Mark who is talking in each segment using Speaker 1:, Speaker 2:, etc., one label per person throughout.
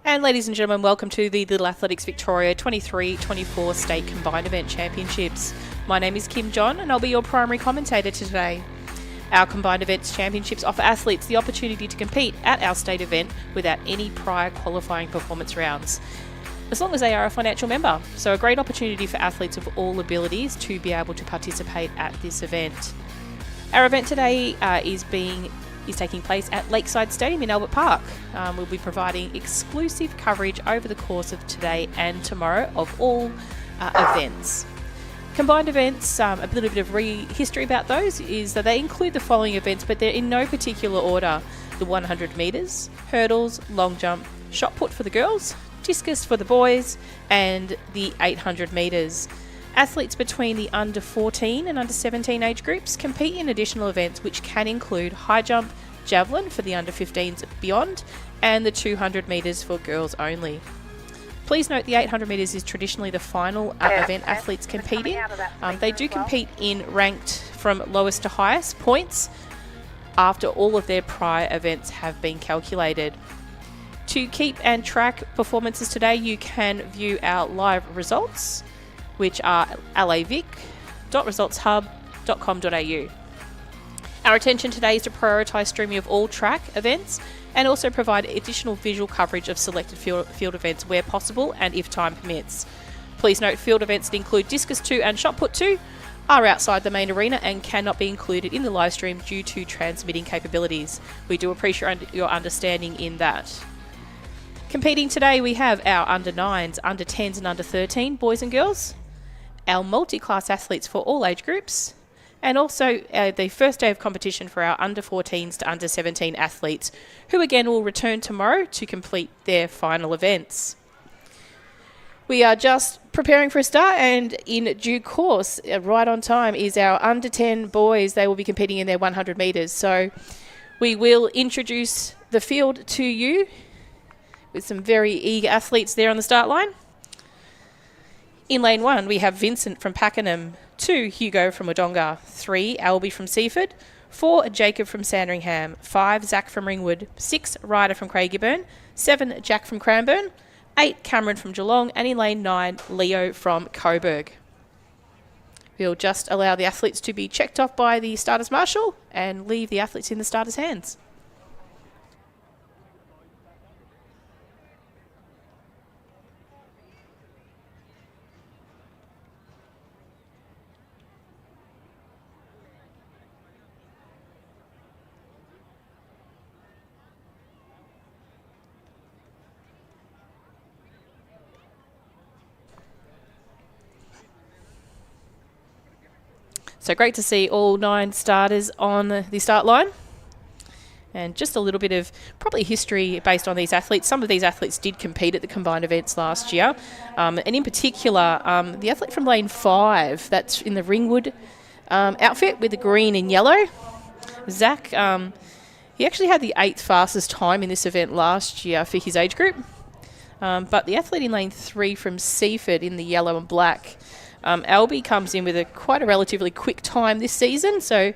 Speaker 1: And ladies and gentlemen, welcome to the Little Athletics Victoria 23-24 State Combined Event Championships. My name is Kim John and I'll be your primary commentator today. Our Combined Events Championships offer athletes the opportunity to compete at our state event without any prior qualifying performance rounds, as long as they are a financial member. So a great opportunity for athletes of all abilities to be able to participate at this event. Our event today is taking place at Lakeside Stadium in Albert Park. We'll be providing exclusive coverage over the course of today and tomorrow of all events. Combined events, a little bit of history about those is that they include the following events, but they're in no particular order: the 100 metres, hurdles, long jump, shot put for the girls, discus for the boys, and the 800 metres. Athletes between the under 14 and under 17 age groups compete in additional events which can include high jump, javelin for the under 15s beyond, and the 200 metres for girls only. Please note the 800 metres is traditionally the final event athletes compete in. They do compete in ranked from lowest to highest points after all of their prior events have been calculated. To keep and track performances today, you can view our live results, which are LAVic.resultshub.com.au. Our intention today is to prioritise streaming of all track events and also provide additional visual coverage of selected field events where possible and if time permits. Please note field events that include discus 2 and shot put 2 are outside the main arena and cannot be included in the live stream due to transmitting capabilities. We do appreciate your understanding in that. Competing today, we have our under 9s, under 10s and under 13 boys and girls, our multi-class athletes for all age groups, and also the first day of competition for our under 14s to under 17 athletes, who again will return tomorrow to complete their final events. We are just preparing for a start, and in due course, right on time, is our under 10 boys. They will be competing in their 100 metres. So we will introduce the field to you with some very eager athletes there on the start line. In lane 1, we have Vincent from Pakenham, 2, Hugo from Wodonga, 3, Albie from Seaford, 4, Jacob from Sandringham, 5, Zach from Ringwood, 6, Ryder from Craigieburn, 7, Jack from Cranbourne, 8, Cameron from Geelong, and in lane 9, Leo from Coburg. We'll just allow the athletes to be checked off by the starters marshal and leave the athletes in the starters' hands. So great to see all 9 starters on the start line. And just a little bit of probably history based on these athletes. Some of these athletes did compete at the combined events last year. And in particular, the athlete from lane 5, that's in the Ringwood outfit with the green and yellow. Zach, he actually had the 8th fastest time in this event last year for his age group. But the athlete in lane 3 from Seaford in the yellow and black, Albie comes in with quite a relatively quick time this season. So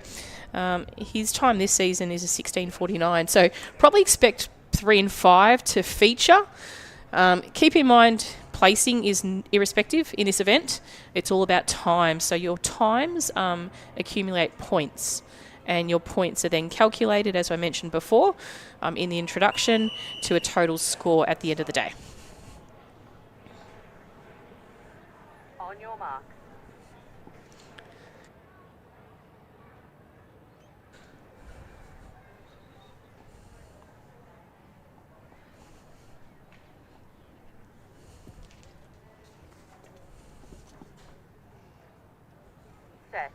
Speaker 1: his time this season is a 16:49. So probably expect 3 and 5 to feature. Keep in mind, placing is irrespective in this event. It's all about time. So your times accumulate points, and your points are then calculated, as I mentioned before, in the introduction, to a total score at the end of the day.
Speaker 2: On your mark. Set.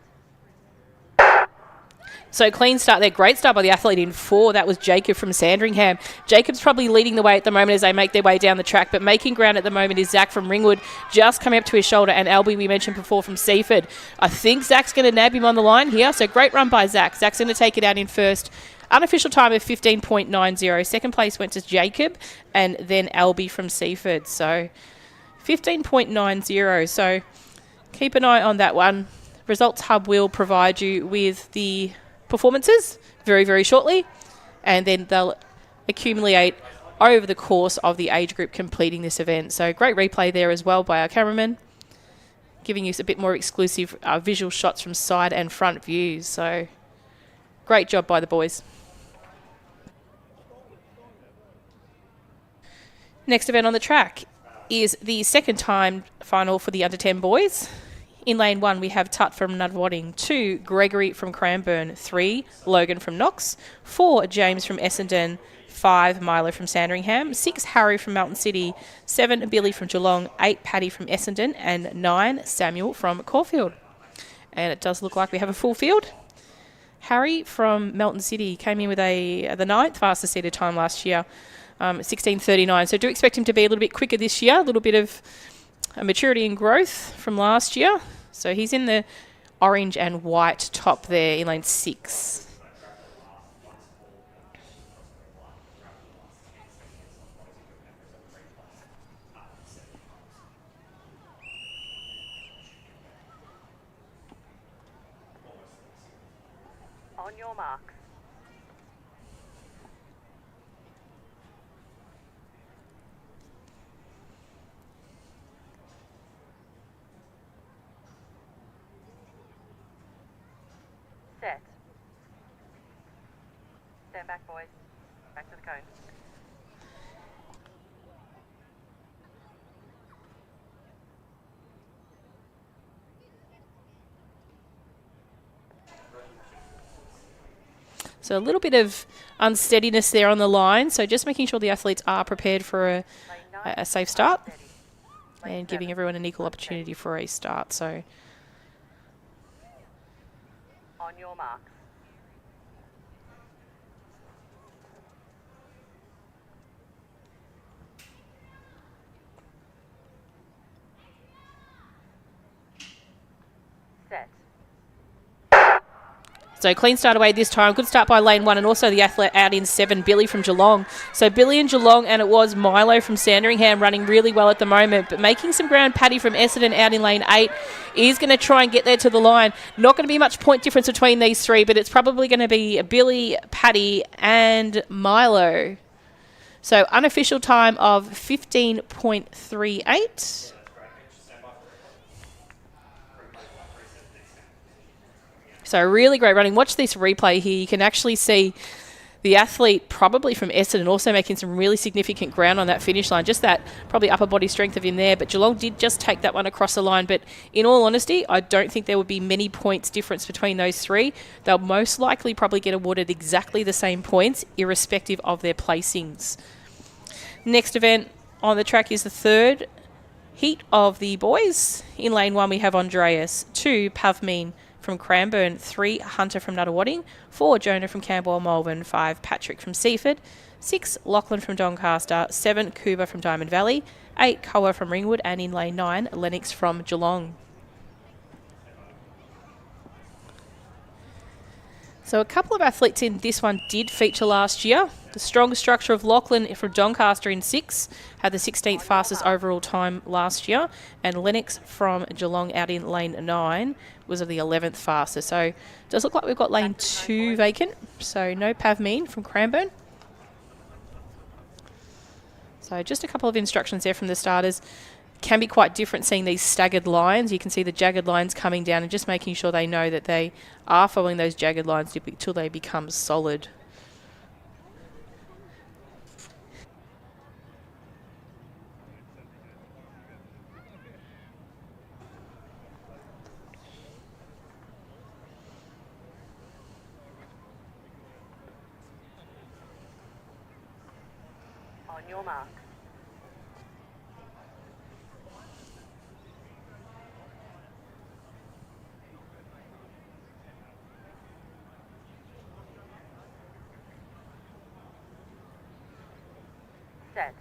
Speaker 1: So clean start there. Great start by the athlete in 4. That was Jacob from Sandringham. Jacob's probably leading the way at the moment as they make their way down the track, but making ground at the moment is Zach from Ringwood, just coming up to his shoulder, and Albie, we mentioned before, from Seaford. I think Zach's going to nab him on the line here, so great run by Zach. Zach's going to take it out in first. Unofficial time of 15.90. Second place went to Jacob, and then Albie from Seaford. So 15.90. So keep an eye on that one. Results Hub will provide you with the performances very, very shortly, and then they'll accumulate over the course of the age group completing this event. So great replay there as well by our cameraman, giving you a bit more exclusive visual shots from side and front views. So great job by the boys. Next event on the track is the second time final for the under 10 boys. In lane 1, we have Tut from Nunawading, 2, Gregory from Cranbourne, 3, Logan from Knox, 4, James from Essendon, 5, Milo from Sandringham, 6, Harry from Melton City, 7, Billy from Geelong, 8, Paddy from Essendon, and 9, Samuel from Caulfield. And it does look like we have a full field. Harry from Melton City came in with the 9th fastest seated time last year, 16:39. So do expect him to be a little bit quicker this year, a little bit of maturity and growth from last year. So he's in the orange and white top there in lane 6.
Speaker 2: On your marks. Set. Stand back, boys. Back to the cone.
Speaker 1: So a little bit of unsteadiness there on the line. So just making sure the athletes are prepared for a safe start and giving everyone an equal opportunity for a start. So
Speaker 2: On your marks. Set.
Speaker 1: So clean start away this time. Good start by lane 1 and also the athlete out in 7, Billy from Geelong. So Billy and Geelong, and it was Milo from Sandringham running really well at the moment, but making some ground. Paddy from Essendon out in lane 8 is going to try and get there to the line. Not going to be much point difference between these three, but it's probably going to be Billy, Paddy and Milo. So unofficial time of 15.38. So really great running. Watch this replay here. You can actually see the athlete probably from Essendon also making some really significant ground on that finish line. Just that probably upper body strength of him there. But Geelong did just take that one across the line. But in all honesty, I don't think there would be many points difference between those three. They'll most likely probably get awarded exactly the same points, irrespective of their placings. Next event on the track is the third heat of the boys. In lane 1, we have Andreas, 2, Pavmeen from Cranbourne, 3, Hunter from Nunawading, 4, Jonah from Camberwell, Malvern, 5, Patrick from Seaford, 6, Lachlan from Doncaster, 7, Kuba from Diamond Valley, 8, Koa from Ringwood, and in lane 9, Lennox from Geelong. So a couple of athletes in this one did feature last year. The strong structure of Lachlan from Doncaster in 6 had the 16th fastest overall time last year, and Lennox from Geelong out in lane 9 was of the 11th fastest. So it does look like we've got lane 2 vacant, so no Pavmeen from Cranbourne. So just a couple of instructions there from the starters. Can be quite different seeing these staggered lines. You can see the jagged lines coming down and just making sure they know that they are following those jagged lines until they become solid.
Speaker 2: On your mark. Set.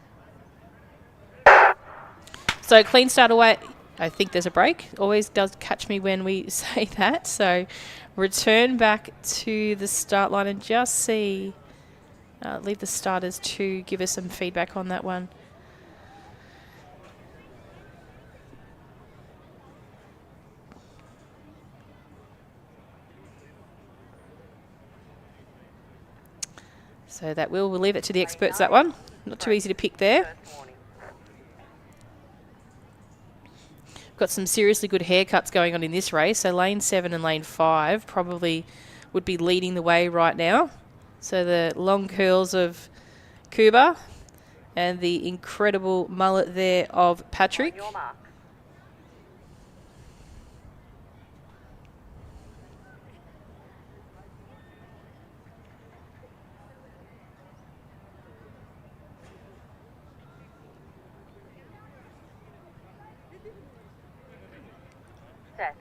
Speaker 1: So clean start away. I think there's a break. Always does catch me when we say that. So return back to the start line and just see, leave the starters to give us some feedback on that one. So that we'll leave it to the experts, that one. not too easy to pick there.
Speaker 2: First warning.
Speaker 1: Got some seriously good haircuts going on in this race. So lane 7 and lane 5 probably would be leading the way right now. So the long curls of Kuba and the incredible mullet there of Patrick.
Speaker 2: On your mark. Set.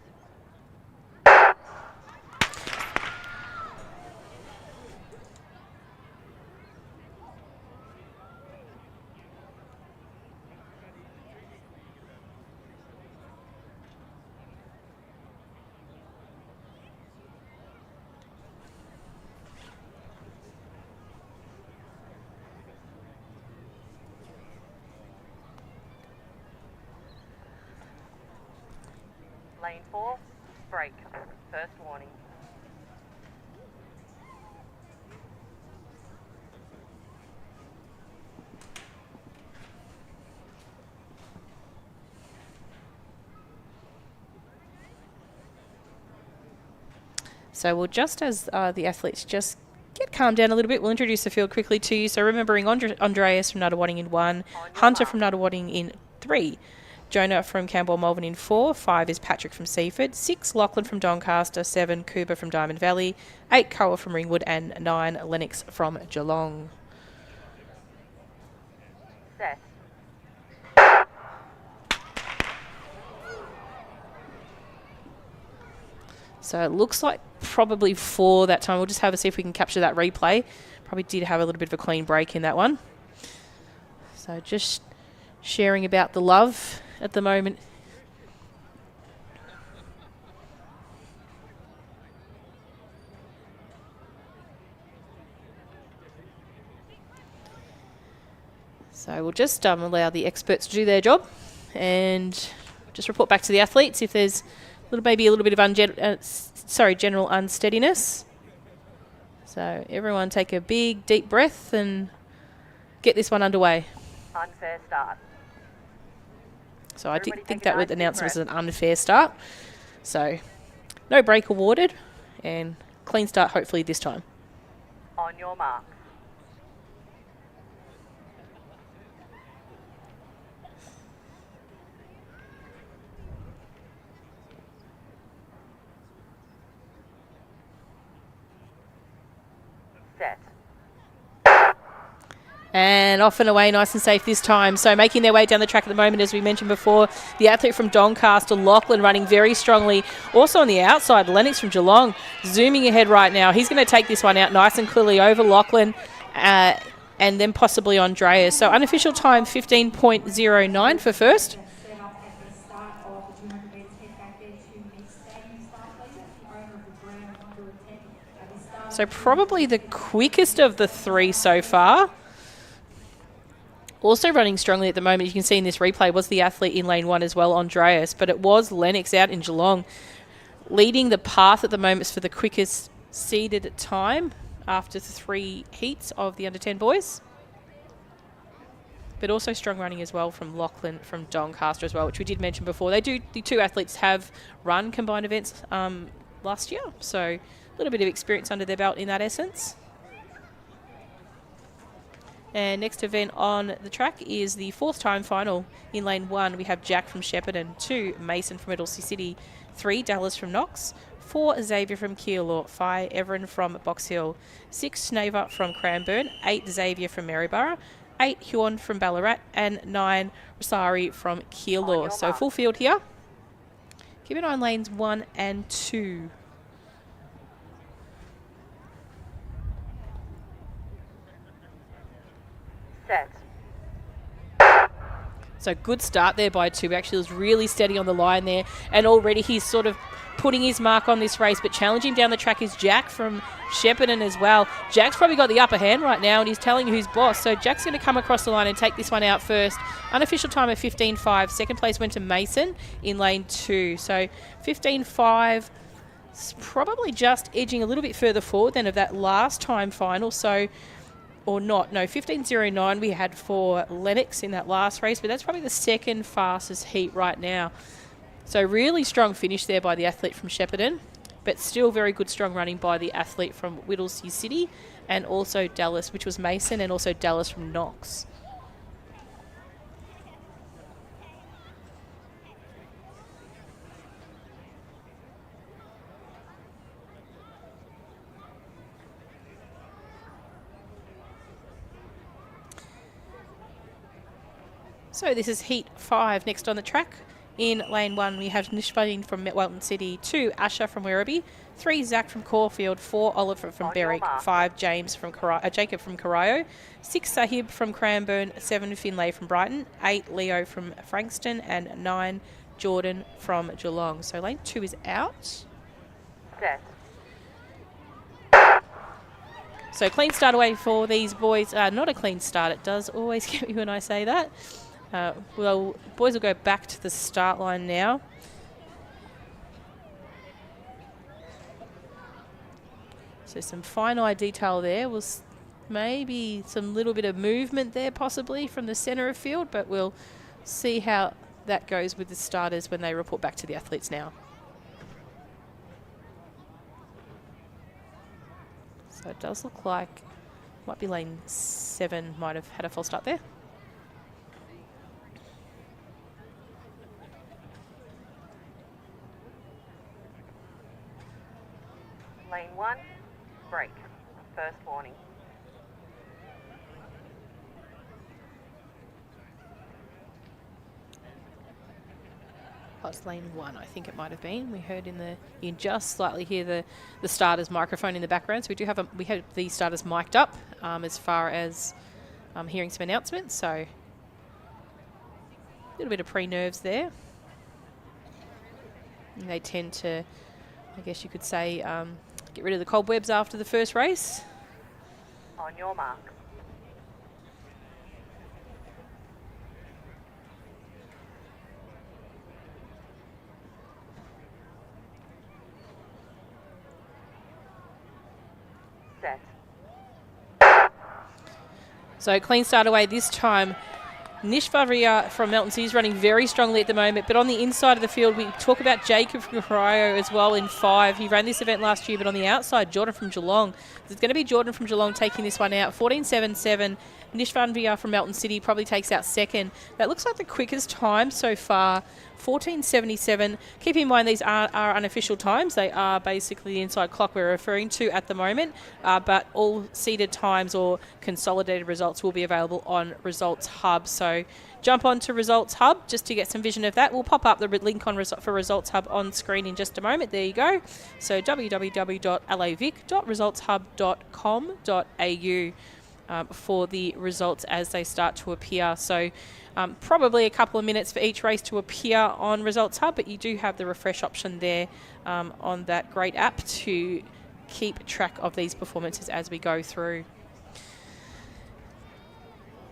Speaker 2: Lane 4, break. First warning.
Speaker 1: So we'll just as the athletes just get calmed down a little bit, we'll introduce the field quickly to you. So remembering Andreas from Nuttawading in 1, Hunter from Nuttawading in 3, Jonah from Campbell Malvern in 4, 5 is Patrick from Seaford, 6 Lachlan from Doncaster, 7 Cooper from Diamond Valley, 8 Coa from Ringwood, and 9 Lennox from Geelong.
Speaker 2: Set.
Speaker 1: So it looks like probably 4 that time. We'll just have a see if we can capture that replay. Probably did have a little bit of a clean break in that one. So just sharing about the love at the moment. So we'll just allow the experts to do their job and just report back to the athletes if there's maybe a little bit of general unsteadiness. So everyone take a big deep breath and get this one underway.
Speaker 2: Unfair start.
Speaker 1: So I did
Speaker 2: Everybody
Speaker 1: think
Speaker 2: take a
Speaker 1: that would
Speaker 2: nice deep
Speaker 1: announce it was
Speaker 2: breath.
Speaker 1: an unfair start. So no break awarded and clean start hopefully this time.
Speaker 2: On your mark. Set.
Speaker 1: And off and away, nice and safe this time. So making their way down the track at the moment, as we mentioned before, the athlete from Doncaster, Lachlan, running very strongly. Also on the outside, Lennox from Geelong, zooming ahead right now. He's going to take this one out nice and clearly over Lachlan and then possibly Andreas. So unofficial time, 15.09 for first. So probably the quickest of the 3 so far. Also running strongly at the moment, you can see in this replay, was the athlete in lane 1 as well, Andreas, but it was Lennox out in Geelong, leading the path at the moment for the quickest seeded time after 3 heats of the under-10 boys. But also strong running as well from Lachlan from Doncaster as well, which we did mention before. The 2 athletes have run combined events last year, so a little bit of experience under their belt in that essence. And next event on the track is the 4th time final. In lane 1, we have Jack from Shepparton, 2 Mason from Middlesea City, 3 Dallas from Knox, 4 Xavier from Keilor, 5 Everin from Box Hill, 6 Snaver from Cranbourne, 8 Xavier from Maryborough, 8 Huon from Ballarat, and 9 Rosari from Keilor. So full field here. Keep an eye on lanes 1 and 2.
Speaker 2: Set.
Speaker 1: So good start there by 2. Actually was really steady on the line there. And already he's sort of putting his mark on this race. But challenging down the track is Jack from Shepparton as well. Jack's probably got the upper hand right now and he's telling who's boss. So Jack's going to come across the line and take this one out first. Unofficial time of 15.5. Second place went to Mason in lane 2. So 15.5 is probably just edging a little bit further forward than of that last time final. So or not. No, 15.09 we had for Lennox in that last race, but that's probably the second fastest heat right now. So really strong finish there by the athlete from Shepparton, but still very good strong running by the athlete from Whittlesea City and also Dallas, which was Mason, and also Dallas from Knox. So this is Heat 5 next on the track. In lane 1, we have Nishbudin from Welton City, 2 Asher from Werribee, 3 Zach from Caulfield, 4 Oliver from Berwick, 5 Jacob from Corio, 6 Sahib from Cranbourne, 7 Finlay from Brighton, 8 Leo from Frankston, and 9 Jordan from Geelong. So lane 2 is out.
Speaker 2: Set.
Speaker 1: So clean start away for these boys. Not a clean start. It does always get me when I say that. Well, boys will go back to the start line now. So some fine eye detail there. Was maybe some little bit of movement there possibly from the centre of field, but we'll see how that goes with the starters when they report back to the athletes now. So it does look like, might be lane 7 might have had a false start there.
Speaker 2: Lane 1, break. First warning.
Speaker 1: Plus lane 1, I think it might have been. We heard in the, you can just slightly hear the starter's microphone in the background. So we do have we have the starters mic'd up as far as hearing some announcements. So a little bit of pre-nerves there. And they tend to, I guess you could say, get rid of the cobwebs after the first race.
Speaker 2: On your mark. Set.
Speaker 1: So clean start away this time. Nish Favria from Melton City is running very strongly at the moment, but on the inside of the field, we talk about Jacob from Corio as well in 5. He ran this event last year, but on the outside, Jordan from Geelong. There's going to be Jordan from Geelong taking this one out. 14.77. Nish Favria from Melton City probably takes out second. That looks like the quickest time so far. 14.77. Keep in mind these are unofficial times. They are basically the inside clock we're referring to at the moment, but all seeded times or consolidated results will be available on Results Hub. So jump on to Results Hub just to get some vision of that. We'll pop up the link on for Results Hub on screen in just a moment. There you go. So www.lavic.resultshub.com.au for the results as they start to appear. So probably a couple of minutes for each race to appear on Results Hub, but you do have the refresh option there on that great app to keep track of these performances as we go through.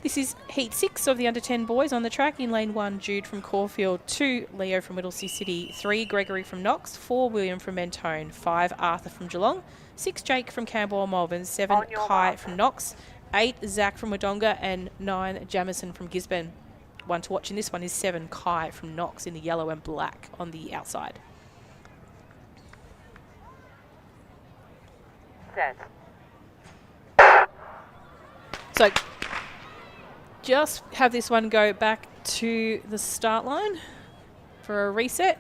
Speaker 1: This is Heat 6 of the under-10 boys on the track. In lane 1, Jude from Caulfield, 2, Leo from Whittlesea City, 3, Gregory from Knox, 4, William from Mentone, 5, Arthur from Geelong, 6, Jake from Camberwell Malvern, 7, Kai from Knox, 8, Zach from Wodonga, and 9, Jamison from Gisborne. One to watch in this one is 7, Kai from Knox in the yellow and black on the outside.
Speaker 2: Set.
Speaker 1: So just have this one go back to the start line for a reset.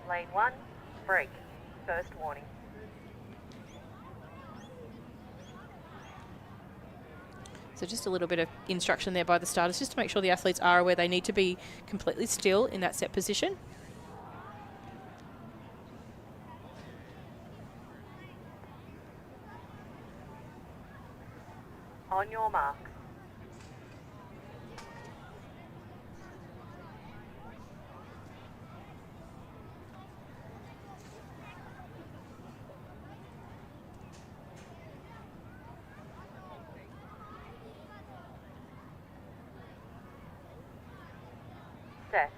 Speaker 2: Lane 1, break. First warning.
Speaker 1: So just a little bit of instruction there by the starters, just to make sure the athletes are aware they need to be completely still in that set position.
Speaker 2: On your mark. Set.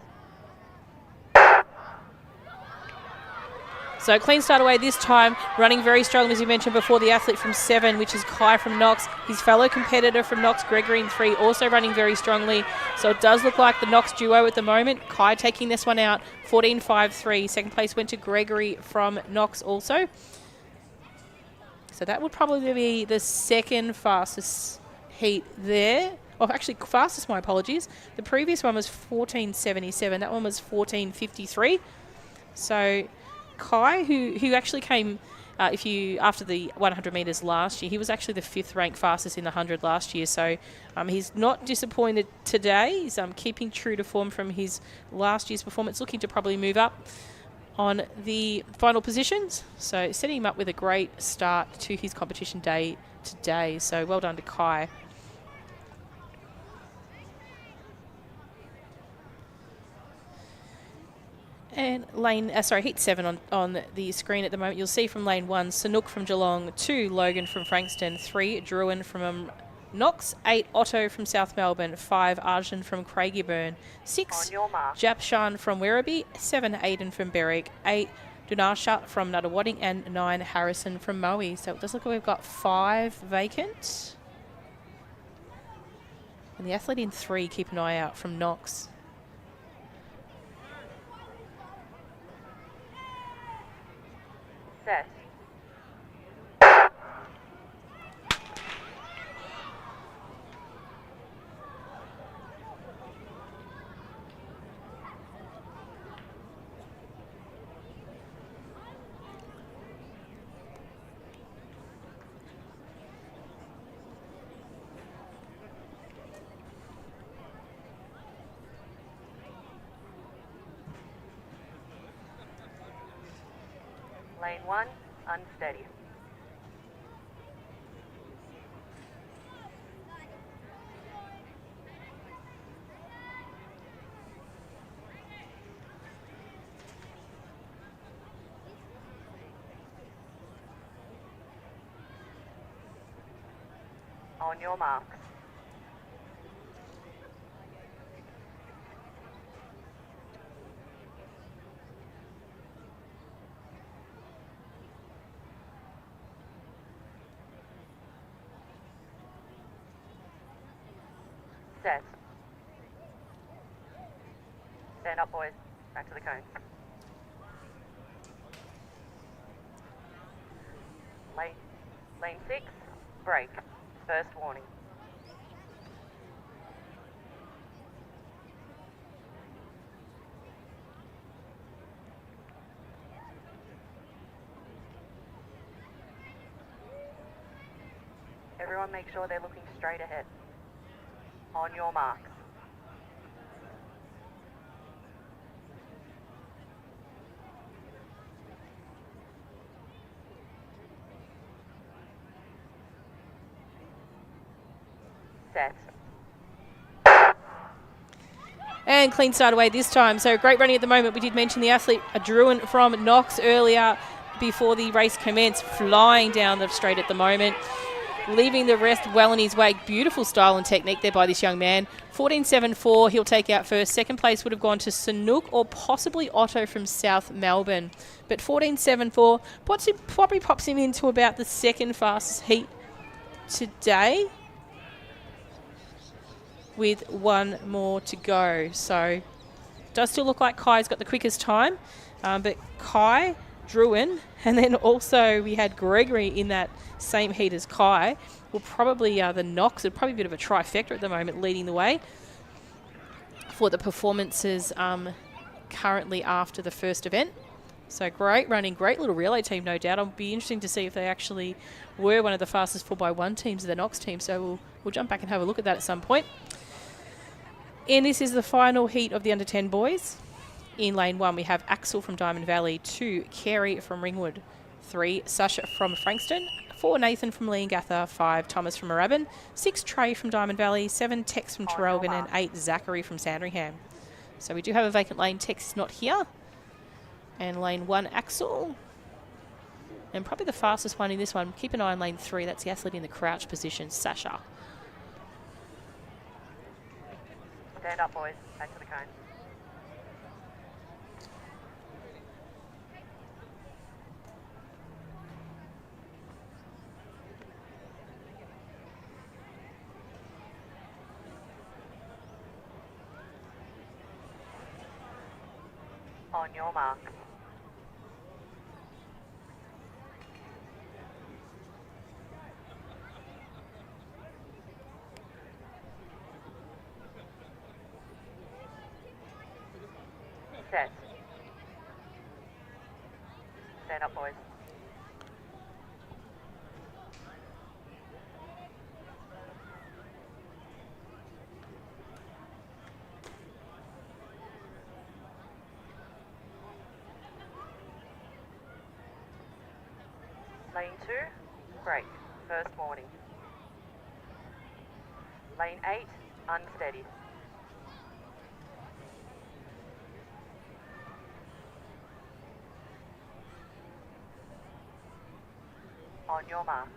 Speaker 1: So clean start away this time, running very strong, as you mentioned before, the athlete from 7, which is Kai from Knox. His fellow competitor from Knox, Gregory in 3, also running very strongly. So it does look like the Knox duo at the moment. Kai taking this one out, 14.53. Second place went to Gregory from Knox also. So that would probably be the second fastest heat there. Oh, actually, fastest, my apologies. The previous one was 14.77. That one was 14.53. So Kai, who actually came, after the 100 metres last year, he was actually the 5th ranked fastest in the 100 last year. So he's not disappointed today. He's keeping true to form from his last year's performance, looking to probably move up on the final positions. So setting him up with a great start to his competition day today. So well done to Kai. And heat 7 on the screen at the moment. You'll see from lane 1, Sanook from Geelong, 2, Logan from Frankston, 3, Druin from Knox, 8, Otto from South Melbourne, 5, Arjun from Craigieburn, 6, Japshan from Werribee, 7, Aiden from Berwick, 8, Dunasha from Nuttawading, and 9, Harrison from Moe. So it does look like we've got 5 vacant. And the athlete in 3, keep an eye out, from Knox.
Speaker 2: Set. Lane 1, unsteady. On your marks. Set. Stand up, boys. Back to the cone. Lane 6, break. First warning. Everyone make sure they're looking straight ahead. On your marks. Set.
Speaker 1: And clean start away this time. So great running at the moment. We did mention the athlete, a Druin from Knox earlier before the race commenced, flying down the straight at the moment, leaving the rest well in his wake. Beautiful style and technique there by this young man. 14.74, he'll take out first. Second place would have gone to Sanook or possibly Otto from South Melbourne. But 14.74 probably pops him into about the second fastest heat today, with one more to go. So does still look like Kai's got the quickest time, but Kai, Druin, and then also we had Gregory in that same heat as Kai. Will probably, the Knox, would probably be a bit of a trifecta at the moment, leading the way for the performances currently after the first event. So great running, great little relay team, no doubt. It'll be interesting to see if they actually were one of the fastest 4x1 teams of the Knox team. So we'll jump back and have a look at that at some point. And this is the final heat of the under 10 boys. In lane 1, we have Axel from Diamond Valley, 2, Carey from Ringwood, 3, Sasha from Frankston, 4, Nathan from Leongatha, 5, Thomas from Moorabbin, 6, Trey from Diamond Valley, 7, Tex from Terrelgan, and 8, Zachary from Sandringham. So we do have a vacant lane. Tex is not here. And lane 1, Axel. And probably the fastest one in this one, keep an eye on lane 3. That's the athlete in the crouch position, Sasha.
Speaker 2: Stand up, boys. Back to the cone. On your mark. Set. Stand up, boys. Lane 2, break, first warning. Lane 8, unsteady. On your mark.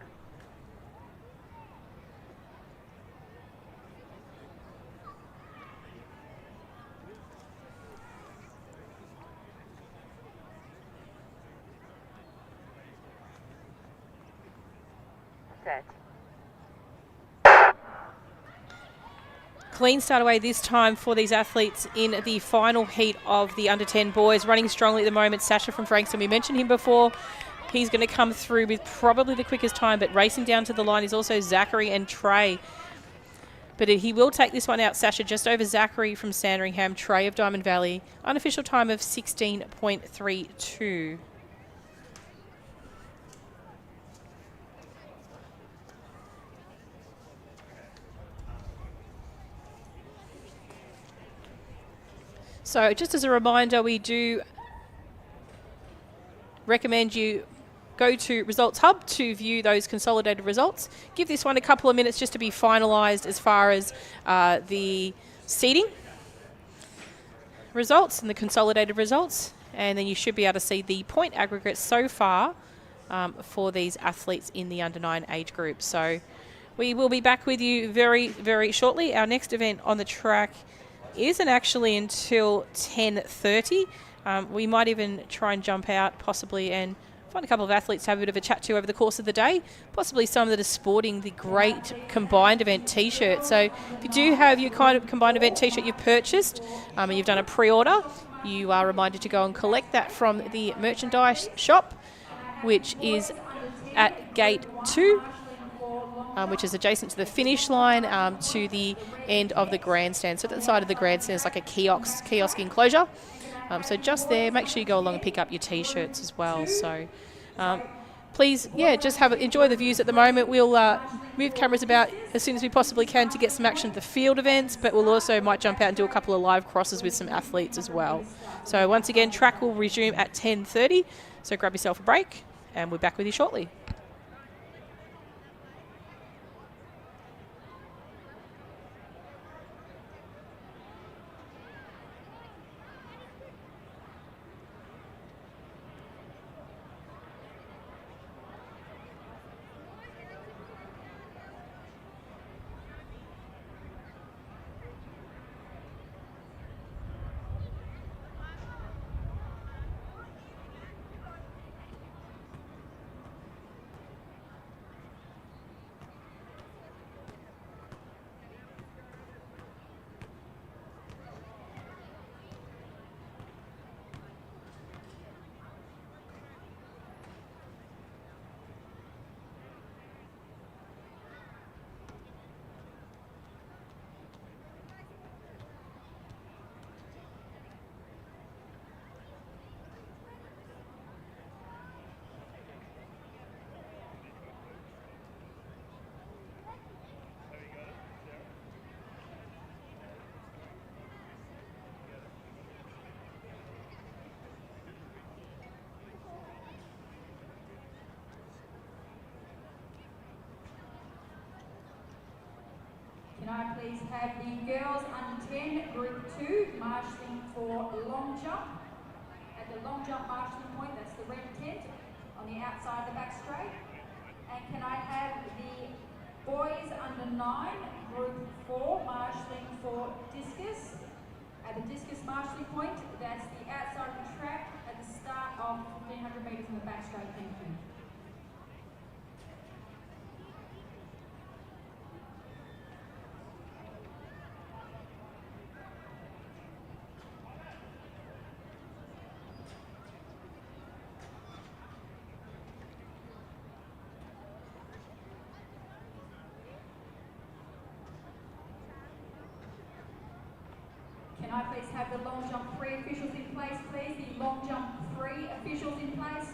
Speaker 2: Set.
Speaker 1: Clean start away this time for these athletes in the final heat of the under 10 boys. Running strongly at the moment, Sasha from Frankston. We mentioned him before. He's going to come through with probably the quickest time, but racing down to the line is also Zachary and Trey. But he will take this one out, Sasha, just over Zachary from Sandringham, Trey of Diamond Valley. Unofficial time of 16.32. So just as a reminder, we do recommend you go to Results Hub to view those consolidated results. Give this one a couple of minutes just to be finalised as far as the seeding results and the consolidated results. And then you should be able to see the point aggregate so far for these athletes in the under 9 age group. So we will be back with you very, very shortly. Our next event on the track isn't actually until 10:30. We might even try and jump out possibly and find a couple of athletes to have a bit of a chat to over the course of the day, possibly some that are sporting the great combined event t-shirt. So if you do have your kind of combined event t-shirt you've purchased and you've done a pre-order, you are reminded to go and collect that from the merchandise shop, which is at gate 2, which is adjacent to the finish line, to the end of the grandstand. So at the side of the grandstand is like a kiosk enclosure. So just there, make sure you go along and pick up your t-shirts as well. So please, just enjoy the views at the moment. We'll move cameras about as soon as we possibly can to get some action at the field events, but we'll also might jump out and do a couple of live crosses with some athletes as well. So once again, track will resume at 10:30. So grab yourself a break and we're back with you shortly.
Speaker 3: Can I please have the girls under 10, group 2, marshalling for long jump. At the long jump marshalling point, that's the red tent on the outside of the back straight. And can I have the boys under 9, group 4, marshalling for discus. At the discus marshalling point, that's the outside of the track at the start of 1500 metres in the back straight. Thank you. Can I please have the long jump 3 officials in place, please? The long jump 3 officials in place.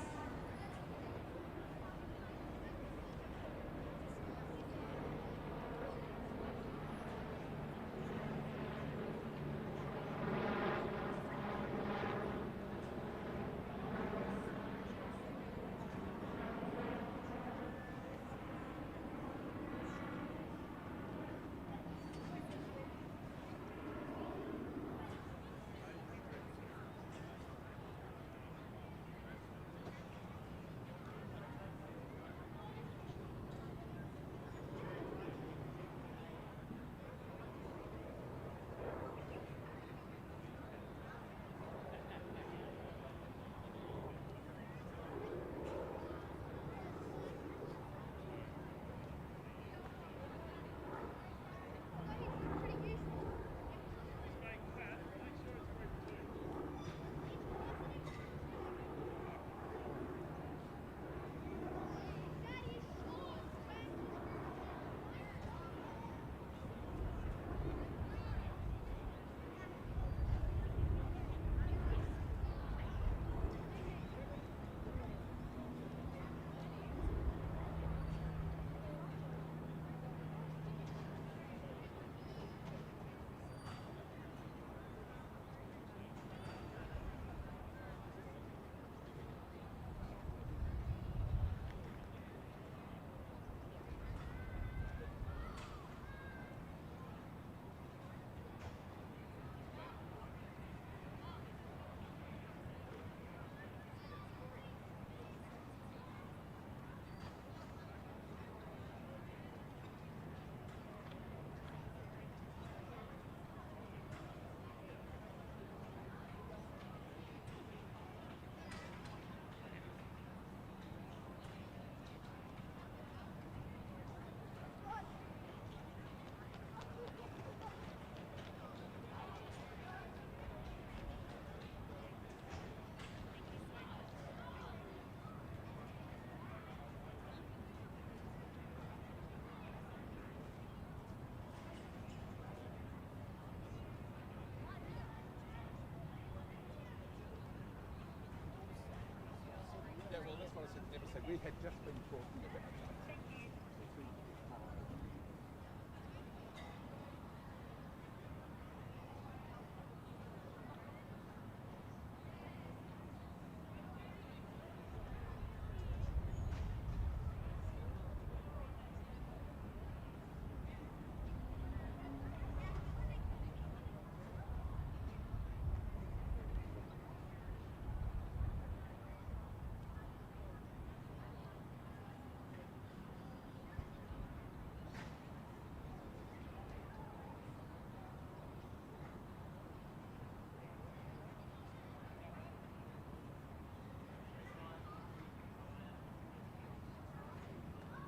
Speaker 4: Yeah, well, that's what I said. We had just been talking about that.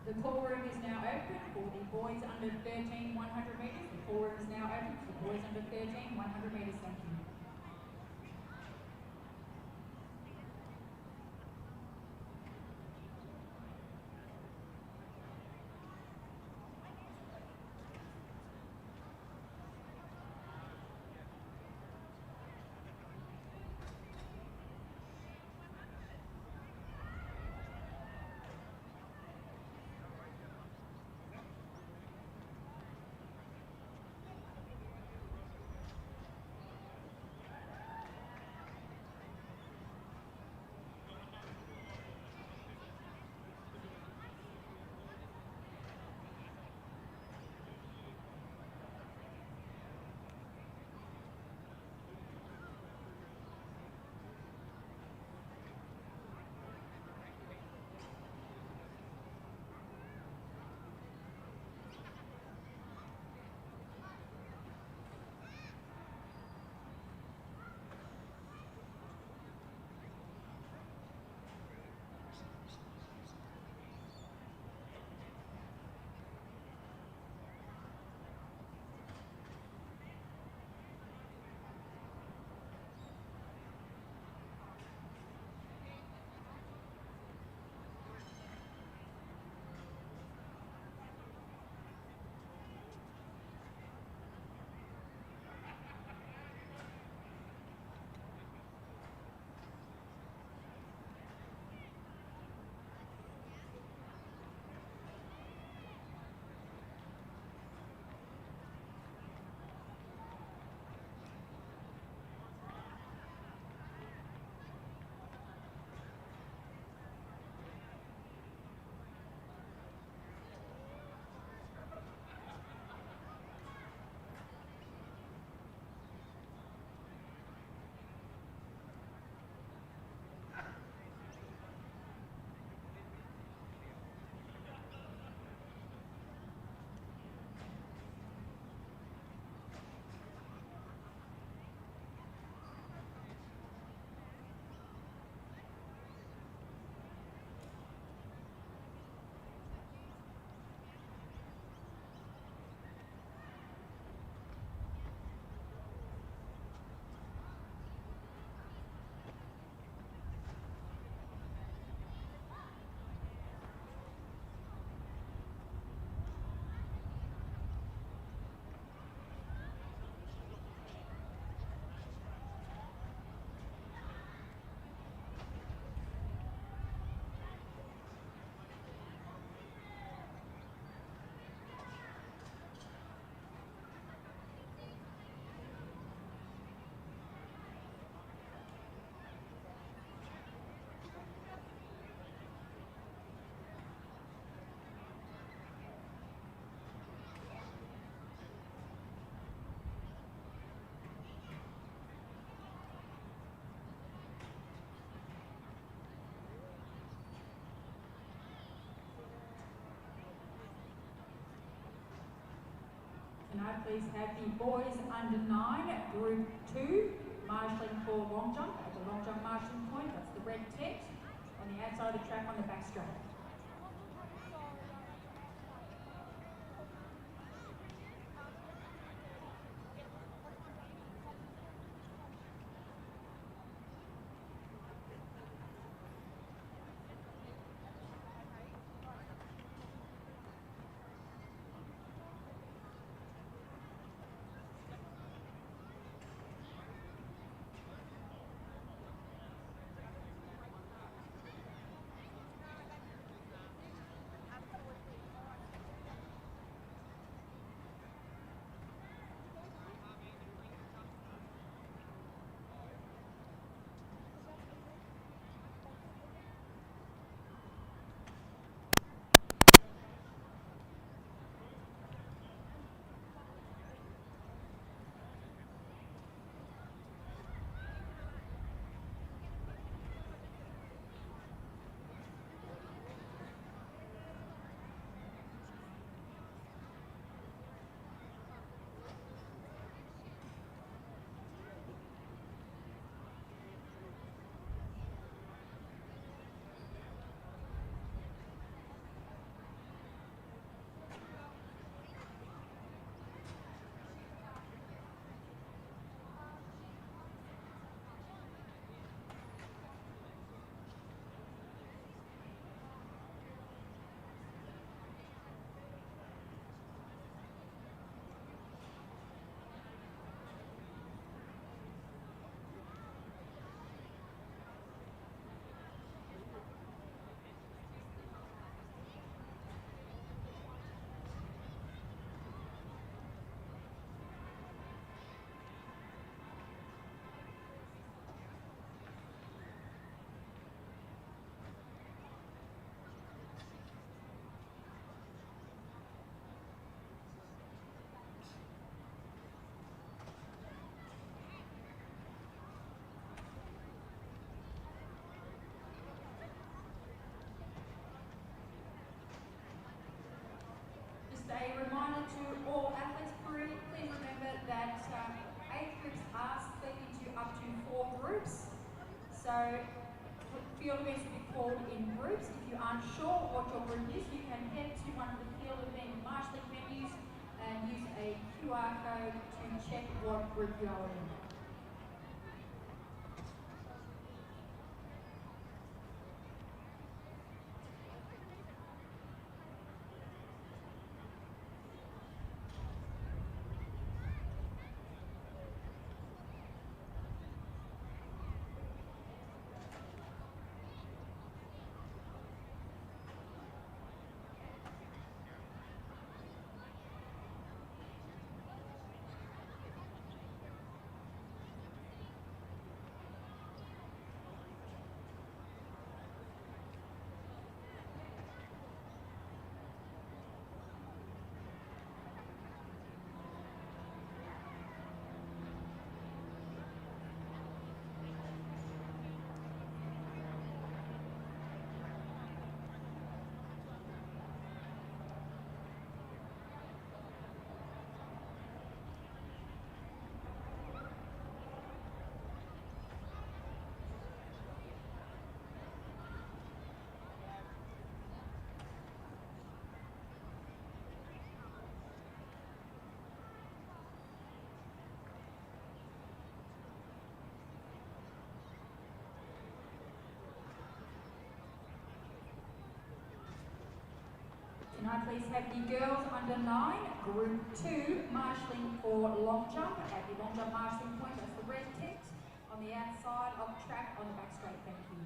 Speaker 3: The call room is now open for the boys under 13 100 metres. The call room is now open for the boys under 13 100 metres. Thank you. I please have the boys under 9, group 2, marshalling for long jump at the long jump marshalling point. That's the red tent on the outside of the track on the back straight. A reminder to all athletes, please remember that 8 groups are split into up to 4 groups. So field events will be called in groups. If you aren't sure what your group is, you can head to one of the field event marshalling venues and use a QR code to check what group you are in. Can I please have the girls under 9, group 2, marshalling for long jump at the long jump marshalling point. That's the red tent on the outside of the track on the back straight. Thank you.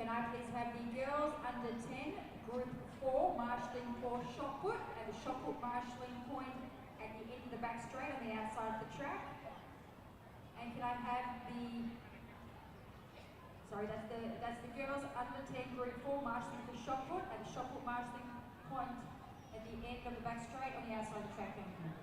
Speaker 3: Can I please have the girls under 10, group 4, marshalling for shot put at the shot put marshalling point at the end of the back straight on the outside of the track. And can I have the, sorry, that's the girls under 10, group 4, marshalling for shot put at the shot put marshalling point at the end of the back straight on the outside of the track. Thank you.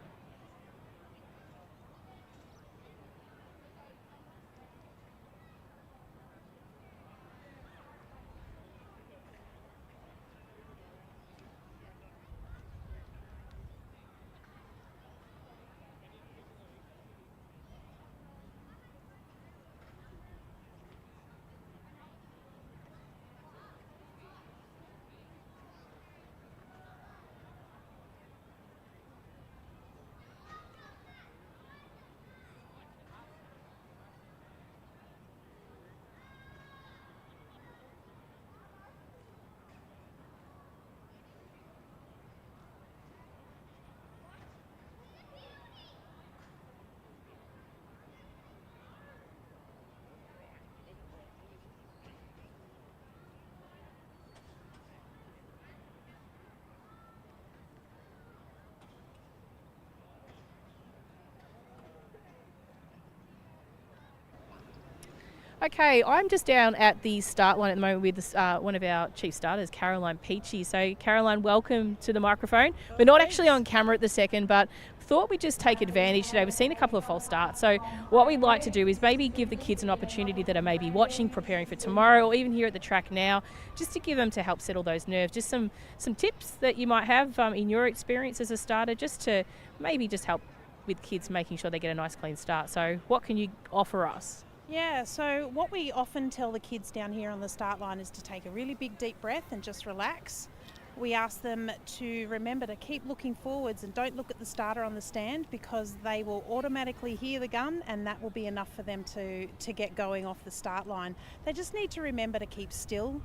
Speaker 1: Okay, I'm just down at the start line at the moment with one of our chief starters, Caroline Peachy. So, Caroline, welcome to the microphone. We're not actually on camera at the second, but thought we'd just take advantage today. We've seen a couple of false starts. So, what we'd like to do is maybe give the kids an opportunity that are maybe watching, preparing for tomorrow, or even here at the track now, just to give them to help settle those nerves. Just some tips that you might have in your experience as a starter, just to maybe just help with kids making sure they get a nice clean start. So, what can you offer us?
Speaker 5: Yeah, so what we often tell the kids down here on the start line is to take a really big deep breath and just relax. We ask them to remember to keep looking forwards and don't look at the starter on the stand, because they will automatically hear the gun and that will be enough for them to get going off the start line. They just need to remember to keep still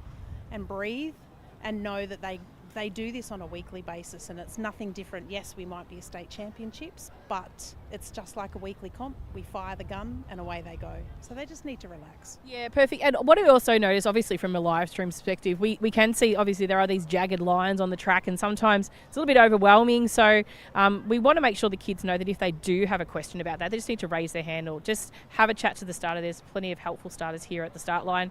Speaker 5: and breathe and know that they do this on a weekly basis, and it's nothing different. Yes, we might be a state championships, but it's just like a weekly comp. We fire the gun and away they go. So they just need to relax.
Speaker 1: Yeah, perfect. And what we also notice, obviously from a live stream perspective, we can see obviously there are these jagged lines on the track, and sometimes it's a little bit overwhelming. So we want to make sure the kids know that if they do have a question about that, they just need to raise their hand or just have a chat to the starter. There's plenty of helpful starters here at the start line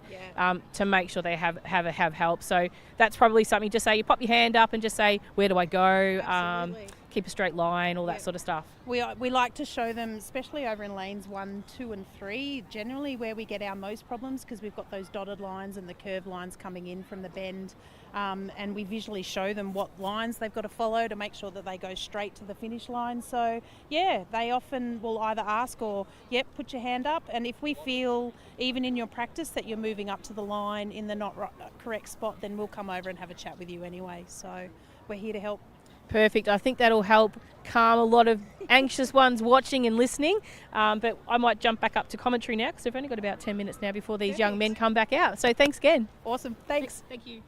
Speaker 1: to make sure they have help. So that's probably something. Just say, you pop your hand up and just say, where do I go? Keep a straight line, all that sort of stuff.
Speaker 5: We like to show them, especially over in lanes 1, 2 and 3, generally where we get our most problems, because we've got those dotted lines and the curved lines coming in from the bend, and we visually show them what lines they've got to follow to make sure that they go straight to the finish line. So yeah, they often will either ask or, yep, put your hand up, and if we feel even in your practice that you're moving up to the line in the not correct spot, then we'll come over and have a chat with you anyway. So we're here to help.
Speaker 1: Perfect. I think that'll help calm a lot of anxious ones watching and listening. But I might jump back up to commentary now, because we've only got about 10 minutes now before these young men come back out. So thanks again.
Speaker 5: Awesome. Thanks.
Speaker 1: Thank you.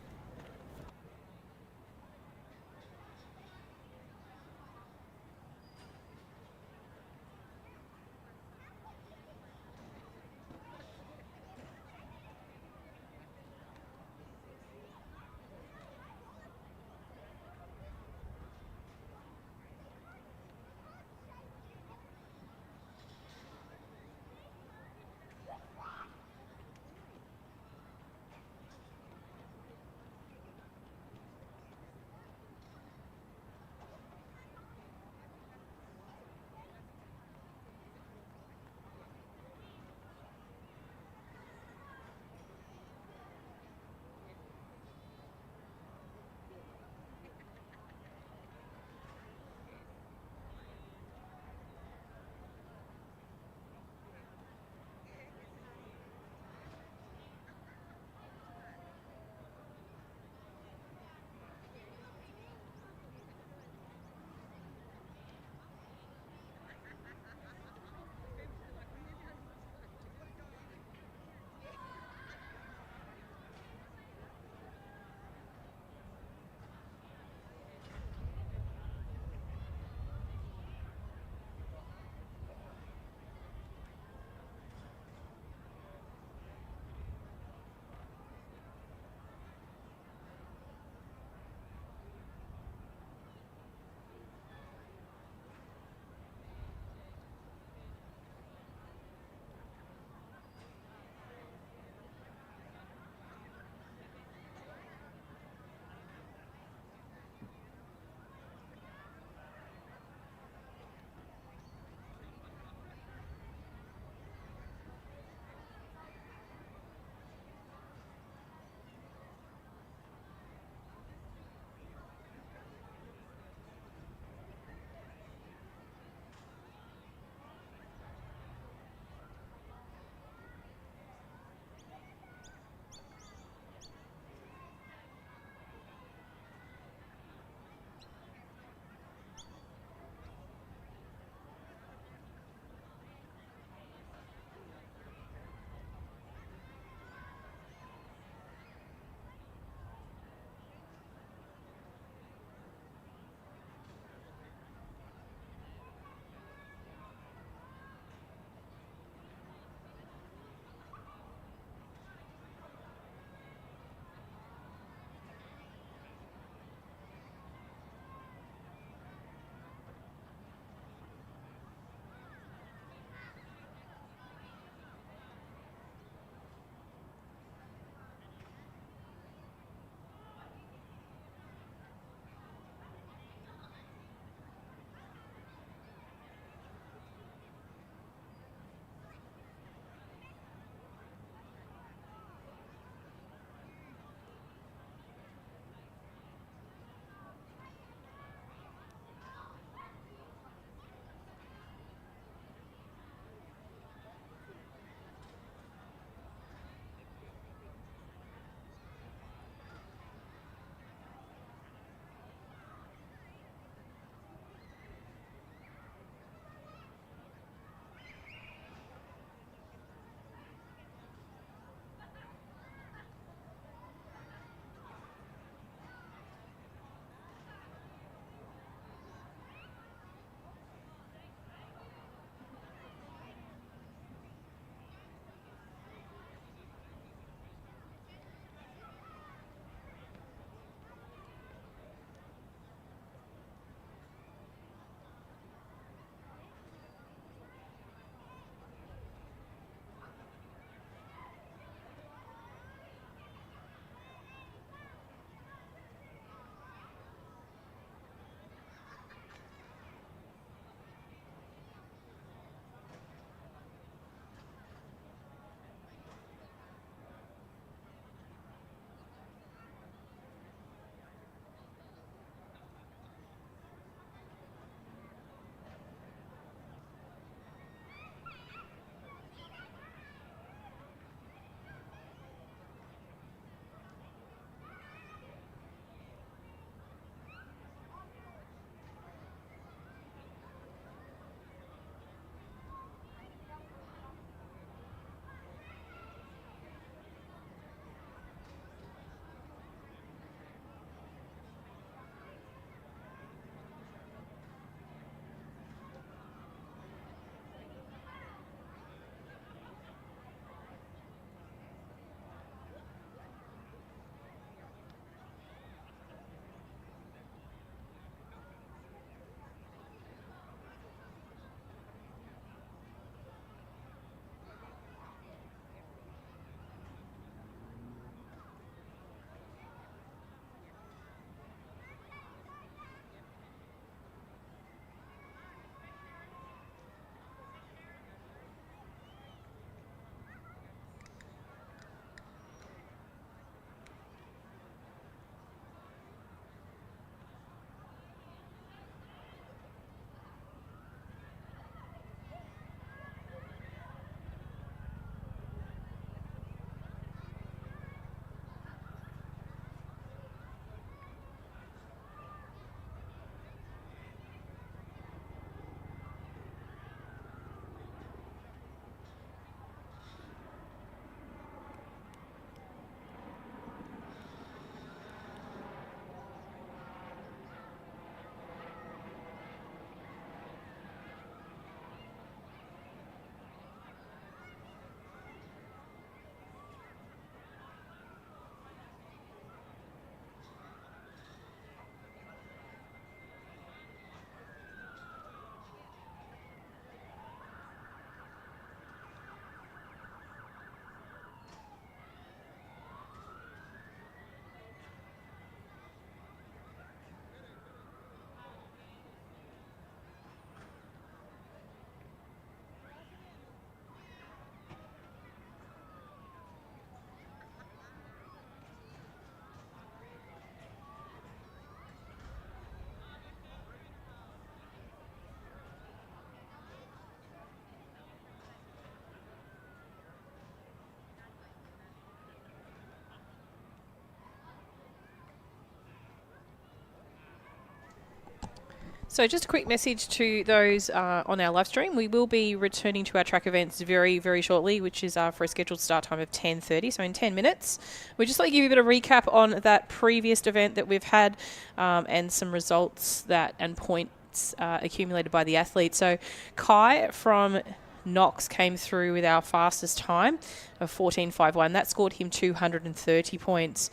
Speaker 1: So just a quick message to those on our live stream. We will be returning to our track events very, very shortly, which is for a scheduled start time of 10:30, so in 10 minutes. We'd just like to give you a bit of recap on that previous event that we've had and some results and points accumulated by the athletes. So Kai from Knox came through with our fastest time of 14.51. That scored him 230 points.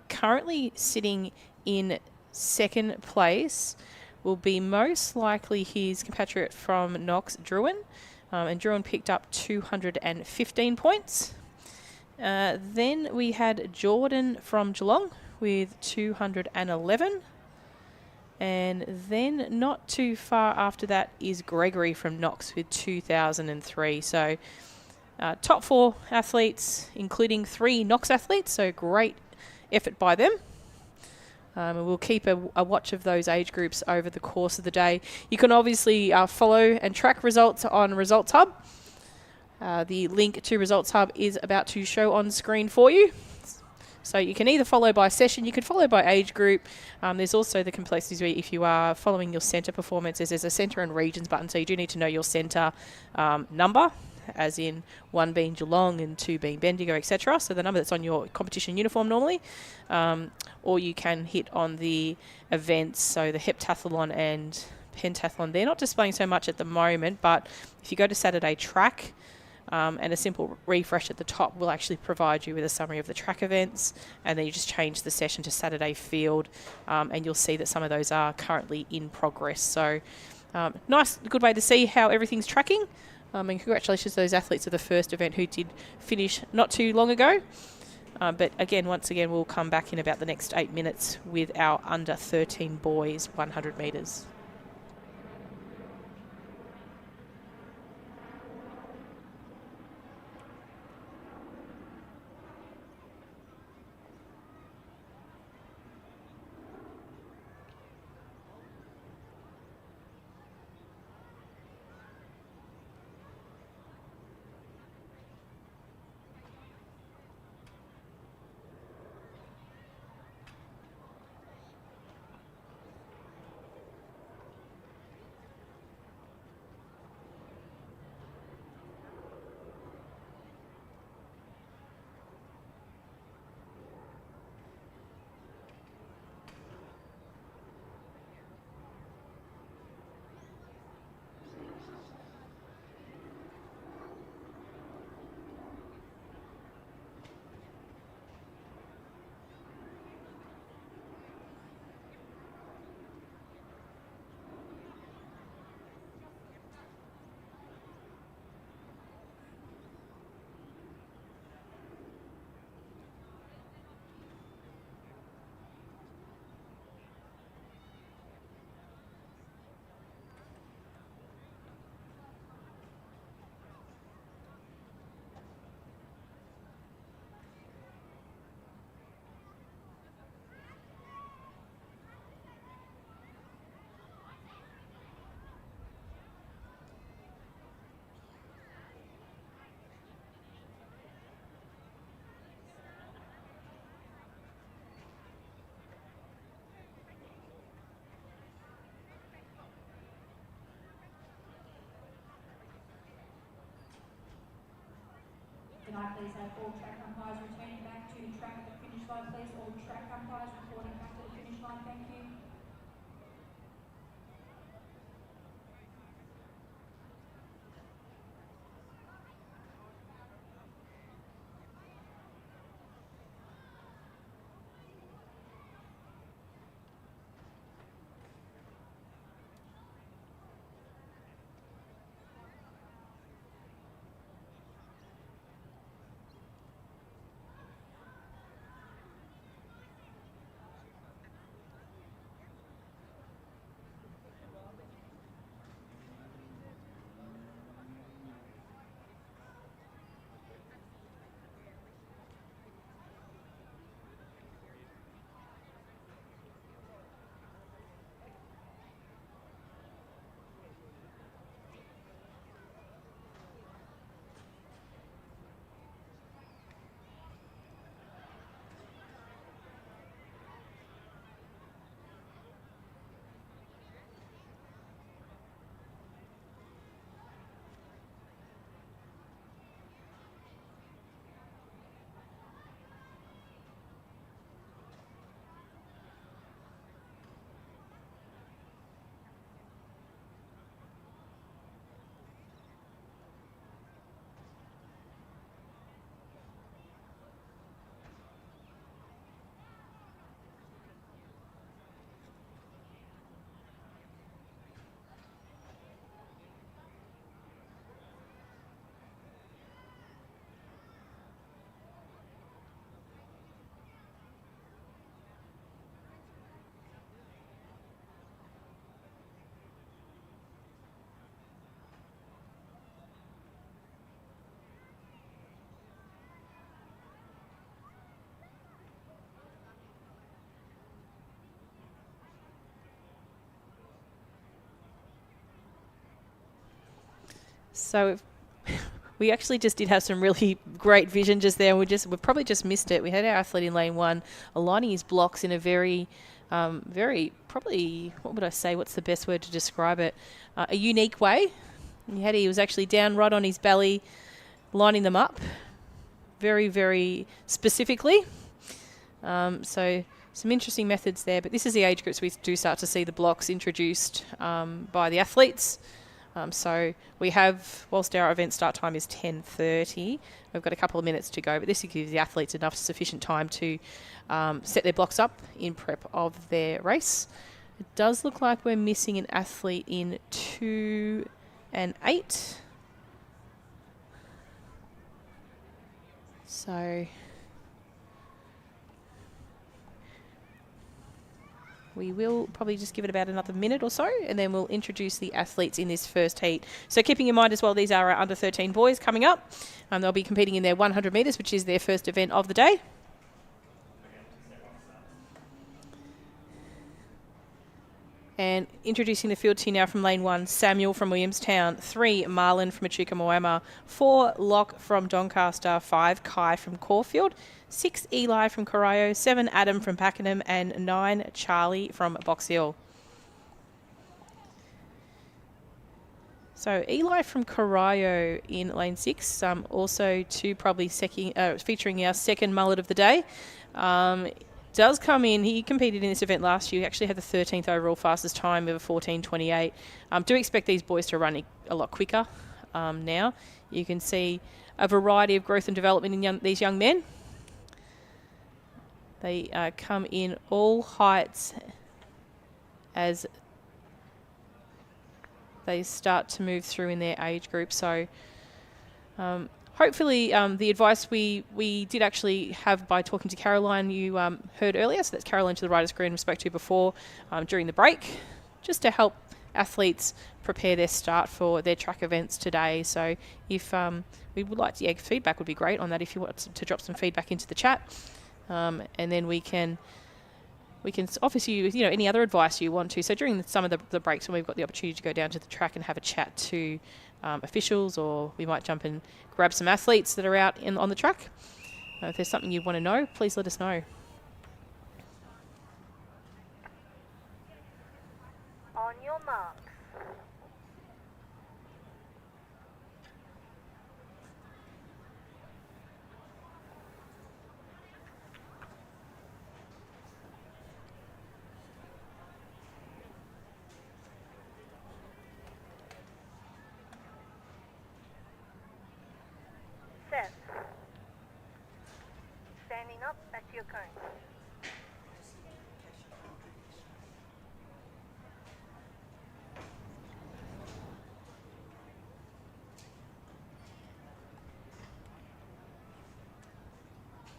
Speaker 1: Currently sitting in second place will be most likely his compatriot from Knox, Druin. And Druin picked up 215 points. Then we had Jordan from Geelong with 211. And then not too far after that is Gregory from Knox with 2003. So top 4 athletes, including 3 Knox athletes. So great effort by them. And we'll keep a watch of those age groups over the course of the day. You can obviously follow and track results on Results Hub. The link to Results Hub is about to show on screen for you. So you can either follow by session, you could follow by age group. There's also the complexities where if you are following your centre performances, there's a centre and regions button, so you do need to know your centre number, as in 1 being Geelong and 2 being Bendigo, etc. So the number that's on your competition uniform normally. Or you can hit on the events, so the heptathlon and pentathlon. They're not displaying so much at the moment, but if you go to Saturday track, and a simple refresh at the top will actually provide you with a summary of the track events, and then you just change the session to Saturday field, and you'll see that some of those are currently in progress. So nice, good way to see how everything's tracking, and congratulations to those athletes of the first event who did finish not too long ago. But again, once again, we'll come back in about the next 8 minutes with our under 13 boys 100 metres.
Speaker 3: Can I please have all track umpires returning back to track at the finish line, please? All track umpires reporting back to the finish line, thank you.
Speaker 1: So we actually just did have some really great vision just there. We've probably just missed it. We had our athlete in lane 1 aligning his blocks in a very probably, what would I say? What's the best word to describe it? A unique way. He was actually down right on his belly, lining them up very, very specifically. So some interesting methods there. But this is the age groups we do start to see the blocks introduced by the athletes. So we have, whilst our event start time is 10:30, we've got a couple of minutes to go, but this gives the athletes enough sufficient time to set their blocks up in prep of their race. It does look like we're missing an athlete in 2 and 8. So we will probably just give it about another minute or so, and then we'll introduce the athletes in this first heat. So keeping in mind as well, these are our under 13 boys coming up. They'll be competing in their 100 metres, which is their first event of the day. And introducing the field to you now from lane 1, Samuel from Williamstown, 3, Marlon from Echuca Moama, 4, Locke from Doncaster, 5, Kai from Caulfield, 6, Eli from Corio, 7, Adam from Pakenham, and 9, Charlie from Box Hill. So Eli from Corio in lane 6, also to probably featuring our second mullet of the day. Does come in. He competed in this event last year. He actually had the 13th overall fastest time of 14:28. Do expect these boys to run a lot quicker now. You can see a variety of growth and development in these young men. They come in all heights as they start to move through in their age group. So hopefully the advice we did actually have by talking to Caroline you heard earlier, so that's Caroline to the right of screen we spoke to before during the break, just to help athletes prepare their start for their track events today. So if we would like to, feedback would be great on that if you want to drop some feedback into the chat, and then we can offer you any other advice you want to. So during some of the breaks when we've got the opportunity to go down to the track and have a chat to officials, or we might jump and grab some athletes that are out on the track. If there's something you want to know, please let us know.
Speaker 2: On your marks. Set. Standing up at your cone.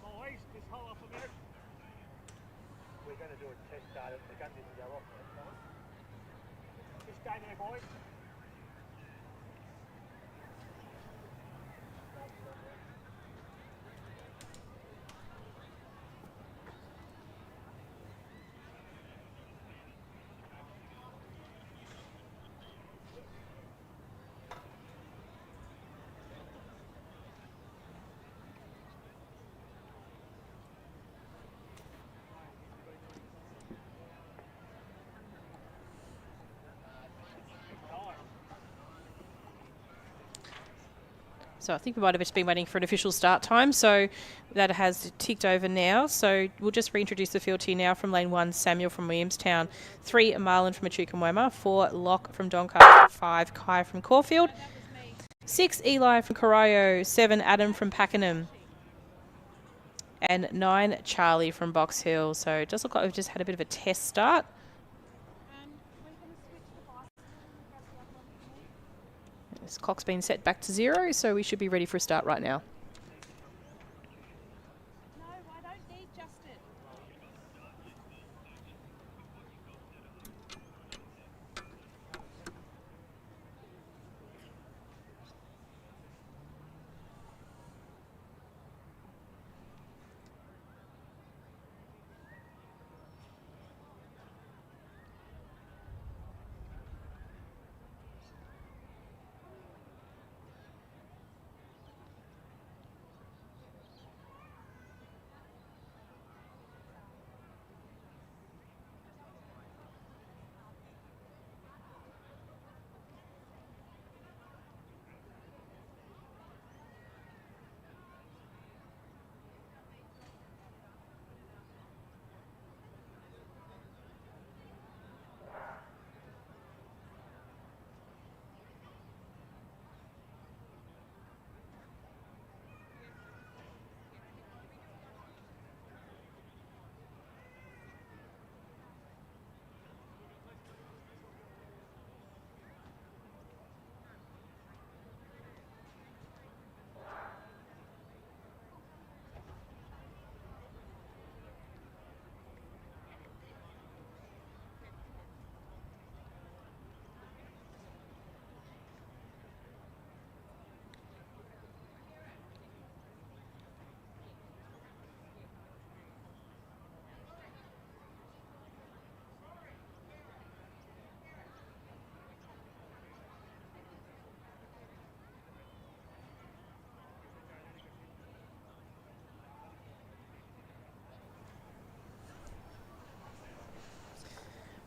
Speaker 4: Boys, just hold off a minute. We're going to do a test start. The gun didn't go off. Just stay there, boys.
Speaker 1: So I think we might have just been waiting for an official start time. So that has ticked over now. So we'll just reintroduce the field to you now from lane 1, Samuel from Williamstown, 3, Marlon from Echuca Moama, 4, Locke from Doncaster, 5, Kai from Caulfield, 6, Eli from Corio, 7, Adam from Pakenham, and 9, Charlie from Box Hill. So it does look like we've just had a bit of a test start. This clock's been set back to 0, so we should be ready for a start right now.
Speaker 5: No, I don't need Justin.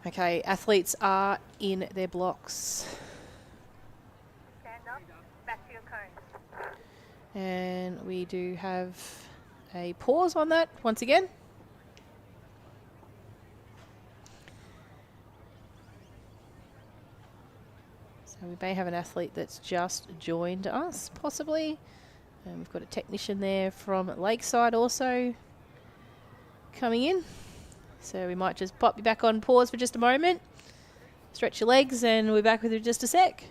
Speaker 1: Okay, athletes are in their blocks.
Speaker 2: Stand up, back to your cones.
Speaker 1: And we do have a pause on that once again. So we may have an athlete that's just joined us, possibly. And we've got a technician there from Lakeside also coming in. So we might just pop you back on pause for just a moment. Stretch your legs and we're back with you in just a sec.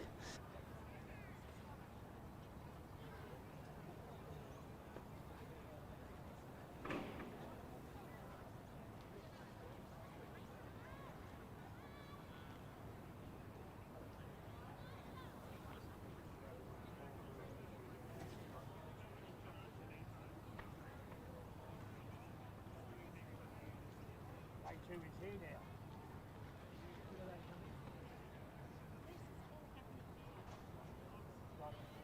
Speaker 4: Lane 2 is here now. Lane 2 on the right. Lane 2 on the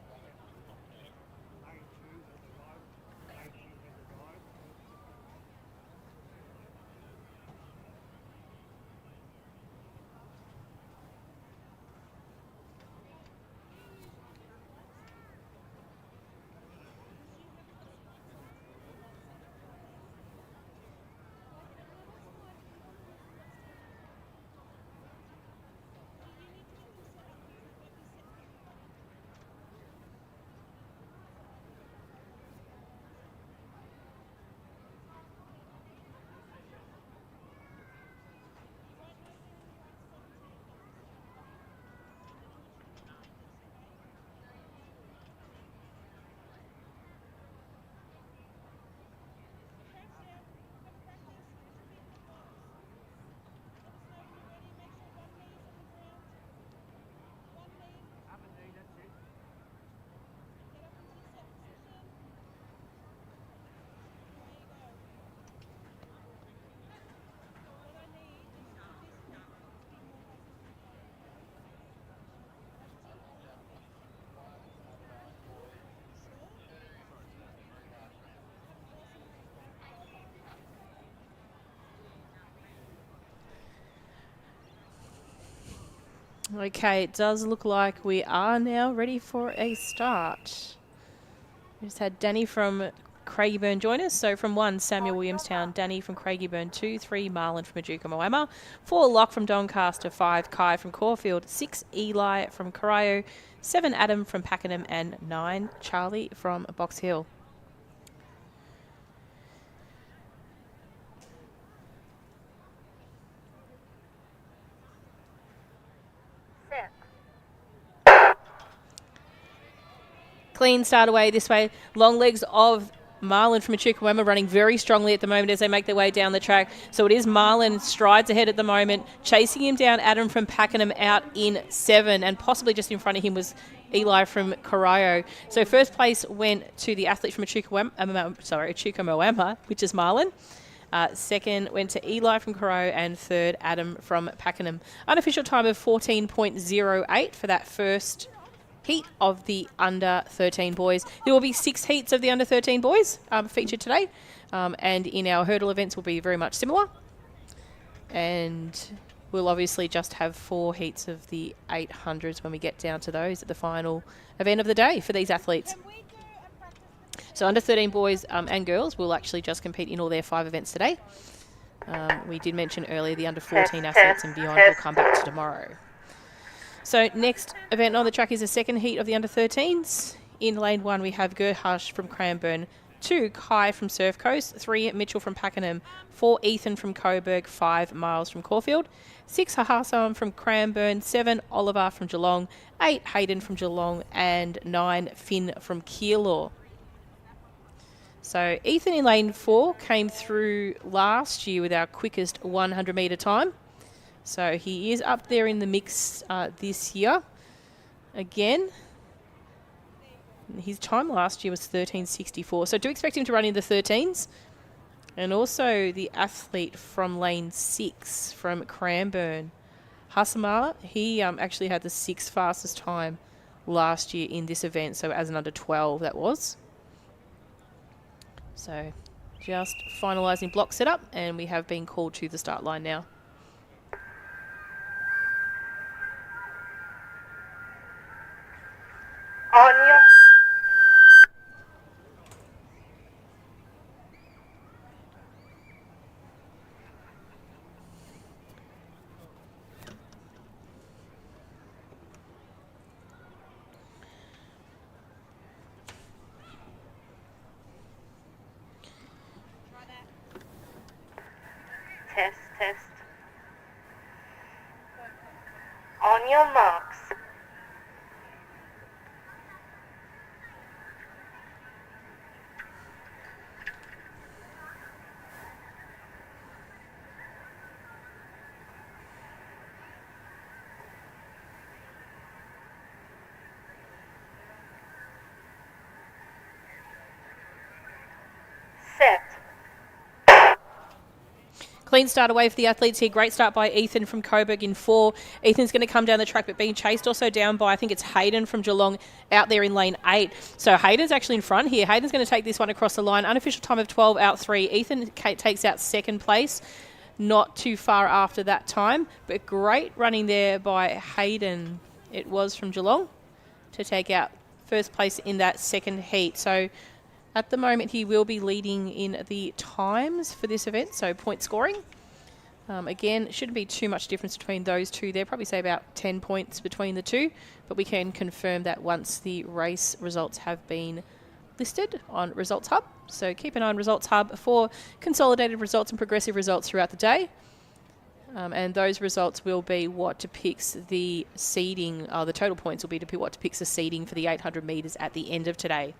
Speaker 4: right.
Speaker 1: Okay, it does look like we are now ready for a start. We just had Danny from Craigieburn join us. So from 1, Samuel Williamstown, Danny from Craigieburn, 2, 3, Marlon from Echuca Moama, 4, Locke from Doncaster, 5, Kai from Caulfield, 6, Eli from Corio, 7, Adam from Pakenham, and 9, Charlie from Box Hill. Clean start away this way. Long legs of Marlon from Echuca Moama running very strongly at the moment as they make their way down the track. So it is Marlon strides ahead at the moment. Chasing him down, Adam from Pakenham out in 7. And possibly just in front of him was Eli from Corio. So first place went to the athlete from Echuca Moama, which is Marlon. Second went to Eli from Corio, and third, Adam from Pakenham. Unofficial time of 14.08 for that first heat of the under 13 boys. There will be 6 heats of the under 13 boys featured today, and in our hurdle events will be very much similar. And we'll obviously just have 4 heats of the 800s when we get down to those at the final event of the day for these athletes. So under 13 boys and girls will actually just compete in all their 5 events today. We did mention earlier the under 14 athletes and beyond will come back to tomorrow. So next event on the track is the second heat of the under 13s. In lane 1 we have Gerhardt from Cranbourne, 2 Kai from Surf Coast, 3 Mitchell from Pakenham, 4 Ethan from Coburg, 5 Miles from Caulfield, 6 Hassan from Cranbourne, 7 Oliver from Geelong, 8 Hayden from Geelong, and 9 Finn from Keilor. So Ethan in lane 4 came through last year with our quickest 100 metre time. So he is up there in the mix this year again. His time last year was 13.64. So do expect him to run in the 13s. And also the athlete from lane 6 from Cranbourne, Hassamar, he actually had the 6th fastest time last year in this event. So as an under 12 that was. So just finalising block setup, and we have been called to the start line now.
Speaker 2: Test, test. On your marks. Set.
Speaker 1: Clean start away for the athletes here. Great start by Ethan from Coburg in 4. Ethan's going to come down the track, but being chased also down by, I think it's Hayden from Geelong out there in lane 8. So Hayden's actually in front here. Hayden's going to take this one across the line. Unofficial time of 12 out 3. Ethan takes out second place. Not too far after that time, but great running there by Hayden. It was from Geelong to take out first place in that second heat. So at the moment, he will be leading in the times for this event, so point scoring. Again, shouldn't be too much difference between those two there. Probably say about 10 points between the two, but we can confirm that once the race results have been listed on Results Hub. So keep an eye on Results Hub for consolidated results and progressive results throughout the day. And those results will be what depicts the seeding, the total points will be what depicts the seeding for the 800 metres at the end of today.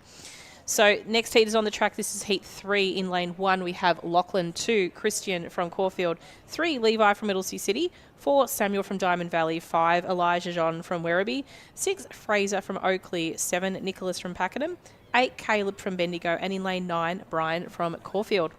Speaker 1: So next heat is on the track. This is heat 3 in lane 1. We have Lachlan, 2, Christian from Caulfield, 3, Levi from Middlesea City, 4, Samuel from Diamond Valley, 5, Elijah John from Werribee, 6, Fraser from Oakley, 7, Nicholas from Pakenham, 8, Caleb from Bendigo, and in lane 9, Brian from Caulfield.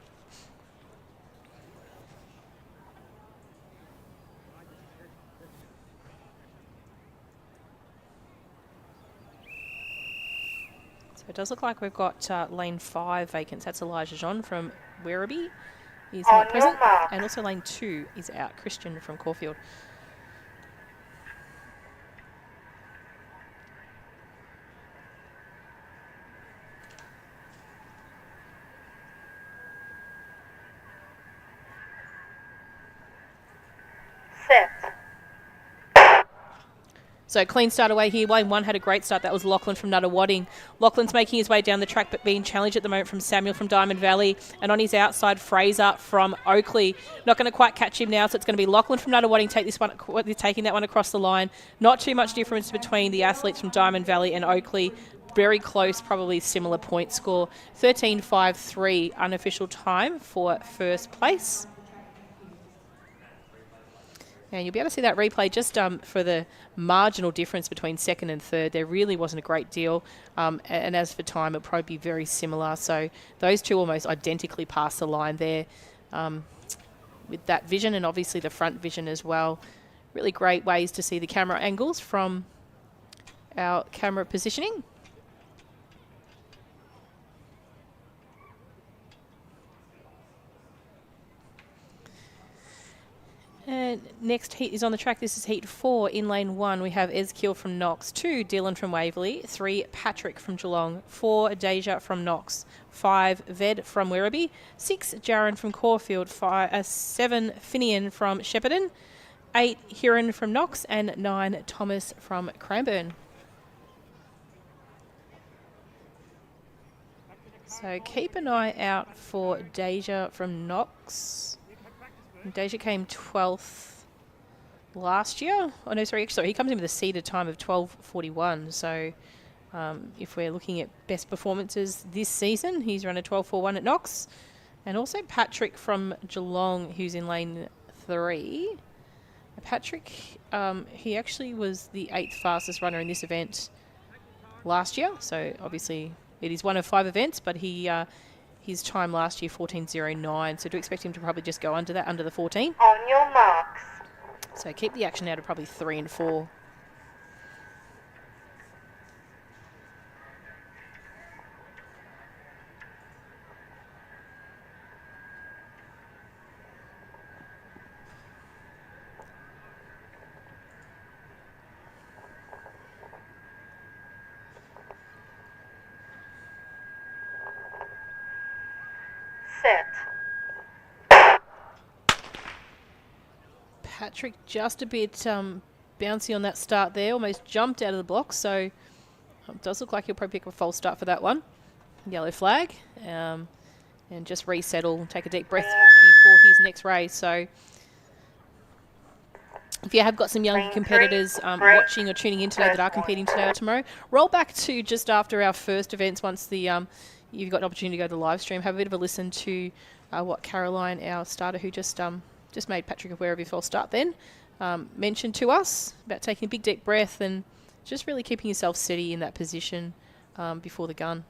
Speaker 1: It does look like we've got lane 5 vacant. That's Elijah John from Werribee. He's not present. And also lane 2 is out. Christian from Caulfield.
Speaker 2: Set.
Speaker 1: So clean start away here. Lane 1 had a great start. That was Lachlan from Nuttawading. Lachlan's making his way down the track, but being challenged at the moment from Samuel from Diamond Valley. And on his outside, Fraser from Oakley. Not going to quite catch him now, so it's going to be Lachlan from Nuttawading taking that one across the line. Not too much difference between the athletes from Diamond Valley and Oakley. Very close, probably similar point score. 13.53 unofficial time for first place. And you'll be able to see that replay just for the marginal difference between second and third. There really wasn't a great deal. And as for time, it'll probably be very similar. So those two almost identically pass the line there with that vision and obviously the front vision as well. Really great ways to see the camera angles from our camera positioning. And next heat is on the track. This is heat 4 in lane 1. We have Ezkiel from Knox, 2, Dylan from Waverley, 3, Patrick from Geelong, 4, Deja from Knox, 5, Ved from Werribee, 6, Jaron from Caulfield, 7, Finian from Shepparton, 8, Hiran from Knox, and 9, Thomas from Cranbourne. So keep an eye out for Deja from Knox. Deja came 12th last year. Oh, no, sorry, he comes in with a seeded time of 12.41. So if we're looking at best performances this season, he's run a 12.41 at Knox. And also Patrick from Geelong, who's in lane 3. Patrick, he actually was the 8th fastest runner in this event last year. So obviously it is one of 5 events, but his time last year, 14.09, so do expect him to probably just go under that, under the 14.
Speaker 2: On your marks.
Speaker 1: So keep the action out of probably 3 and 4. Patrick just a bit bouncy on that start there, almost jumped out of the blocks, so it does look like he'll probably pick up a false start for that one. Yellow flag. and just resettle, take a deep breath before his next race. So if you have got some young competitors watching or tuning in today that are competing today or tomorrow, roll back to just after our first events once the you've got an opportunity to go to the live stream. Have a bit of a listen to what Caroline, our starter, who just made Patrick aware of his false start then, mentioned to us about taking a big deep breath and just really keeping yourself steady in that position before the gun.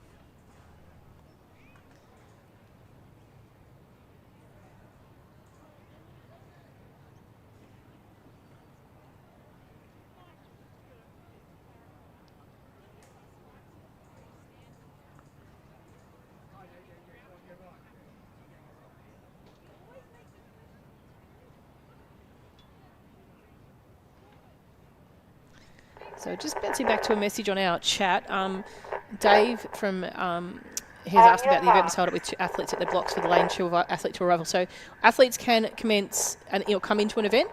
Speaker 1: So just bouncing back to a message on our chat, Dave from has asked about the event was held up with 2 athletes at their blocks for the lane 2 athlete to arrival. So athletes can commence and come into an event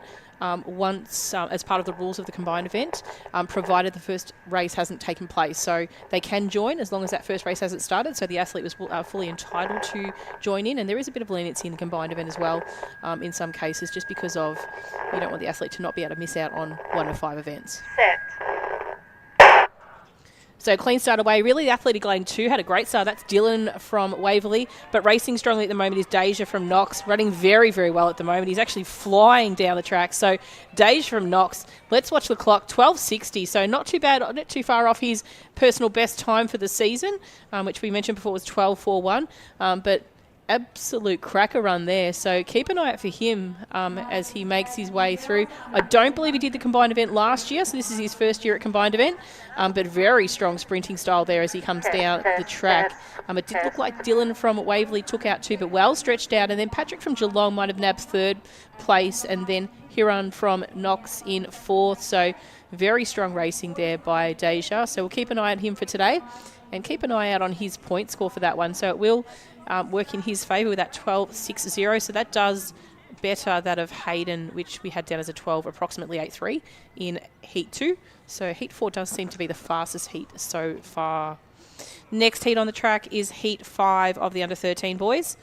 Speaker 1: once as part of the rules of the combined event, provided the first race hasn't taken place. So they can join as long as that first race hasn't started. So the athlete was fully entitled to join in, and there is a bit of leniency in the combined event as well in some cases, just because of you don't want the athlete to not be able to miss out on 1 of 5 events.
Speaker 2: Set.
Speaker 1: So clean start away. Really, the athletic lane 2 had a great start. That's Dylan from Waverley. But racing strongly at the moment is Deja from Knox, running very, very well at the moment. He's actually flying down the track. So Deja from Knox, let's watch the clock, 12:60. So not too bad, not too far off his personal best time for the season, which we mentioned before was 12:41. But absolute cracker run there. So keep an eye out for him as he makes his way through. I don't believe he did the combined event last year, so this is his first year at combined event, but very strong sprinting style there as he comes down the track. It did look like Dylan from Waverley took out 2, but well stretched out, and then Patrick from Geelong might have nabbed 3rd place, and then Rerun from Knox in 4th. So very strong racing there by Deja. So we'll keep an eye on him for today and keep an eye out on his point score for that one. So it will work in his favour with that 12.60. So that does better that of Hayden, which we had down as a 12, approximately 8.3 in Heat 2. So Heat 4 does seem to be the fastest heat so far. Next heat on the track is Heat 5 of the under-13 boys.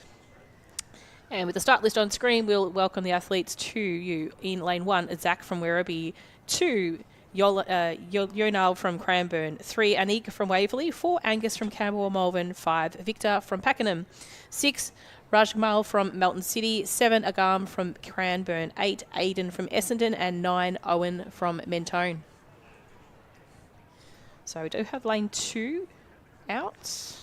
Speaker 1: And with the start list on screen, we'll welcome the athletes to you. In lane 1, Zach from Werribee, 2, Yonal from Cranbourne, 3, Anik from Waverley, 4, Angus from Camberwell Malvern, 5, Victor from Pakenham, 6, Rajmal from Melton City, 7, Agam from Cranbourne, 8, Aidan from Essendon, and 9, Owen from Mentone. So we do have lane 2 out.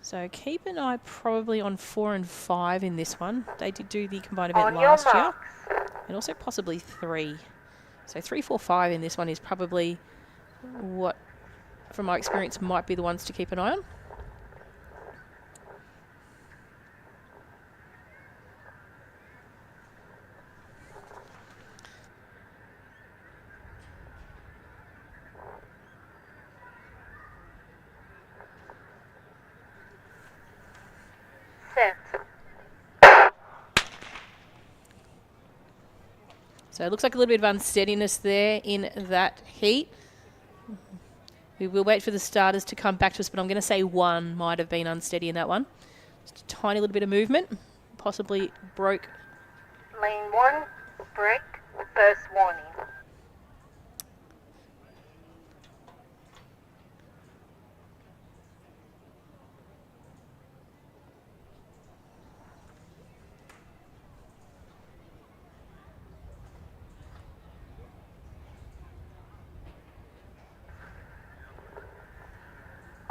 Speaker 1: So keep an eye probably on 4 and 5 in this one. They did do the combined event last year. And also possibly 3. So 3, 4, 5 in this one is probably what, from my experience, might be the ones to keep an eye on. So it looks like a little bit of unsteadiness there in that heat. We will wait for the starters to come back to us, but I'm going to say 1 might have been unsteady in that one. Just a tiny little bit of movement, possibly broke.
Speaker 2: Lane 1, break, first warning.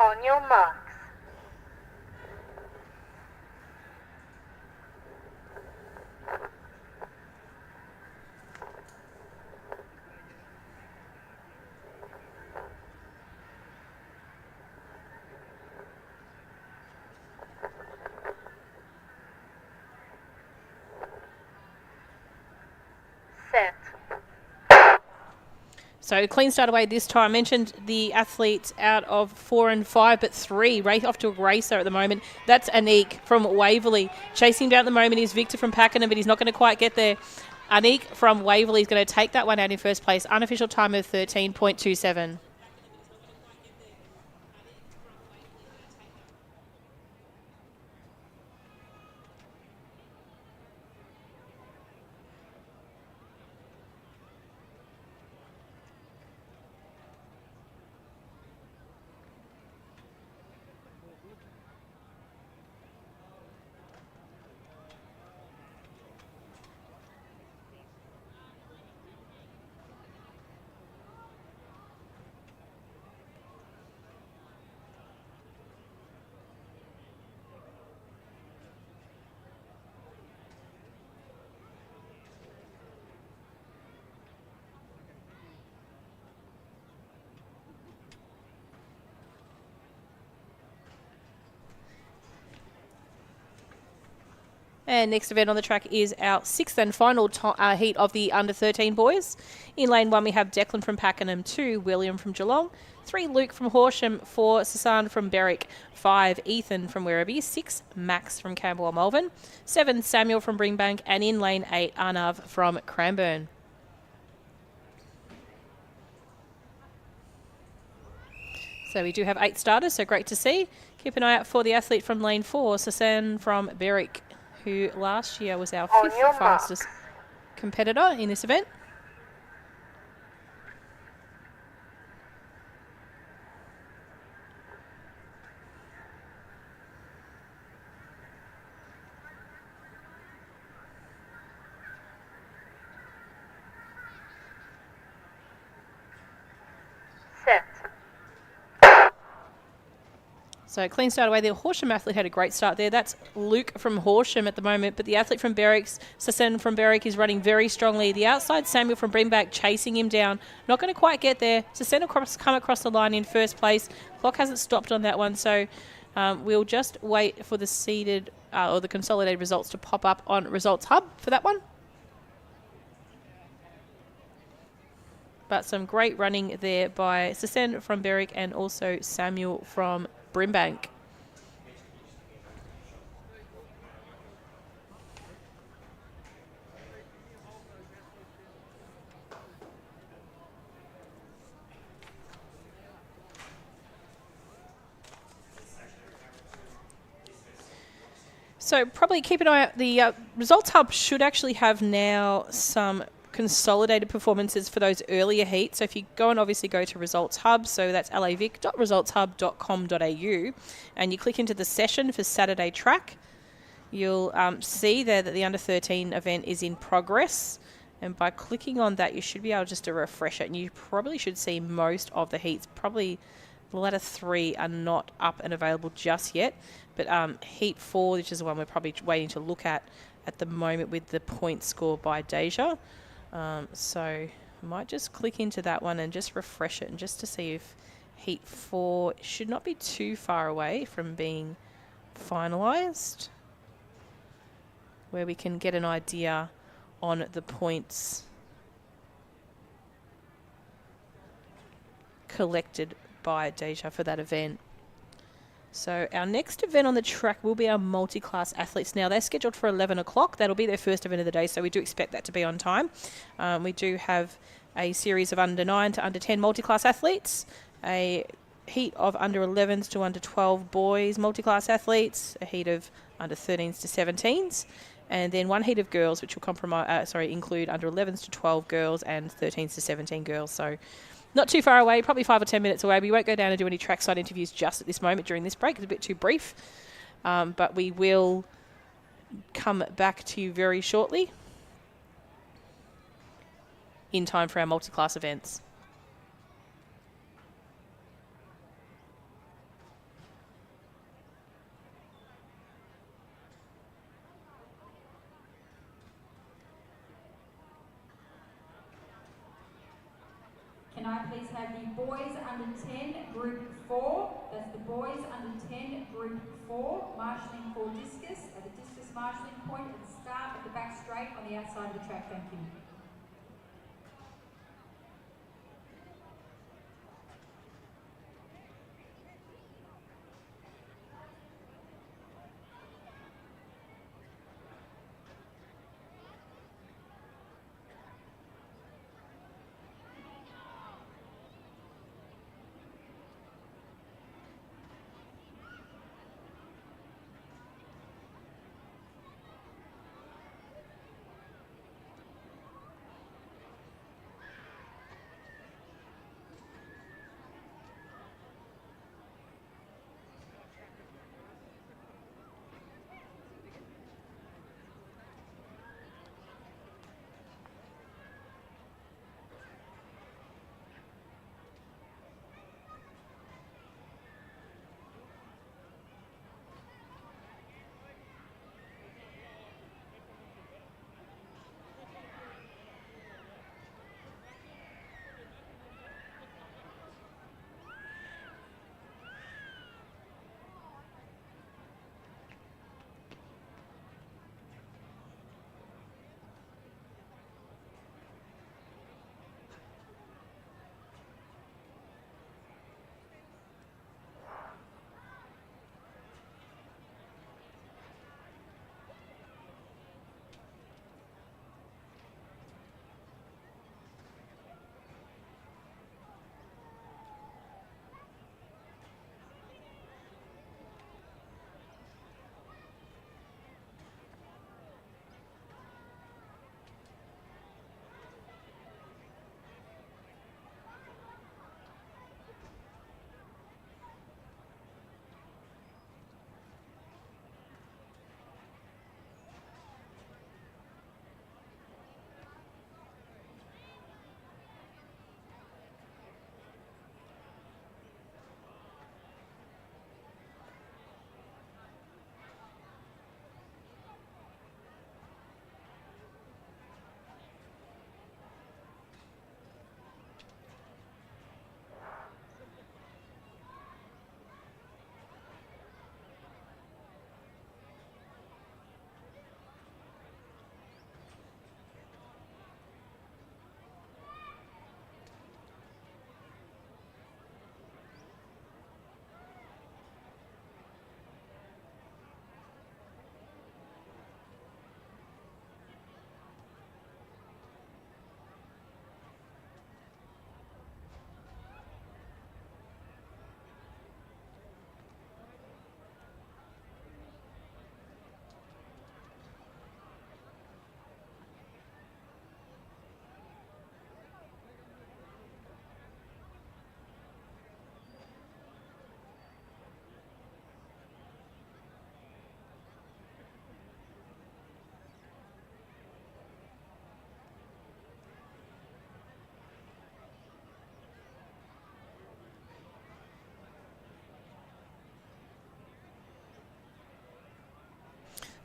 Speaker 2: On your marks. Set.
Speaker 1: So clean start away this time. I mentioned the athletes out of 4 and 5, but 3 off to a racer at the moment. That's Anik from Waverley. Chasing him down at the moment is Victor from Pakenham, but he's not going to quite get there. Anik from Waverley is going to take that one out in first place. Unofficial time of 13.27. And next event on the track is our 6th and final heat of the under-13 boys. In lane 1, we have Declan from Pakenham, 2, William from Geelong, 3, Luke from Horsham, 4, Sasan from Berwick, 5, Ethan from Werribee, 6, Max from Camberwell Malvern, 7, Samuel from Bringbank, and in lane 8, Arnav from Cranbourne. So we do have 8 starters, so great to see. Keep an eye out for the athlete from lane 4, Sasan from Berwick, who last year was our 5th fastest competitor in this event.
Speaker 2: Set.
Speaker 1: So clean start away. The Horsham athlete had a great start there. That's Luke from Horsham at the moment, but the athlete from Berwick, Sassen from Berwick, is running very strongly. The outside, Samuel from Bringback, chasing him down. Not going to quite get there. Sassen will come across the line in first place. Clock hasn't stopped on that one, so we'll just wait for the seeded or the consolidated results to pop up on Results Hub for that one. But some great running there by Sassen from Berwick and also Samuel from Brimbank. So probably keep an eye out. The Results Hub should actually have now some consolidated performances for those earlier heats. So if you go and obviously go to Results Hub, so that's lavic.resultshub.com.au, and you click into the session for Saturday track, you'll see there that the under-13 event is in progress. And by clicking on that, you should be able just to refresh it, and you probably should see most of the heats. Probably the latter 3 are not up and available just yet, but Heat 4, which is the one we're probably waiting to look at the moment with the point score by Deja. So I might just click into that one and just refresh it, and just to see if Heat 4 should not be too far away from being finalised, where we can get an idea on the points collected by Deja for that event. So our next event on the track will be our multi-class athletes. Now, they're scheduled for 11 o'clock. That'll be their first event of the day, so we do expect that to be on time. We do have a series of under 9 to under 10 multi-class athletes, a heat of under 11s to under 12 boys multi-class athletes, a heat of under 13s to 17s, and then one heat of girls, which will include under 11s to 12 girls and 13s to 17 girls. So not too far away, probably 5 or 10 minutes away. We won't go down and do any trackside interviews just at this moment during this break. It's a bit too brief. But we will come back to you very shortly in time for our multi-class events.
Speaker 3: Can I please have the boys under 10 group 4, that's the boys under 10 group 4, marshalling for discus at the discus marshalling point and start at the back straight on the outside of the track. Thank you.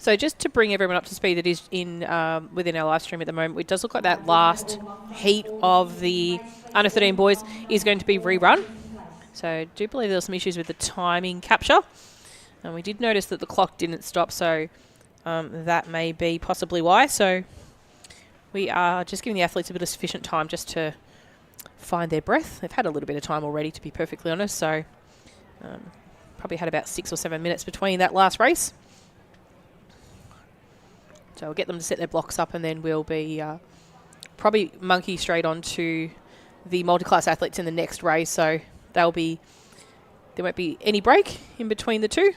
Speaker 1: So just to bring everyone up to speed that is in within our live stream at the moment, it does look like that last heat of the under 13 boys is going to be rerun. So I do believe there were some issues with the timing capture. And we did notice that the clock didn't stop, so that may be possibly why. So we are just giving the athletes a bit of sufficient time just to find their breath. They've had a little bit of time already, to be perfectly honest, so probably had about 6 or 7 minutes between that last race. So we'll get them to set their blocks up, and then we'll be probably monkey straight on to the multi-class athletes in the next race. So there won't be any break in between the two.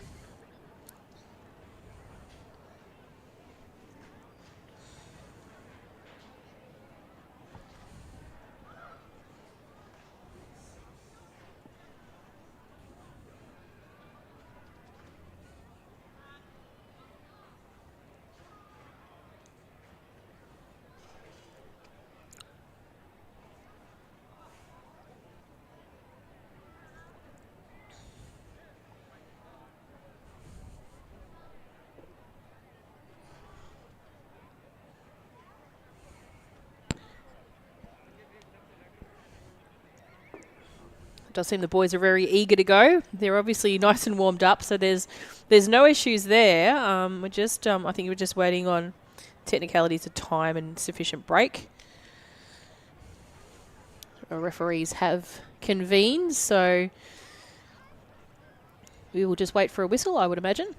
Speaker 1: Does seem the boys are very eager to go. They're obviously nice and warmed up, so there's no issues there. We're just I think we're just waiting on technicalities of time and sufficient break. Our referees have convened, so we will just wait for a whistle, I would imagine.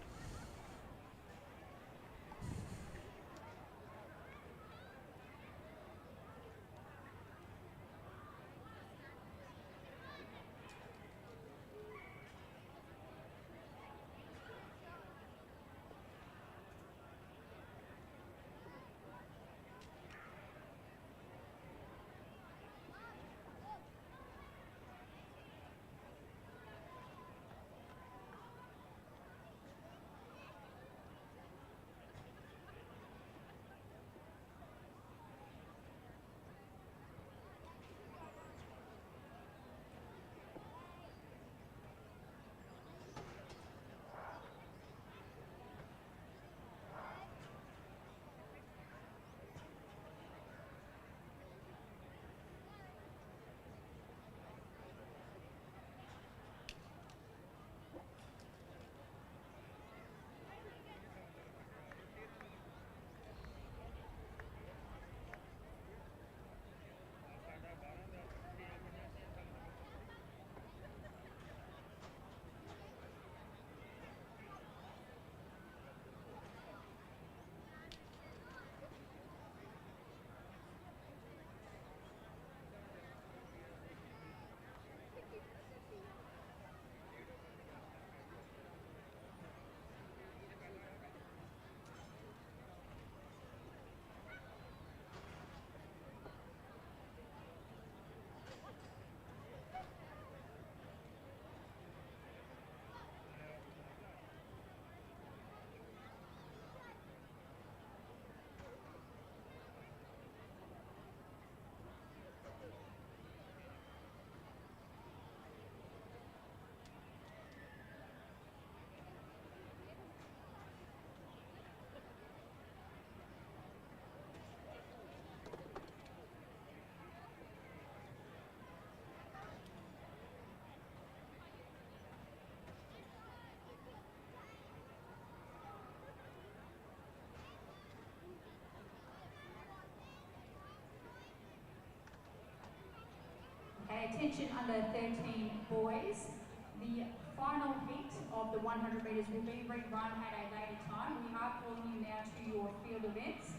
Speaker 3: Attention under 13 boys. The final heat of the 100 metres will be rerun at a later time. We are calling you now to your field events.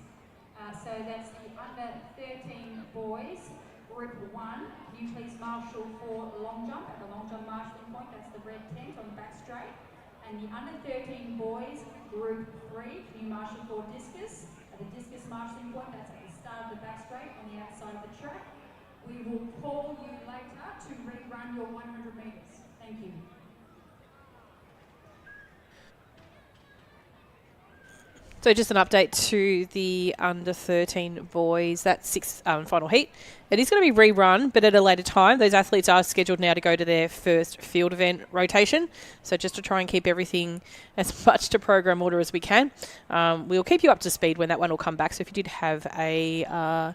Speaker 3: So that's the under 13 boys, group 1. Can you please marshal for long jump at the long jump marshalling point? That's the red tent on the back straight. And the under 13 boys, group 3. Can you marshal for discus at the discus marshalling point? That's at the start of the back straight on the outside of the track. We will call you later to rerun your 100 metres. Thank you.
Speaker 1: So just an update to the under 13 boys. That sixth final heat. It is going to be rerun, but at a later time. Those athletes are scheduled now to go to their first field event rotation. So just to try and keep everything as much to program order as we can. We'll keep you up to speed when that one will come back. So if you did have an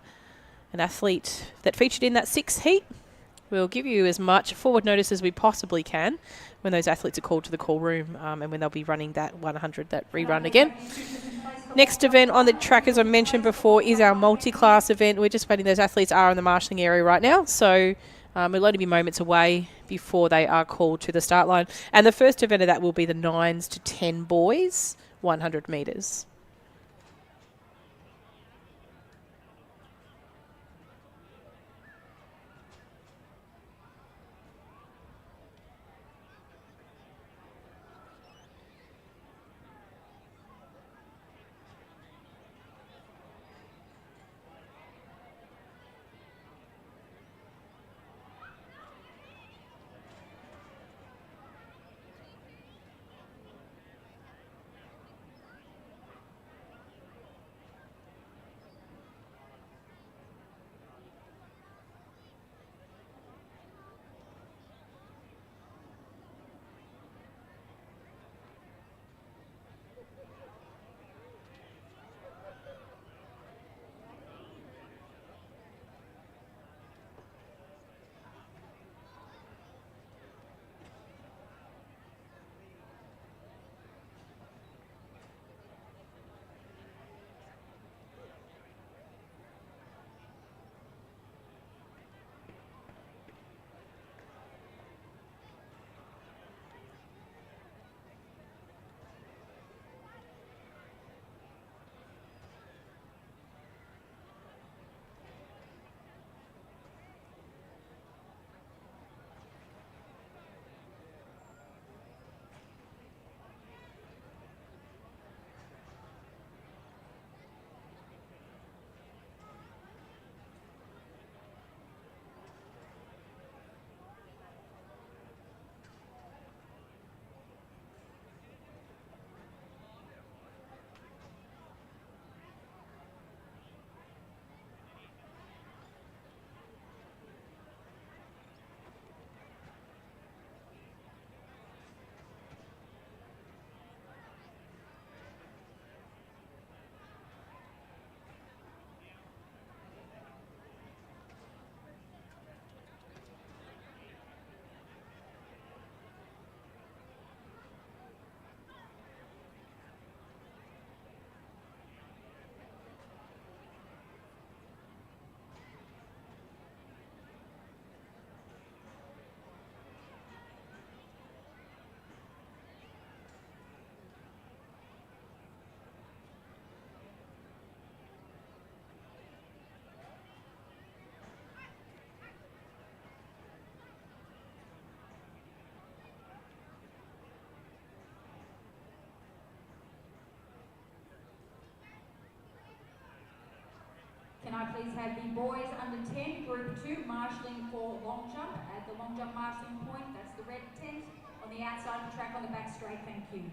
Speaker 1: athlete that featured in that sixth heat, we'll give you as much forward notice as we possibly can when those athletes are called to the call room and when they'll be running that 100, that rerun again. Next event on the track, as I mentioned before, is our multi-class event. We're just waiting. Those athletes are in the marshalling area right now, so it'll only be moments away before they are called to the start line. And the first event of that will be the 9s to 10 boys, 100 metres.
Speaker 3: Can I please have the boys under 10, group 2, marshalling for long jump at the long jump marshalling point. That's the red tent on the outside of the track on the back straight. Thank you.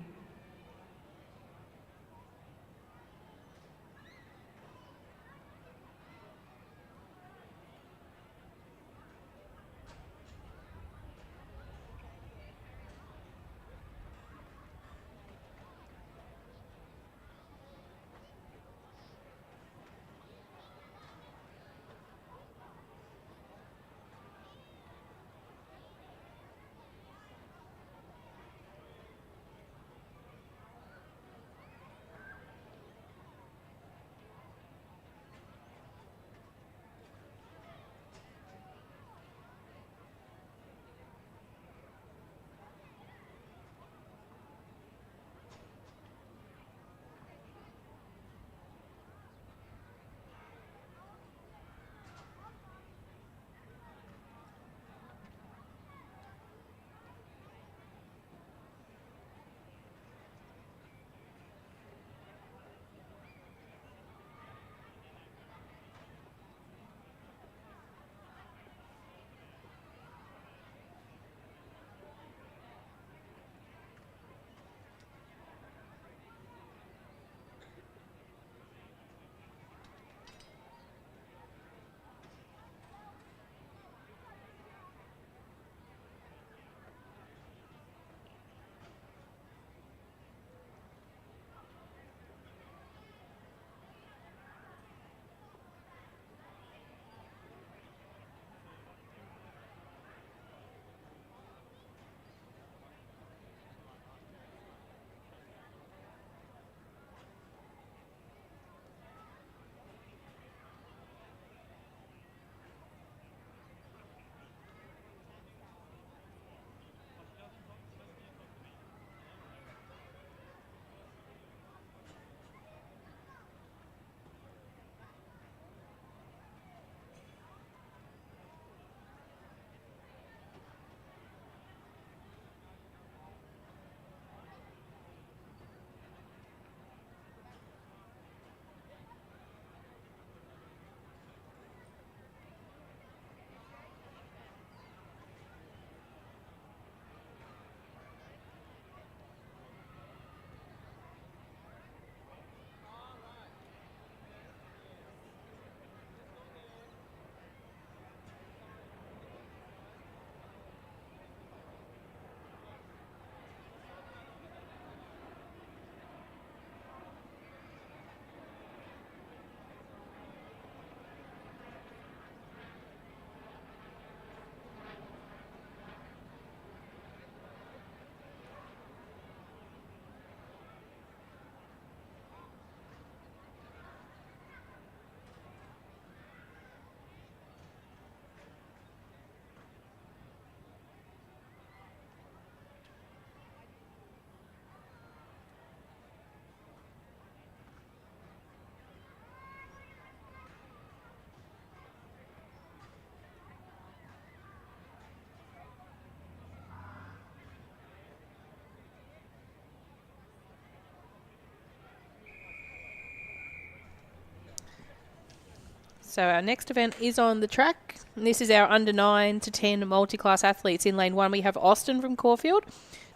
Speaker 1: So our next event is on the track. And this is our under 9 to 10 multi-class athletes. In lane 1, we have Austin from Caulfield,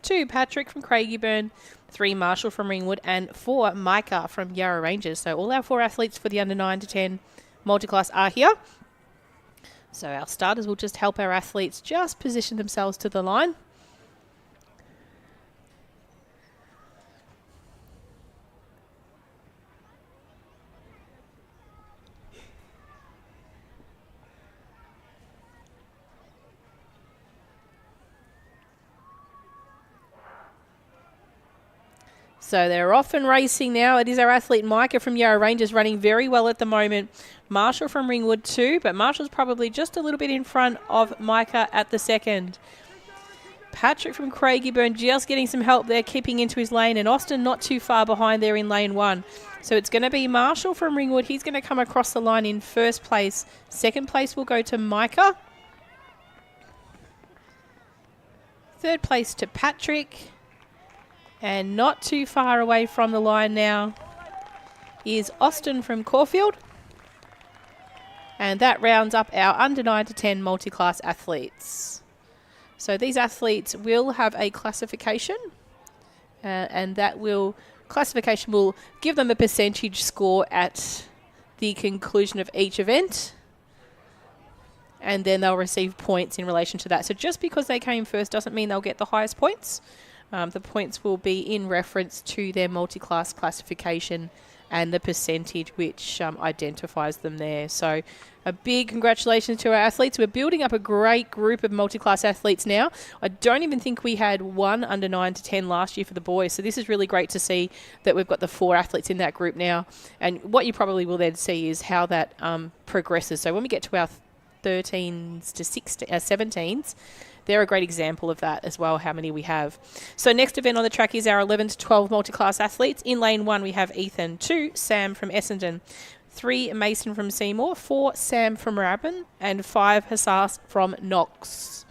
Speaker 1: 2 Patrick from Craigieburn, 3 Marshall from Ringwood, and 4 Micah from Yarra Rangers. So all our 4 athletes for the under 9 to 10 multi-class are here. So our starters will just help our athletes just position themselves to the line. So they're off and racing now. It is our athlete Micah from Yarra Rangers running very well at the moment. Marshall from Ringwood too, but Marshall's probably just a little bit in front of Micah at the second. Patrick from Craigieburn just getting some help there, keeping into his lane, and Austin not too far behind there in lane 1. So it's going to be Marshall from Ringwood. He's going to come across the line in first place. Second place will go to Micah. Third place to Patrick. And not too far away from the line now is Austin from Caulfield. And that rounds up our under 9 to 10 multi-class athletes. So these athletes will have a classification, and that classification will give them a percentage score at the conclusion of each event. And then they'll receive points in relation to that. So just because they came first doesn't mean they'll get the highest points. The points will be in reference to their multi-class classification and the percentage which identifies them there. So a big congratulations to our athletes. We're building up a great group of multi-class athletes now. I don't even think we had one under 9 to 10 last year for the boys. So this is really great to see that we've got the 4 athletes in that group now. And what you probably will then see is how that progresses. So when we get to our 13s to 17s, they're a great example of that as well, how many we have. So next event on the track is our 11 to 12 multi-class athletes. In lane 1, we have Ethan, 2 Sam from Essendon, 3 Mason from Seymour, 4 Sam from Rabin, and 5 Hassas from Knox.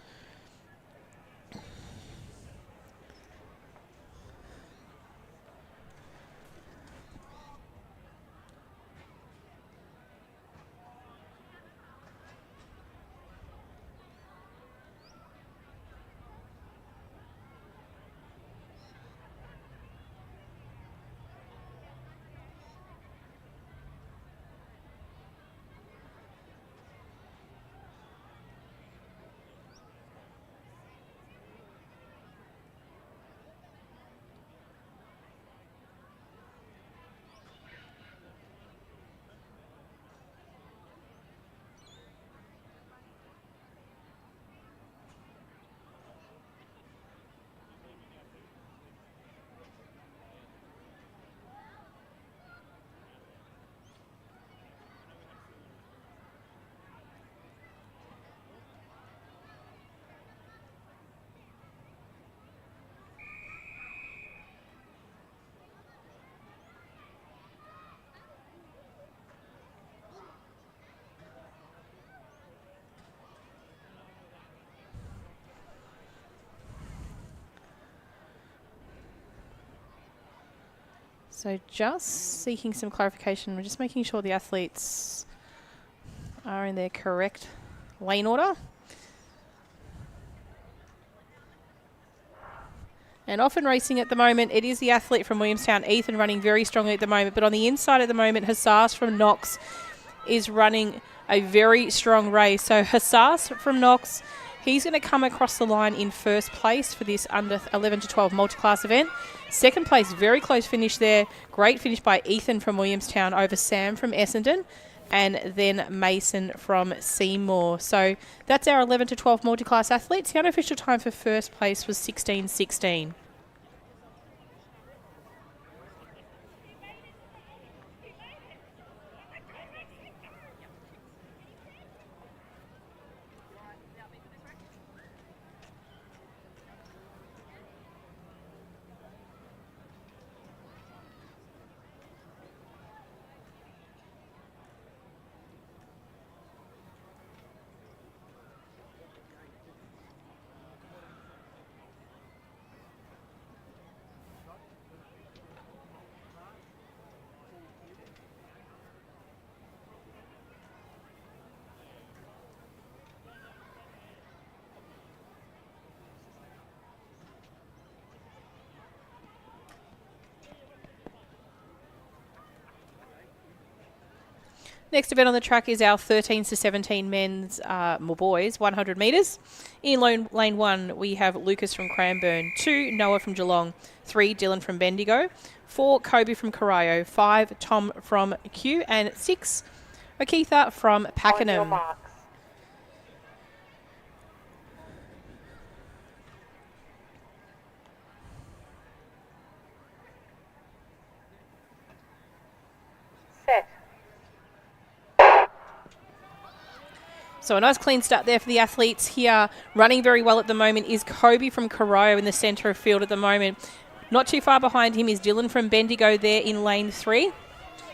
Speaker 1: So just seeking some clarification. We're just making sure the athletes are in their correct lane order. And often racing at the moment, it is the athlete from Williamstown, Ethan, running very strongly at the moment. But on the inside at the moment, Hassas from Knox is running a very strong race. So Hassas from Knox, he's going to come across the line in first place for this under 11 to 12 multi-class event. Second place, very close finish there. Great finish by Ethan from Williamstown over Sam from Essendon, and then Mason from Seymour. So that's our 11 to 12 multi-class athletes. The unofficial time for first place was 16:16. Next event on the track is our 13 to 17 men's, boys, 100 metres. In lane 1, we have Lucas from Cranbourne, 2, Noah from Geelong, 3, Dylan from Bendigo, 4, Kobe from Corio, 5, Tom from Kew, and 6, Akitha from
Speaker 2: On your
Speaker 1: Pakenham.
Speaker 2: marks. Set.
Speaker 1: So a nice clean start there for the athletes here. Running very well at the moment is Kobe from Corio in the centre of field at the moment. Not too far behind him is Dylan from Bendigo there in lane 3.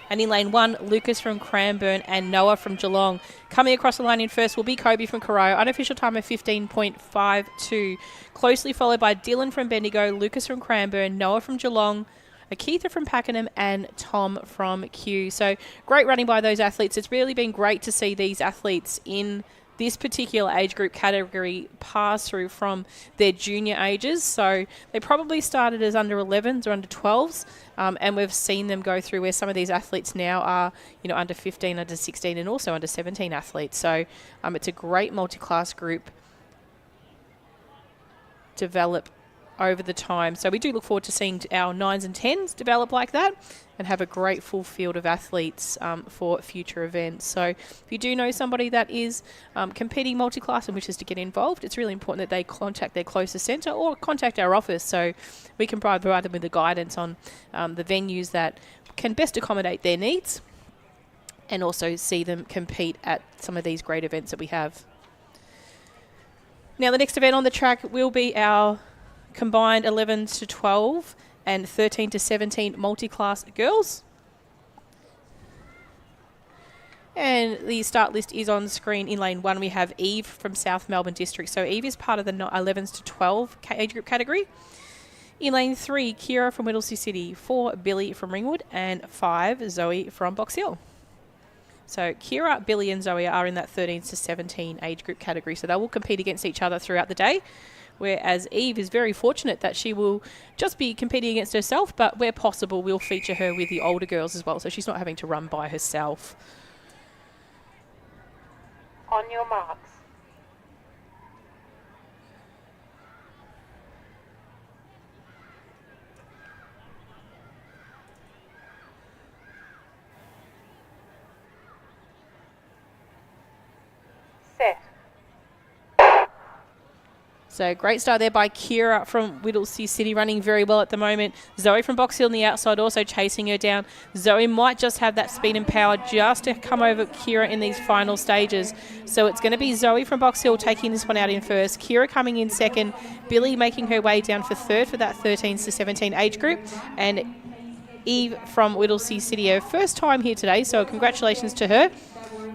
Speaker 1: And in lane 1, Lucas from Cranbourne and Noah from Geelong. Coming across the line in first will be Kobe from Corio. Unofficial time of 15.52. Closely followed by Dylan from Bendigo, Lucas from Cranbourne, Noah from Geelong, Akitha from Pakenham and Tom from Kew. So great running by those athletes. It's really been great to see these athletes in this particular age group category pass through from their junior ages. So they probably started as under 11s or under 12s, and we've seen them go through where some of these athletes now are, under 15, under 16 and also under 17 athletes. So it's a great multi-class group develop over the time. So we do look forward to seeing our 9s and 10s develop like that and have a great full field of athletes for future events. So if you do know somebody that is competing multi-class and wishes to get involved, it's really important that they contact their closest centre or contact our office so we can provide them with the guidance on the venues that can best accommodate their needs and also see them compete at some of these great events that we have. Now the next event on the track will be our combined 11 to 12 and 13 to 17 multi-class girls. And the start list is on screen. In lane 1 we have Eve from South Melbourne District. So Eve is part of the 11s to 12 age group category. In lane 3, Kira from Whittlesea City, 4, Billy from Ringwood and 5, Zoe from Box Hill. So Kira, Billy and Zoe are in that 13 to 17 age group category. So they will compete against each other throughout the day. Whereas Eve is very fortunate that she will just be competing against herself, but where possible, we'll feature her with the older girls as well, so she's not having to run by herself.
Speaker 2: On your marks. Set.
Speaker 1: So great start there by Kira from Whittlesea City, running very well at the moment. Zoe from Box Hill on the outside also chasing her down. Zoe might just have that speed and power just to come over Kira in these final stages. So it's going to be Zoe from Box Hill taking this one out in first. Kira coming in second. Billy making her way down for third for that 13 to 17 age group. And Eve from Whittlesea City, her first time here today. So congratulations to her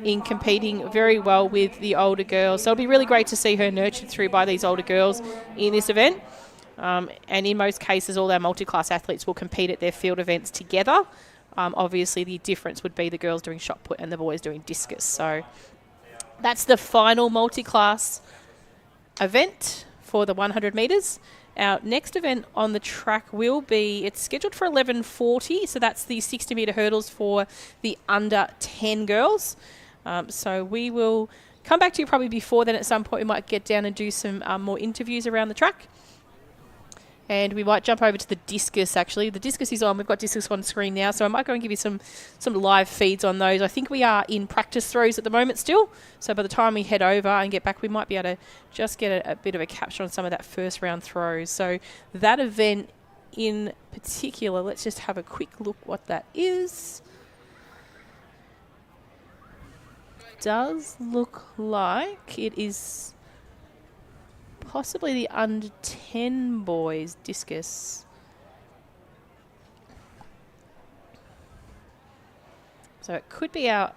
Speaker 1: in competing very well with the older girls. So it'll be really great to see her nurtured through by these older girls in this event. And in most cases, all our multi-class athletes will compete at their field events together. Obviously, the difference would be the girls doing shot put and the boys doing discus. So that's the final multi-class event for the 100 metres. Our next event on the track will be, it's scheduled for 11:40, so that's the 60-metre hurdles for the under 10 girls. So we will come back to you probably before then at some point. We might get down and do some more interviews around the track. And we might jump over to the discus, actually. The discus is on. We've got discus on screen now, so I might go and give you some live feeds on those. I think we are in practice throws at the moment still. So by the time we head over and get back, we might be able to just get a bit of a capture on some of that first round throws. So that event in particular, let's just have a quick look what that is. Does look like it is possibly the under 10 boys discus. So it could be out.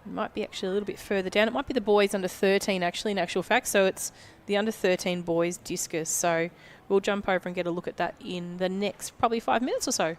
Speaker 1: It might be actually a little bit further down. It might be the boys under 13 actually in actual fact. So it's the under 13 boys discus. So we'll jump over and get a look at that in the next probably 5 minutes or so.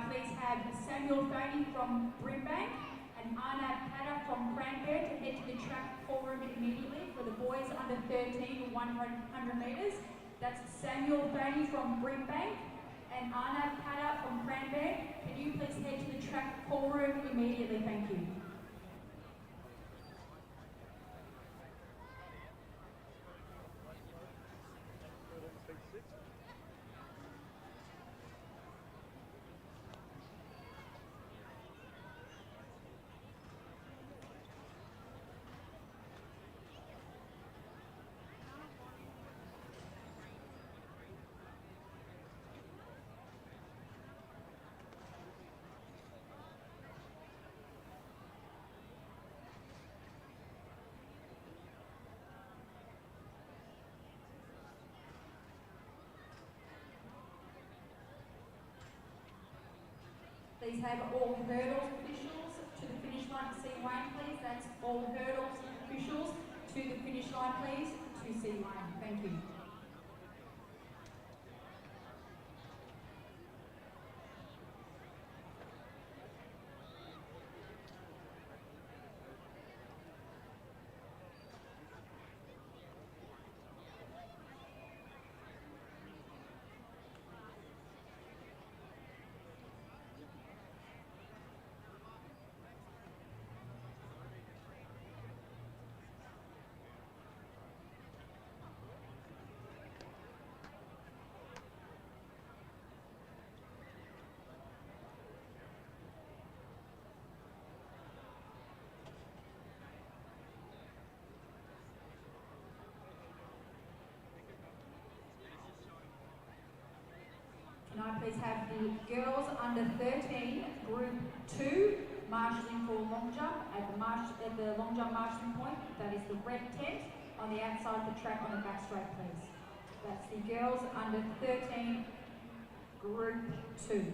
Speaker 3: please have Samuel Faney from Brimbank and Arnab Patta from Cranbourne to head to the track ballroom immediately for the boys under 13 100 metres. That's Samuel Faney from Brimbank and Arnab Patta from Cranbourne. Can you please head to the track ballroom immediately? Thank you. Please have all hurdles officials to the finish line to see Wayne, please. That's all hurdles officials to the finish line, please, to see Wayne. Thank you. Can I please have the girls under 13, group 2, marshalling for long jump at the long jump marshalling point. That is the red tent on the outside of the track on the back straight, please. That's the girls under 13, group 2.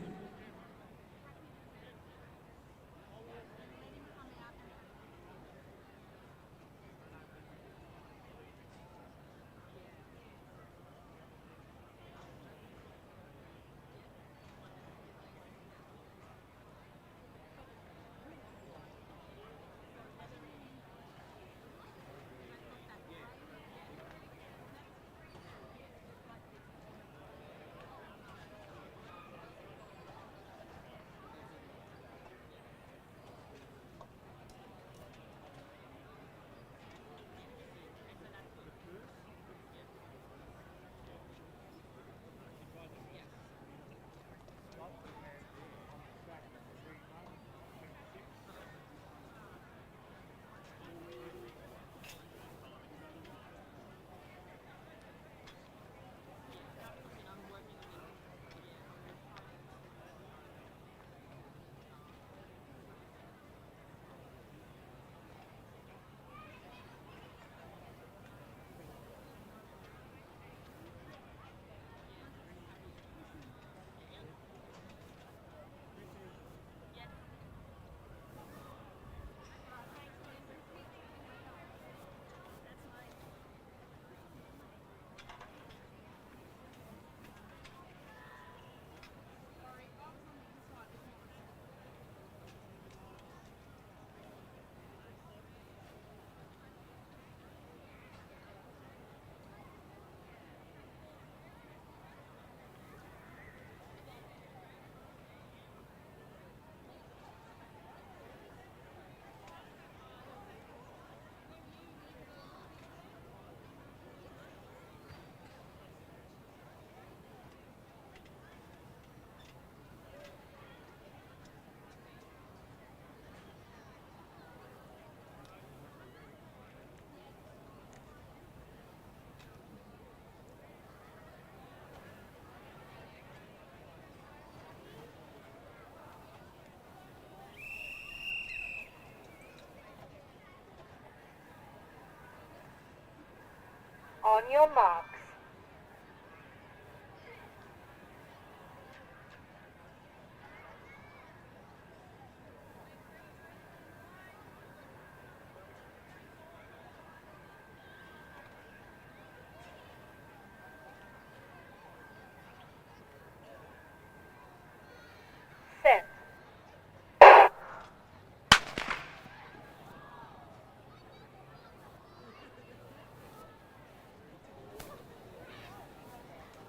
Speaker 2: On your marks.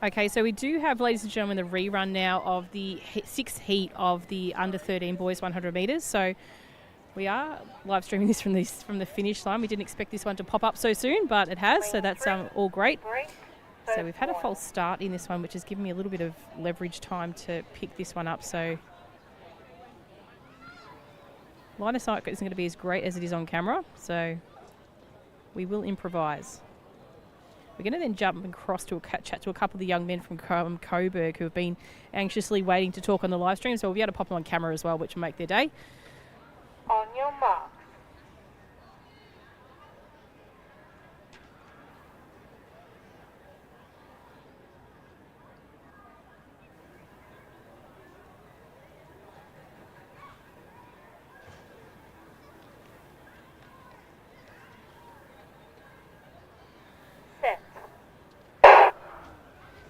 Speaker 1: Okay, so we do have, ladies and gentlemen, the rerun now of the sixth heat of the under 13 boys 100 metres. So we are live streaming this from the finish line. We didn't expect this one to pop up so soon, but it has. So that's all great. So we've had a false start in this one, which has given me a little bit of leverage time to pick this one up. So line of sight isn't going to be as great as it is on camera. So we will improvise. We're going to then jump across to chat to a couple of the young men from Coburg who have been anxiously waiting to talk on the live stream. So we'll be able to pop them on camera as well, which will make their day.
Speaker 2: On your mark.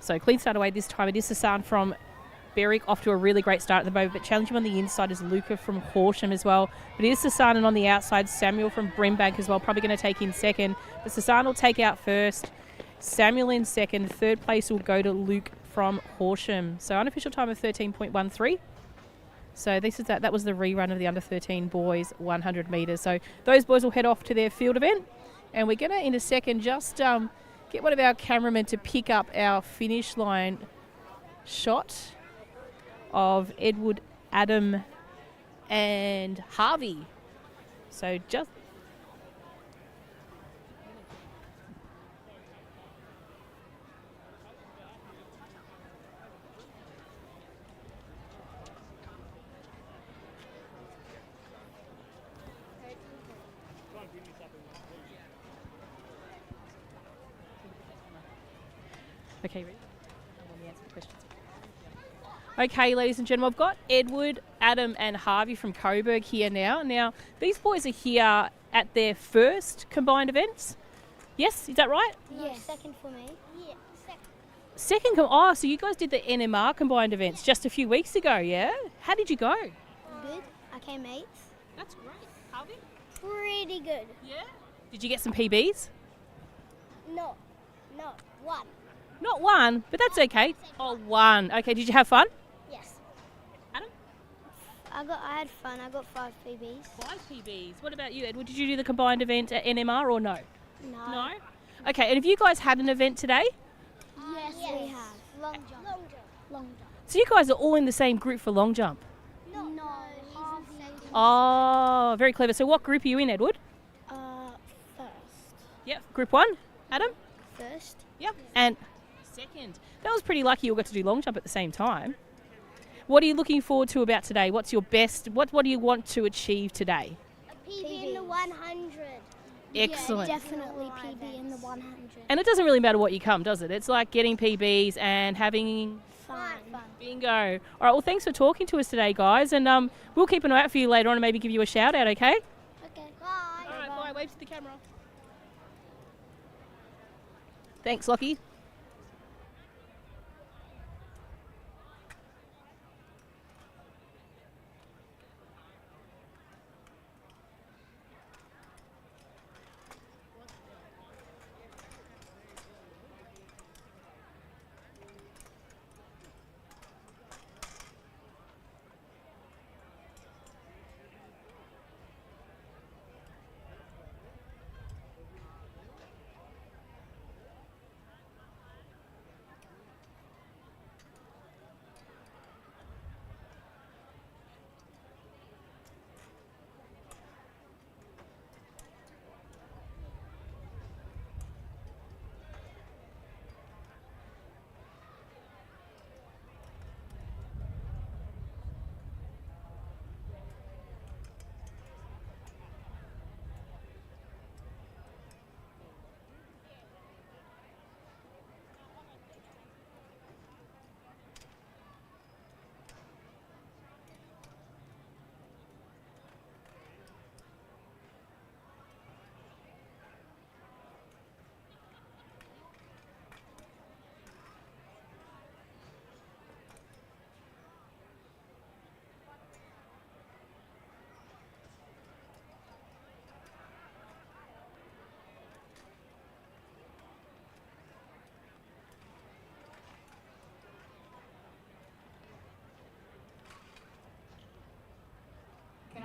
Speaker 1: So clean start away this time. It is Hassan from Berwick off to a really great start at the moment, but challenging on the inside is Luca from Horsham as well. But it is Hassan, and on the outside, Samuel from Brimbank as well, probably going to take in second. But Hassan will take out first, Samuel in second. Third place will go to Luke from Horsham. So unofficial time of 13.13. So this is that was the rerun of the under 13 boys 100 metres. So those boys will head off to their field event, and we're going to in a second just get one of our cameramen to pick up our finish line shot of Edward, Adam and Harvey. So just okay, ready? Let me answer the questions. Okay, ladies and gentlemen, I've got Edward, Adam and Harvey from Coburg here now. Now, these boys are here at their first combined events. Yes, is that right?
Speaker 6: Yes. Second for me. Yeah,
Speaker 1: Second, so you guys did the NMR combined events just a few weeks ago, yeah? How did you go?
Speaker 6: Good. I came 8th.
Speaker 1: That's great. Harvey?
Speaker 6: Pretty good.
Speaker 1: Yeah. Did you get some PBs?
Speaker 6: No, 1.
Speaker 1: Not one, but that's okay. Oh, one. Okay, did you have fun?
Speaker 6: Yes.
Speaker 1: Adam?
Speaker 6: I had fun. I got 5 PBs.
Speaker 1: 5 PBs. What about you, Edward? Did you do the combined event at NMR or no?
Speaker 6: No.
Speaker 1: No? Okay, and have you guys had an event today?
Speaker 6: Yes, we have. Long jump. Long jump.
Speaker 1: So you guys are all in the same group for long jump?
Speaker 6: No.
Speaker 1: Oh, very clever. So what group are you in, Edward?
Speaker 6: First.
Speaker 1: Yep, group 1. Adam?
Speaker 6: First.
Speaker 1: Yep. And second. That was pretty lucky you all got to do long jump at the same time. What are you looking forward to about today? What's your best? What do you want to achieve today?
Speaker 6: A PB in the 100.
Speaker 1: Excellent.
Speaker 6: Yeah, definitely PB in the 100.
Speaker 1: And it doesn't really matter what you come, does it? It's like getting PBs and having
Speaker 6: Fun.
Speaker 1: bingo. All right, well, thanks for talking to us today, guys. And we'll keep an eye out for you later on and maybe give you a shout out, okay?
Speaker 6: Okay. Bye.
Speaker 1: All right, bye. Wave to the camera. Thanks, Lockie.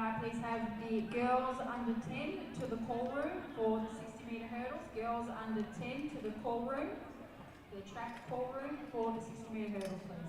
Speaker 3: I please have the girls under 10 to the call room for the 60-metre hurdles? Girls under 10 to the call room, the track call room for the 60-metre hurdles, please.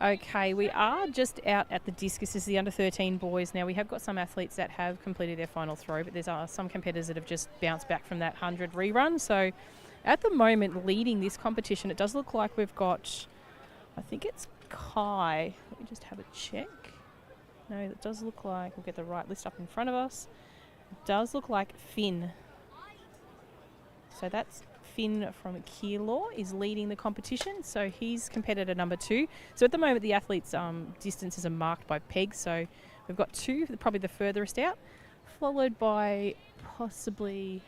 Speaker 1: Okay, we are just out at the discus. This is the under 13 boys. Now, we have got some athletes that have completed their final throw, but there's some competitors that have just bounced back from that 100 rerun. So at the moment, leading this competition, it does look like we've got, I think it's Kai. Let me just have a check. No, it does look like, we'll get the right list up in front of us. It does look like Finn. So that's Finn from Keilor is leading the competition, so he's competitor number 2. So at the moment, the athletes' distances are marked by pegs. So we've got 2, probably the furthest out, followed by possibly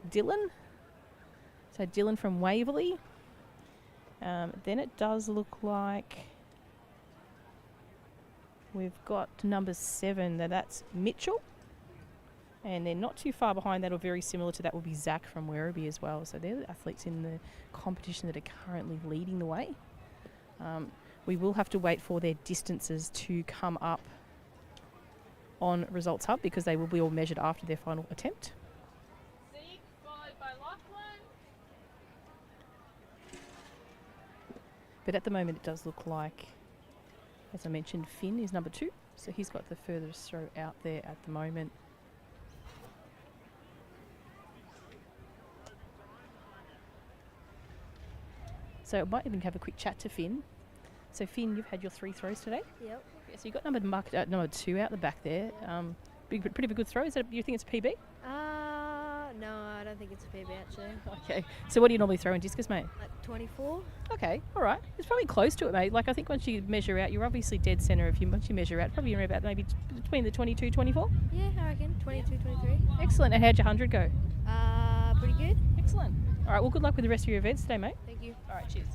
Speaker 1: Dylan. So Dylan from Waverley. Then it does look like we've got number 7. That's Mitchell. And they're not too far behind that, or very similar to that will be Zach from Werribee as well. So they're the athletes in the competition that are currently leading the way. We will have to wait for their distances to come up on Results Hub because they will be all measured after their final attempt.
Speaker 7: Zeke, followed by Lachlan.
Speaker 1: But at the moment it does look like, as I mentioned, Finn is number 2. So he's got the furthest throw out there at the moment. So I might even have a quick chat to Finn. So Finn, you've had your 3 throws today?
Speaker 6: Yep.
Speaker 1: Yeah, so you got number 2 out the back there. Pretty good throw. Is that, you think it's a PB?
Speaker 6: No, I don't think it's a PB actually.
Speaker 1: Okay. So what do you normally throw in discus, mate?
Speaker 6: Like 24.
Speaker 1: Okay, all right. It's probably close to it, mate. Like I think once you measure out, you're obviously dead centre. Once you measure out, probably around about maybe between the 22, 24.
Speaker 6: Yeah, I reckon 22, 23.
Speaker 1: Excellent. And how'd your 100 go?
Speaker 6: Pretty good.
Speaker 1: Excellent. All right. Well, good luck with the rest of your events today, mate.
Speaker 6: Thank you.
Speaker 1: All right. Cheers.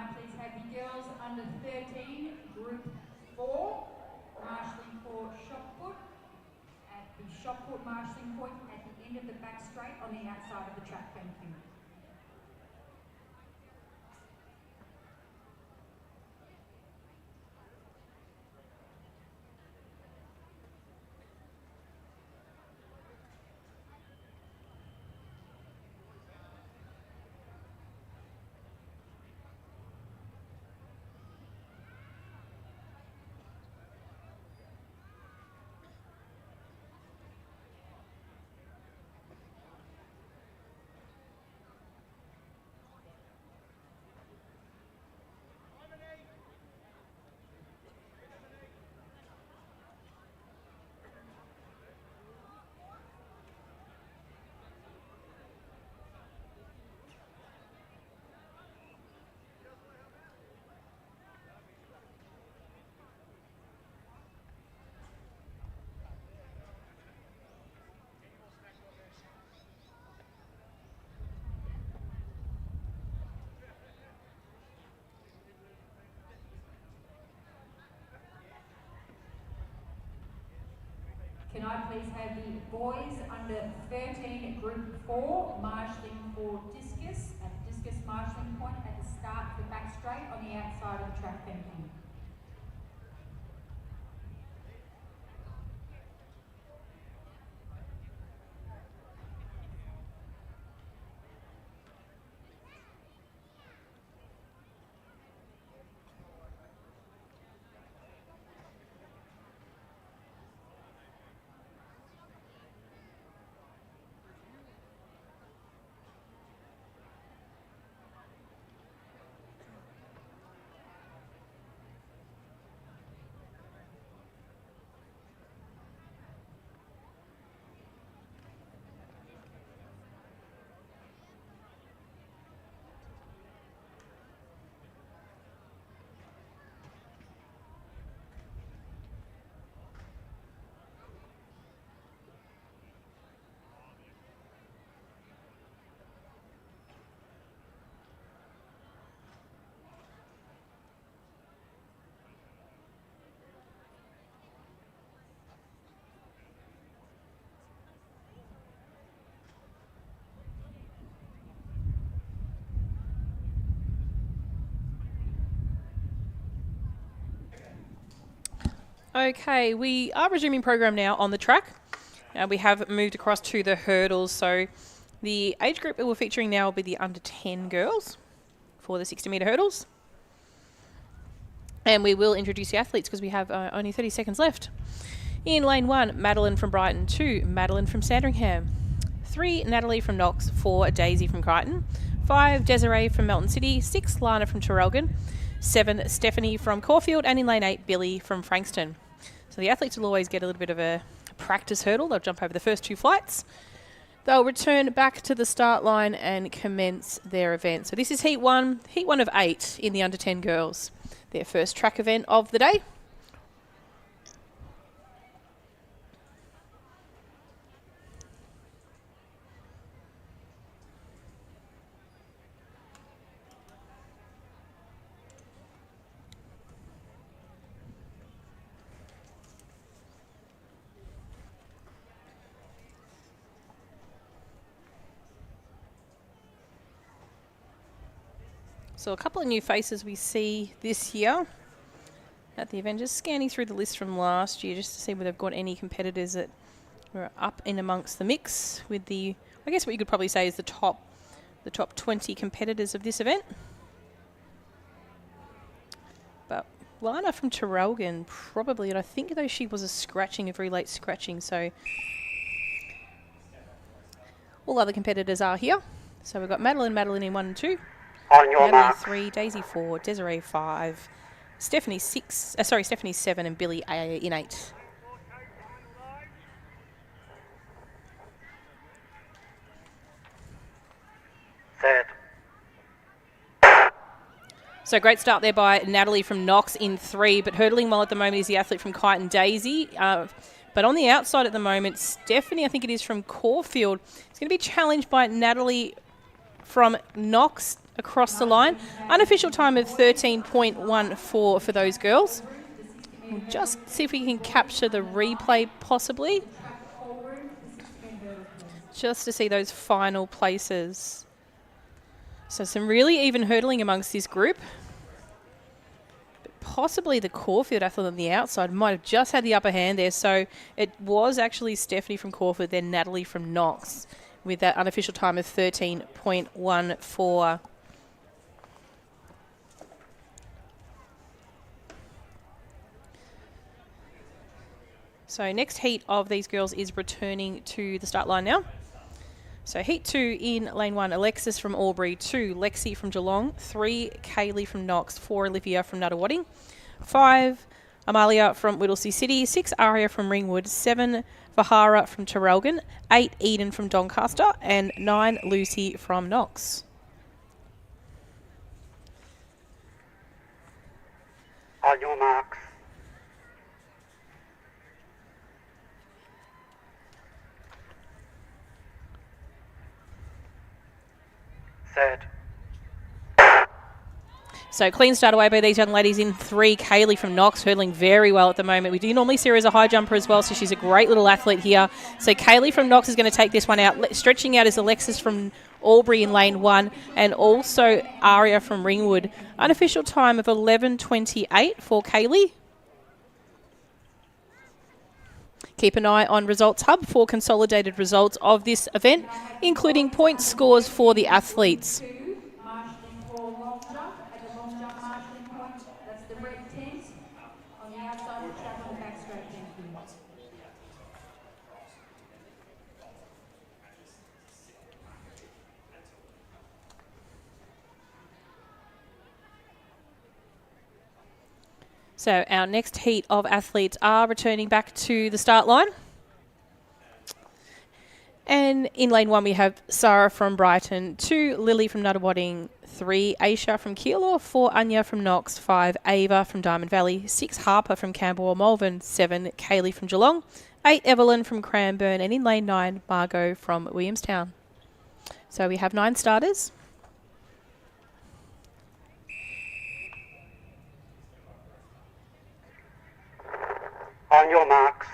Speaker 3: I please have the girls under 13, group 4, marshalling for shot put at the shot put marshalling point at the end of the back straight on the outside of the track. Thank you. Can I please have the boys under 13, group 4, marshalling for discus at discus marshalling point at the start of the back straight on the outside of the track. Thank you.
Speaker 1: Okay, we are resuming program now on the track. We have moved across to the hurdles. So the age group that we're featuring now will be the under 10 girls for the 60-metre hurdles. And we will introduce the athletes because we have only 30 seconds left. In lane 1, Madeline from Brighton. 2, Madeline from Sandringham. 3, Natalie from Knox. 4, Daisy from Crichton. 5, Desiree from Melton City. 6, Lana from Traralgon. 7, Stephanie from Caulfield. And in lane 8, Billy from Frankston. So the athletes will always get a little bit of a practice hurdle. They'll jump over the first 2 flights. They'll return back to the start line and commence their event. So this is heat 1 of 8 in the under 10 girls. Their first track event of the day. So a couple of new faces we see this year at the event. Just scanning through the list from last year just to see whether they've got any competitors that were up in amongst the mix with the, I guess what you could probably say is the top 20 competitors of this event. But Lana from Traralgon probably, and I think though she was a very late scratching, so all other competitors are here. So we've got Madeline in 1 and 2. Natalie 3, Daisy 4, Desiree 5, Stephanie 7, and Billy in 8.
Speaker 4: Third.
Speaker 1: So great start there by Natalie from Knox in 3, but hurdling well at the moment is the athlete from Kyneton, Daisy. But on the outside at the moment, Stephanie, I think it is from Caulfield, is going to be challenged by Natalie from Knox. across the line. Unofficial time of 13.14 for those girls. We'll just see if we can capture the replay possibly, just to see those final places. So some really even hurdling amongst this group. But possibly the Caulfield athlete on the outside might have just had the upper hand there. So it was actually Stephanie from Caulfield, then Natalie from Knox, with that unofficial time of 13.14. So next heat of these girls is returning to the start line now. So heat 2 in lane 1, Alexis from Albury, 2, Lexi from Geelong, 3, Kaylee from Knox, 4, Olivia from Nuttawading, 5, Amalia from Whittlesea City, 6, Aria from Ringwood, 7, Vahara from Terrelgan, 8, Eden from Doncaster, and 9, Lucy from Knox.
Speaker 8: On your marks. Set.
Speaker 1: So clean start away by these young ladies in 3. Kaylee from Knox hurdling very well at the moment. We do normally see her as a high jumper as well, so she's a great little athlete here. So Kaylee from Knox is going to take this one out. Stretching out is Alexis from Albury in lane 1, and also Aria from Ringwood. Unofficial time of 11.28 for Kaylee. Keep an eye on Results Hub for consolidated results of this event, including point scores for the athletes.
Speaker 3: Marshalling for long jump. At the long jump marshalling point, that's the red tent on the outside of the track on the backstroke. Thank you.
Speaker 1: So our next heat of athletes are returning back to the start line. And in lane 1 we have Sarah from Brighton, 2, Lily from Nuttawading, 3, Aisha from Keilor, 4, Anya from Knox, 5, Ava from Diamond Valley, 6, Harper from Camberwell Malvern, 7, Kaylee from Geelong, 8, Evelyn from Cranbourne, and in lane 9, Margot from Williamstown. So we have 9 starters.
Speaker 8: On your marks.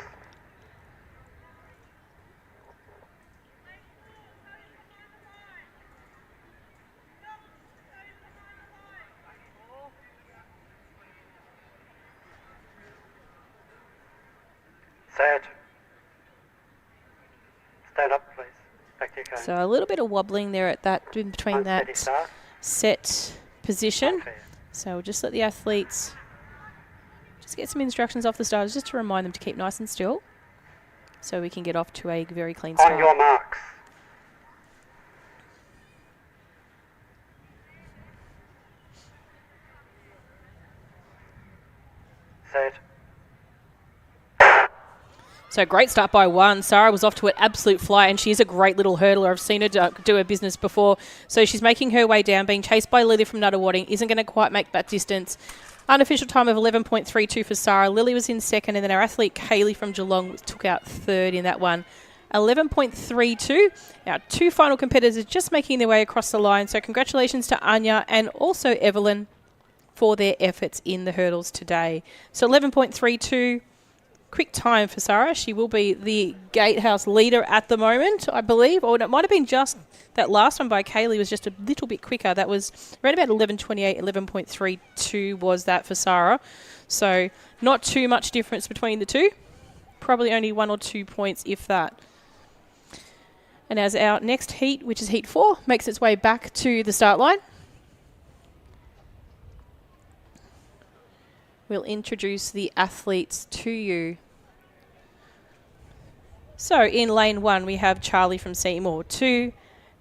Speaker 8: Set. Stand up, please. Back to your cone.
Speaker 1: So a little bit of wobbling there at that, in between
Speaker 8: Unsteady
Speaker 1: that
Speaker 8: start.
Speaker 1: set position.
Speaker 8: Okay.
Speaker 1: So we'll just let the athletes just get some instructions off the starters just to remind them to keep nice and still so we can get off to a very clean start.
Speaker 8: On your marks. Set.
Speaker 1: So great start by 1. Sarah was off to an absolute fly, and she's a great little hurdler. I've seen her do her business before. So she's making her way down, being chased by Lily from Nuttawading. Isn't going to quite make that distance. Unofficial time of 11.32 for Sarah. Lily was in second, and then our athlete Kaylee from Geelong took out third in that one. 11.32. Our 2 final competitors are just making their way across the line. So congratulations to Anya and also Evelyn for their efforts in the hurdles today. So 11.32. Quick time for Sarah. She will be the gatehouse leader at the moment, I believe. Or it might have been just that last one by Kaylee was just a little bit quicker. That was around about 11.28, 11.32 was that for Sarah. So not too much difference between the two. Probably only 1 or 2 points, if that. And as our next heat, which is heat 4, makes its way back to the start line, we'll introduce the athletes to you. So in lane 1, we have Charlie from Seymour, 2,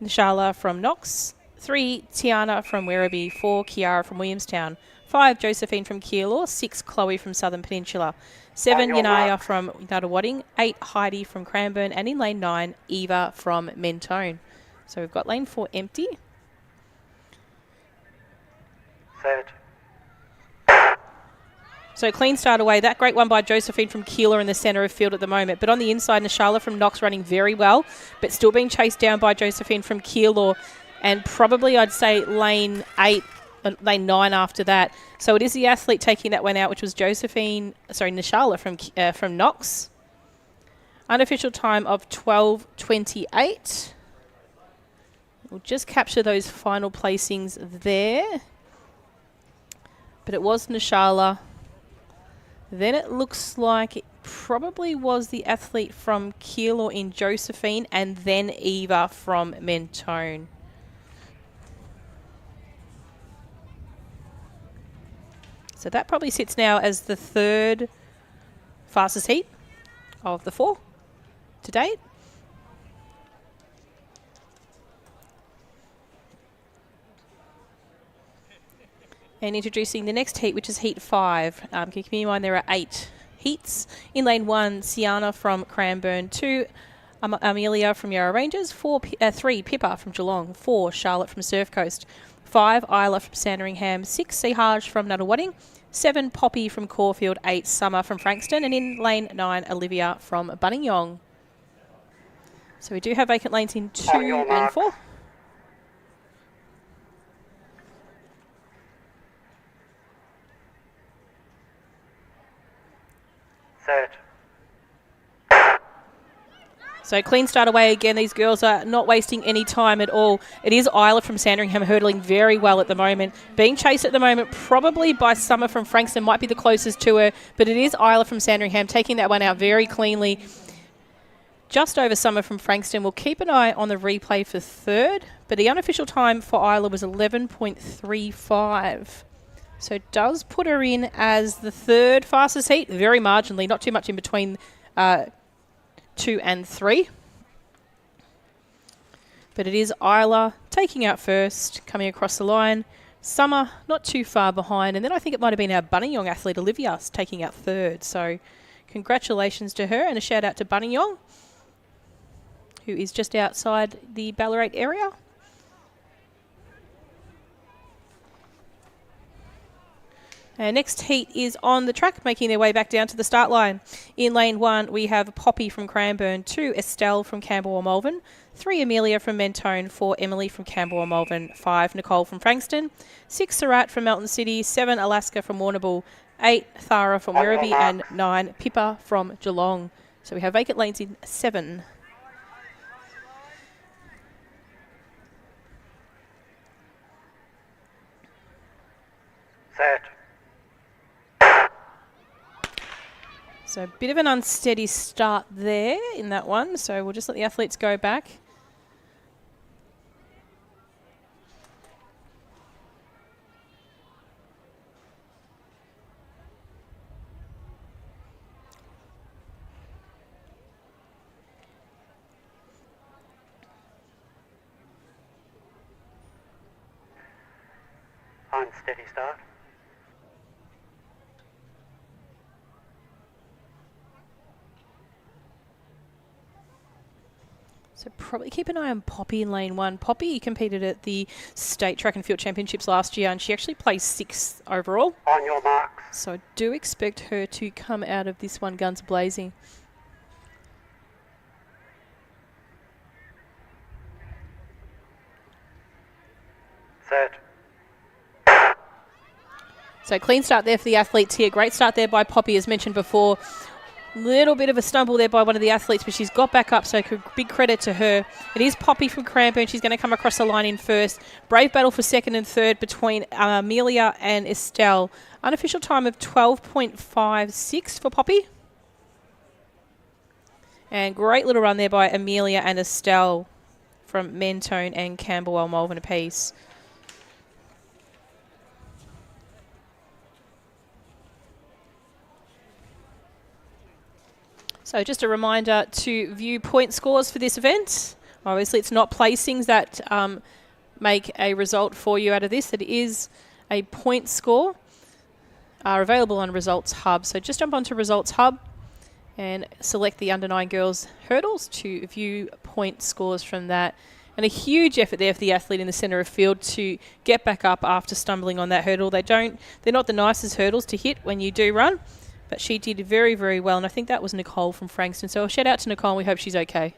Speaker 1: Nishala from Knox, 3, Tiana from Werribee, 4, Kiara from Williamstown, 5, Josephine from Keilor, 6, Chloe from Southern Peninsula, 7, Yanaya from Nuttawading, 8, Heidi from Cranbourne, and in lane 9, Eva from Mentone. So we've got lane 4 empty.
Speaker 8: Set.
Speaker 1: So clean start away. That great one by Josephine from Keilor in the centre of field at the moment. But on the inside, Nishala from Knox running very well, but still being chased down by Josephine from Keilor. and probably I'd say lane 9 after that. So it is the athlete taking that one out, which was Nishala from Knox. Unofficial time of 12:28. We'll just capture those final placings there. But it was Nishala. Then it looks like it probably was the athlete from Keilor in Josephine, and then Eva from Mentone. So that probably sits now as the third fastest heat of the 4 to date. And introducing the next heat, which is heat 5. Keep in mind there are 8 heats. In lane 1, Sienna from Cranbourne. 2, Amelia from Yarra Rangers. 3, Pippa from Geelong. 4, Charlotte from Surf Coast. 5, Isla from Sandringham. 6, Seahaj from Nuttall-Wadding. 7, Poppy from Caulfield. 8, Summer from Frankston. And in lane 9, Olivia from Buninyong. So we do have vacant lanes in 2 and 4.
Speaker 8: Set.
Speaker 1: So clean start away again. These girls are not wasting any time at all. It is Isla from Sandringham hurdling very well at the moment. Being chased at the moment probably by Summer from Frankston, might be the closest to her, but it is Isla from Sandringham taking that one out very cleanly. Just over Summer from Frankston. We'll keep an eye on the replay for third, but the unofficial time for Isla was 11.35. So it does put her in as the third fastest heat, very marginally, not too much in between 2 and 3. But it is Isla taking out first, coming across the line. Summer not too far behind. And then I think it might have been our Buninyong athlete, Olivia, taking out third. So congratulations to her, and a shout out to Buninyong, who is just outside the Ballarat area. Next heat is on the track, making their way back down to the start line. In lane 1, we have Poppy from Cranbourne, 2, Estelle from Camberwell Malvern, 3, Amelia from Mentone, 4, Emily from Camberwell Malvern, 5, Nicole from Frankston, 6, Surat from Melton City, 7, Alaska from Warrnambool, 8, Thara from Werribee, and 9, Pippa from Geelong. So we have vacant lanes in 7.
Speaker 8: Set.
Speaker 1: So a bit of an unsteady start there in that one. So we'll just let the athletes go back.
Speaker 8: Unsteady start.
Speaker 1: So probably keep an eye on Poppy in lane 1. Poppy competed at the State Track and Field Championships last year, and she actually placed 6th overall.
Speaker 8: On your marks.
Speaker 1: So I do expect her to come out of this one guns blazing.
Speaker 8: Set.
Speaker 1: So clean start there for the athletes here. Great start there by Poppy, as mentioned before. Little bit of a stumble there by one of the athletes, but she's got back up, so big credit to her. It is Poppy from Cranbourne. She's going to come across the line in first. Brave battle for second and third between Amelia and Estelle. Unofficial time of 12.56 for Poppy. And great little run there by Amelia and Estelle from Mentone and Camberwell Malvern apiece. So just a reminder to view point scores for this event. Obviously, it's not placings that make a result for you out of this. It is a point score. Are available on Results Hub. So just jump onto Results Hub and select the under 9 girls hurdles to view point scores from that. And a huge effort there for the athlete in the centre of field to get back up after stumbling on that hurdle. They're not the nicest hurdles to hit when you do run. But she did very, very well, and I think that was Nicole from Frankston. So a shout out to Nicole, and we hope she's okay.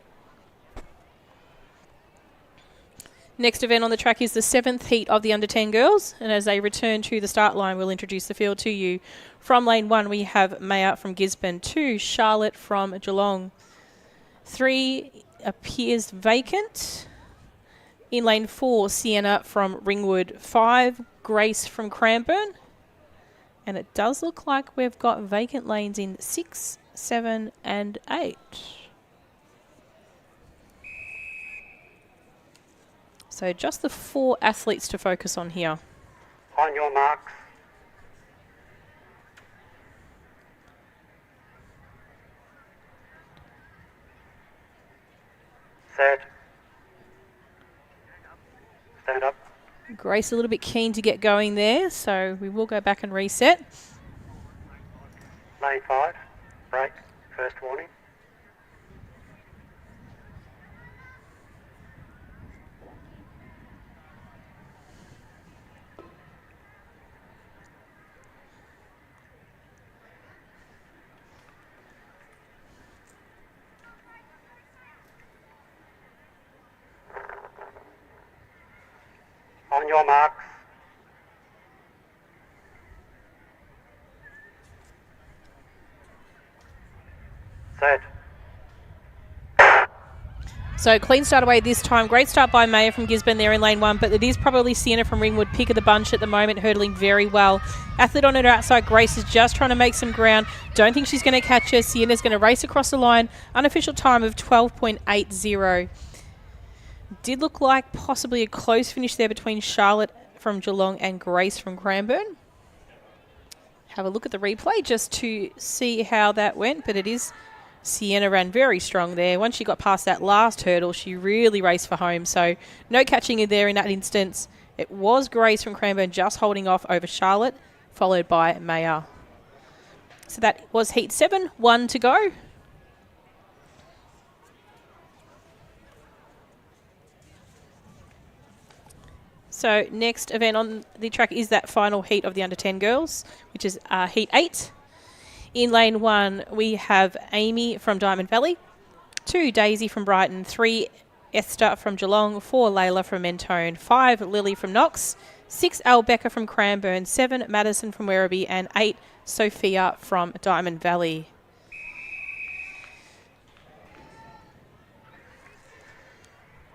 Speaker 1: Next event on the track is the 7th heat of the under 10 girls, and as they return to the start line, we'll introduce the field to you. From lane 1, we have Maya from Gisborne. 2, Charlotte from Geelong. 3 appears vacant. In lane 4, Sienna from Ringwood. 5, Grace from Cranbourne. And it does look like we've got vacant lanes in 6, 7 and 8. So just the 4 athletes to focus on here.
Speaker 8: On your marks. Set. Stand up.
Speaker 1: Grace a little bit keen to get going there, so we will go back and reset.
Speaker 8: Lane 5. Break. First warning. On your marks. Set.
Speaker 1: So clean start away this time. Great start by Maya from Gisborne there in lane 1, but it is probably Sienna from Ringwood, pick of the bunch at the moment, hurdling very well. Athlete on her outside, Grace, is just trying to make some ground. Don't think she's going to catch her. Sienna's going to race across the line. Unofficial time of 12.80. Did look like possibly a close finish there between Charlotte from Geelong and Grace from Cranbourne. Have a look at the replay just to see how that went, but it is Sienna ran very strong there. Once she got past that last hurdle, she really raced for home, so no catching her there in that instance. It was Grace from Cranbourne just holding off over Charlotte, followed by Maya. So that was heat 7, 1 to go. So next event on the track is that final heat of the under 10 girls, which is heat 8. In lane 1, we have Amy from Diamond Valley, 2, Daisy from Brighton, 3, Esther from Geelong, 4, Layla from Mentone, 5, Lily from Knox, 6, Albecca from Cranbourne, 7, Madison from Werribee, and 8, Sophia from Diamond Valley.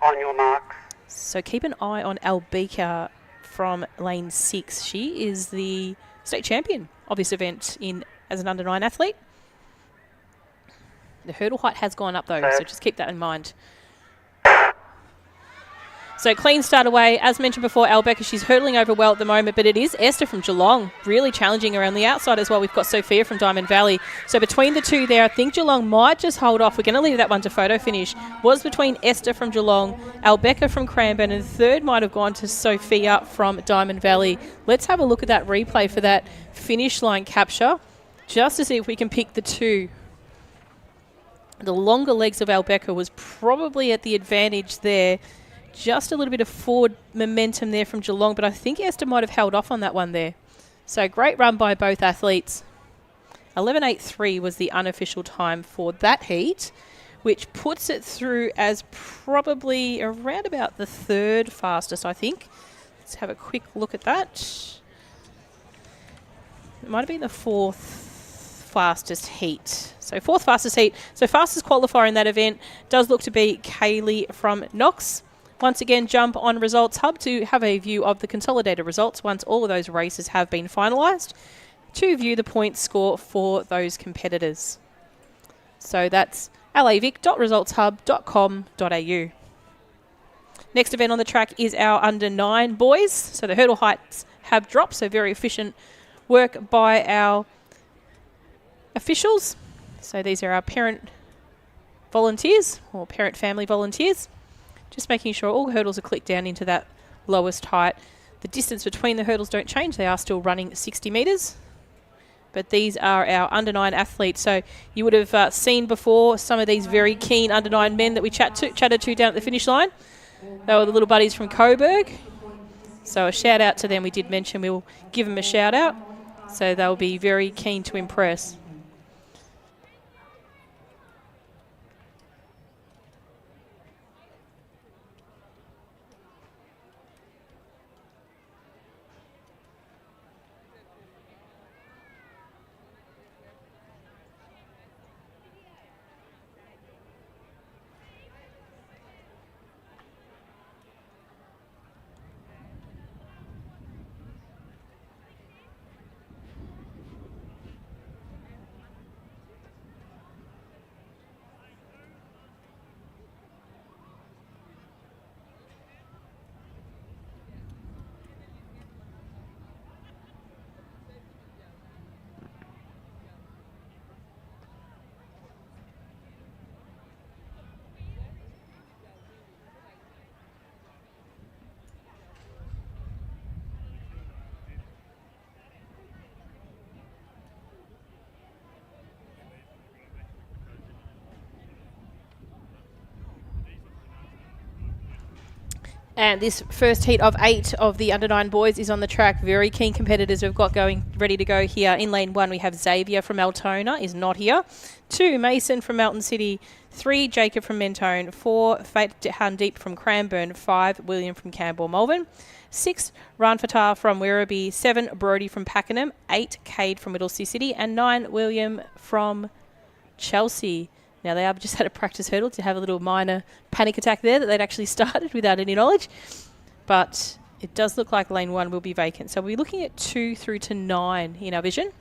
Speaker 8: On your marks.
Speaker 1: So keep an eye on Albecca from lane 6. She is the state champion of this event as an under 9 athlete. The hurdle height has gone up though, so just keep that in mind. So clean start away. As mentioned before, Albecca, she's hurdling over well at the moment, but it is Esther from Geelong really challenging her on the outside as well. We've got Sophia from Diamond Valley. So between the two there, I think Geelong might just hold off. We're going to leave that one to photo finish. Was between Esther from Geelong, Albecca from Cranbourne, and the third might have gone to Sophia from Diamond Valley. Let's have a look at that replay for that finish line capture, just to see if we can pick the two. The longer legs of Albecca was probably at the advantage there. Just a little bit of forward momentum there from Geelong, but I think Esther might have held off on that one there. So great run by both athletes. 11.83 was the unofficial time for that heat, which puts it through as probably around about the 3rd fastest, I think. Let's have a quick look at that. It might have been the 4th fastest heat. So 4th fastest heat. So fastest qualifier in that event does look to be Kaylee from Knox. Once again, jump on Results Hub to have a view of the consolidated results once all of those races have been finalised, to view the point score for those competitors. So that's lavic.resultshub.com.au. Next event on the track is our under 9 boys. So the hurdle heights have dropped, so very efficient work by our officials. So these are our parent volunteers or parent family volunteers. Just making sure all hurdles are clicked down into that lowest height. The distance between the hurdles don't change. They are still running 60 metres. But these are our under 9 athletes. So you would have seen before some of these very keen under 9 men that we chatted to down at the finish line. They were the little buddies from Coburg. So a shout out to them. We did mention we'll give them a shout out. So they'll be very keen to impress. And this first heat of 8 of the under-9 boys is on the track. Very keen competitors we've got going, ready to go here. In lane 1, we have Xavier from Altona, is not here. 2, Mason from Melton City. 3, Jacob from Mentone. 4, Fate Handeep from Cranbourne. 5, William from Campbell Malvern. 6, Ran Fatah from Werribee. 7, Brody from Pakenham. 8, Cade from Whittlesea City. And 9, William from Chelsea. Now, they have just had a practice hurdle to have a little minor panic attack there that they'd actually started without any knowledge. But it does look like lane 1 will be vacant. So we're looking at 2 through to 9 in our vision.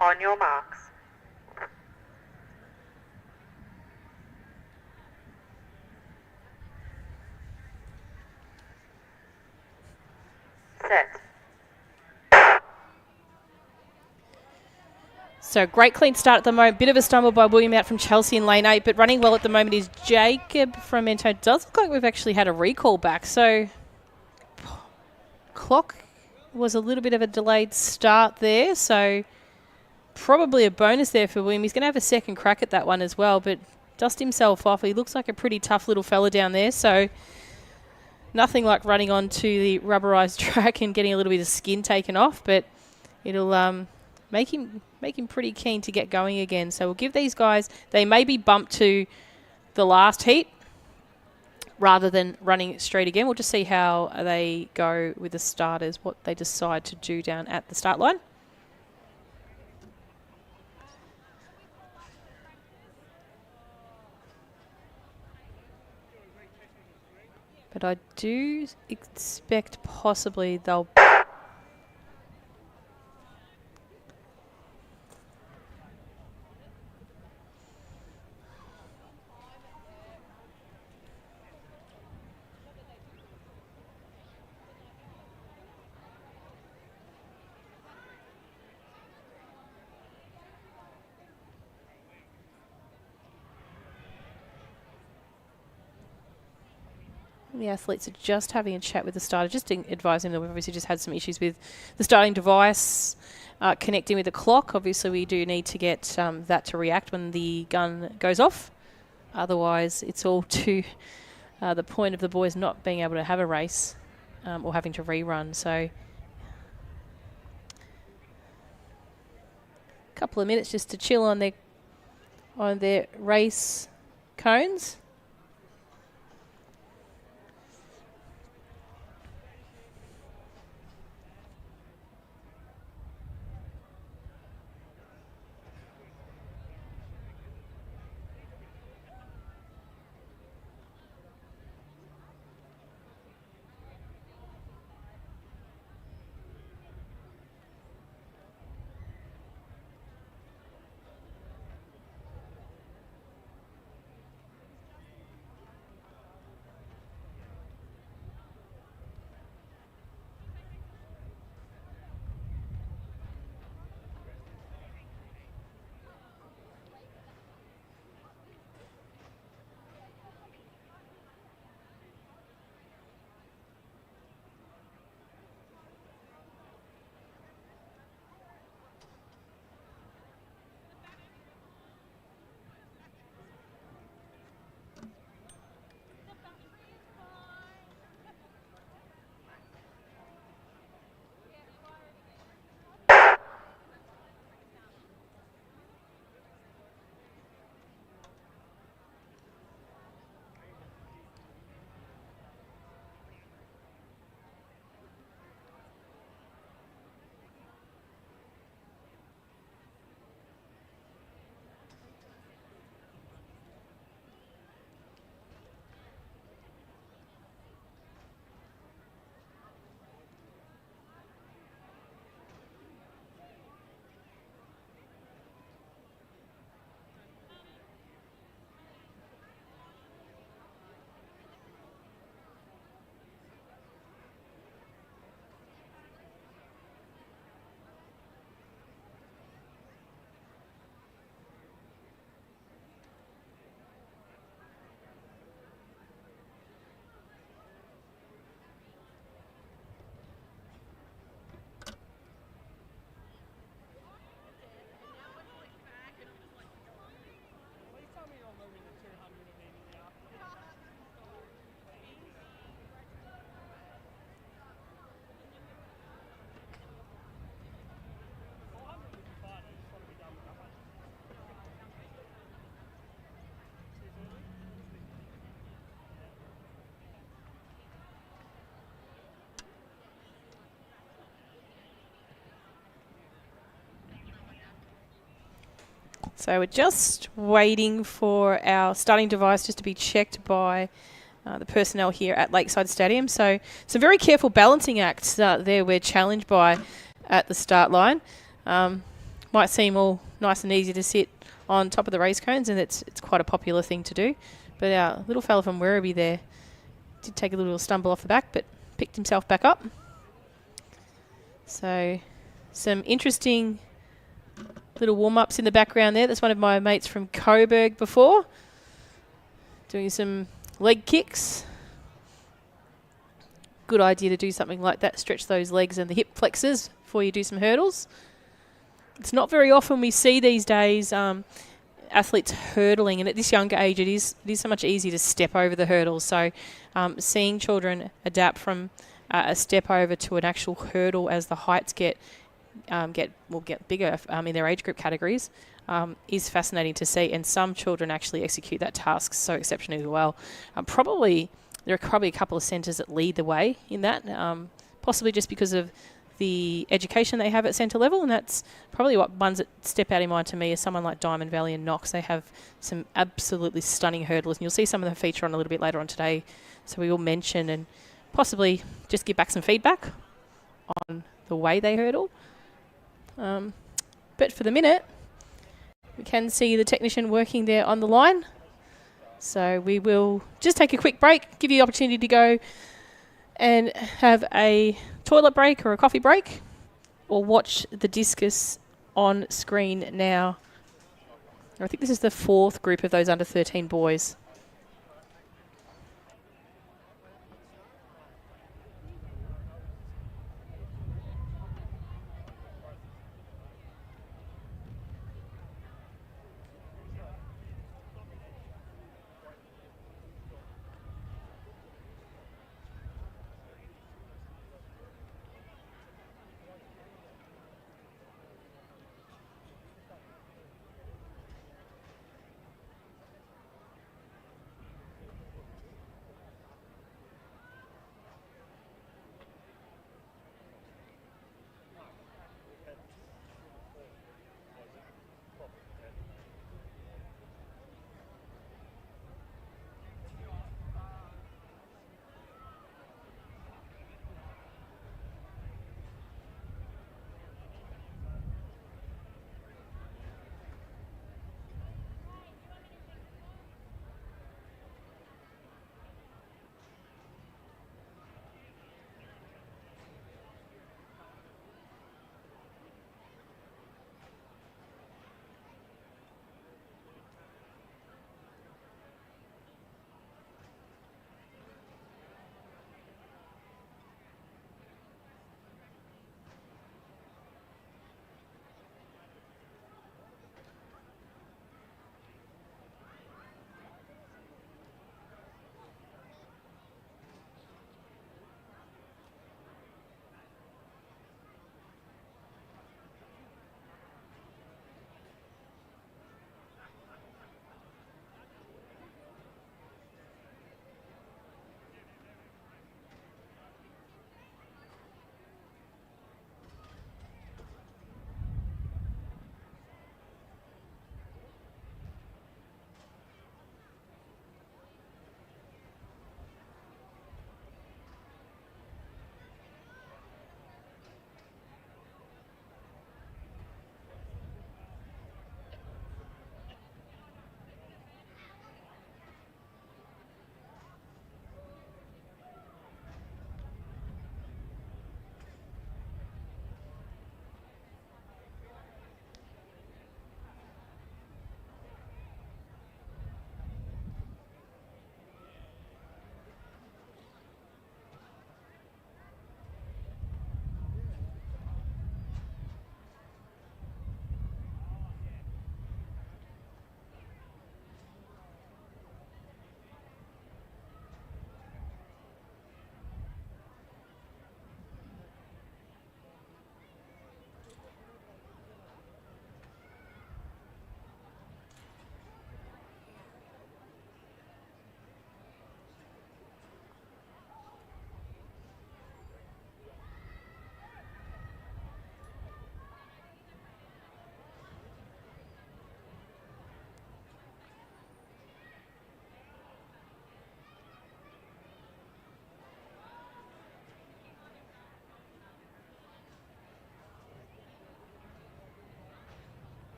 Speaker 2: On your marks. Set.
Speaker 1: So great clean start at the moment. Bit of a stumble by William out from Chelsea in lane 8, but running well at the moment is Jacob from Mentone. Does look like we've actually had a recall back. So clock was a little bit of a delayed start there. So probably a bonus there for William. He's going to have a second crack at that one as well, but dust himself off. He looks like a pretty tough little fella down there. So nothing like running onto the rubberized track and getting a little bit of skin taken off, but it'll make him pretty keen to get going again. So we'll give these guys, they may be bumped to the last heat rather than running straight again. We'll just see how they go with the starters, what they decide to do down at the start line. But I do expect possibly they'll... The athletes are just having a chat with the starter, just advising them. We've obviously just had some issues with the starting device connecting with the clock. Obviously, we do need to get that to react when the gun goes off. Otherwise, it's all to the point of the boys not being able to have a race or having to rerun. So a couple of minutes just to chill on their race cones. So we're just waiting for our starting device just to be checked by the personnel here at Lakeside Stadium. So some very careful balancing acts there we're challenged by at the start line. Might seem all nice and easy to sit on top of the race cones, and it's quite a popular thing to do. But our little fella from Werribee there did take a little stumble off the back, but picked himself back up. So some interesting little warm-ups in the background there. That's one of my mates from Coburg before, doing some leg kicks. Good idea to do something like that, stretch those legs and the hip flexors before you do some hurdles. It's not very often we see these days athletes hurdling, and at this younger age it is so much easier to step over the hurdles. So seeing children adapt from a step over to an actual hurdle as the heights get bigger in their age group categories is fascinating to see, and some children actually execute that task so exceptionally well. There are probably a couple of centres that lead the way in that, possibly just because of the education they have at centre level, and that's probably what ones that step out in mind to me is someone like Diamond Valley and Knox. They have some absolutely stunning hurdlers, and you'll see some of them feature on a little bit later on today, so we will mention and possibly just give back some feedback on the way they hurdle. But for the minute, we can see the technician working there on the line. So we will just take a quick break, give you the opportunity to go and have a toilet break or a coffee break, or watch the discus on screen now. I think this is the 4th group of those under 13 boys.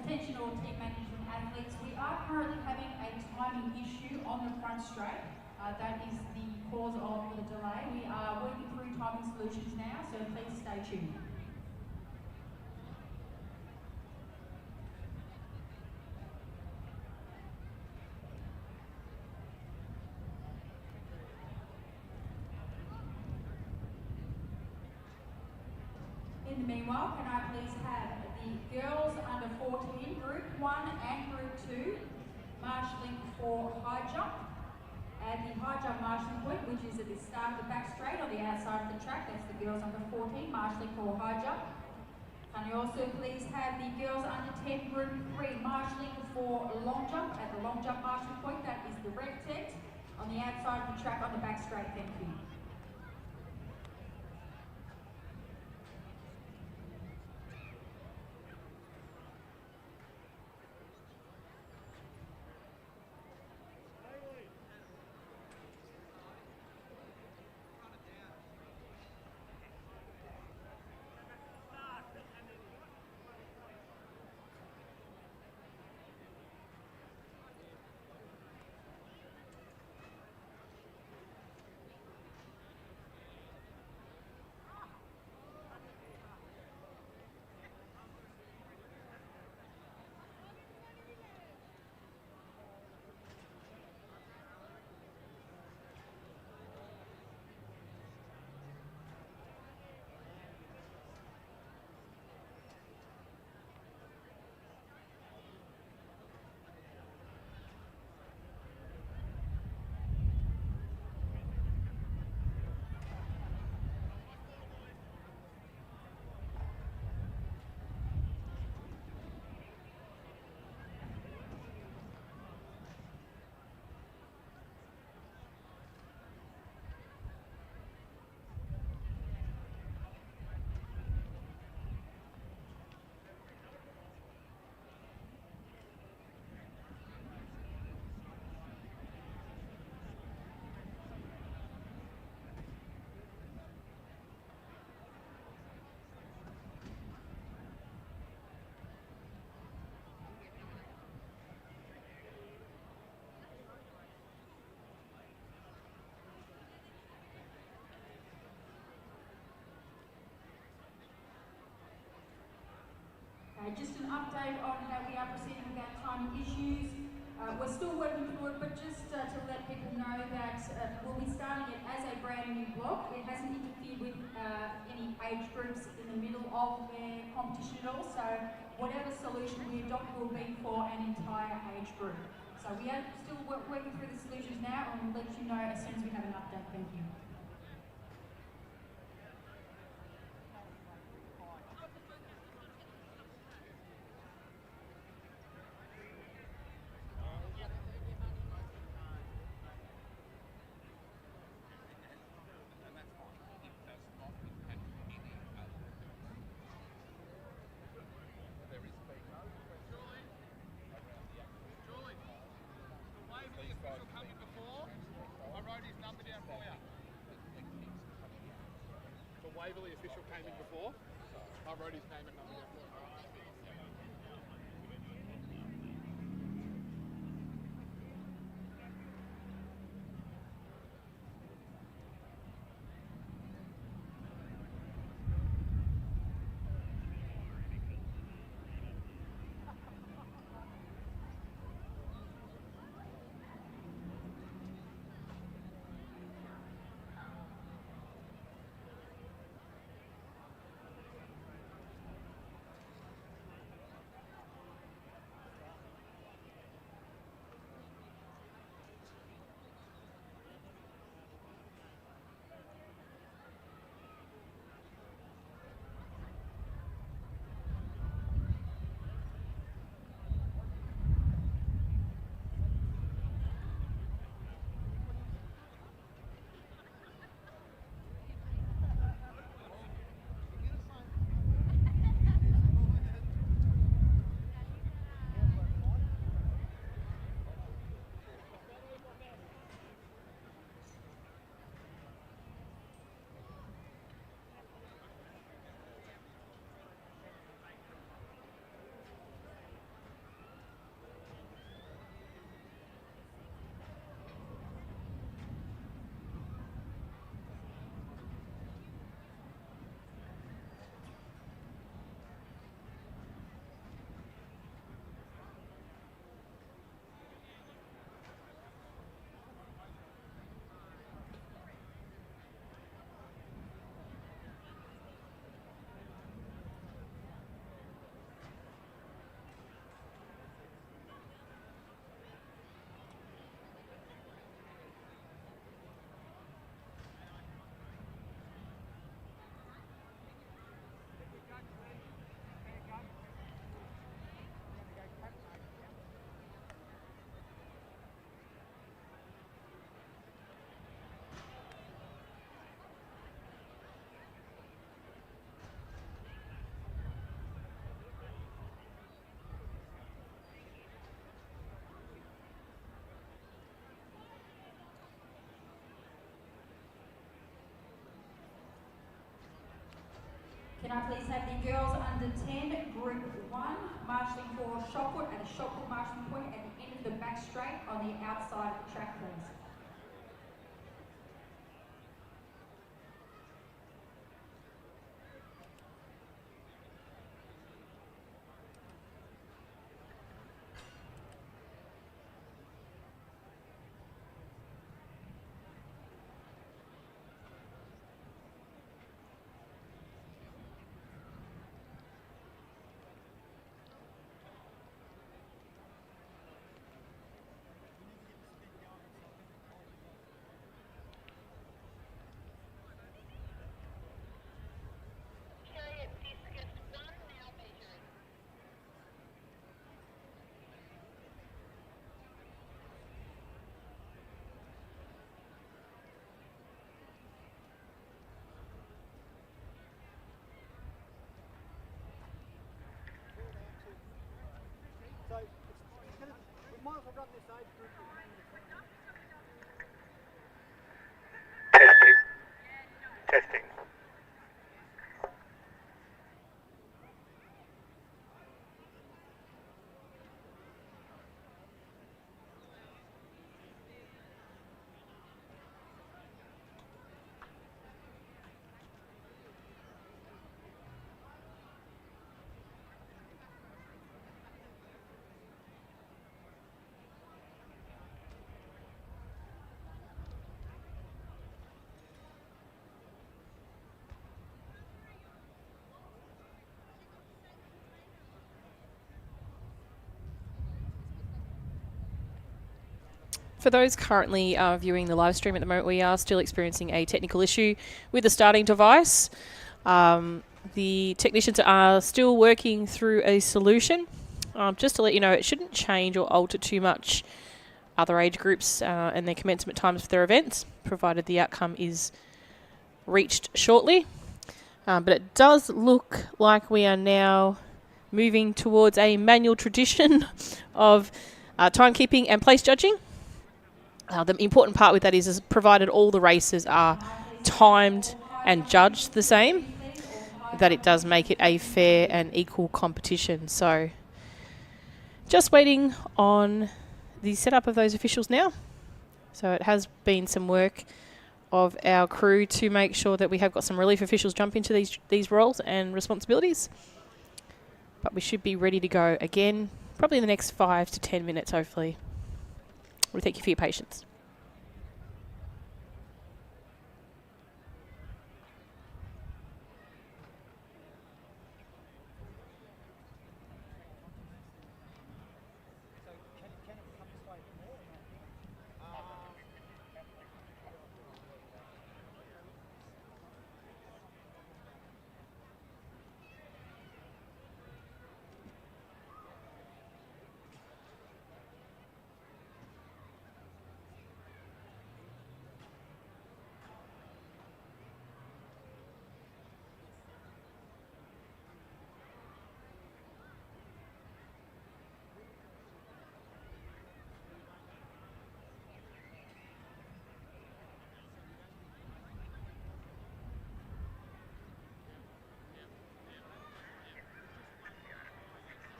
Speaker 3: Attention all team management athletes, we are currently having a timing issue on the front straight. That is the cause of the delay. We are working through timing solutions now, so please stay tuned. In the meanwhile, can I please have the girls under 14, Group 1 and Group 2, marshalling for high jump. At the high jump marshalling point, which is at the start of the back straight on the outside of the track, that's the girls under 14, marshalling for high jump. Can I also please have the girls under 10, Group 3, marshalling for long jump. At the long jump marshalling point, that is the red tent on the outside of the track on the back straight. Thank you. Just an update on how we are proceeding with our timing issues. We're still working through it, but just to let people know that we'll be starting it as a brand new block. It hasn't interfered with any age groups in the middle of their competition at all, so whatever solution we adopt will be for an entire age group. So we are still working through the solutions now, and we'll let you know as soon as we have an update. Thank you.
Speaker 9: Waverley official came in before. I wrote his name and number down for you.
Speaker 3: I please have the girls under 10, group 1, marshalling for shot put at a shot put marshalling point at the end of the back straight on the outside of the track, please.
Speaker 4: So we might as well run this age group.
Speaker 8: Testing. Testing.
Speaker 1: For those currently viewing the live stream at the moment, we are still experiencing a technical issue with the starting device. The technicians are still working through a solution. Just to let you know, it shouldn't change or alter too much other age groups and their commencement times for their events, provided the outcome is reached shortly. But it does look like we are now moving towards a manual tradition of timekeeping and place judging. The important part with that is provided all the races are timed and judged the same, that it does make it a fair and equal competition. So just waiting on the setup of those officials now. So it has been some work of our crew to make sure that we have got some relief officials jump into these roles and responsibilities. But we should be ready to go again, probably in the next 5 to 10 minutes, hopefully. We thank you for your patience.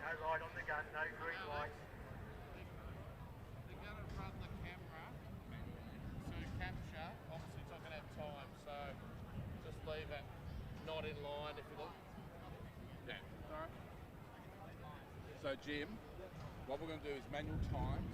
Speaker 4: No light on the gun, no green light.
Speaker 9: They're going to run the camera to capture. Obviously, it's not going to have time, so just leave it not in line if you look. Yeah. Sorry. So, Jim, what we're going to do is manual times.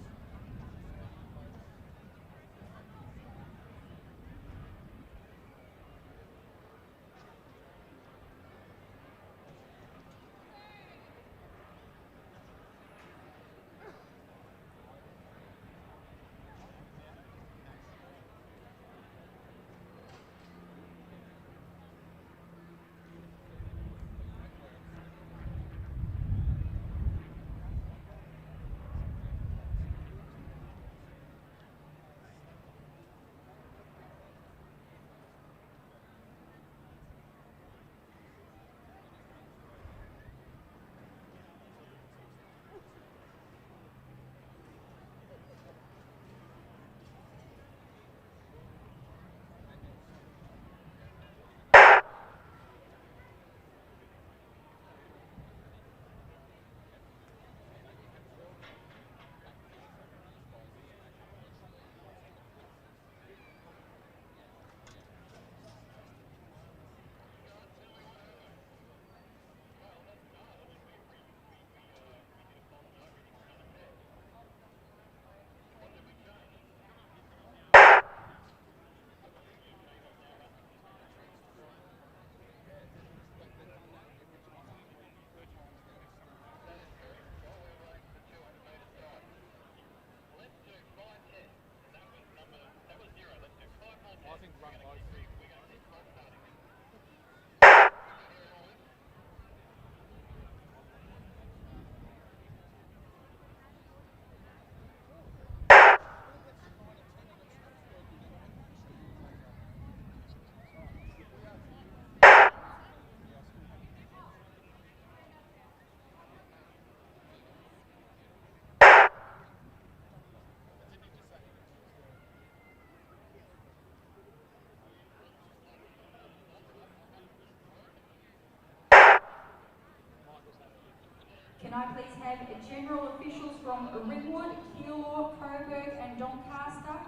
Speaker 3: Can I please have general officials from Ringwood, Keilor, Coburg and Doncaster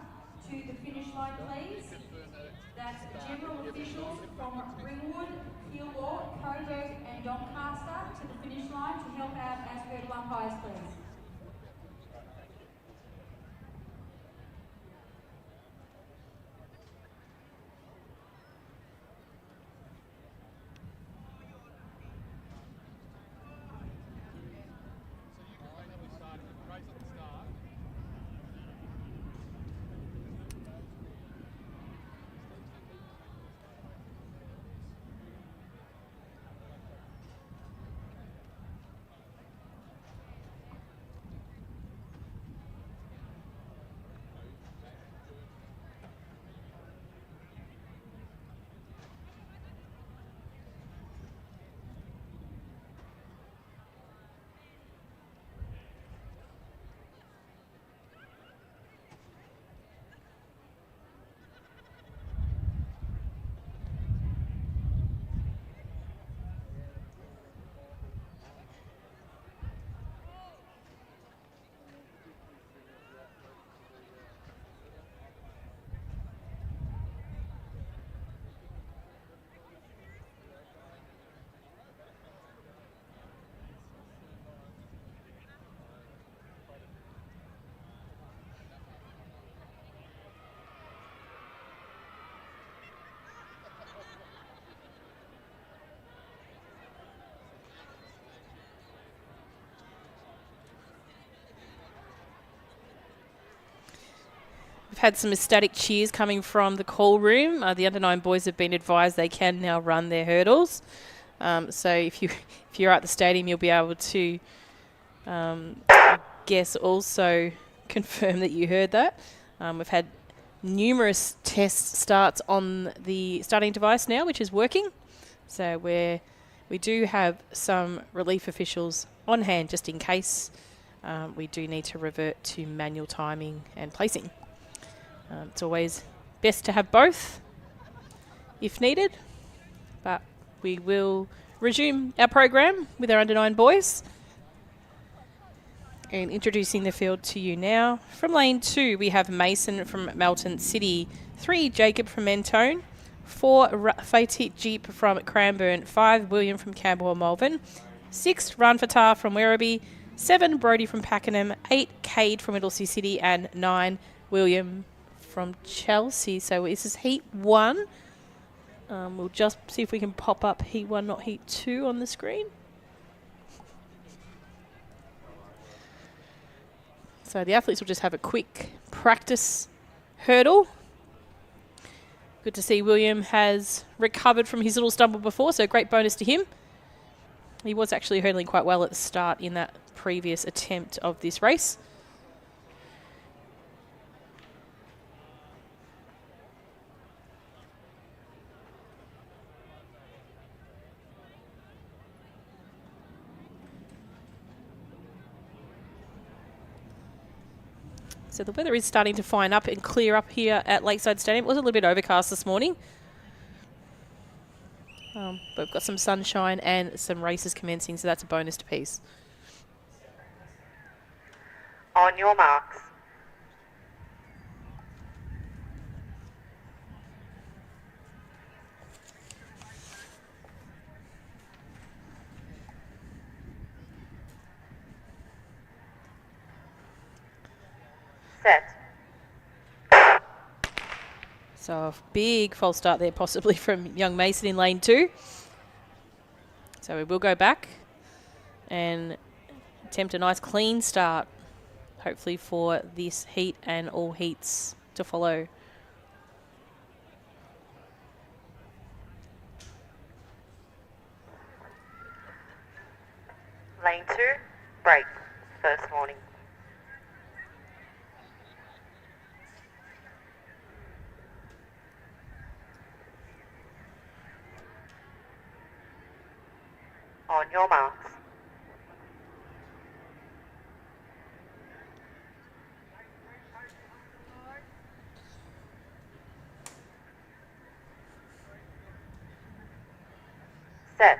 Speaker 3: to the finish line, please? That's general officials from Ringwood, Keilor, Coburg and Doncaster to the finish line to help out as hurdle umpires, please.
Speaker 1: We've had some ecstatic cheers coming from the call room. The under 9 boys have been advised they can now run their hurdles. So if you're at the stadium, you'll be able to, I guess, also confirm that you heard that. We've had numerous test starts on the starting device now, which is working. So we do have some relief officials on hand just in case we do need to revert to manual timing and placing. It's always best to have both if needed, but we will resume our program with our under 9 boys. And introducing the field to you now. From lane 2, we have Mason from Melton City, 3 Jacob from Mentone, 4 Fatit Jeep from Cranbourne, 5 William from Camberwell Malvern, 6 Run Fatah from Werribee, 7 Brody from Pakenham, 8 Cade from Middlesea City, and 9 William from Chelsea. So this is Heat 1. We'll just see if we can pop up Heat 1, not Heat 2 on the screen. So the athletes will just have a quick practice hurdle. Good to see William has recovered from his little stumble before, so great bonus to him. He was actually hurdling quite well at the start in that previous attempt of this race. So the weather is starting to fine up and clear up here at Lakeside Stadium. It was a little bit overcast this morning. But we've got some sunshine and some races commencing, so that's a bonus to piece.
Speaker 2: On your marks. Set.
Speaker 1: So a big false start there, possibly from young Mason in lane 2. So we will go back and attempt a nice clean start, hopefully for this heat and all heats to follow.
Speaker 2: Lane 2, break. First warning. On your marks. Set.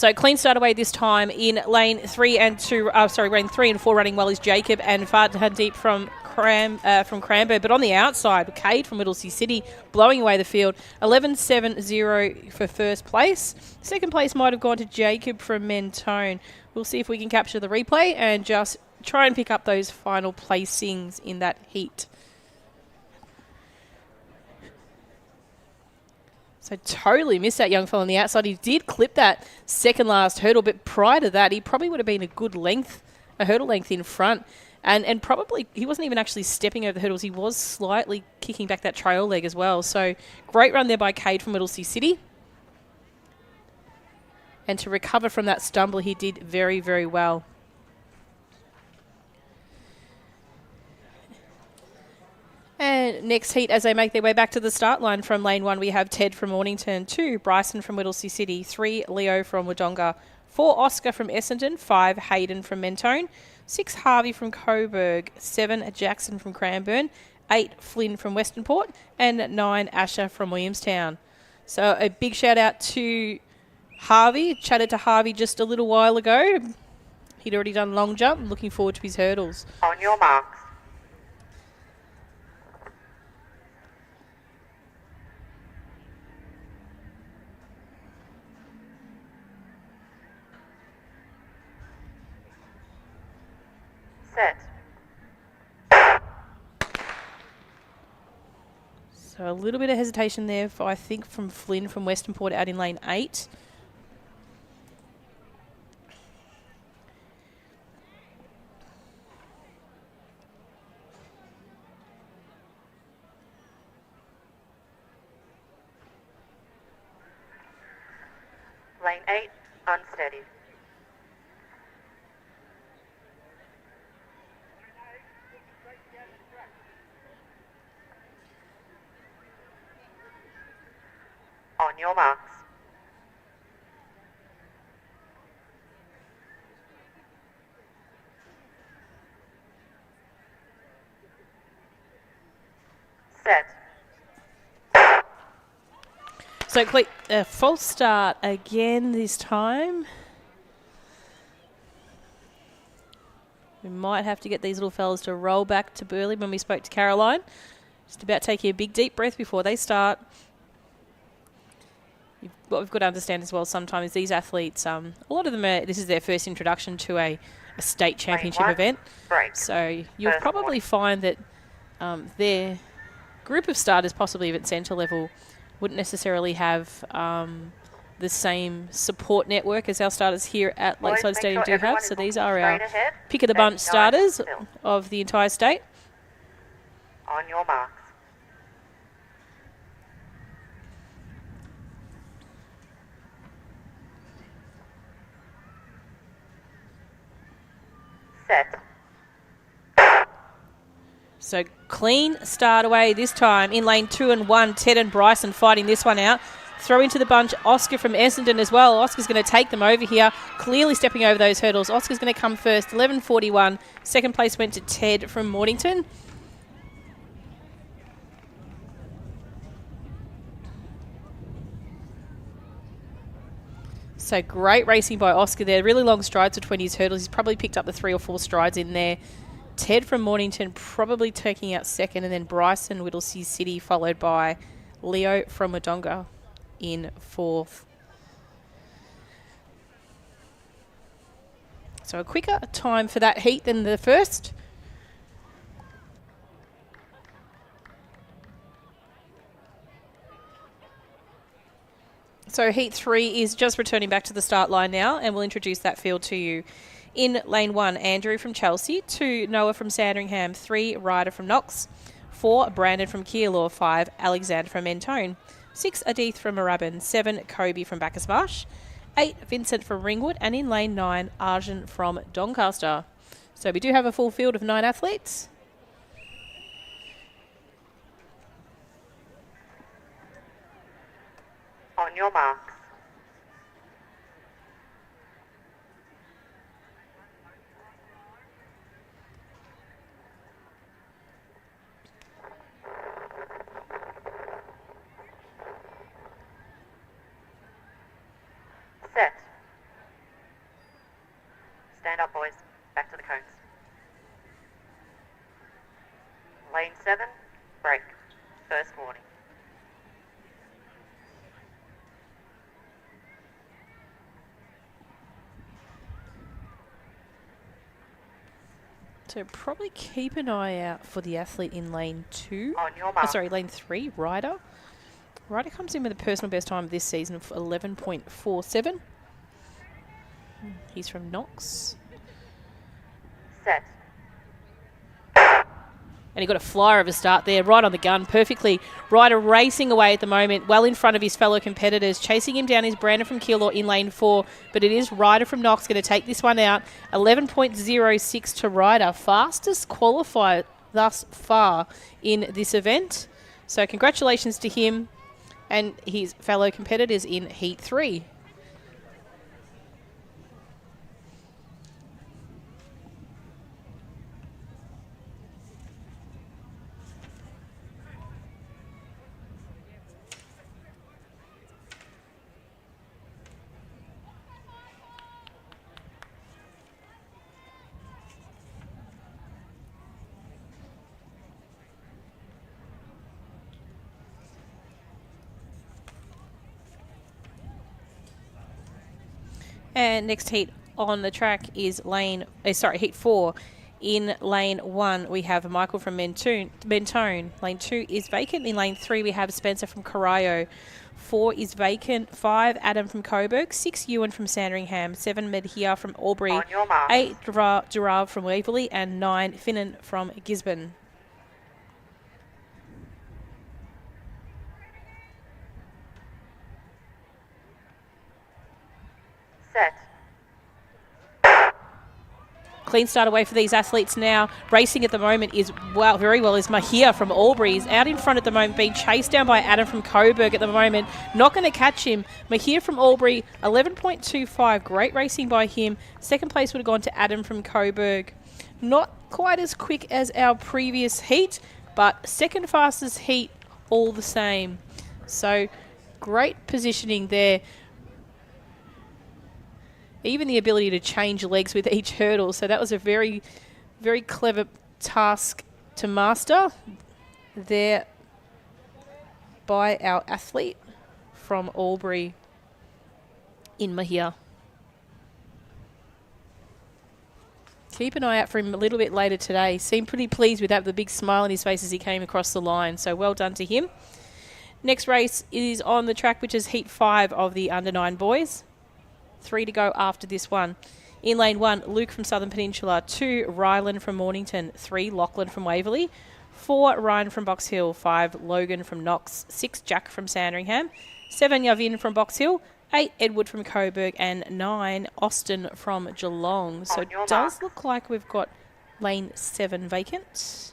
Speaker 1: So clean start away this time in lane 3 and 2. Lane 3 and 4 running well is Jacob and Fardeep from Cranbourne, but on the outside, Cade from Whittlesea City blowing away the field. 11.70 for first place. Second place might have gone to Jacob from Mentone. We'll see if we can capture the replay and just try and pick up those final placings in that heat. So totally missed that young fella on the outside. He did clip that second last hurdle, but prior to that, he probably would have been a good length, a hurdle length in front. And probably he wasn't even actually stepping over the hurdles. He was slightly kicking back that trail leg as well. So great run there by Cade from Whittlesea City. And to recover from that stumble, he did very, very well. And next heat, as they make their way back to the start line from lane 1, we have Ted from Mornington, 2 Bryson from Whittlesea City, 3 Leo from Wodonga, 4 Oscar from Essendon, 5 Hayden from Mentone, 6 Harvey from Coburg, 7 Jackson from Cranbourne, 8 Flynn from Westernport, and 9 Asher from Williamstown. So a big shout out to Harvey. Chatted to Harvey just a little while ago. He'd already done long jump. Looking forward to his hurdles.
Speaker 2: On your marks. Set.
Speaker 1: So a little bit of hesitation there, I think, from Flynn from Westernport out in lane 8.
Speaker 2: Lane 8, unsteady. On your marks. Set.
Speaker 1: So false start again this time. We might have to get these little fellas to roll back to Burleigh when we spoke to Caroline. Just about taking a big deep breath before they start. What we've got to understand as well sometimes these athletes, a lot of them, this is their first introduction to a state championship event.
Speaker 2: Break.
Speaker 1: So you'll
Speaker 2: First
Speaker 1: probably
Speaker 2: warning.
Speaker 1: find that their group of starters, possibly even at centre level, wouldn't necessarily have the same support network as our starters here at
Speaker 2: Boys,
Speaker 1: Lakeside
Speaker 2: make
Speaker 1: Stadium
Speaker 2: sure
Speaker 1: do
Speaker 2: everyone
Speaker 1: have.
Speaker 2: is
Speaker 1: So these
Speaker 2: looking
Speaker 1: are our
Speaker 2: straight ahead
Speaker 1: pick of the
Speaker 2: and
Speaker 1: bunch
Speaker 2: nice
Speaker 1: starters
Speaker 2: still.
Speaker 1: of the entire state.
Speaker 2: On your marks. Set.
Speaker 1: So clean start away this time in lane 2 and 1. Ted and Bryson fighting this one out. Throw into the bunch Oscar from Essendon as well. Oscar's going to take them over here, clearly stepping over those hurdles. Oscar's going to come first, 11.41. Second place went to Ted from Mornington. So great racing by Oscar there. Really long strides between his hurdles. He's probably picked up the 3 or 4 strides in there. Ted from Mornington probably taking out second, and then Bryson, Whittlesea City, followed by Leo from Wodonga in 4th. So a quicker time for that heat than the first. So heat 3 is just returning back to the start line now, and we'll introduce that field to you. In lane 1, Andrew from Chelsea, 2 Noah from Sandringham, 3 Ryder from Knox, 4 Brandon from Keilor, 5 Alexander from Mentone, 6 Adith from Moorabbin, 7 Kobe from Bacchus Marsh, 8 Vincent from Ringwood, and in lane 9 Arjun from Doncaster. So we do have a full field of 9 athletes.
Speaker 2: On your marks. Set. Stand up, boys. Back to the cones. Lane 7, break. First warning.
Speaker 1: So probably keep an eye out for the athlete in lane 2.
Speaker 2: On your mark.
Speaker 1: Sorry, lane 3, Ryder. Ryder comes in with a personal best time this season of 11.47. He's from Knox.
Speaker 2: Set.
Speaker 1: And he got a flyer of a start there, right on the gun, perfectly. Ryder racing away at the moment, well in front of his fellow competitors. Chasing him down is Brandon from Keilor in lane 4, but it is Ryder from Knox going to take this one out. 11.06 to Ryder, fastest qualifier thus far in this event. So congratulations to him and his fellow competitors in Heat 3. And next heat on the track is heat 4. In lane 1, we have Michael from Mentone. Lane 2 is vacant. In lane 3, we have Spencer from Corio. 4 is vacant. 5, Adam from Coburg. 6, Ewan from Sandringham. 7, Medhia from Albury. 8, Gerard from Waverley. And 9, Finnan from Gisborne.
Speaker 2: Set.
Speaker 1: Clean start away for these athletes now. Racing at the moment is very well is Mahia from Albury. He's out in front at the moment, being chased down by Adam from Coburg at the moment. Not going to catch him. Mahia from Albury, 11.25. Great racing by him. Second place would have gone to Adam from Coburg. Not quite as quick as our previous heat, but second fastest heat all the same. So great positioning there. Even the ability to change legs with each hurdle. So that was a very, very clever task to master there by our athlete from Albury in Mahia. Keep an eye out for him a little bit later today. Seemed pretty pleased with that, the big smile on his face as he came across the line. So well done to him. Next race is on the track, which is Heat 5 of the Under-9 boys. 3 to go after this one. In lane 1, Luke from Southern Peninsula. 2, Ryland from Mornington. 3, Lachlan from Waverley. 4, Ryan from Box Hill. 5, Logan from Knox. 6, Jack from Sandringham. 7, Yavin from Box Hill. 8, Edward from Coburg. And 9, Austin from Geelong. So it does look like we've got lane 7 vacant.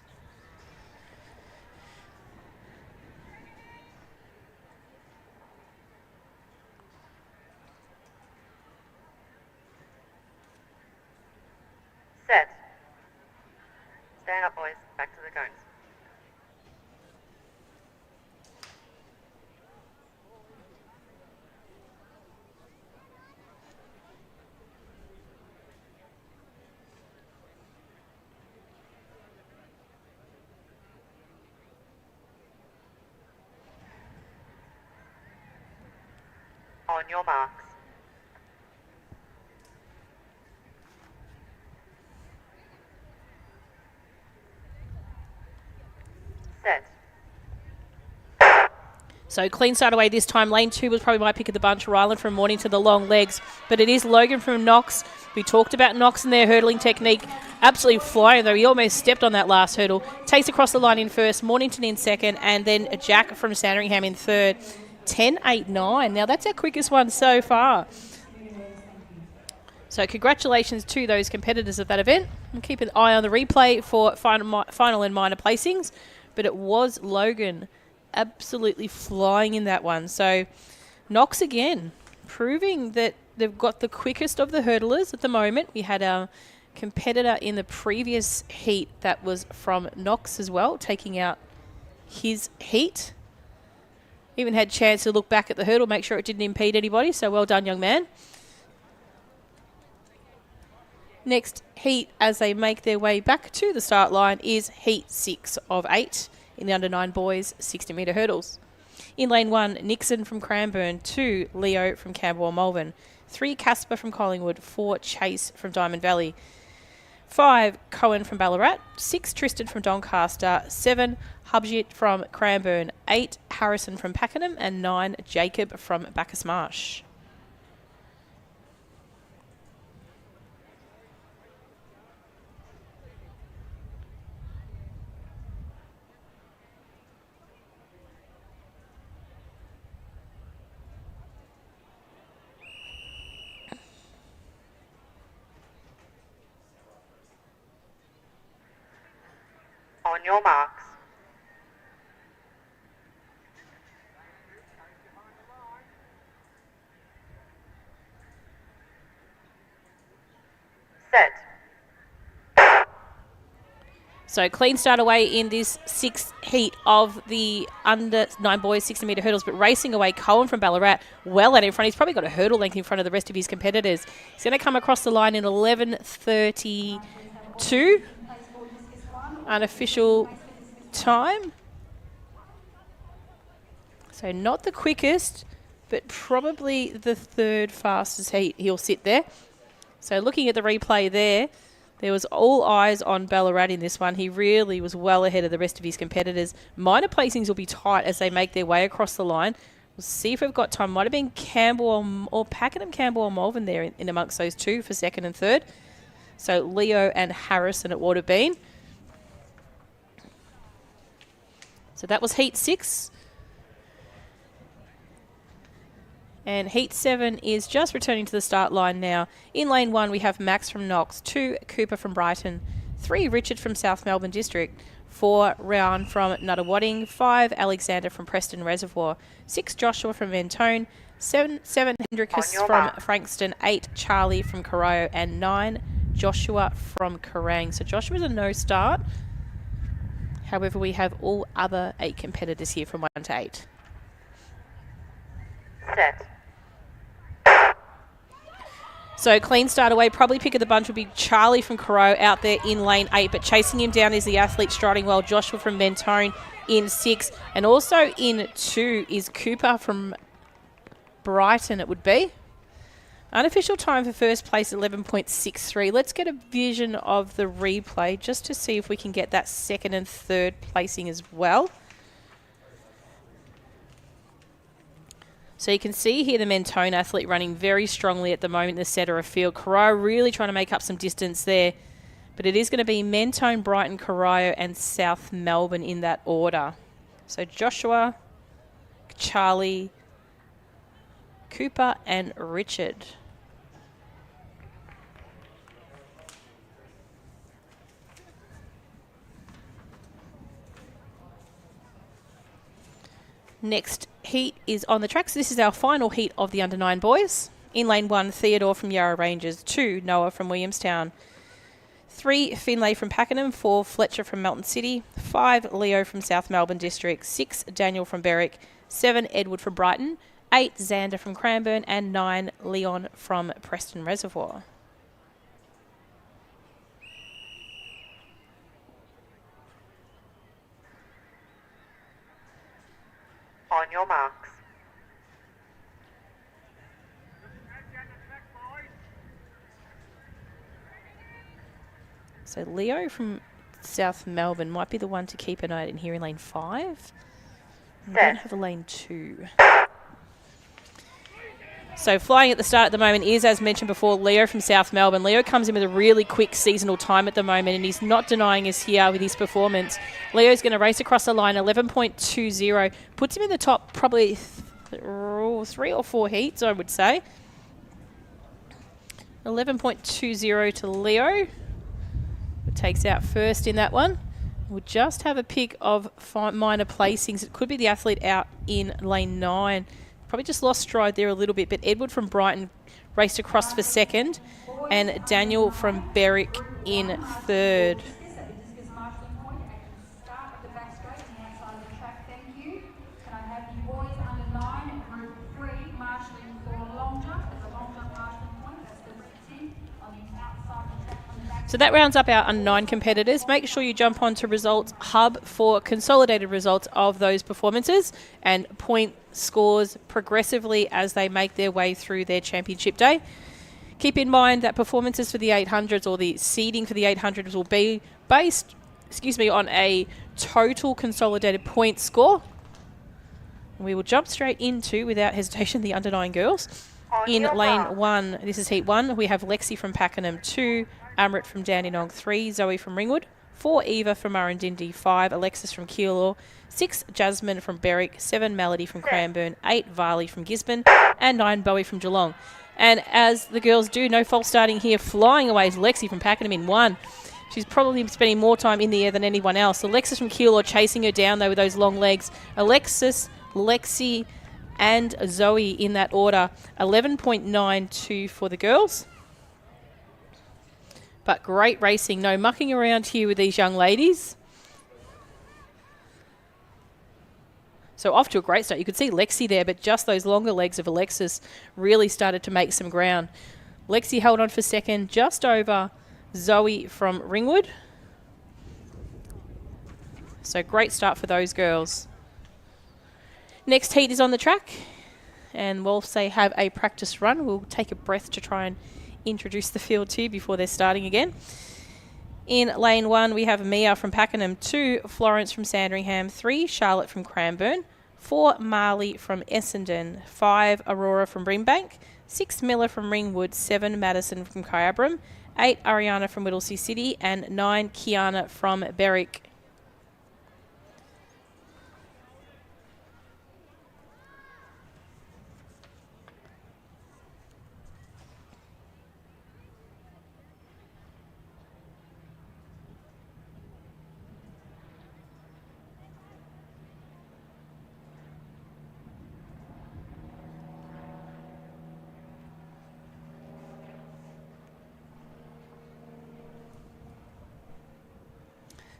Speaker 2: Set. Stand up, boys. Back to the cones. On your marks. Set.
Speaker 1: So clean start away this time. Lane 2 was probably my pick of the bunch. Ryland from Mornington, the long legs. But it is Logan from Knox. We talked about Knox and their hurdling technique. Absolutely flying, though. He almost stepped on that last hurdle. Takes across the line in first. Mornington in second. And then Jack from Sandringham in third. 10.89. Now, that's our quickest one so far. So congratulations to those competitors of that event. And keep an eye on the replay for final and minor placings. But it was Logan absolutely flying in that one. So Knox again, proving that they've got the quickest of the hurdlers at the moment. We had a competitor in the previous heat that was from Knox as well, taking out his heat. Even had a chance to look back at the hurdle, make sure it didn't impede anybody. So well done, young man. Next heat as they make their way back to the start line is heat 6 of 8 in the under 9 boys 60 metre hurdles. In lane 1, Nixon from Cranbourne, 2, Leo from Camberwell Malvern, 3, Casper from Collingwood, 4, Chase from Diamond Valley, 5, Cohen from Ballarat, 6, Tristan from Doncaster, 7, Hubjit from Cranbourne, 8, Harrison from Pakenham, and 9, Jacob from Bacchus Marsh.
Speaker 2: On your marks. Set.
Speaker 1: So clean start away in this 6th heat of the under 9 boys 60 metre hurdles, but racing away Cohen from Ballarat well out in front. He's probably got a hurdle length in front of the rest of his competitors. He's going to come across the line in 11:32. Unofficial time. So not the quickest, but probably the 3rd fastest heat he'll sit there. So looking at the replay there was all eyes on Ballarat in this one. He really was well ahead of the rest of his competitors. Minor placings will be tight as they make their way across the line. We'll see if we've got time. Might have been Campbell or Pakenham, Campbell or Malvern there in amongst those two for 2nd and 3rd. So Leo and Harrison it would have been. So that was heat 6. And heat 7 is just returning to the start line now. In lane 1, we have Max from Knox, 2, Cooper from Brighton, 3, Richard from South Melbourne District, 4, Rerun from Nuttawading, 5, Alexander from Preston Reservoir, 6, Joshua from Mentone, 7, Hendricus from Frankston, 8, Charlie from Corio, and 9, Joshua from Kerrang. So Joshua's a no start. However, we have all other 8 competitors here from 1 to 8.
Speaker 2: Set.
Speaker 1: So clean start away. Probably pick of the bunch would be Charlie from Corio out there in lane 8, but chasing him down is the athlete striding well, Joshua from Mentone in 6. And also in 2 is Cooper from Brighton, it would be. Unofficial time for first place, 11.63. Let's get a vision of the replay just to see if we can get that 2nd and 3rd placing as well. So you can see here the Mentone athlete running very strongly at the moment in the centre of field. Corio really trying to make up some distance there. But it is going to be Mentone, Brighton, Corio and South Melbourne in that order. So Joshua, Charlie, Cooper and Richard. Next heat is on the track. So this is our final heat of the under 9 boys. In lane 1, Theodore from Yarra Rangers, 2, Noah from Williamstown, 3, Finlay from Pakenham, 4, Fletcher from Melton City, 5, Leo from South Melbourne District, 6, Daniel from Berwick, 7, Edward from Brighton, 8, Xander from Cranbourne, and 9, Leon from Preston Reservoir.
Speaker 2: On your marks.
Speaker 1: So Leo from South Melbourne might be the one to keep an eye out in here in lane 5. We don't have a lane 2. So flying at the start at the moment is, as mentioned before, Leo from South Melbourne. Leo comes in with a really quick seasonal time at the moment, and he's not denying us here with his performance. Leo's going to race across the line, 11.20. Puts him in the top probably 3 or 4 heats, I would say. 11.20 to Leo. Takes out first in that one. We'll just have a pick of minor placings. It could be the athlete out in lane 9. Probably just lost stride there a little bit, but Edward from Brighton raced across for 2nd, and Daniel from Berwick in 3rd. So that rounds up our under 9 competitors. Make sure you jump onto Results Hub for consolidated results of those performances and point scores progressively as they make their way through their championship day. Keep in mind that performances for the 800s or the seeding for the 800s will be based, on a total consolidated point score. We will jump straight into, without hesitation, the under 9 girls. In lane 1, this is heat 1, we have Lexi from Pakenham 2, Amrit from Dandenong 3, Zoe from Ringwood, 4 Eva from Murrindindi, 5 Alexis from Keilor, 6 Jasmine from Berwick, 7 Melody from Cranbourne, 8 Varley from Gisborne, and 9 Bowie from Geelong. And as the girls do, no false starting here, flying away is Lexi from Pakenham in 1. She's probably spending more time in the air than anyone else. Alexis from Keilor chasing her down though with those long legs. Alexis, Lexi and Zoe in that order. 11.92 for the girls. But great racing. No mucking around here with these young ladies. So off to a great start. You could see Lexi there, but just those longer legs of Alexis really started to make some ground. Lexi held on for second, just over Zoe from Ringwood. So great start for those girls. Next heat is on the track, and we'll have a practice run. We'll take a breath to try and introduce the field to you before they're starting again. In lane 1, we have Mia from Pakenham, 2 Florence from Sandringham, 3 Charlotte from Cranbourne, 4 Marley from Essendon, 5 Aurora from Brimbank, 6 Miller from Ringwood, 7 Madison from Kyabram, 8 Ariana from Whittlesea City, and 9 Kiana from Berwick.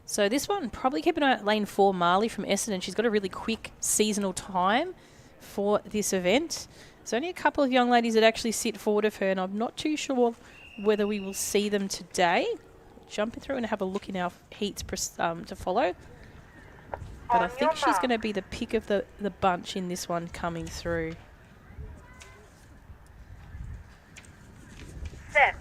Speaker 1: So this one, probably keep an eye at lane 4, Marley from Essendon. She's got a really quick seasonal time for this event. There's only a couple of young ladies that actually sit forward of her, and I'm not too sure whether we will see them today. Jumping through and have a look in our heats to follow. But I think she's going to be the pick of the bunch in this one coming through.
Speaker 2: Set.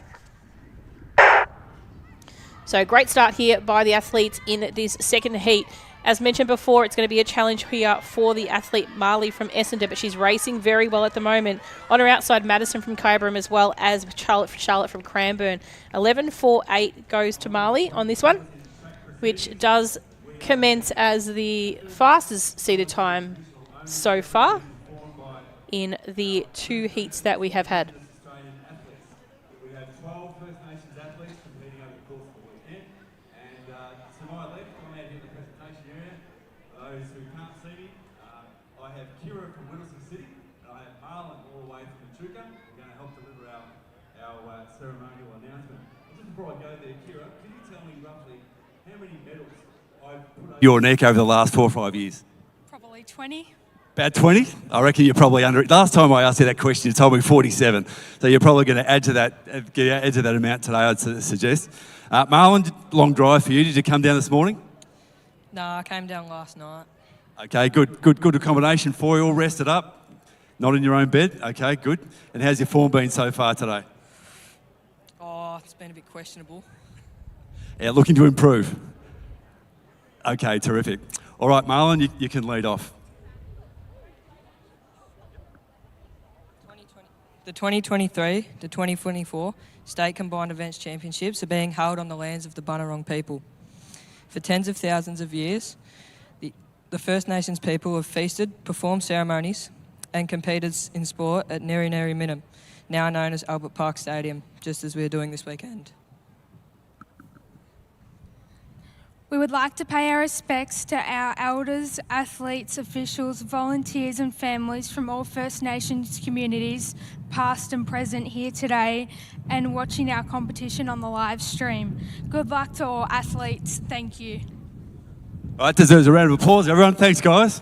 Speaker 1: So great start here by the athletes in this second heat. As mentioned before, it's going to be a challenge here for the athlete Marley from Essendon, but she's racing very well at the moment. On her outside, Madison from Kyabram as well as Charlotte from Cranbourne. 11.48 goes to Marley on this one, which does commence as the fastest seated time so far in the 2 heats that we have had.
Speaker 10: We have 12 First Nations athletes competing over the course of the weekend. And to my left, I'm out here in the presentation area. Those who can't see me, I have Kira from Whittlesea City, and I have Marlon all the way from Echuca. We're going to help deliver our ceremonial announcement. Just before I go there, Kira, can you tell me roughly how many medals I've put over your neck over the last 4 or 5 years?
Speaker 11: Probably 20.
Speaker 10: About 20? I reckon you're probably under it. Last time I asked you that question, you told me 47. So you're probably going to add to that amount today, I'd suggest. Marlon, long drive for you. Did you come down this morning?
Speaker 11: No, I came down last night.
Speaker 10: Okay, good accommodation for you, all rested up. Not in your own bed? Okay, good. And how's your form been so far today?
Speaker 11: Oh, it's been a bit questionable.
Speaker 10: Yeah, looking to improve. Okay, terrific. All right, Marlon, you can lead off.
Speaker 11: The 2023 to 2024 State Combined Events Championships are being held on the lands of the Bunurong people. For tens of thousands of years, the First Nations people have feasted, performed ceremonies and competed in sport at Neri Neri Minim, now known as Albert Park Stadium, just as we're doing this weekend.
Speaker 12: We would like to pay our respects to our elders, athletes, officials, volunteers and families from all First Nations communities, past and present here today and watching our competition on the live stream. Good luck to all athletes. Thank you.
Speaker 10: All right, deserves a round of applause, everyone. Thanks, guys.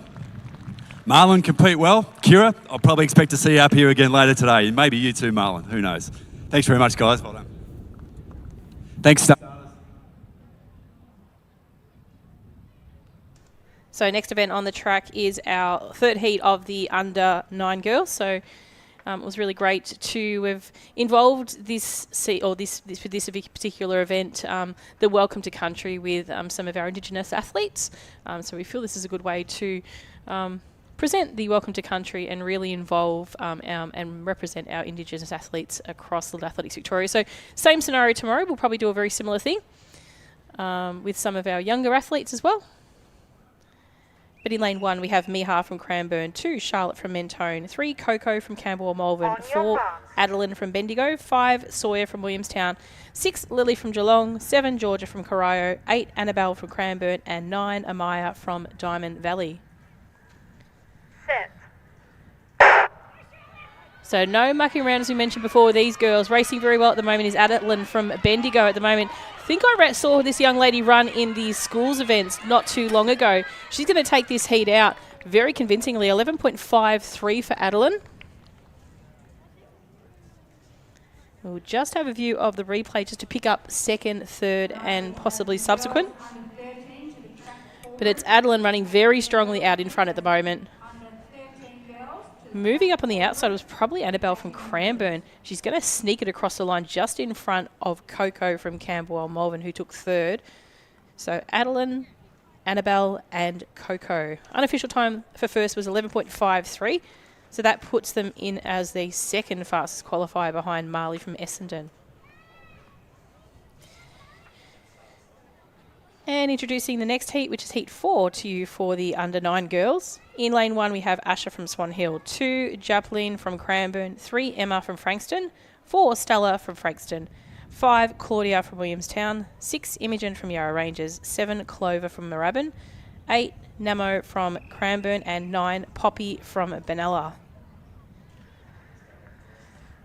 Speaker 10: Marlon, compete well. Kira, I'll probably expect to see you up here again later today. Maybe you too, Marlon. Who knows? Thanks very much, guys. Well done. Thanks,
Speaker 1: So next event on the track is our third heat of the under 9 girls. So it was really great to have involved this particular event, the Welcome to Country, with some of our Indigenous athletes. So we feel this is a good way to present the Welcome to Country and really involve and represent our Indigenous athletes across the Athletics Victoria. So same scenario tomorrow. We'll probably do a very similar thing with some of our younger athletes as well. But in lane 1, we have Miha from Cranbourne, 2 Charlotte from Mentone, 3 Coco from Campbell Malvern, 4 Adeline from Bendigo, 5 Sawyer from Williamstown, 6 Lily from Geelong, 7 Georgia from Corio, 8 Annabelle from Cranbourne, and 9 Amaya from Diamond Valley.
Speaker 2: Set.
Speaker 1: So no mucking around, as we mentioned before. These girls racing very well at the moment is Adeline from Bendigo at the moment. I think I saw this young lady run in the schools events not too long ago. She's going to take this heat out very convincingly. 11.53 for Adeline. We'll just have a view of the replay just to pick up second, third, and possibly subsequent. But it's Adeline running very strongly out in front at the moment. Moving up on the outside was probably Annabelle from Cranbourne. She's going to sneak it across the line just in front of Coco from Campbell Malvern, who took third. So Adeline, Annabelle, and Coco. Unofficial time for first was 11.53. So that puts them in as the second fastest qualifier behind Marley from Essendon. And introducing the next heat, which is heat 4 to you for the under 9 girls. In lane 1, we have Asha from Swan Hill, 2 Japlin from Cranbourne, 3 Emma from Frankston, 4 Stella from Frankston, 5 Claudia from Williamstown, 6 Imogen from Yarra Ranges, 7 Clover from Moorabbin, 8 Namo from Cranbourne, and 9 Poppy from Benalla.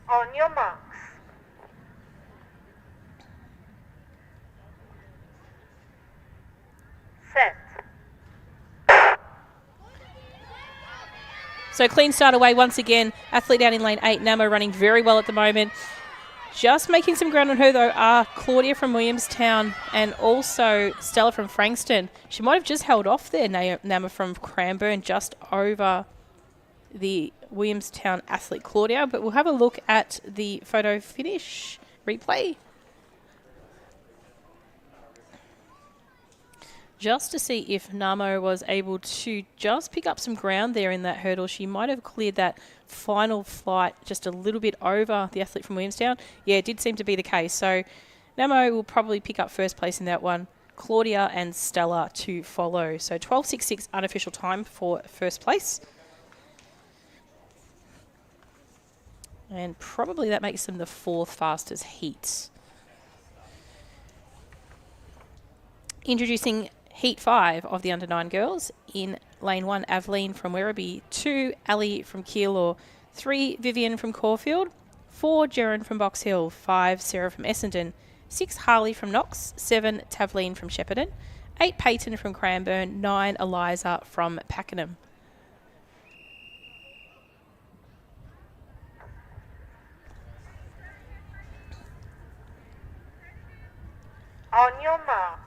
Speaker 2: On your marks. Set.
Speaker 1: So clean start away once again. Athlete down in lane 8, Namo running very well at the moment. Just making some ground on her, though, are Claudia from Williamstown and also Stella from Frankston. She might have just held off there, Namo from Cranbourne, just over the Williamstown athlete Claudia. But we'll have a look at the photo finish replay, just to see if Namo was able to just pick up some ground there in that hurdle. She might have cleared that final flight just a little bit over the athlete from Williamstown. Yeah, it did seem to be the case. So Namo will probably pick up first place in that one. Claudia and Stella to follow. So 12.66 unofficial time for first place. And probably that makes them the 4th fastest heat. Introducing Heat 5 of the under 9 girls. In lane 1, Aveline from Werribee, 2 Ali from Keilor, 3 Vivian from Caulfield, 4 Jeren from Box Hill, 5 Sarah from Essendon, 6 Harley from Knox, 7 Tavleen from Shepparton, 8 Peyton from Cranbourne, 9 Eliza from Pakenham.
Speaker 2: On your marks.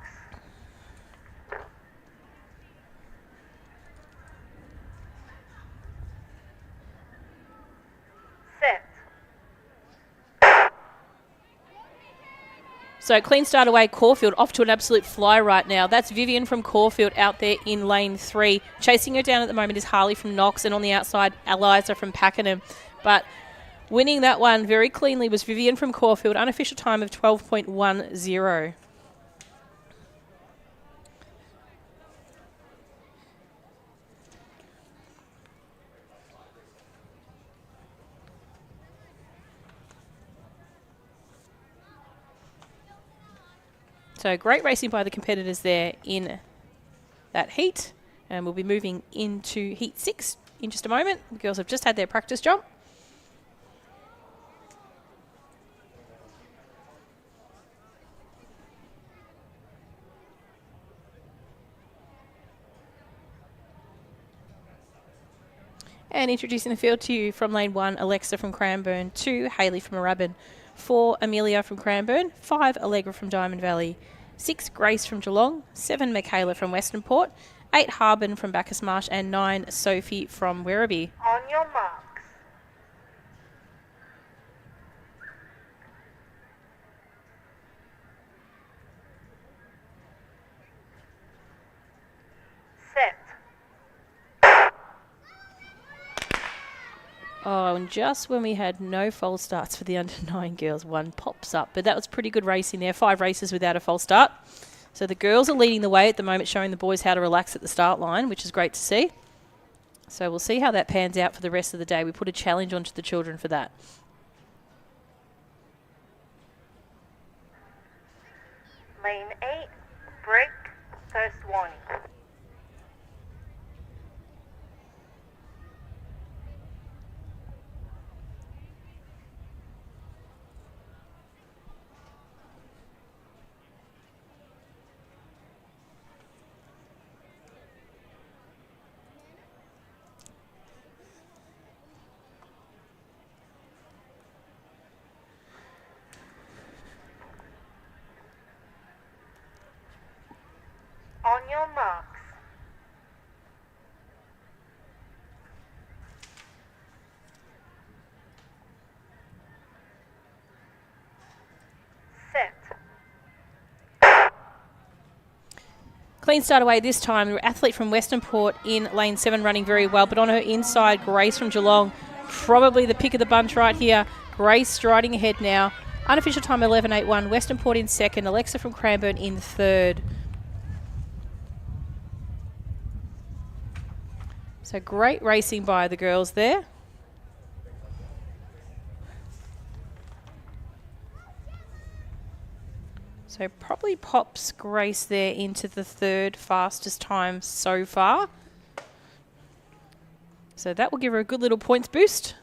Speaker 1: So clean start away, Caulfield off to an absolute fly right now. That's Vivian from Caulfield out there in lane 3. Chasing her down at the moment is Harley from Knox, and on the outside, Eliza from Pakenham. But winning that one very cleanly was Vivian from Caulfield, unofficial time of 12.10. So great racing by the competitors there in that heat. And we'll be moving into heat 6 in just a moment. The girls have just had their practice jump. And introducing the field to you from lane 1, Alexa from Cranbourne, 2 Hayley from Moorabbin, 4 Amelia from Cranbourne, 5 Allegra from Diamond Valley, 6 Grace from Geelong, 7 Michaela from Western Port, 8 Harbin from Bacchus Marsh, and 9 Sophie from Werribee.
Speaker 2: On your marks. Set.
Speaker 1: Oh, and just when we had no false starts for the under 9 girls, one pops up. But that was pretty good racing there. 5 races without a false start. So the girls are leading the way at the moment, showing the boys how to relax at the start line, which is great to see. So we'll see how that pans out for the rest of the day. We put a challenge onto the children for that.
Speaker 2: Lane 8, break, first warning. On your marks. Set.
Speaker 1: Clean start away this time. The athlete from Western Port in lane 7 running very well, but on her inside, Grace from Geelong, probably the pick of the bunch right here. Grace striding ahead now. Unofficial time 11.81. Western Port in second. Alexa from Cranbourne in third. So great racing by the girls there. So probably pops Grace there into the third fastest time so far. So that will give her a good little points boost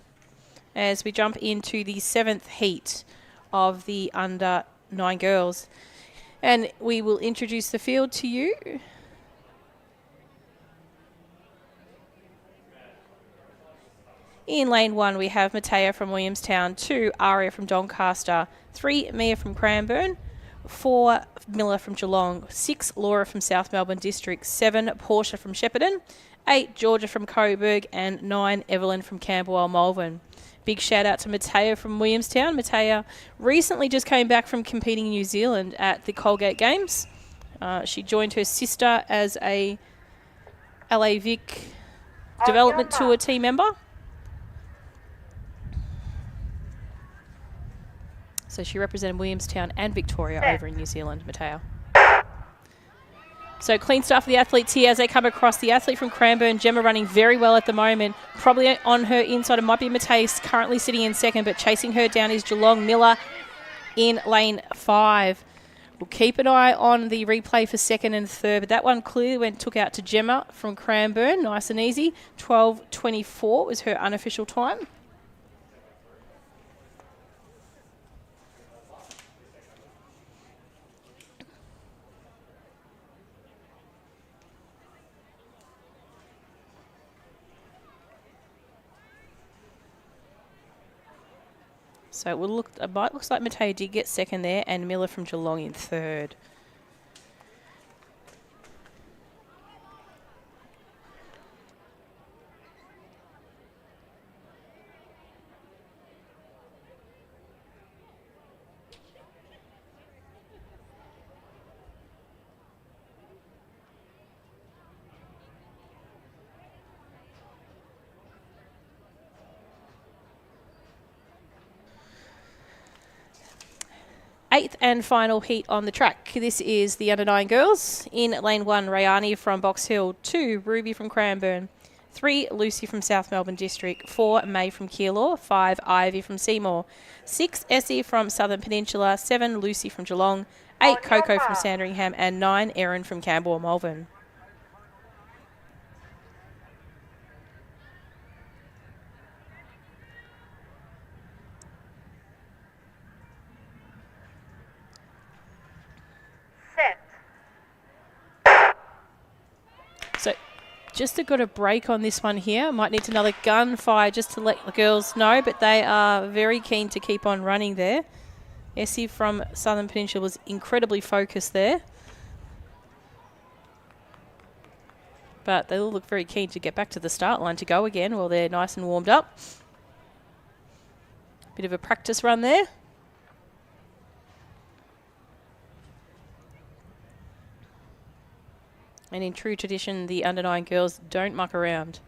Speaker 1: as we jump into the 7th heat of the under 9 girls. And we will introduce the field to you. In lane 1, we have Matea from Williamstown, 2 Aria from Doncaster, 3 Mia from Cranbourne, 4 Miller from Geelong, 6 Laura from South Melbourne District, 7 Portia from Shepparton, 8 Georgia from Coburg, and 9 Evelyn from Camberwell Malvern. Big shout out to Matea from Williamstown. Matea recently just came back from competing in New Zealand at the Colgate Games. She joined her sister as a LAVic Development Tour team member. So she represented Williamstown and Victoria over in New Zealand, Matea. So clean start for the athletes here as they come across. The athlete from Cranbourne, Gemma, running very well at the moment. Probably on her inside, it might be Matea currently sitting in second, but chasing her down is Geelong. Miller in lane 5. We'll keep an eye on the replay for second and third, but that one clearly took out to Gemma from Cranbourne. Nice and easy. 12.24 was her unofficial time. So it looks like Matea did get second there, and Miller from Geelong in third. Eighth and final heat on the track. This is the under 9 girls. In lane 1, Rayani from Box Hill, 2 Ruby from Cranbourne, 3 Lucy from South Melbourne District, 4 May from Keilor, 5 Ivy from Seymour, 6 Essie from Southern Peninsula, 7 Lucy from Geelong, 8 Coco from Sandringham, and 9 Erin from Camberwell Malvern. So just got a break on this one here. Might need another gunfire just to let the girls know, but they are very keen to keep on running there. Essie from Southern Peninsula was incredibly focused there. But they all look very keen to get back to the start line to go again while they're nice and warmed up. Bit of a practice run there. And in true tradition, the under-9 girls don't muck around.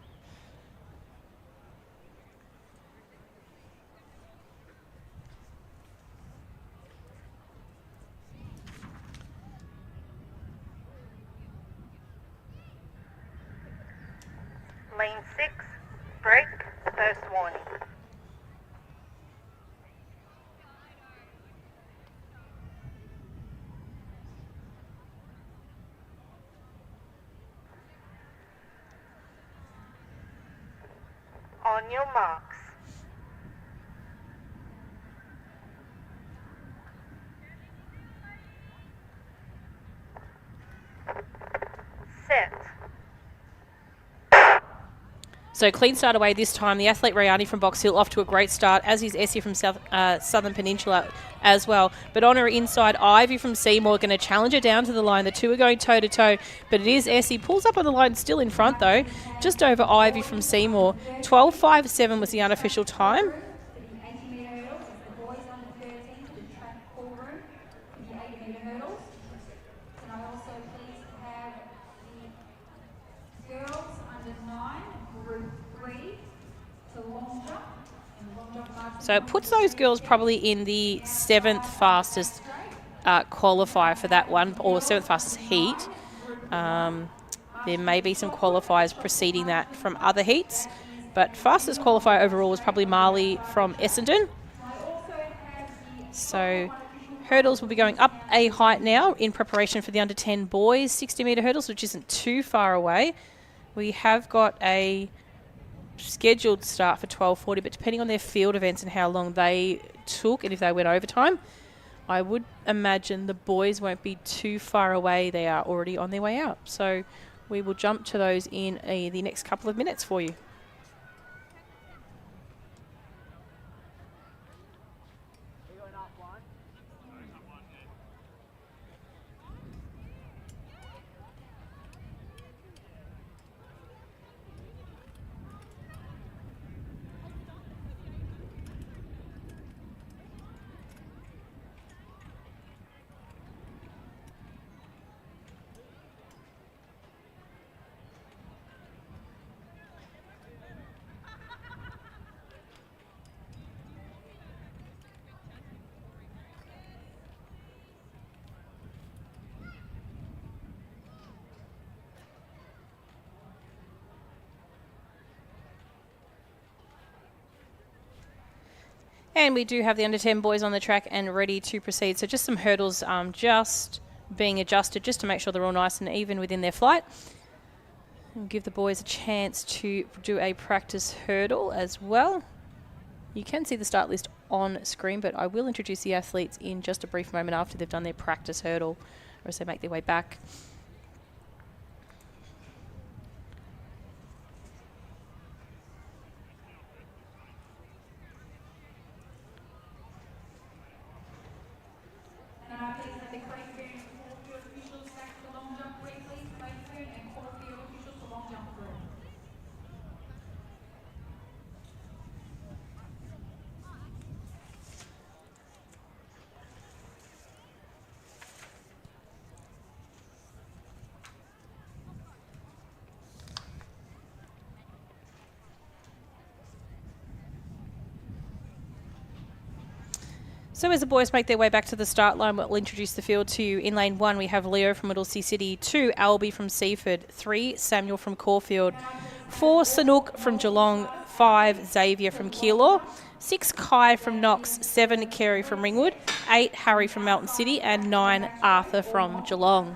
Speaker 2: Lane 6, break, first warning. On your marks. Set.
Speaker 1: So clean start away this time. The athlete Rayani from Box Hill off to a great start, as is Essie from Southern Peninsula as well. But on her inside, Ivy from Seymour going to challenge her down to the line. The two are going toe-to-toe, but it is Essie. Pulls up on the line, still in front though, just over Ivy from Seymour. 12.57 was the unofficial time. So it puts those girls probably in the 7th fastest qualifier for that one, or 7th fastest heat. There may be some qualifiers preceding that from other heats, but fastest qualifier overall was probably Marley from Essendon. So hurdles will be going up a height now in preparation for the under 10 boys 60-metre hurdles, which isn't too far away. We have got a scheduled start for 12:40, but depending on their field events and how long they took and if they went overtime, I would imagine the boys won't be too far away. They are already on their way out. So we will jump to those in the next couple of minutes for you. And we do have the under 10 boys on the track and ready to proceed. So just some hurdles just being adjusted just to make sure they're all nice and even within their flight. And give the boys a chance to do a practice hurdle as well. You can see the start list on screen, but I will introduce the athletes in just a brief moment after they've done their practice hurdle or as they make their way back. So as the boys make their way back to the start line, we'll introduce the field to you. In lane 1, we have Leo from Whittlesea City, 2, Albie from Seaford, 3, Samuel from Caulfield, 4, Sanook from Geelong, 5, Xavier from Keilor, 6, Kai from Knox, 7, Kerry from Ringwood, 8, Harry from Melton City, and 9, Arthur from Geelong.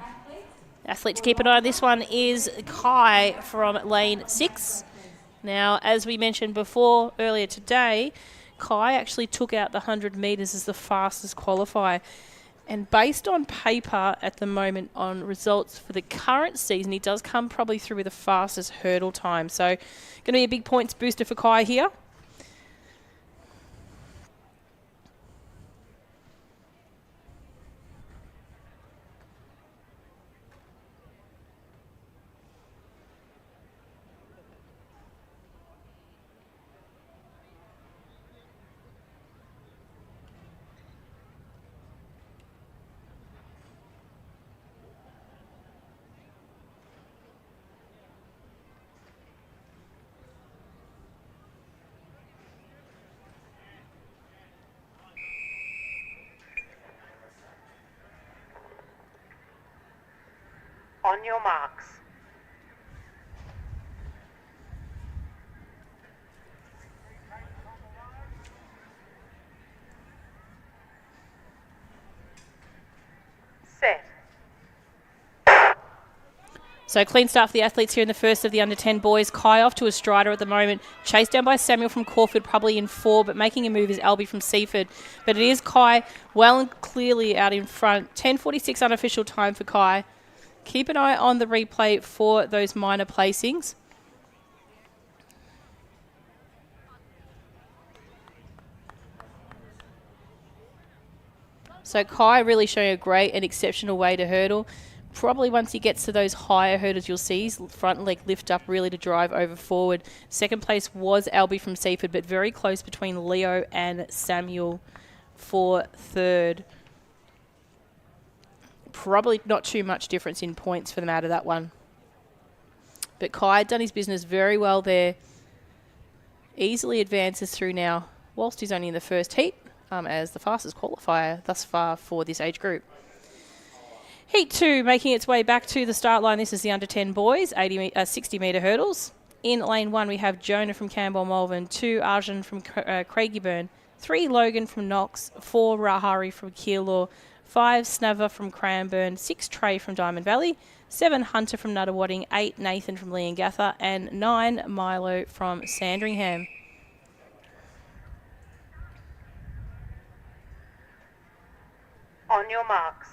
Speaker 1: The athlete to keep an eye on this one is Kai from lane 6. Now, as we mentioned before earlier today, Kai actually took out the 100 metres as the fastest qualifier. And based on paper at the moment on results for the current season, he does come probably through with the fastest hurdle time. So going to be a big points booster for Kai here.
Speaker 2: On your marks. Set.
Speaker 1: So clean start for the athletes here in the first of the under-10 boys. Kai off to a strider at the moment. Chased down by Samuel from Caulfield, probably in 4, but making a move is Albie from Seaford. But it is Kai well and clearly out in front. 10:46 unofficial time for Kai. Keep an eye on the replay for those minor placings. So Kai really showing a great and exceptional way to hurdle. Probably once he gets to those higher hurdles, you'll see his front leg lift up really to drive over forward. Second place was Albie from Seaford, but very close between Leo and Samuel for third. Probably not too much difference in points for them out of that one. But Kai done his business very well there. Easily advances through now, whilst he's only in the first heat, as the fastest qualifier thus far for this age group. Heat 2 making its way back to the start line. This is the under-10 boys, 60-metre hurdles. In lane 1, we have Jonah from Campbell Malvern, 2 Arjun from Craigieburn, 3 Logan from Knox, 4 Rahari from Keilor, 5 Snaver from Cranbourne, 6 Trey from Diamond Valley, 7 Hunter from Nuttawading, 8 Nathan from Leongatha, and 9 Milo from Sandringham.
Speaker 2: On your marks.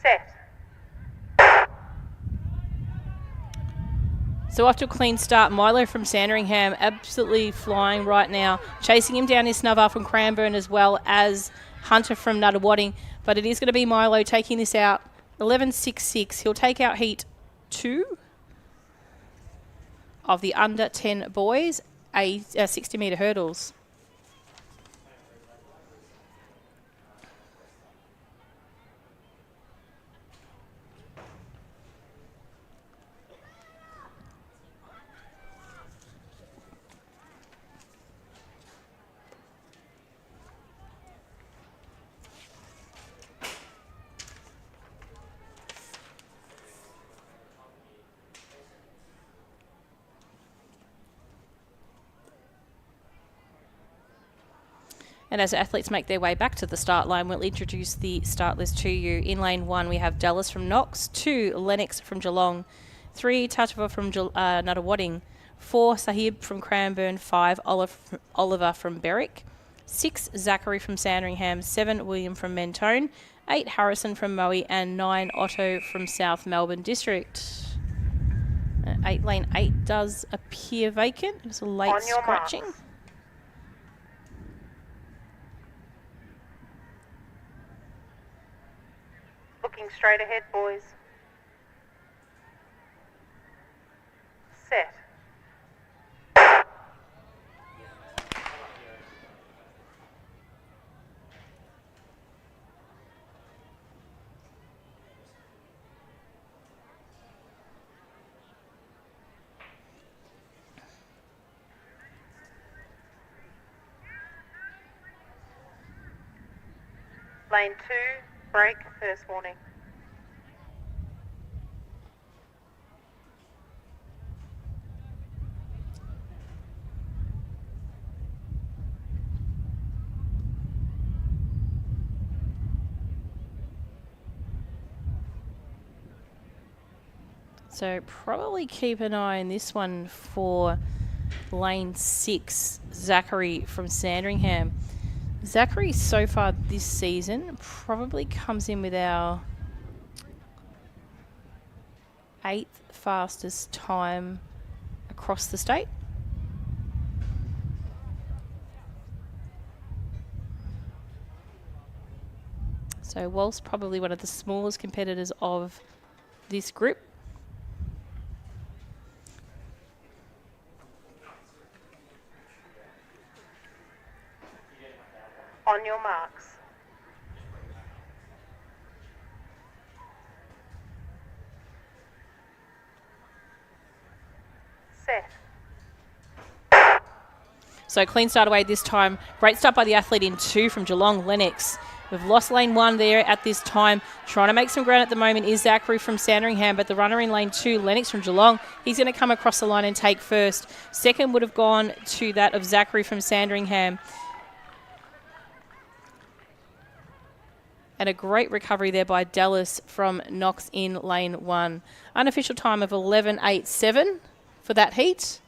Speaker 2: Set.
Speaker 1: So off to a clean start. Milo from Sandringham absolutely flying right now. Chasing him down is Snavar from Cranbourne as well as Hunter from Nuttawading. But it is going to be Milo taking this out. 11.66. He'll take out heat 2 of the under-10 boys, 60-metre hurdles. And as athletes make their way back to the start line, we'll introduce the start list to you. In lane 1, we have Dallas from Knox, 2 Lennox from Geelong, 3 Tatava from Nuttawading, 4 Sahib from Cranbourne, 5 Oliver from Berwick, 6 Zachary from Sandringham, 7 William from Mentone, 8 Harrison from Moe, and 9 Otto from South Melbourne District. Lane 8 does appear vacant. It was a late scratching.
Speaker 2: Marks. Looking straight ahead, boys. Set. Lane 2, break, first warning.
Speaker 1: So probably keep an eye on this one for lane 6, Zachary from Sandringham. Zachary so far this season probably comes in with our 8th fastest time across the state. So whilst probably one of the smallest competitors of this group,
Speaker 2: On your marks. Set.
Speaker 1: So clean start away this time. Great start by the athlete in 2 from Geelong, Lennox. We've lost lane 1 there at this time. Trying to make some ground at the moment is Zachary from Sandringham, but the runner in lane 2, Lennox from Geelong, he's going to come across the line and take first. Second would have gone to that of Zachary from Sandringham. And a great recovery there by Dallas from Knox in lane 1. Unofficial time of 11.87 for that heat.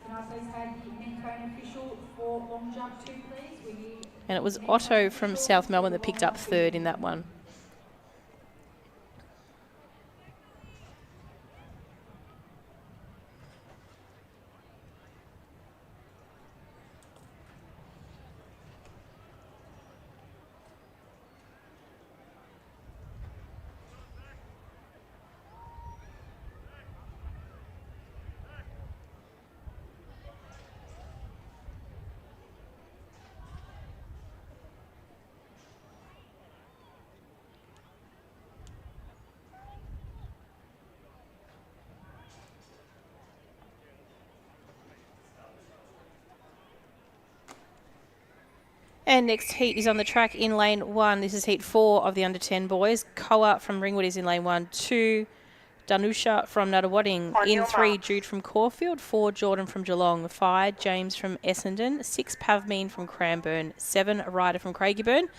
Speaker 3: Can I please have the men cone official for long jump 2, please? We need
Speaker 1: And it was Otto from South Melbourne that picked up third in that one. And next heat is on the track in lane 1. This is heat 4 of the under 10 boys. Koa from Ringwood is in lane 1. 2, Danusha from Nuttawading. In 3, Jude from Caulfield. 4, Jordan from Geelong. 5, James from Essendon. 6, Pavmeen from Cranbourne. 7, Ryder from Craigieburn.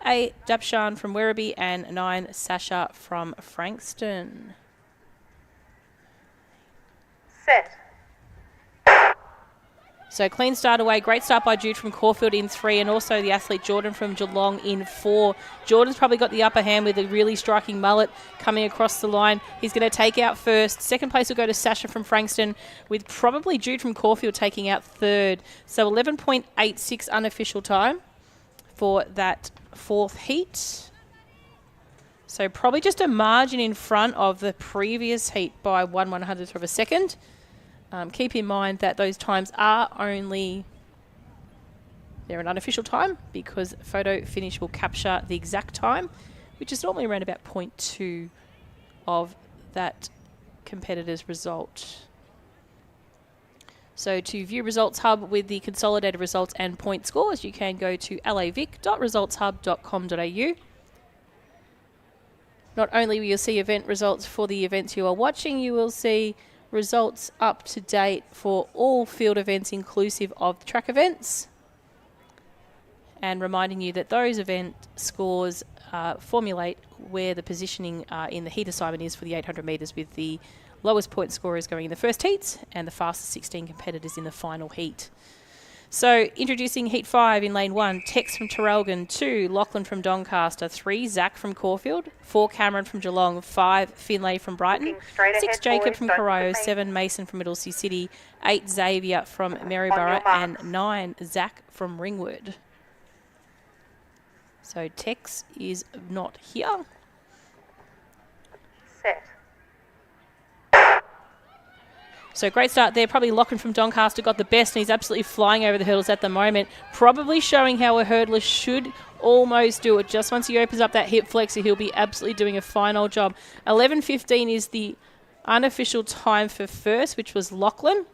Speaker 1: 8, Dapshan from Werribee. And 9, Sasha from Frankston.
Speaker 2: Set.
Speaker 1: So clean start away. Great start by Jude from Caulfield in 3, and also the athlete Jordan from Geelong in 4. Jordan's probably got the upper hand with a really striking mullet coming across the line. He's going to take out first. Second place will go to Sasha from Frankston, with probably Jude from Caulfield taking out third. So 11.86 unofficial time for that 4th heat. So probably just a margin in front of the previous heat by 1/100th of a second. Keep in mind that those times are only, they're an unofficial time because photo finish will capture the exact time, which is normally around about 0.2 of that competitor's result. So to view Results Hub with the consolidated results and point scores, you can go to lavic.resultshub.com.au. Not only will you see event results for the events you are watching, you will see results up to date for all field events inclusive of track events, and reminding you that those event scores formulate where the positioning in the heat assignment is for the 800 metres, with the lowest point scorers going in the first heats and the fastest 16 competitors in the final heat. So introducing heat 5 in lane 1, Tex from Terrelgan. 2, Lachlan from Doncaster. 3, Zach from Caulfield. 4, Cameron from Geelong. 5, Finlay from Brighton. 6, Jacob from Corio. 7, Mason from Middlesea City. 8, Xavier from Maryborough. And 9, Zach from Ringwood. So Tex is not here.
Speaker 2: Set.
Speaker 1: So great start there. Probably Lachlan from Doncaster got the best, and he's absolutely flying over the hurdles at the moment. Probably showing how a hurdler should almost do it. Just once he opens up that hip flexor, he'll be absolutely doing a fine old job. 11.15 is the unofficial time for first, which was Lachlan.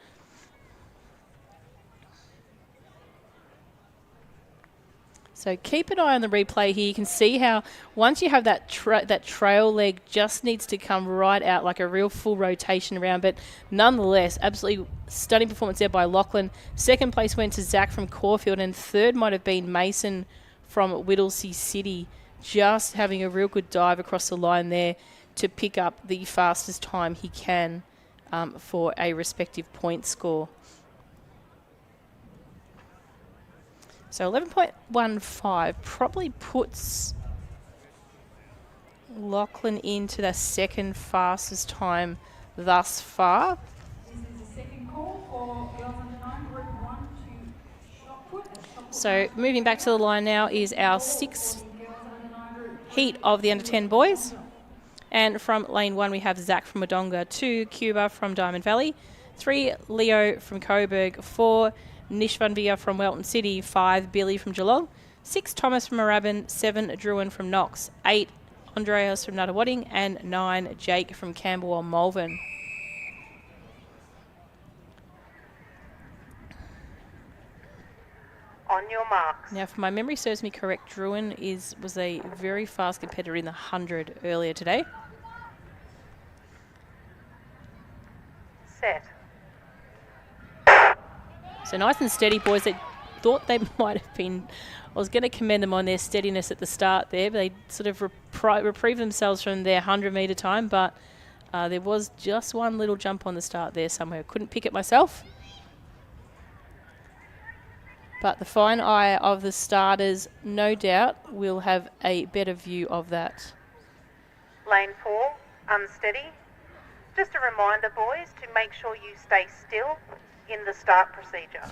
Speaker 1: So keep an eye on the replay here. You can see how once you have that trail leg just needs to come right out like a real full rotation around. But nonetheless, absolutely stunning performance there by Lachlan. Second place went to Zach from Caulfield, and third might have been Mason from Whittlesea City, just having a real good dive across the line there to pick up the fastest time he can for a respective point score. So 11.15 probably puts Lachlan into the second fastest time thus far.
Speaker 3: This is the second call for girls under 9, group 1 to shot put.
Speaker 1: So moving back to the line now is our 6th heat of the under 10 boys. And from lane 1 we have Zach from Wodonga. 2, Cuba from Diamond Valley. 3, Leo from Coburg. 4, Nish Van Via from Welton City. 5, Billy from Geelong. 6, Thomas from Moorabbin. 7, Druin from Knox. 8, Andreas from Nuttawading, and 9, Jake from Camberwell Malvern.
Speaker 2: On your marks.
Speaker 1: Now, if my memory serves me correct, Rerun was a very fast competitor in the 100 earlier today.
Speaker 2: Set.
Speaker 1: So nice and steady, boys. They thought they might have been... I was going to commend them on their steadiness at the start there, but they sort of reprieve themselves from their 100-metre time, but there was just one little jump on the start there somewhere. Couldn't pick it myself. But the fine eye of the starters, no doubt, will have a better view of that.
Speaker 2: Lane 4, unsteady. Just a reminder, boys, to make sure you stay still in the start procedure.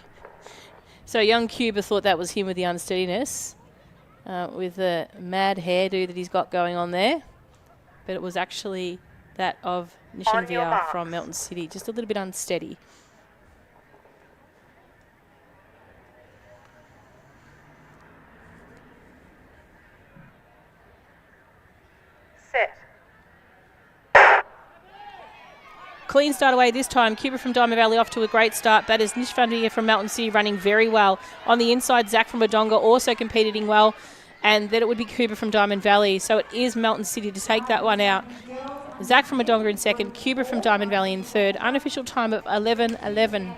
Speaker 1: So young Cuba thought that was him with the unsteadiness, with the mad hairdo that he's got going on there. But it was actually that of Nishan VR from Melton City, just a little bit unsteady.
Speaker 2: Set.
Speaker 1: Clean start away this time. Cuba from Diamond Valley off to a great start. That is Nishvandia from Melton City running very well. On the inside, Zach from Wodonga also competing well. And then it would be Cuba from Diamond Valley. So it is Melton City to take that one out. Zach from Wodonga in second. Cuba from Diamond Valley in third. Unofficial time of 11:11.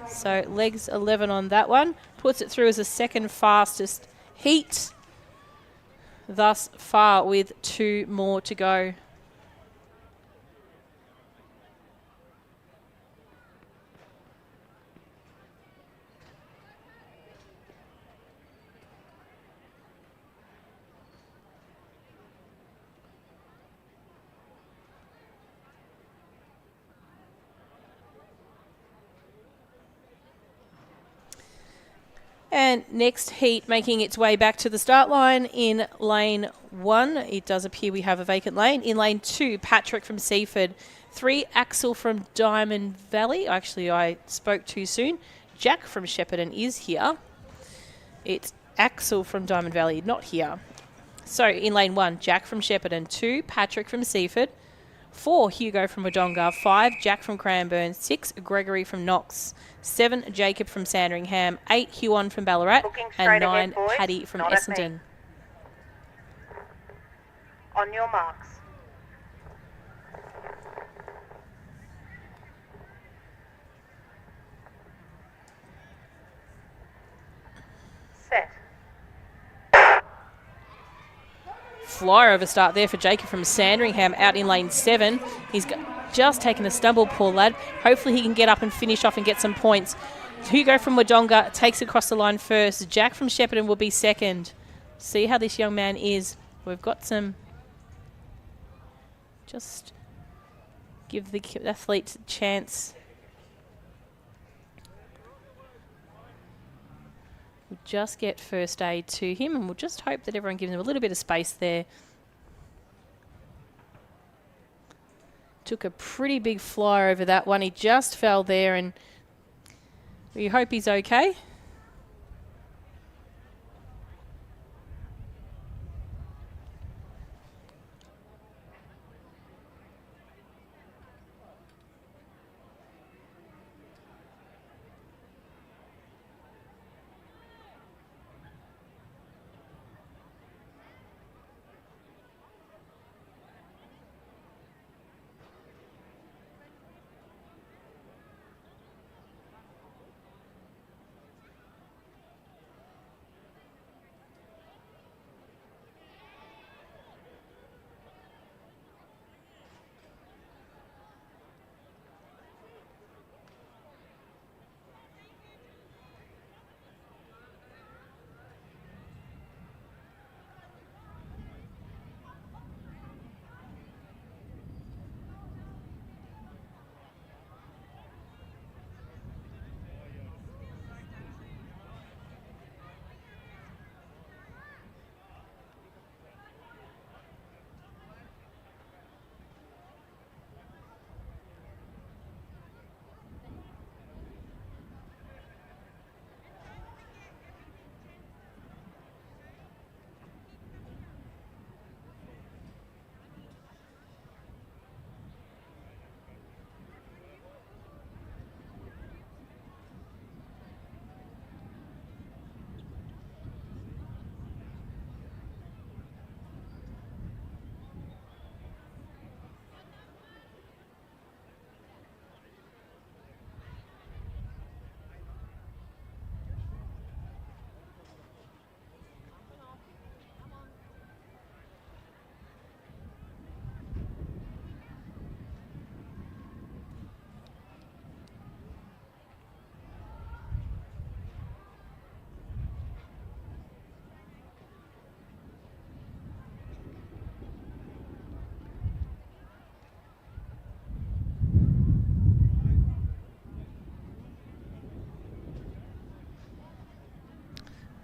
Speaker 1: So legs 11 on that one. Puts it through as the second fastest heat thus far with 2 more to go. And next heat making its way back to the start line in lane 1. It does appear we have a vacant lane. In lane 2, Patrick from Seaford. 3, Axel from Diamond Valley. Actually, I spoke too soon. Jack from Shepparton is here. It's Axel from Diamond Valley, not here. So in lane 1, Jack from Shepparton. 2, Patrick from Seaford. 4, Hugo from Wodonga. 5, Jack from Cranbourne. 6, Gregory from Knox. 7, Jacob from Sandringham. 8, Huon from Ballarat. And 9,
Speaker 2: ahead,
Speaker 1: Paddy from
Speaker 2: not at
Speaker 1: Essendon.
Speaker 2: me. On your marks. Set.
Speaker 1: Flyer over start there for Jacob from Sandringham out in lane 7. He's just taken a stumble, poor lad. Hopefully he can get up and finish off and get some points. Hugo from Wodonga takes it across the line first. Jack from Shepparton will be second. See how this young man is. We've got some... Just give the athletes a chance. We'll just get first aid to him and we'll just hope that everyone gives him a little bit of space there. Took a pretty big flyer over that one. He just fell there and we hope he's okay.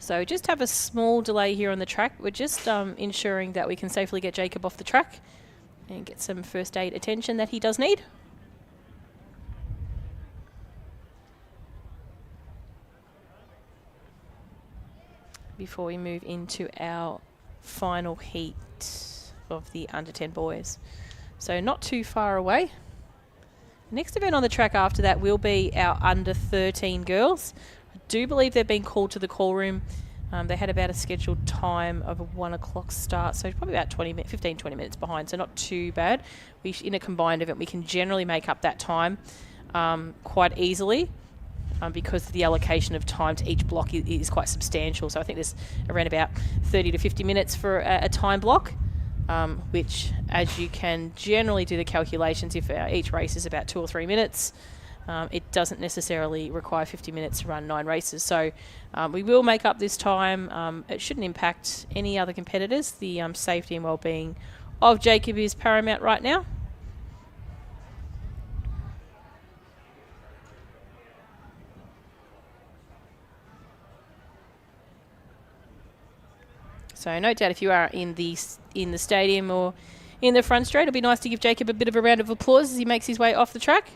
Speaker 1: So just have a small delay here on the track. We're just ensuring that we can safely get Jacob off the track and get some first aid attention that he does need. Before we move into our final heat of the under 10 boys. So not too far away. Next event on the track after that will be our under 13 girls. I do believe they've been called to the call room. They had about a scheduled time of a 1 o'clock start, so probably about 15, 20 minutes behind, so not too bad. In a combined event, we can generally make up that time quite easily because the allocation of time to each block is quite substantial. So I think there's around about 30 to 50 minutes for a time block. Which, as you can generally do the calculations, if each race is about 2 or 3 minutes, it doesn't necessarily require 50 minutes to run 9 races. So we will make up this time. It shouldn't impact any other competitors. The safety and well-being of Jacob is paramount right now. So no doubt if you are in the stadium or in the front straight, it'll be nice to give Jacob a bit of a round of applause as he makes his way off the track.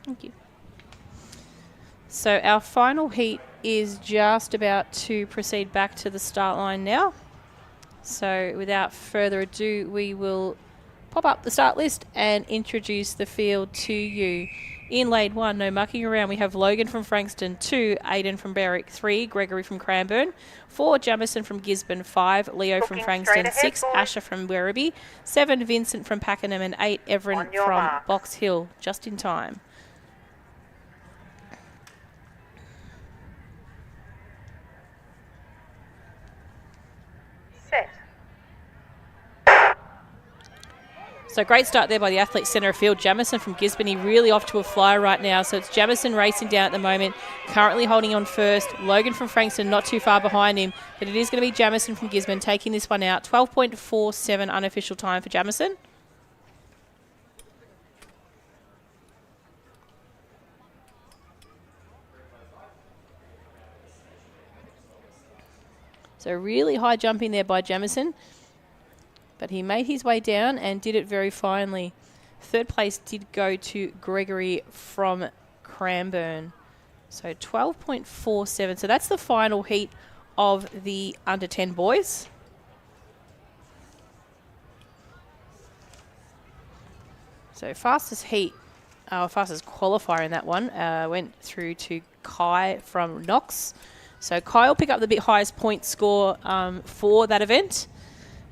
Speaker 1: Thank you. So our final heat is just about to proceed back to the start line now. So without further ado, we will pop up the start list and introduce the field to you. In lane 1, no mucking around, we have Logan from Frankston, 2, Aiden from Berwick, 3, Gregory from Cranbourne, 4, Jamison from Gisborne, 5, Leo from Frankston, 6, Asher from Werribee, 7, Vincent from Pakenham, and 8, Everin from Box Hill, just in time. So great start there by the athlete centre of field, Jamison from Gisborne. He really off to a flyer right now. So it's Jamison racing down at the moment, currently holding on first. Logan from Frankston not too far behind him, but it is going to be Jamison from Gisborne taking this one out. 12.47 unofficial time for Jamison. So really high jumping there by Jamison. But he made his way down and did it very finely. Third place did go to Gregory from Cranbourne. So 12.47. So that's the final heat of the under 10 boys. So fastest heat, fastest qualifier in that one went through to Kai from Knox. So Kai will pick up the bit highest point score for that event.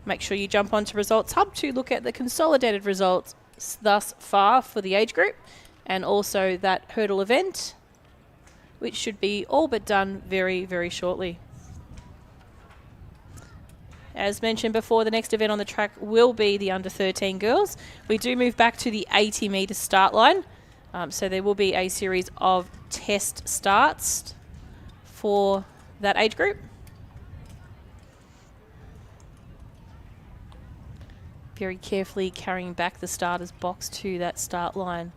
Speaker 1: Make sure you jump onto Results Hub to look at the consolidated results thus far for the age group and also that hurdle event, which should be all but done very, very shortly. As mentioned before, the next event on the track will be the under 13 girls. We do move back to the 80 metre start line. So there will be a series of test starts for that age group. Very carefully carrying back the starter's box to that start line.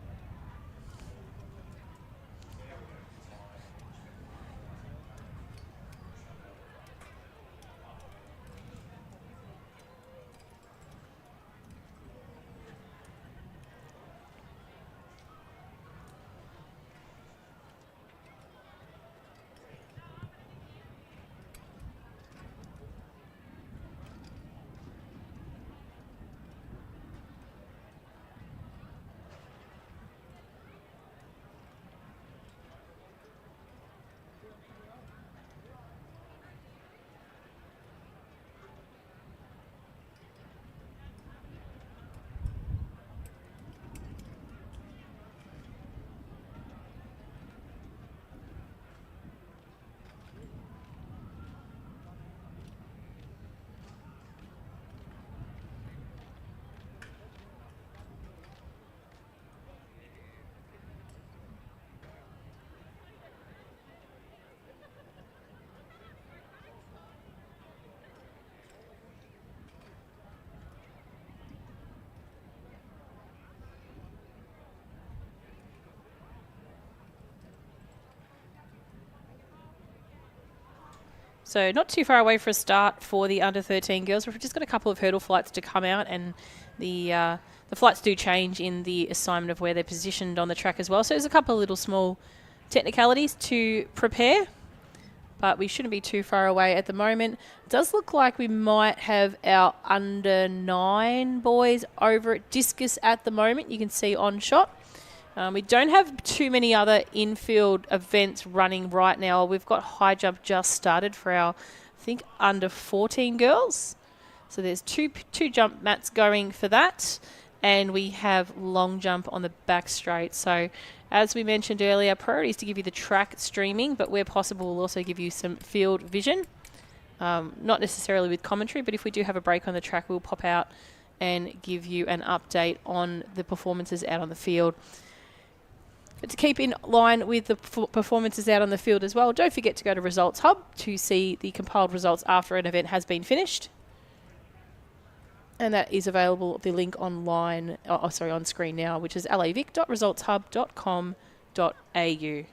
Speaker 1: So not too far away for a start for the under 13 girls. We've just got a couple of hurdle flights to come out, and the flights do change in the assignment of where they're positioned on the track as well. So there's a couple of little small technicalities to prepare, but we shouldn't be too far away at the moment. It does look like we might have our under 9 boys over at discus at the moment. You can see on shot. We don't have too many other infield events running right now. We've got high jump just started for our, I think, under 14 girls. So there's two jump mats going for that. And we have long jump on the back straight. So as we mentioned earlier, priority is to give you the track streaming, but where possible, we'll also give you some field vision. Not necessarily with commentary, but if we do have a break on the track, we'll pop out and give you an update on the performances out on the field. But to keep in line with the performances out on the field as well, don't forget to go to Results Hub to see the compiled results after an event has been finished. And that is available, the link online, on screen now, which is lavic.resultshub.com.au.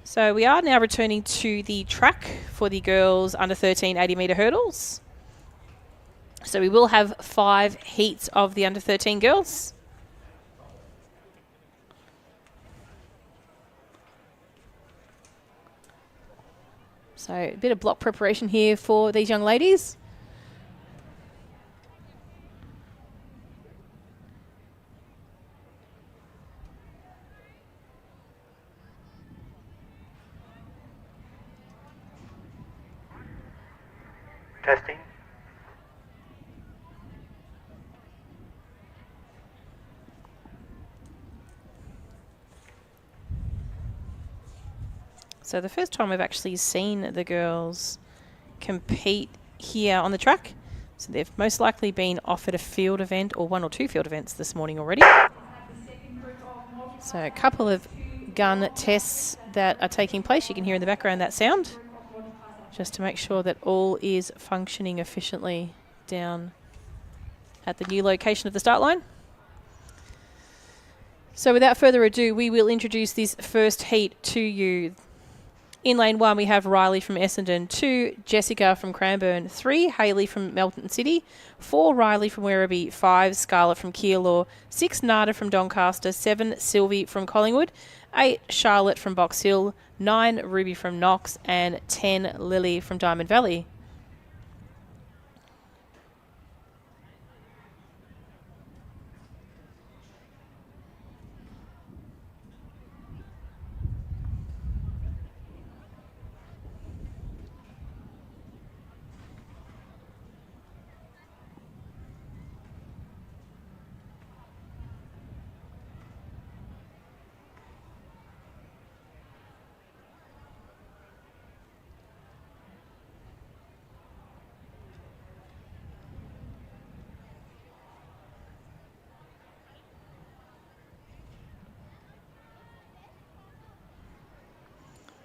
Speaker 1: So we are now returning to the track for the girls under 13 80-metre hurdles. So we will have 5 heats of the under 13 girls. So a bit of block preparation here for these young ladies.
Speaker 8: Testing.
Speaker 1: So the first time we've actually seen the girls compete here on the track. So they've most likely been offered a field event or 1 or 2 field events this morning already. So a couple of gun tests that are taking place. You can hear in the background that sound, just to make sure that all is functioning efficiently down at the new location of the start line. So without further ado, we will introduce this first heat to you. In lane 1, we have Riley from Essendon, 2, Jessica from Cranbourne, 3, Hayley from Melton City, 4, Riley from Werribee, 5, Scarlett from Keilor, 6, Nada from Doncaster, 7, Sylvie from Collingwood, 8, Charlotte from Box Hill, 9, Ruby from Knox, and 10, Lily from Diamond Valley.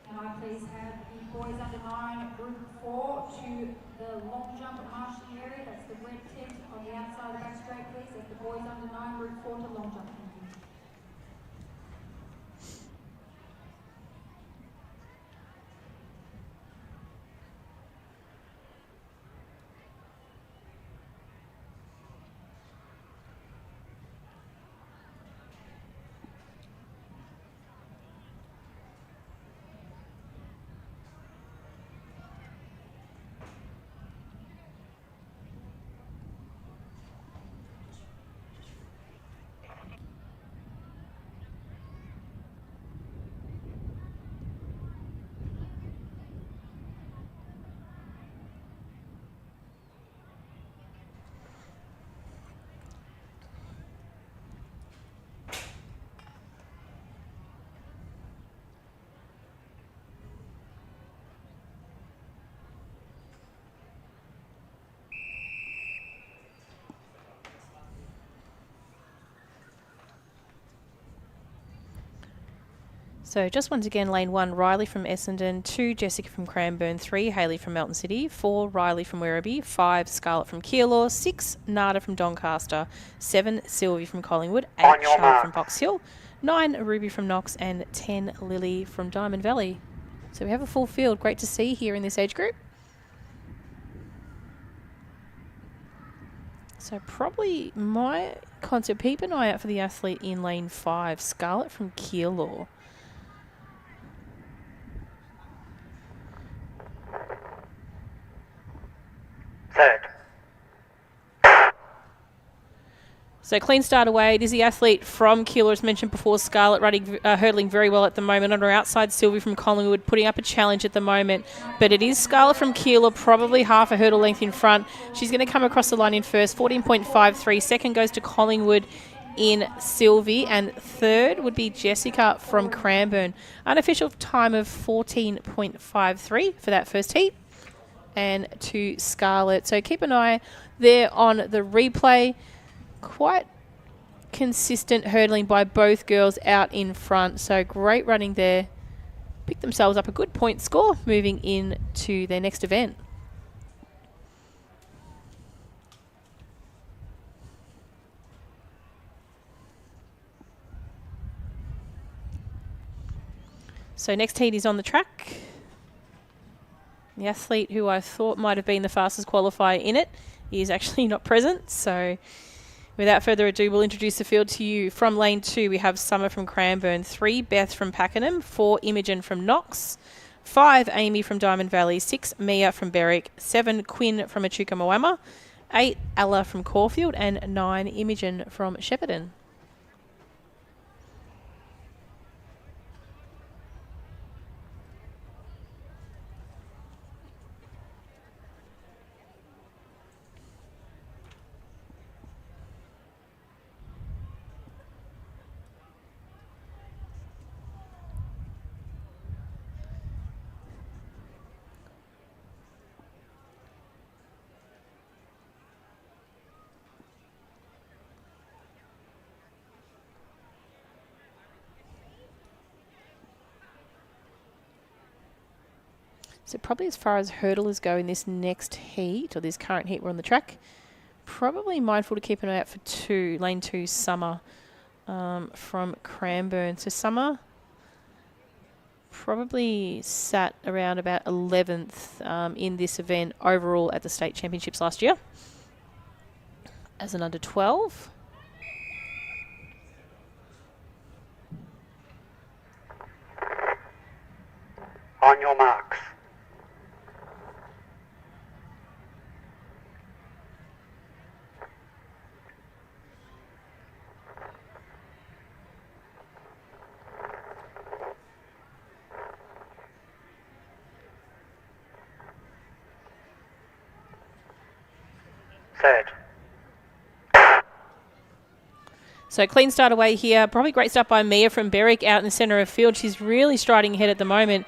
Speaker 3: Can I please have the boys under 9, group 4 to the long jump marshalling area? That's the red tent on the outside of the back straight, please. That's the boys under 9, group 4 to long jump. Thank you.
Speaker 1: So just once again, lane 1, Riley from Essendon, 2, Jessica from Cranbourne, 3, Hayley from Melton City, 4, Riley from Werribee, 5, Scarlett from Keilor, 6, Nada from Doncaster, 7, Sylvie from Collingwood, 8, Charlotte from Box Hill, 9, Ruby from Knox, and 10, Lily from Diamond Valley. So we have a full field. Great to see here in this age group. So probably my concept, keep an eye out for the athlete in lane 5, Scarlett from Keilor.
Speaker 8: Third.
Speaker 1: So clean start away. It is the athlete from Keilor, as mentioned before, Scarlett hurdling very well at the moment. On her outside, Sylvie from Collingwood putting up a challenge at the moment. But it is Scarlett from Keilor, probably half a hurdle length in front. She's going to come across the line in first, 14.53. Second goes to Collingwood in Sylvie. And third would be Jessica from Cranbourne. Unofficial time of 14.53 for that first heat. And to Scarlett. So keep an eye there on the replay. Quite consistent hurdling by both girls out in front. So great running there. Pick themselves up a good point score moving into their next event. So next heat is on the track. The athlete who I thought might have been the fastest qualifier in it is actually not present. So without further ado, we'll introduce the field to you. From lane 2, we have Summer from Cranbourne, 3, Beth from Pakenham, 4, Imogen from Knox, 5, Amy from Diamond Valley, 6, Mia from Berwick, 7, Quinn from Echuca Moama, 8, Ella from Caulfield, and 9, Imogen from Shepparton. So probably as far as hurdlers go in this next heat, or this current heat we're on the track, probably mindful to keep an eye out for 2, lane 2, Summer from Cranbourne. So Summer probably sat around about 11th in this event overall at the state championships last year as an under 12.
Speaker 8: On your marks. Set.
Speaker 1: So clean start away here. Probably great start by Mia from Berwick out in the centre of field. She's really striding ahead at the moment.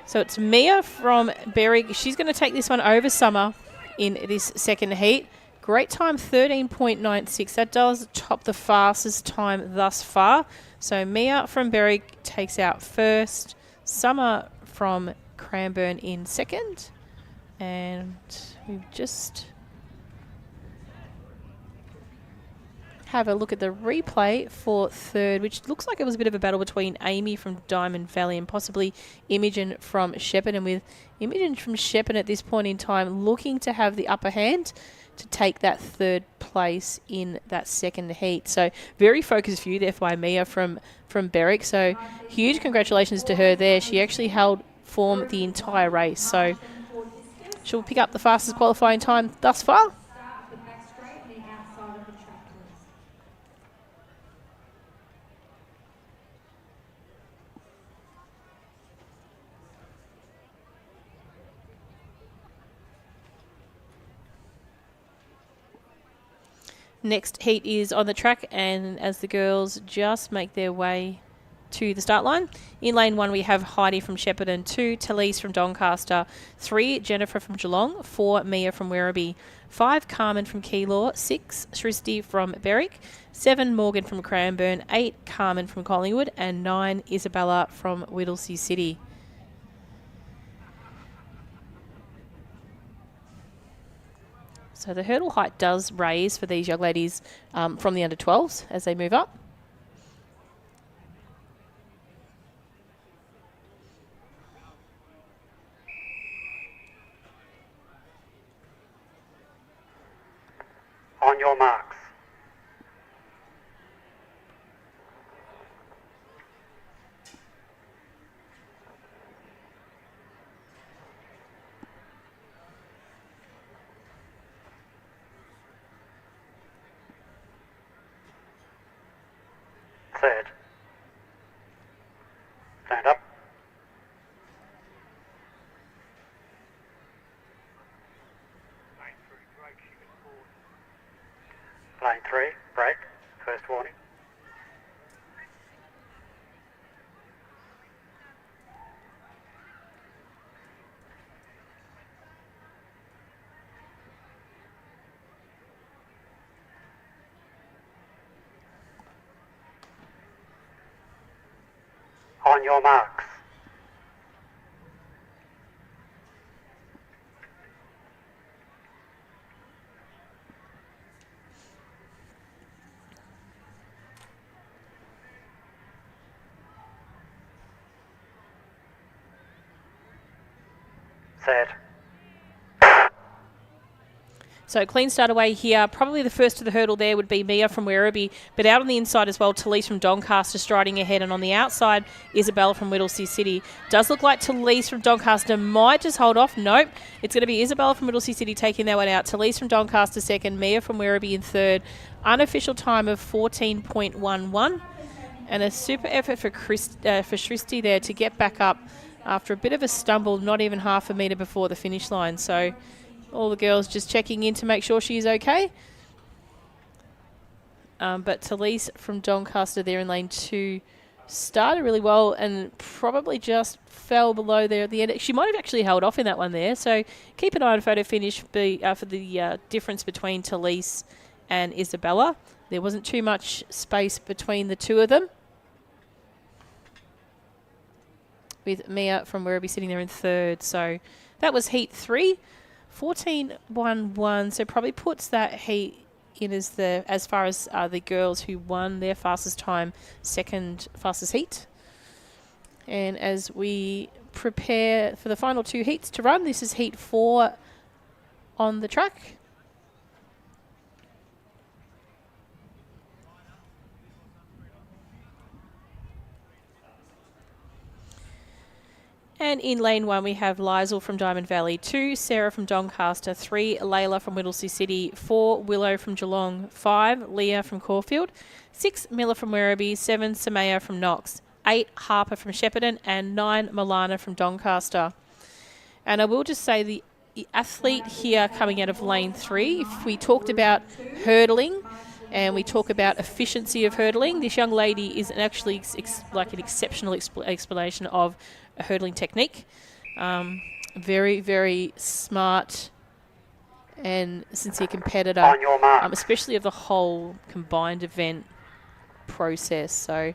Speaker 1: So it's Mia from Berwick. She's going to take this one over Summer in this second heat. Great time, 13.96. That does top the fastest time thus far. So Mia from Berwick takes out first. Summer from Cranbourne in second. And we've just have a look at the replay for third, which looks like it was a bit of a battle between Amy from Diamond Valley and possibly Imogen from Shepparton, with Imogen from Shepparton at this point in time looking to have the upper hand to take that third place in that second heat. So very focused view there by Mia from Berwick. So huge congratulations to her there. She actually held form the entire race. So she'll pick up the fastest qualifying time thus far. Next heat is on the track, and as the girls just make their way to the start line, in lane 1 we have Heidi from Shepparton, 2 Talise from Doncaster, 3 Jennifer from Geelong, 4 Mia from Werribee, 5 Carmen from Keilor, 6 Shristi from Berwick, 7 Morgan from Cranbourne, 8 Carmen from Collingwood, and 9 Isabella from Whittlesea City. So the hurdle height does raise for these young ladies from the under 12s as they move up.
Speaker 8: On your marks. Third. Stand up. Lane 3, break. First warning. On your marks. Set.
Speaker 1: So clean start away here. Probably the first to the hurdle there would be Mia from Werribee, but out on the inside as well, Talise from Doncaster striding ahead, and on the outside, Isabella from Whittlesea City. Does look like Talise from Doncaster might just hold off. Nope. It's going to be Isabella from Whittlesea City taking that one out. Talise from Doncaster second, Mia from Werribee in third. Unofficial time of 14.11. And a super effort for Shristi there to get back up after a bit of a stumble, not even half a metre before the finish line. So all the girls just checking in to make sure she's okay. But Talise from Doncaster there in lane 2 started really well and probably just fell below there at the end. She might have actually held off in that one there. So keep an eye on photo finish for the difference between Talise and Isabella. There wasn't too much space between the two of them, with Mia from Werribee sitting there in third. So that was heat 3. 14.11, so probably puts that heat in as far as the girls who won their fastest time, second fastest heat. And as we prepare for the final 2 heats to run, this is heat 4 on the track. And in lane 1, we have Lizel from Diamond Valley, 2, Sarah from Doncaster, 3, Layla from Whittlesea City, 4, Willow from Geelong, 5, Leah from Caulfield, 6, Miller from Werribee, 7, Samaya from Knox, 8, Harper from Shepparton, and 9, Milana from Doncaster. And I will just say the athlete here coming out of lane 3, if we talked about hurdling and we talk about efficiency of hurdling, this young lady is actually like an exceptional explanation of a hurdling technique. Very, very smart and sincere competitor,
Speaker 8: On your mark.
Speaker 1: especially of the whole combined event process. So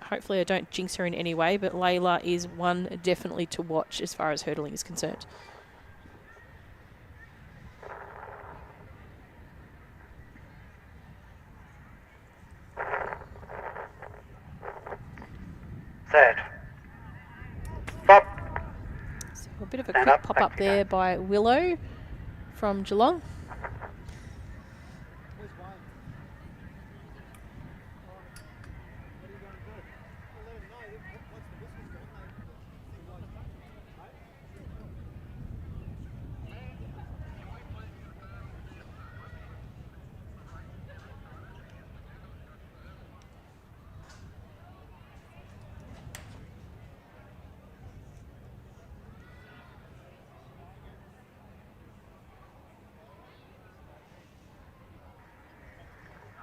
Speaker 1: hopefully I don't jinx her in any way, but Layla is one definitely to watch as far as hurdling is concerned.
Speaker 8: Set. Stop.
Speaker 1: So a bit of a
Speaker 8: Stand
Speaker 1: quick
Speaker 8: up,
Speaker 1: pop up there by Willow from Geelong.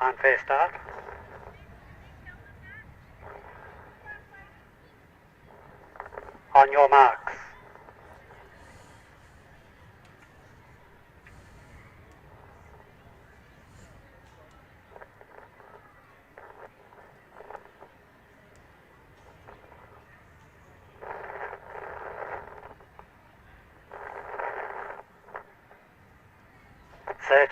Speaker 8: Unfair start. On your marks. Set.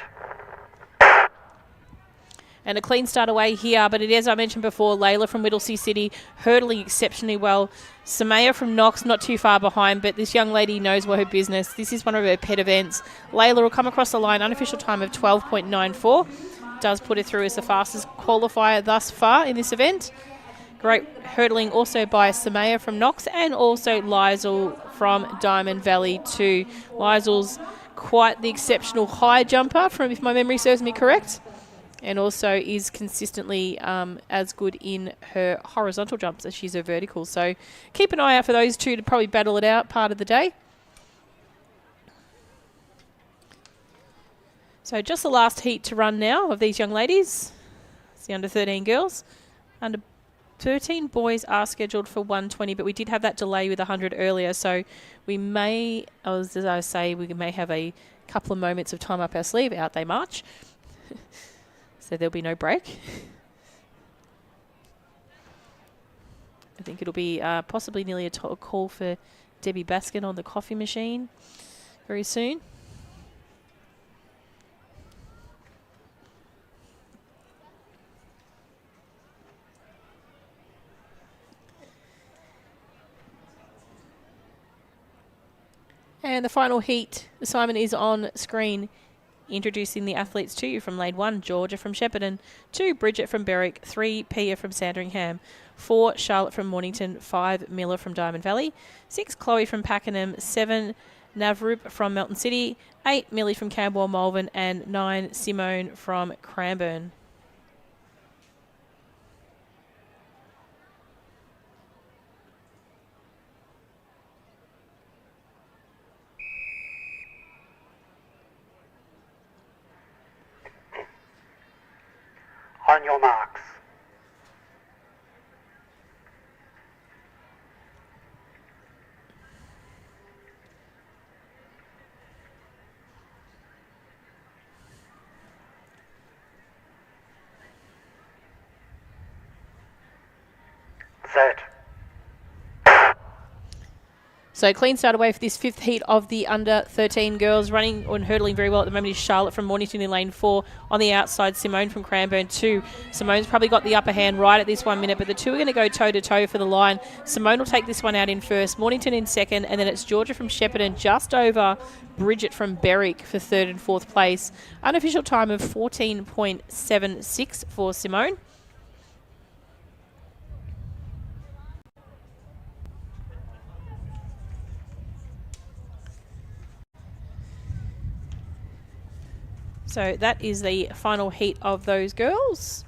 Speaker 1: And a clean start away here, but it is, as I mentioned before, Layla from Whittlesea City hurdling exceptionally well. Samaya from Knox not too far behind, but this young lady knows what her business. This is one of her pet events. Layla will come across the line, unofficial time of 12.94. Does put her through as the fastest qualifier thus far in this event. Great hurdling also by Samaya from Knox and also Lizel from Diamond Valley too. Lizel's quite the exceptional high jumper, from if my memory serves me correct, and also is consistently as good in her horizontal jumps as she's her vertical. So keep an eye out for those two to probably battle it out part of the day. So just the last heat to run now of these young ladies. It's the under 13 girls. Under 13 boys are scheduled for 120, but we did have that delay with 100 earlier, so we may, as I say, we may have a couple of moments of time up our sleeve. Out they march. So there'll be no break. I think it'll be possibly nearly a call for Debbie Baskin on the coffee machine very soon. And the final heat assignment is on screen. Introducing the athletes to you from lane 1, Georgia from Shepparton, 2, Bridget from Berwick, 3, Pia from Sandringham, 4, Charlotte from Mornington, 5, Miller from Diamond Valley, 6, Chloe from Pakenham, 7, Navrup from Melton City, 8, Millie from Camberwell Malvern, and 9, Simone from Cranbourne.
Speaker 8: On your marks. Set.
Speaker 1: So clean start away for this fifth heat of the under 13 girls. Running and hurdling very well at the moment is Charlotte from Mornington in lane 4. On the outside, Simone from Cranbourne 2. Simone's probably got the upper hand right at this 1 minute, but the two are going to go toe-to-toe for the line. Simone will take this one out in first, Mornington in second, and then it's Georgia from Shepparton just over Bridget from Berwick for third and fourth place. Unofficial time of 14.76 for Simone. So that is the final heat of those girls.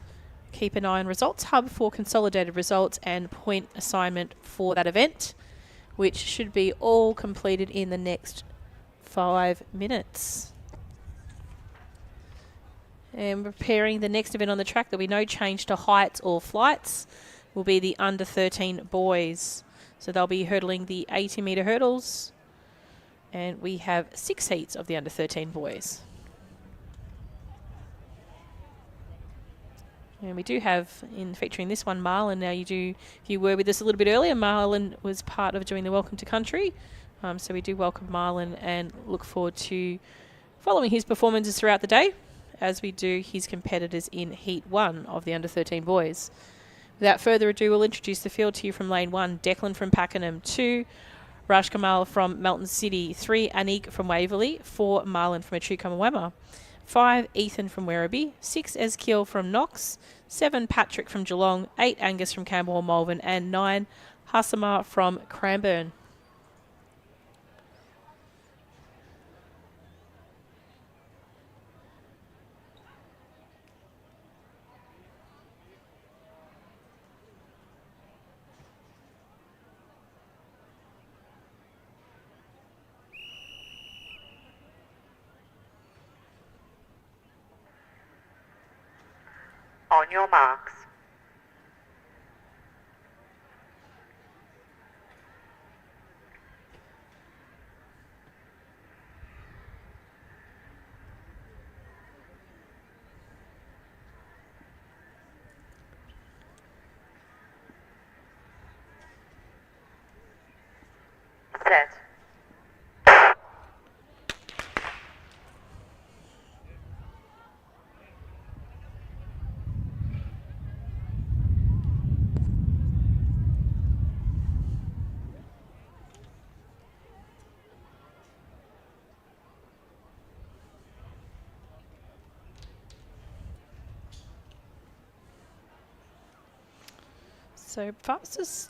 Speaker 1: Keep an eye on Results Hub for consolidated results and point assignment for that event, which should be all completed in the next 5 minutes. And preparing the next event on the track, there'll be no change to heights or flights, will be the under 13 boys. So they'll be hurdling the 80-metre hurdles, and we have 6 heats of the under 13 boys. And we do have, in featuring this one, Marlon. Now if you were with us a little bit earlier, Marlon was part of doing the Welcome to Country. So we do welcome Marlon and look forward to following his performances throughout the day, as we do his competitors in Heat 1 of the under 13 boys. Without further ado, we'll introduce the field to you from lane 1, Declan from Pakenham, 2, Raj Kamal from Melton City, 3, Anik from Waverley, 4, Marlon from Echuca Wemmer, 5, Ethan from Werribee, 6, Ezekiel from Knox, 7, Patrick from Geelong, 8, Angus from Camberwell Malvern, and 9, Hassamar from Cranbourne.
Speaker 2: On your marks. Set.
Speaker 1: So fastest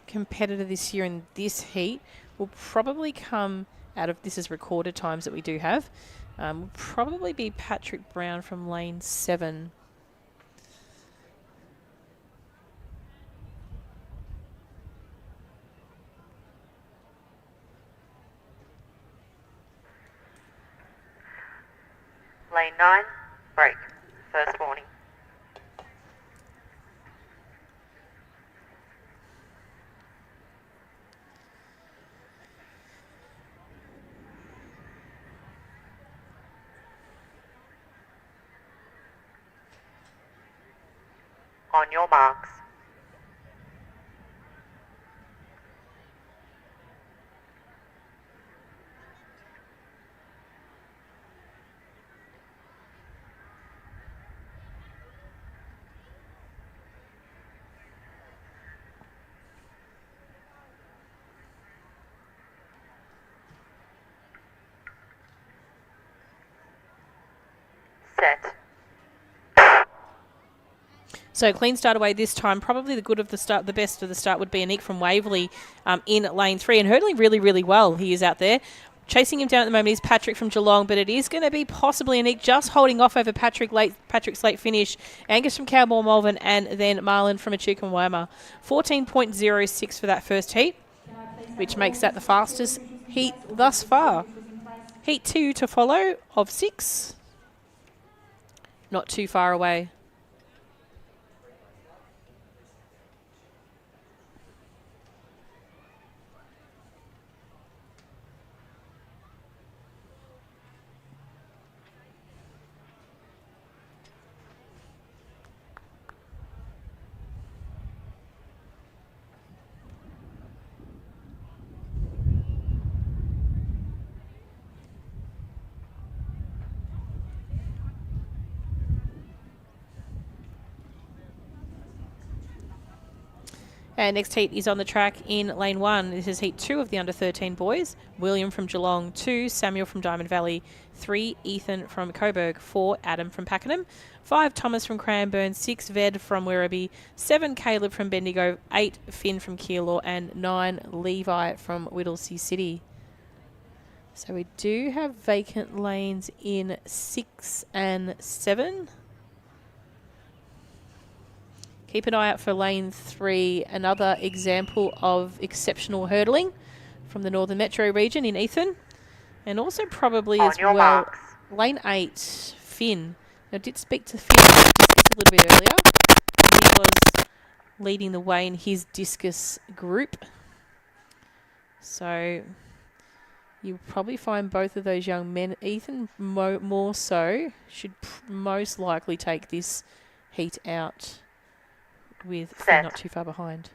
Speaker 1: competitor this year in this heat will probably come out of, this is recorded times that we do have, will probably be Patrick Brown from lane 7.
Speaker 2: Lane 9, break. First warning. On your marks. Set.
Speaker 1: So clean start away this time. Probably the good of the start, the best of the start would be Anik from Waverley in lane 3 and hurdling really, really well. He is out there. Chasing him down at the moment is Patrick from Geelong, but it is going to be possibly Anik just holding off over Patrick's late finish. Angus from Camberwell Malvern, and then Marlon from Echuca Wemmer. 14.06 for that first heat, which makes that the fastest heat thus far. Heat 2 to follow of 6. Not too far away. And next heat is on the track in lane 1. This is heat 2 of the under 13 boys. William from Geelong, 2 Samuel from Diamond Valley, 3 Ethan from Coburg, 4 Adam from Pakenham, 5 Thomas from Cranbourne, 6 Ved from Werribee, 7 Caleb from Bendigo, 8 Finn from Keilor, and 9 Levi from Whittlesea City. So we do have vacant lanes in 6 and 7. Keep an eye out for lane 3, another example of exceptional hurdling from the Northern Metro region in Ethan. And also probably as well, lane 8, Finn. I did speak to Finn about discus a little bit earlier. He was leading the way in his discus group. So you'll probably find both of those young men. Ethan more so should most likely take this heat out with Finn not too far behind.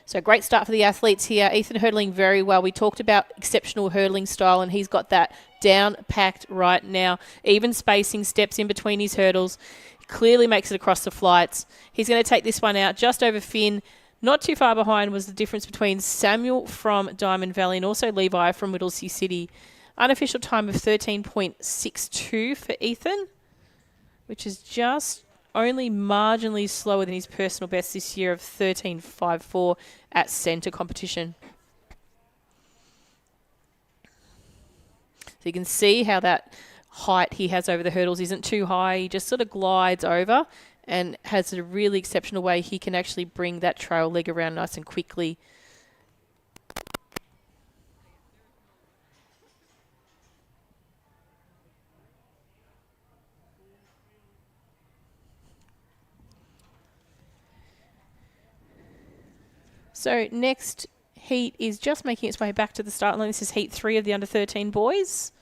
Speaker 1: So great start for the athletes here. Ethan hurdling very well. We talked about exceptional hurdling style, and he's got that down packed right now. Even spacing, steps in between his hurdles. Clearly makes it across the flights. He's going to take this one out just over Finn. Not too far behind was the difference between Samuel from Diamond Valley and also Levi from Whittlesea City. Unofficial time of 13.62 for Ethan, which is just only marginally slower than his personal best this year of 13.54 at centre competition. So you can see how that height he has over the hurdles isn't too high. He just sort of glides over and has a really exceptional way he can actually bring that trail leg around nice and quickly. So next heat is just making its way back to the start line. This is heat 3 of the under 13 boys.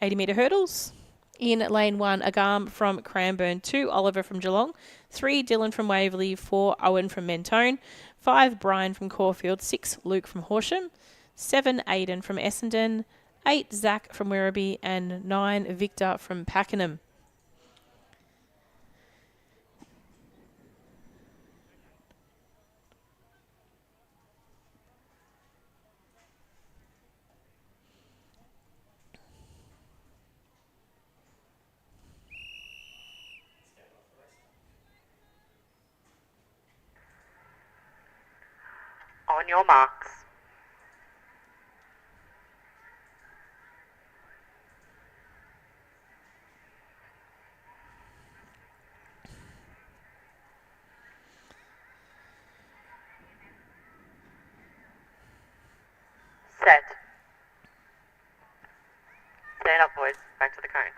Speaker 1: 80 metre hurdles. In lane 1, Agam from Cranbourne, 2 Oliver from Geelong, 3 Dylan from Waverley, 4 Owen from Mentone, 5 Brian from Caulfield, 6 Luke from Horsham, 7 Aidan from Essendon, 8 Zach from Werribee, and 9 Victor from Pakenham.
Speaker 2: On your marks. Set. Stand up, boys. Back to the cones.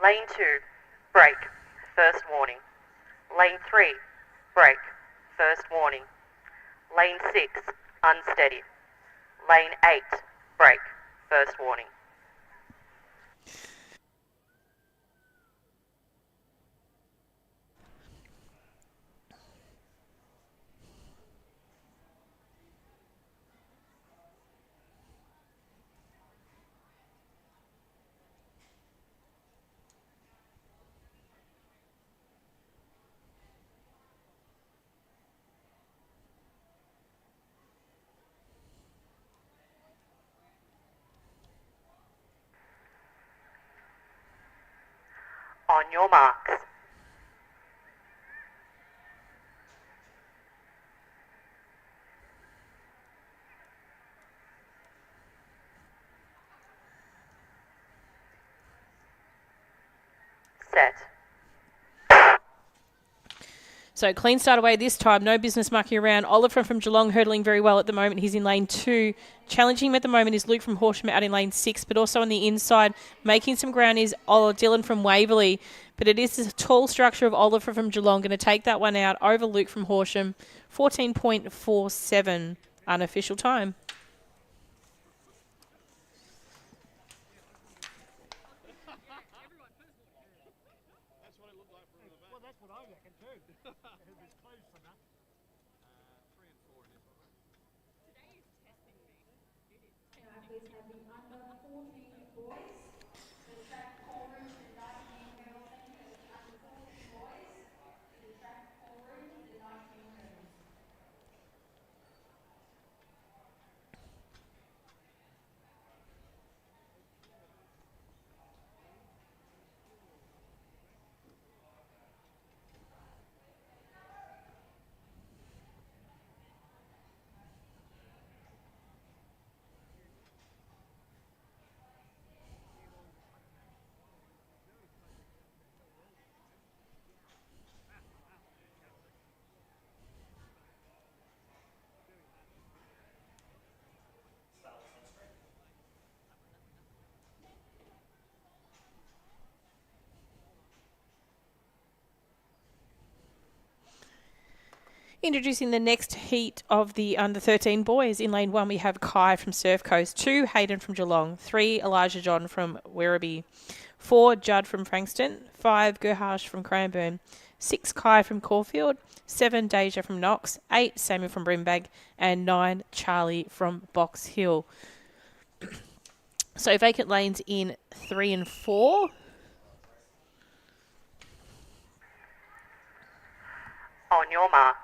Speaker 2: Lane 2, break, first warning. Lane 3, break, first warning. Lane 6, unsteady. Lane 8, break, first warning. On your marks. Set.
Speaker 1: So clean start away this time. No business mucking around. Oliver from Geelong hurdling very well at the moment. He's in lane 2. Challenging him at the moment is Luke from Horsham out in lane 6, but also on the inside making some ground is Dylan from Waverley. But it is a tall structure of Oliver from Geelong going to take that one out over Luke from Horsham. 14.47 unofficial time.
Speaker 4: Well, that's what I reckon too. It was close enough. 3 and 4 it is.
Speaker 3: Today is testing me. It is testing. Can I please have the under 14 boys? The track forward to the 19 hurdle centre. The under 14 boys. The track forward to the 19 hurdles.
Speaker 1: Introducing the next heat of the under-13 boys. In lane 1, we have Kai from Surf Coast, 2, Hayden from Geelong, 3, Elijah John from Werribee, 4, Judd from Frankston, 5, Gerharsh from Cranbourne, 6, Kai from Caulfield, 7, Deja from Knox, 8, Samuel from Brimbank, and 9, Charlie from Box Hill. So vacant lanes in 3 and 4.
Speaker 2: On your marks.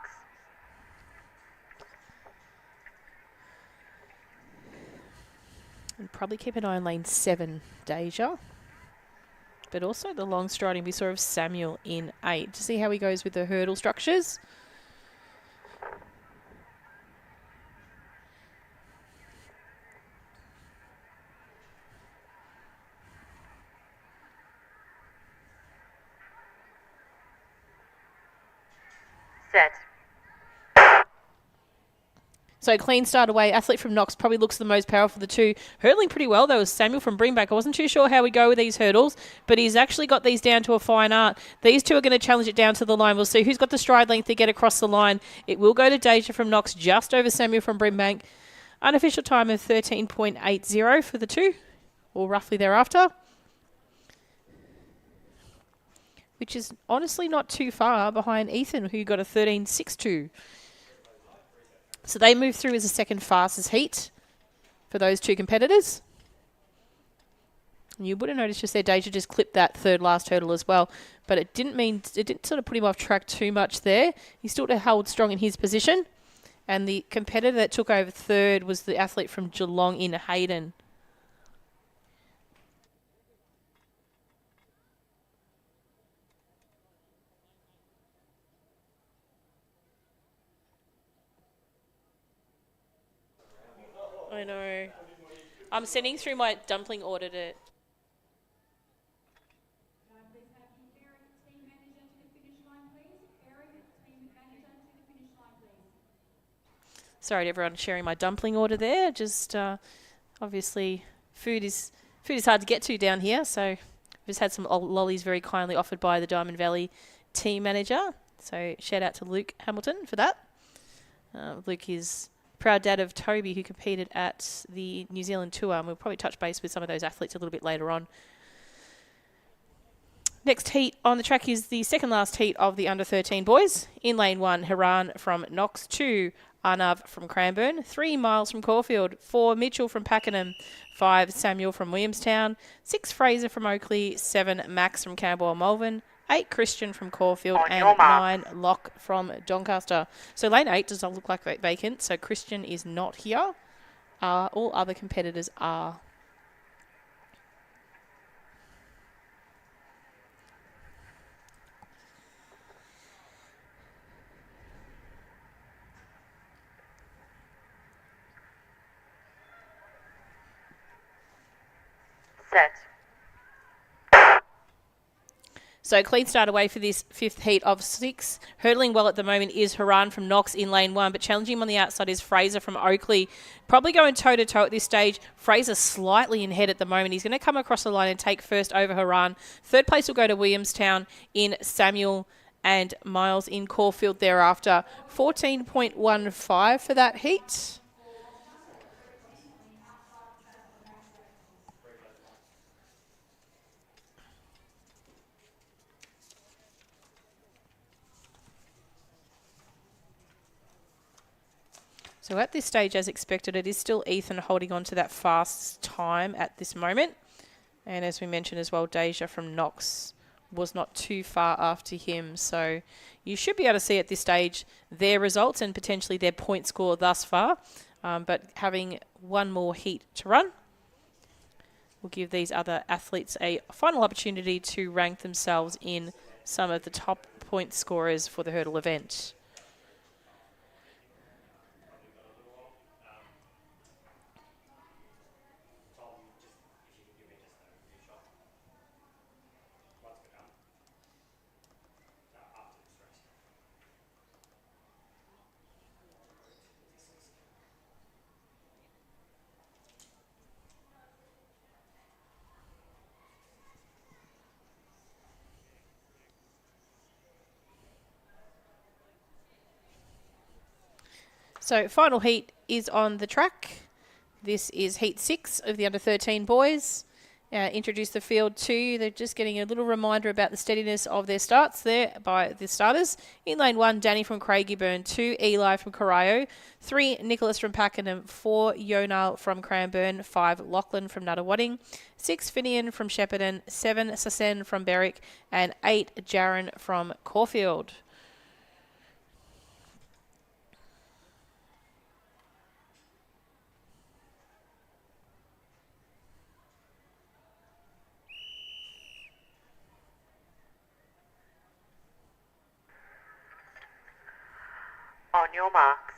Speaker 1: And probably keep an eye on lane 7, Deja. But also the long striding we saw of Samuel in 8. To see how he goes with the hurdle structures.
Speaker 2: Set.
Speaker 1: So clean start away. Athlete from Knox probably looks the most powerful of the two. Hurdling pretty well, though, is Samuel from Brimbank. I wasn't too sure how we go with these hurdles, but he's actually got these down to a fine art. These two are going to challenge it down to the line. We'll see who's got the stride length to get across the line. It will go to Deja from Knox, just over Samuel from Brimbank. Unofficial time of 13.80 for the two, or roughly thereafter, which is honestly not too far behind Ethan, who got a 13.62. So they move through as the second fastest heat for those two competitors. And you would have noticed just there, Deja just clipped that third last hurdle as well. But it didn't sort of put him off track too much there. He still held strong in his position. And the competitor that took over third was the athlete from Geelong in Hayden. I know. I'm sending through my dumpling order to... Sorry to everyone sharing my dumpling order there. Just obviously food is hard to get to down here, so I've just had some lollies very kindly offered by the Diamond Valley team manager. So shout out to Luke Hamilton for that. Luke is proud dad of Toby, who competed at the New Zealand tour, and we'll probably touch base with some of those athletes a little bit later on. Next heat on the track is the second last heat of the under-13 boys. In lane 1, Rerun from Knox, 2, Arnav from Cranbourne, 3, Miles from Caulfield, 4, Mitchell from Pakenham, 5, Samuel from Williamstown, 6, Fraser from Oakley, 7, Max from Camberwell Malvern, 8, Christian from Caulfield, and 9, Locke from Doncaster. So lane 8 does not look like vacant, so Christian is not here. All other competitors are.
Speaker 2: Set.
Speaker 1: So clean start away for this fifth heat of 6. Hurdling well at the moment is Rerun from Knox in lane 1, but challenging him on the outside is Fraser from Oakley. Probably going toe-to-toe at this stage. Fraser slightly in head at the moment. He's going to come across the line and take first over Rerun. Third place will go to Williamstown in Samuel and Miles in Caulfield thereafter. 14.15 for that heat. So at this stage, as expected, it is still Ethan holding on to that fast time at this moment. And as we mentioned as well, Deja from Knox was not too far after him. So you should be able to see at this stage their results and potentially their point score thus far. But having one more heat to run will give these other athletes a final opportunity to rank themselves in some of the top point scorers for the hurdle event. So final heat is on the track. This is heat 6 of the under-13 boys. Introduce the field to you. They're just getting a little reminder about the steadiness of their starts there by the starters. In lane 1, Danny from Craigieburn. 2, Eli from Corio. 3, Nicholas from Pakenham. 4, Yonal from Cranbourne. 5, Lachlan from Nuttawading. 6, Finian from Shepparton. 7, Sassen from Berwick. And 8, Jaron from Caulfield.
Speaker 2: On your marks.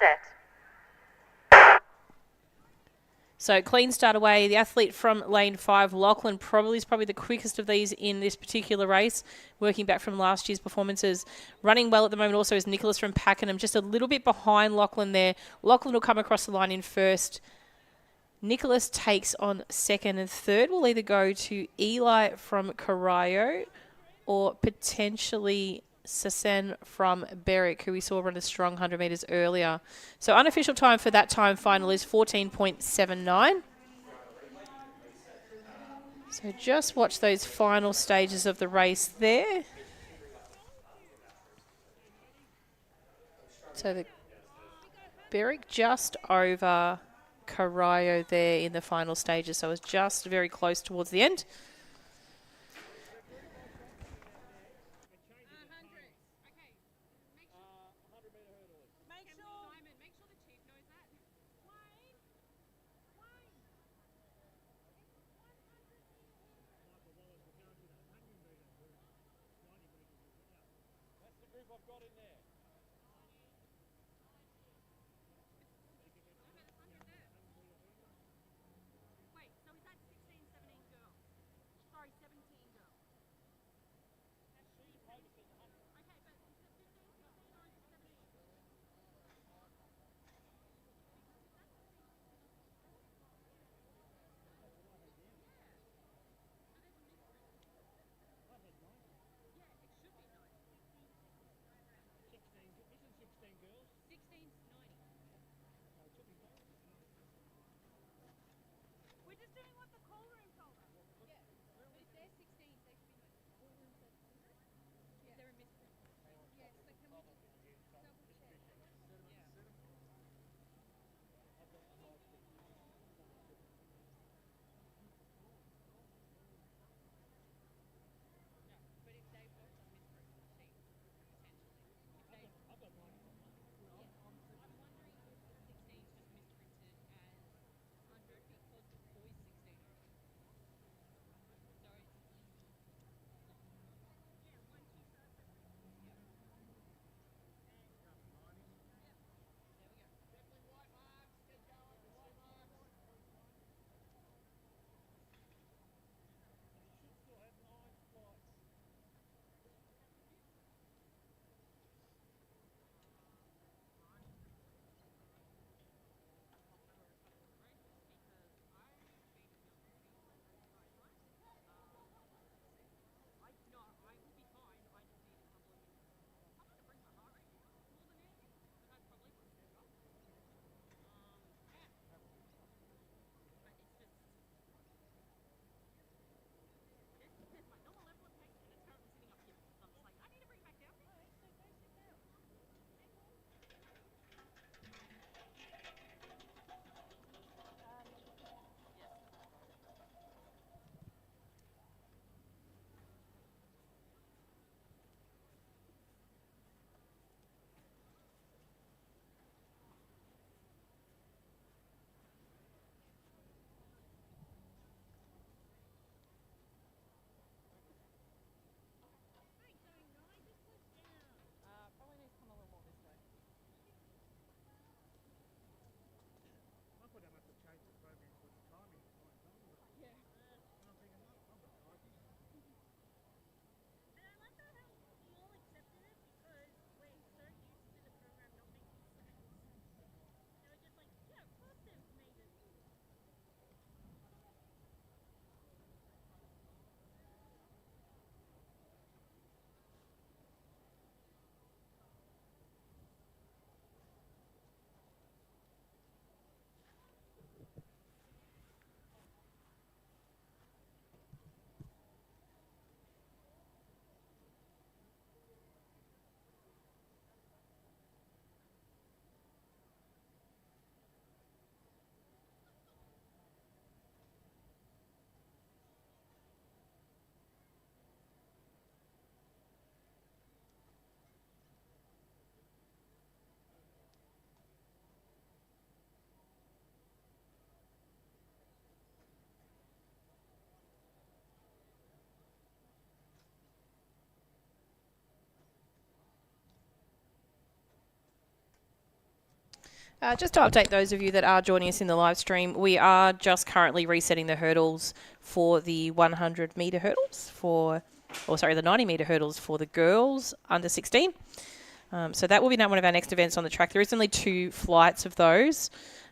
Speaker 2: Set.
Speaker 1: So clean start away. The athlete from lane 5, Lachlan, is probably the quickest of these in this particular race, working back from last year's performances. Running well at the moment also is Nicholas from Pakenham, just a little bit behind Lachlan there. Lachlan will come across the line in first. Nicholas takes on second, and third will either go to Eli from Corio or potentially Sassen from Berwick, who we saw run a strong 100 metres earlier. So unofficial time for that time final is 14.79. So just watch those final stages of the race there. So the Berwick just over Corio there in the final stages, so it was just very close towards the end. Just to update those of you that are joining us in the live stream, we are just currently resetting the hurdles for the 100 metre hurdles the 90 metre hurdles for the girls under 16. So that will be one of our next events on the track. There is only 2 flights of those.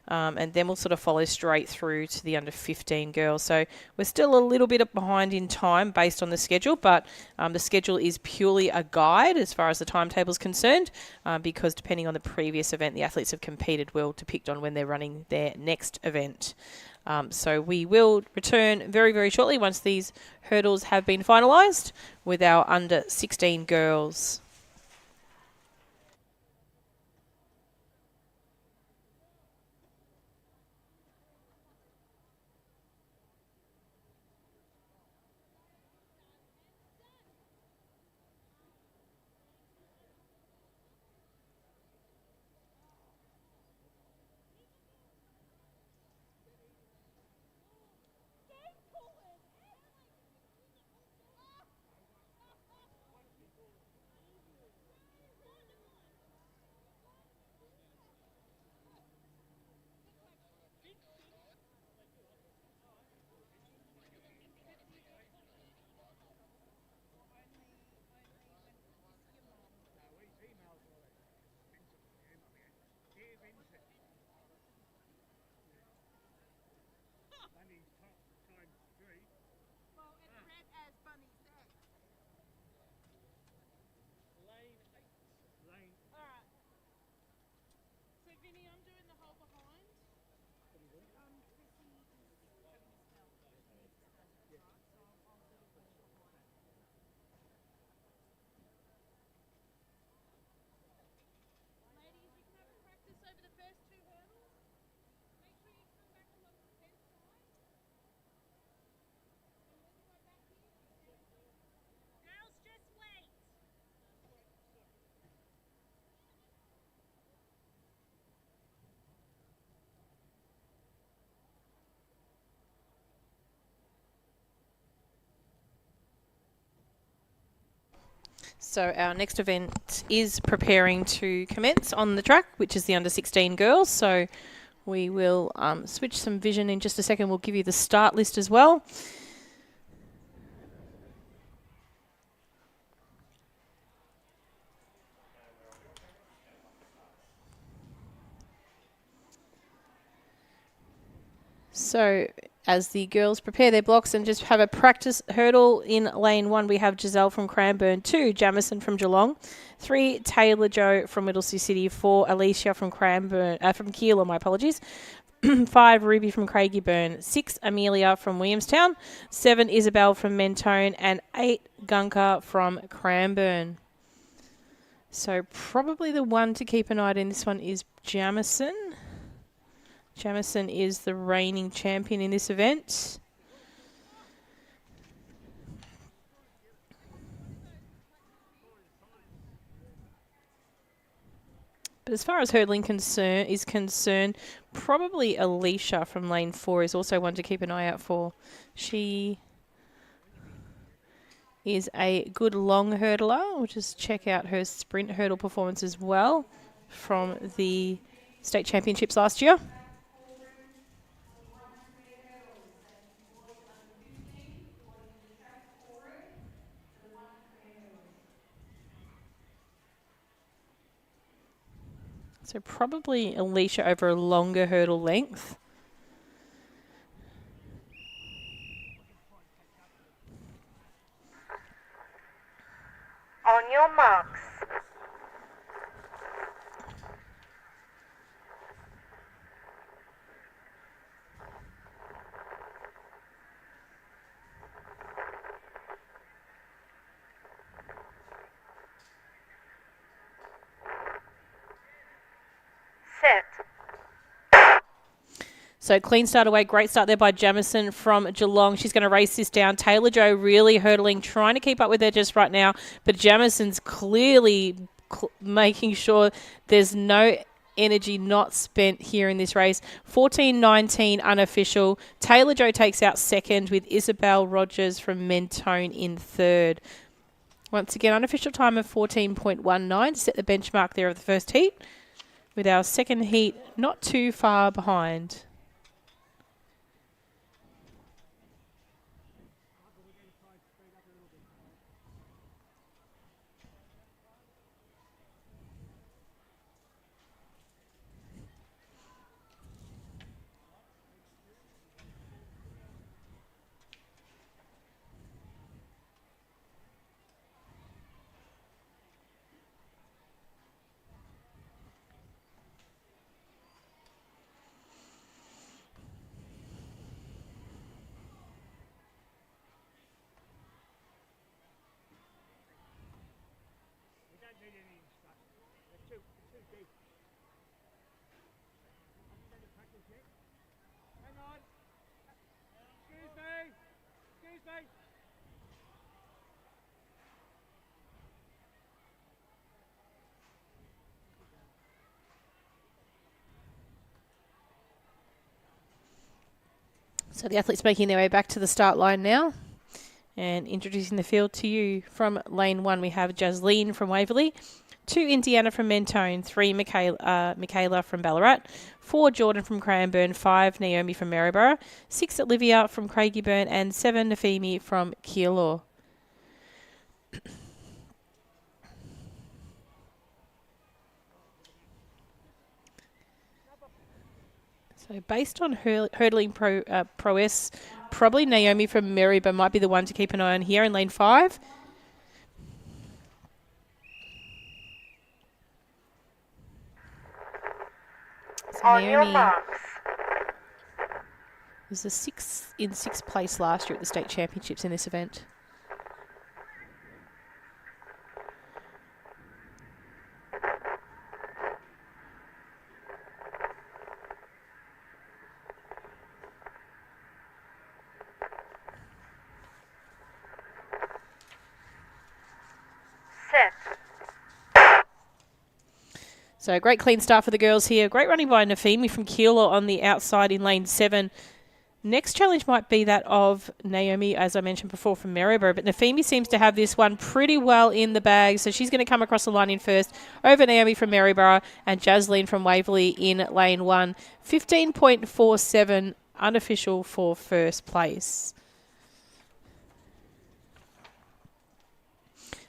Speaker 1: And then we'll sort of follow straight through to the under 15 girls. So we're still a little bit behind in time based on the schedule, but the schedule is purely a guide as far as the timetable is concerned, because depending on the previous event the athletes have competed will depict on when they're running their next event. So we will return very, very shortly once these hurdles have been finalised with our under 16 girls. So our next event is preparing to commence on the track, which is the under 16 girls. So we will switch some vision in just a second. We'll give you the start list as well. So as the girls prepare their blocks and just have a practice hurdle in lane 1, we have Giselle from Cranbourne, 2, Jamison from Geelong, 3, Taylor Joe from Middlesea City, 4, Alicia from Cranbourne, from Keilor, my apologies, 5, Ruby from Craigieburn, 6, Amelia from Williamstown, 7, Isabel from Mentone, and 8, Gunka from Cranbourne. So probably the one to keep an eye on in this one is Jamison. Jamison is the reigning champion in this event. But as far as hurdling is concerned, probably Alicia from lane 4 is also one to keep an eye out for. She is a good long hurdler. We'll just check out her sprint hurdle performance as well from the state championships last year. So probably Alicia over a longer hurdle length.
Speaker 2: On your marks.
Speaker 1: So clean start away. Great start there by Jamison from Geelong. She's going to race this down. Taylor Joe really hurdling, trying to keep up with her just right now. But Jamison's clearly making sure there's no energy not spent here in this race. 14.19 unofficial. Taylor Joe takes out second with Isabel Rogers from Mentone in third. Once again, unofficial time of 14.19 to set the benchmark there of the first heat. with our second heat not too far behind.
Speaker 4: We don't need any instruction. They're too deep. Hang on. Excuse me. Excuse me.
Speaker 1: So the athletes making their way back to the start line now. And introducing the field to you from lane 1, we have Jasleen from Waverley, 2 Indiana from Mentone, 3 Michaela from Ballarat, 4 Jordan from Cranbourne, 5 Naomi from Maryborough, 6 Olivia from Craigieburn, and 7 Nafimi from Keilor. So based on hurdling prowess, probably Naomi from Maryborough might be the one to keep an eye on here in lane 5. So
Speaker 2: On your
Speaker 1: Naomi
Speaker 2: marks.
Speaker 1: was the 6th place last year at the state championships in this event. So a great clean start for the girls here. Great running by Nafimi from Keilor on the outside in lane 7. Next challenge might be that of Naomi, as I mentioned before, from Maryborough. But Nafimi seems to have this one pretty well in the bag. So she's going to come across the line in first over Naomi from Maryborough and Jasleen from Waverley in lane 1. 15.47 unofficial for first place.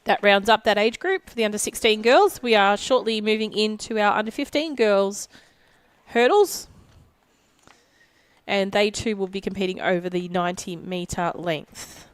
Speaker 1: That rounds up that age group for the under 16 girls. We are shortly moving into our under 15 girls hurdles. And they too will be competing over the 90-metre length.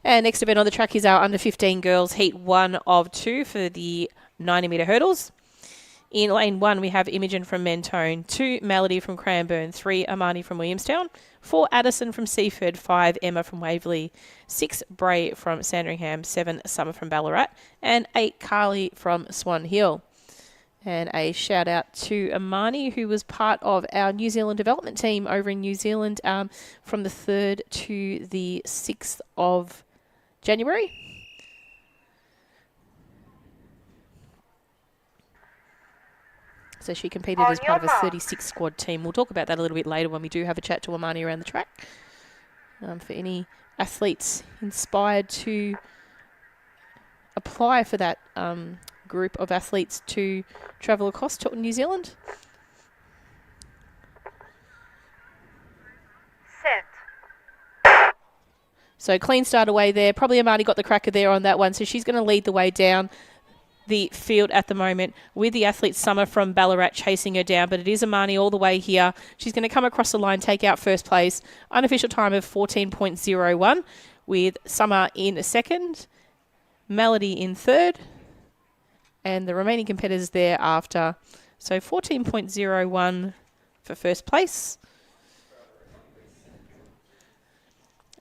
Speaker 1: And next event on the track is our under 15 girls heat 1 of 2 for the 90-metre hurdles. In lane 1, we have Imogen from Mentone, 2 Melody from Cranbourne, 3 Amani from Williamstown, 4 Addison from Seaford, 5 Emma from Waverley, 6 Bray from Sandringham, 7 Summer from Ballarat, and 8 Carly from Swan Hill. And a shout out to Amani, who was part of our New Zealand development team over in New Zealand from the 3rd to the 6th of January. So she competed as part of a 36 squad team. We'll talk about that a little bit later when we do have a chat to Amani around the track. For any athletes inspired to apply for that group of athletes to travel across to New Zealand.
Speaker 2: Set.
Speaker 1: So clean start away there. Probably Amani got the cracker there on that one. So she's going to lead the way down. the field at the moment, with the athlete Summer from Ballarat chasing her down, but it is Amani all the way here. She's going to come across the line, take out first place. Unofficial time of 14.01, with Summer in second, Melody in third, and the remaining competitors thereafter. So 14.01 for first place.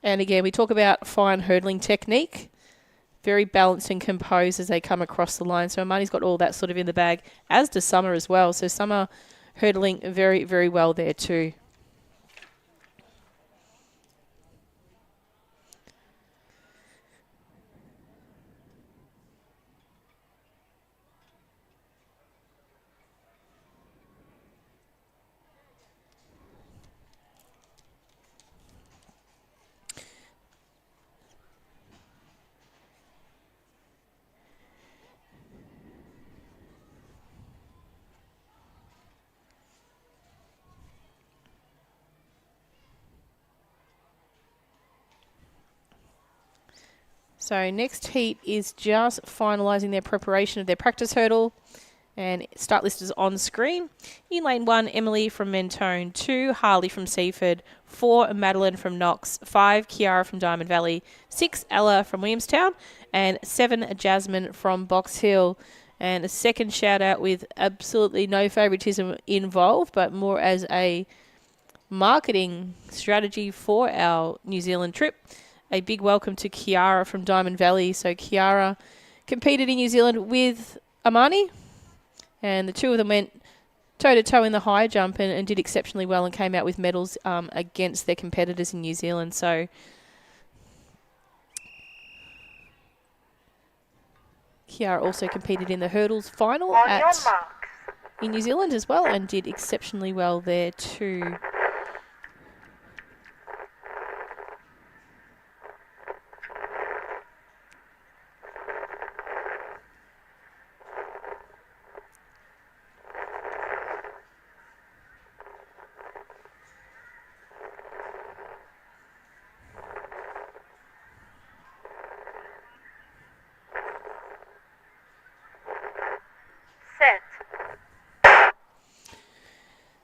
Speaker 1: And again, we talk about fine hurdling technique. Very balanced and composed as they come across the line. So Amani's got all that sort of in the bag, as does Summer as well. So Summer hurdling very, very well there too. So next heat is just finalising their preparation of their practice hurdle, and start list is on screen. In lane 1, Emily from Mentone, 2, Harley from Seaford, 4, Madeline from Knox, 5, Kiara from Diamond Valley, 6, Ella from Williamstown, and 7, Jasmine from Box Hill. And a second shout out with absolutely no favouritism involved, but more as a marketing strategy for our New Zealand trip. A big welcome to Kiara from Diamond Valley. So Kiara competed in New Zealand with Amani, and the two of them went toe-to-toe in the high jump and did exceptionally well and came out with medals against their competitors in New Zealand. So Kiara also competed in the hurdles final in New Zealand as well and did exceptionally well there too.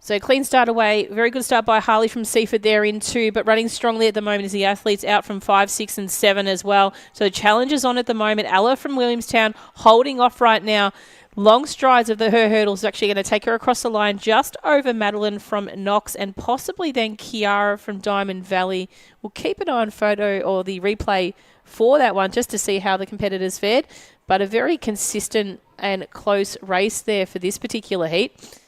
Speaker 1: So clean start away. Very good start by Harley from Seaford there in 2, but running strongly at the moment is the athletes out from 5, 6 and 7 as well. So challenges on at the moment. Ella from Williamstown holding off right now. Long strides of her hurdles actually going to take her across the line just over Madeline from Knox and possibly then Kiara from Diamond Valley. We'll keep an eye on photo or the replay for that one just to see how the competitors fared. But a very consistent and close race there for this particular heat.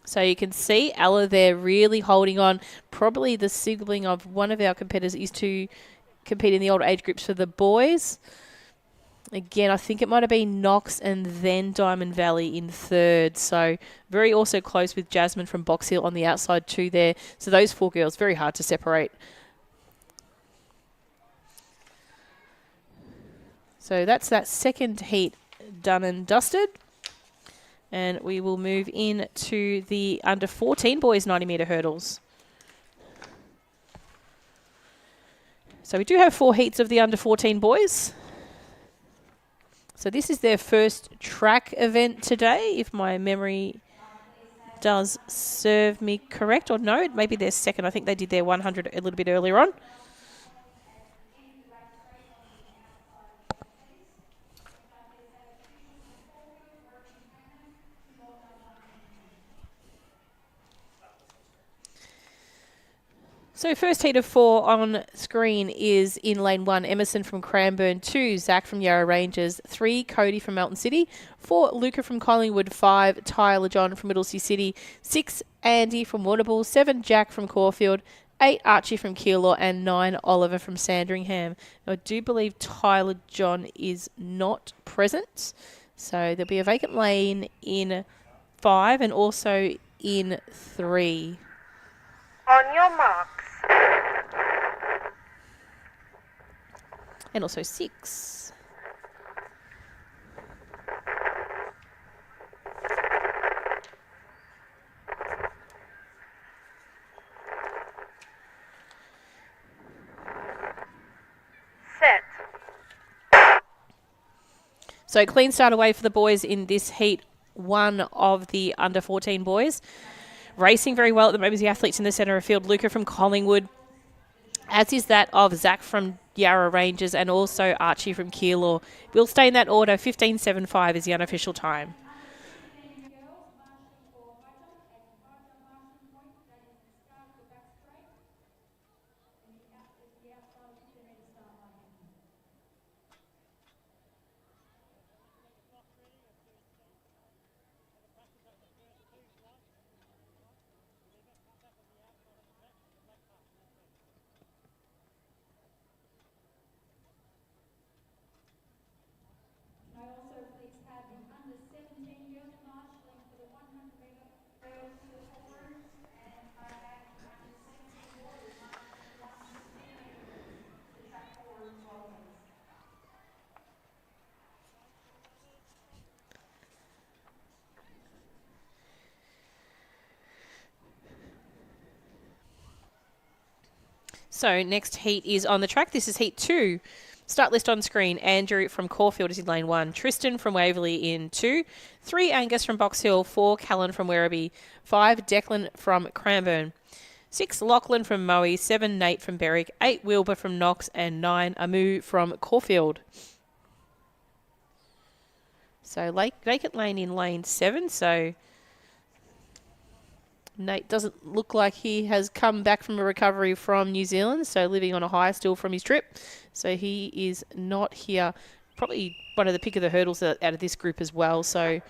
Speaker 1: So you can see Ella there really holding on. Probably the sibling of one of our competitors is to compete in the older age groups for the boys. Again, I think it might have been Knox and then Diamond Valley in third. So very also close with Jasmine from Box Hill on the outside too there. So those 4 girls, very hard to separate. So that's that second heat done and dusted. And we will move in to the under 14 boys 90 metre hurdles. So we do have 4 heats of the under 14 boys. So this is their first track event today, if my memory does serve me correct. Or no, it may be their second. I think they did their 100 a little bit earlier on. So first heat of 4 on screen is in lane 1, Emerson from Cranbourne, 2, Zach from Yarra Ranges, 3, Cody from Melton City, 4, Luca from Collingwood, 5, Tyler John from Middlesea City, 6, Andy from Waterbull, 7, Jack from Caulfield, 8, Archie from Keilor, and 9, Oliver from Sandringham. Now, I do believe Tyler John is not present, so there'll be a vacant lane in 5 and also in 3.
Speaker 2: On your marks.
Speaker 1: And also 6.
Speaker 2: Set.
Speaker 1: So clean start away for the boys in this heat 1 of the under 14 boys. Racing very well at the moment is the athletes in the centre of field. Luca from Collingwood, as is that of Zach from Yarra Rangers and also Archie from Keilor. We'll stay in that order. 15.75 is the unofficial time. So next heat is on the track. This is heat 2. Start list on screen. Andrew from Caulfield is in lane 1. Tristan from Waverley in 2. 3, Angus from Box Hill. 4, Callan from Werribee. 5, Declan from Cranbourne. 6, Lachlan from Moe. 7, Nate from Berwick. 8, Wilbur from Knox. And 9, Amu from Caulfield. So vacant lane in lane 7. So Nate doesn't look like he has come back from a recovery from New Zealand, so living on a high still from his trip. So he is not here. Probably one of the pick of the hurdles out of this group as well. So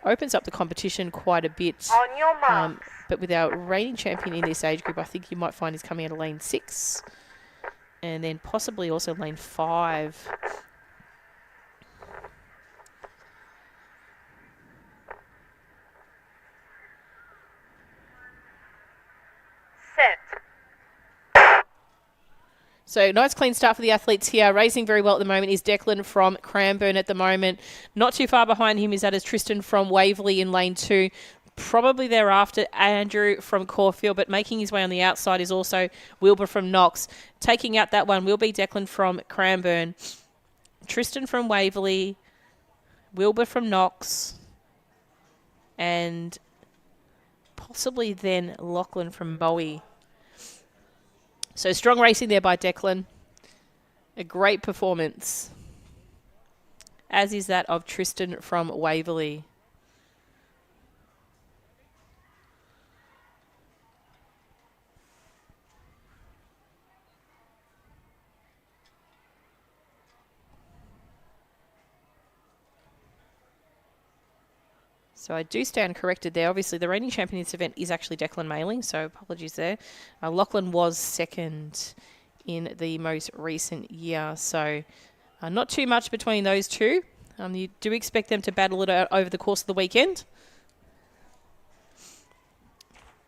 Speaker 1: opens up the competition quite a bit.
Speaker 2: On your marks.
Speaker 1: But with our reigning champion in this age group, I think you might find he's coming out of lane 6. And then possibly also lane 5. So nice clean start for the athletes here. Racing very well at the moment is Declan from Cranbourne at the moment. Not too far behind him is that is Tristan from Waverley in lane 2. Probably thereafter Andrew from Caulfield, but making his way on the outside is also Wilbur from Knox. Taking out that one will be Declan from Cranbourne. Tristan from Waverley, Wilbur from Knox, and possibly then Lachlan from Bowie. So strong racing there by Declan. A great performance. As is that of Tristan from Waverley. So I do stand corrected there. Obviously, the reigning champion in this event is actually Declan Mailing, so apologies there. Lachlan was second in the most recent year, so not too much between those two. You do expect them to battle it out over the course of the weekend.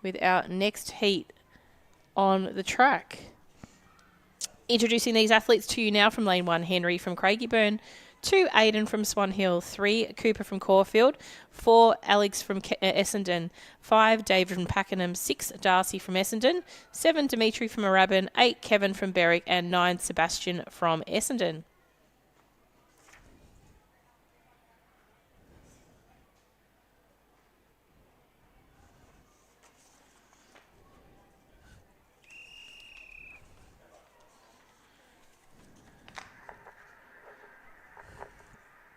Speaker 1: With our next heat on the track. Introducing these athletes to you now from lane 1, Henry from Craigieburn. 2, Aidan from Swan Hill. 3, Cooper from Caulfield. 4, Alex from Essendon. 5, David from Pakenham. 6, Darcy from Essendon. 7, Dimitri from Moorabbin. 8, Kevin from Berwick. And 9, Sebastian from Essendon.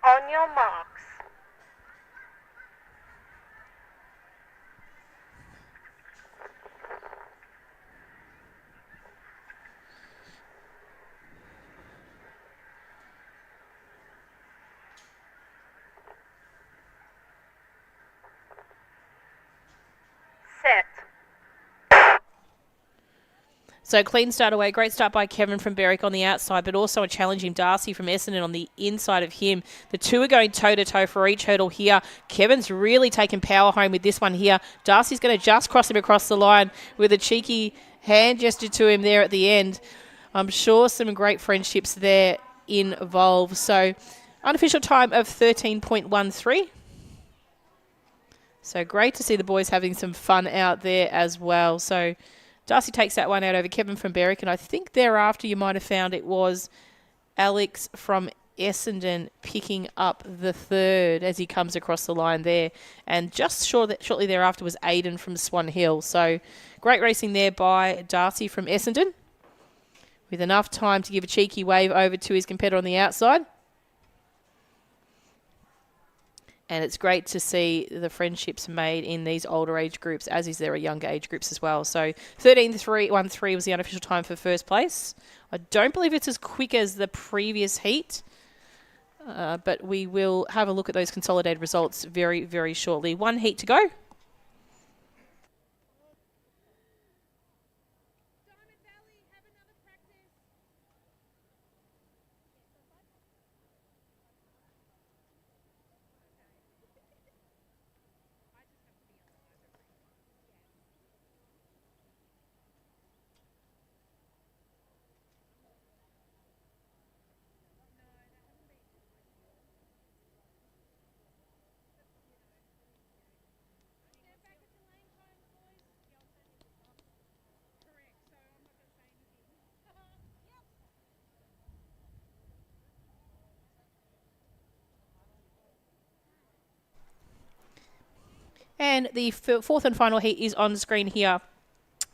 Speaker 2: On your marks. Set.
Speaker 1: So clean start away. Great start by Kevin from Berwick on the outside, but also a challenging Darcy from Essendon on the inside of him. The two are going toe-to-toe for each hurdle here. Kevin's really taken power home with this one here. Darcy's going to just cross him across the line with a cheeky hand gesture to him there at the end. I'm sure some great friendships there involved. So unofficial time of 13.13. So great to see the boys having some fun out there as well. So Darcy takes that one out over Kevin from Berwick, and I think thereafter you might have found it was Alex from Essendon picking up the third as he comes across the line there. And just shortly thereafter was Aiden from Swan Hill. So great racing there by Darcy from Essendon, with enough time to give a cheeky wave over to his competitor on the outside. And it's great to see the friendships made in these older age groups, as is there are younger age groups as well. So 13.313 was the unofficial time for first place. I don't believe it's as quick as the previous heat, but we will have a look at those consolidated results very, very shortly. One heat to go. And the fourth and final heat is on screen here.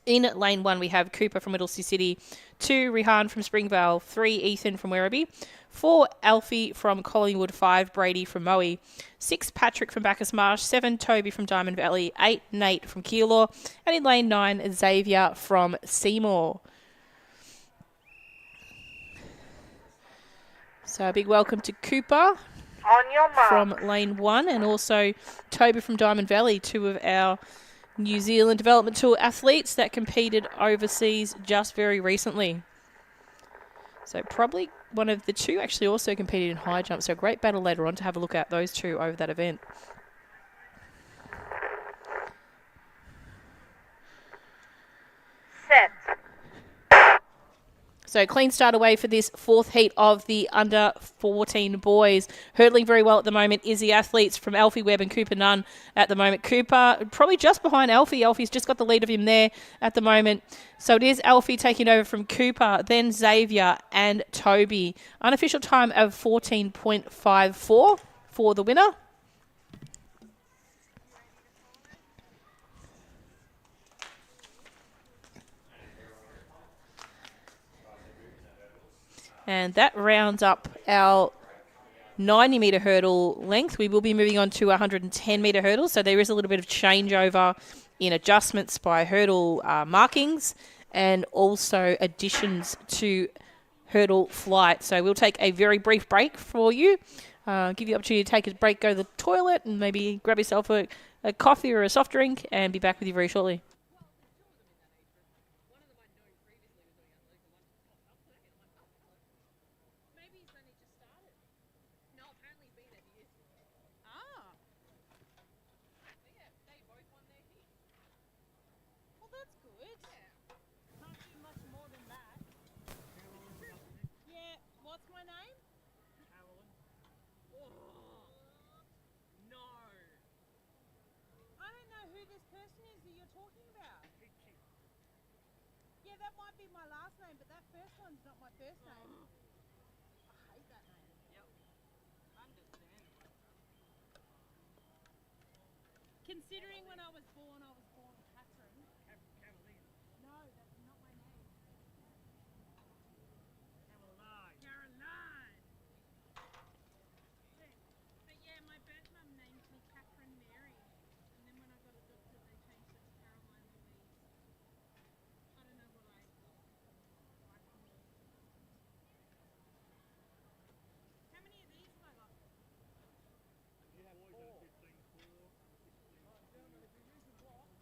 Speaker 1: In lane 1, we have Cooper from Middlesea City, 2, Rerun from Springvale, 3, Ethan from Werribee, 4, Alfie from Collingwood, 5, Brady from Moe, 6, Patrick from Bacchus Marsh, 7, Toby from Diamond Valley, 8, Nate from Keilor, and in lane 9, Xavier from Seymour. So a big welcome to Cooper
Speaker 2: On your mark.
Speaker 1: from lane 1, and also Toby from Diamond Valley, 2 of our New Zealand Development Tour athletes that competed overseas just very recently. So probably one of the 2 actually also competed in high jump. So a great battle later on to have a look at those 2 over that event.
Speaker 2: Set.
Speaker 1: So clean start away for this fourth heat of the under 14 boys. Hurdling very well at the moment is the athletes from Alfie Webb and Cooper Nunn at the moment. Cooper probably just behind Alfie. Alfie's just got the lead of him there at the moment. So it is Alfie taking over from Cooper, then Xavier and Toby. Unofficial time of 14.54 for the winner. And that rounds up our 90-metre hurdle length. We will be moving on to 110-metre hurdles, so there is a little bit of changeover in adjustments by hurdle markings and also additions to hurdle flight. So we'll take a very brief break for you, give you the opportunity to take a break, go to the toilet, and maybe grab yourself a coffee or a soft drink, and be back with you very shortly.
Speaker 5: That might be my last name, but that first one's not my first name. I hate that name. Yep. Understandable. Considering when I was born Catherine.
Speaker 4: Caroline.
Speaker 5: No, that's not my name.
Speaker 4: Caroline.
Speaker 5: But yeah, my birth mum named me Catherine Mary. And then when I got adopted, they changed it to Caroline Louise. I don't know what I like more. How many of these have I got?
Speaker 4: You have 4. 15, 4, 15.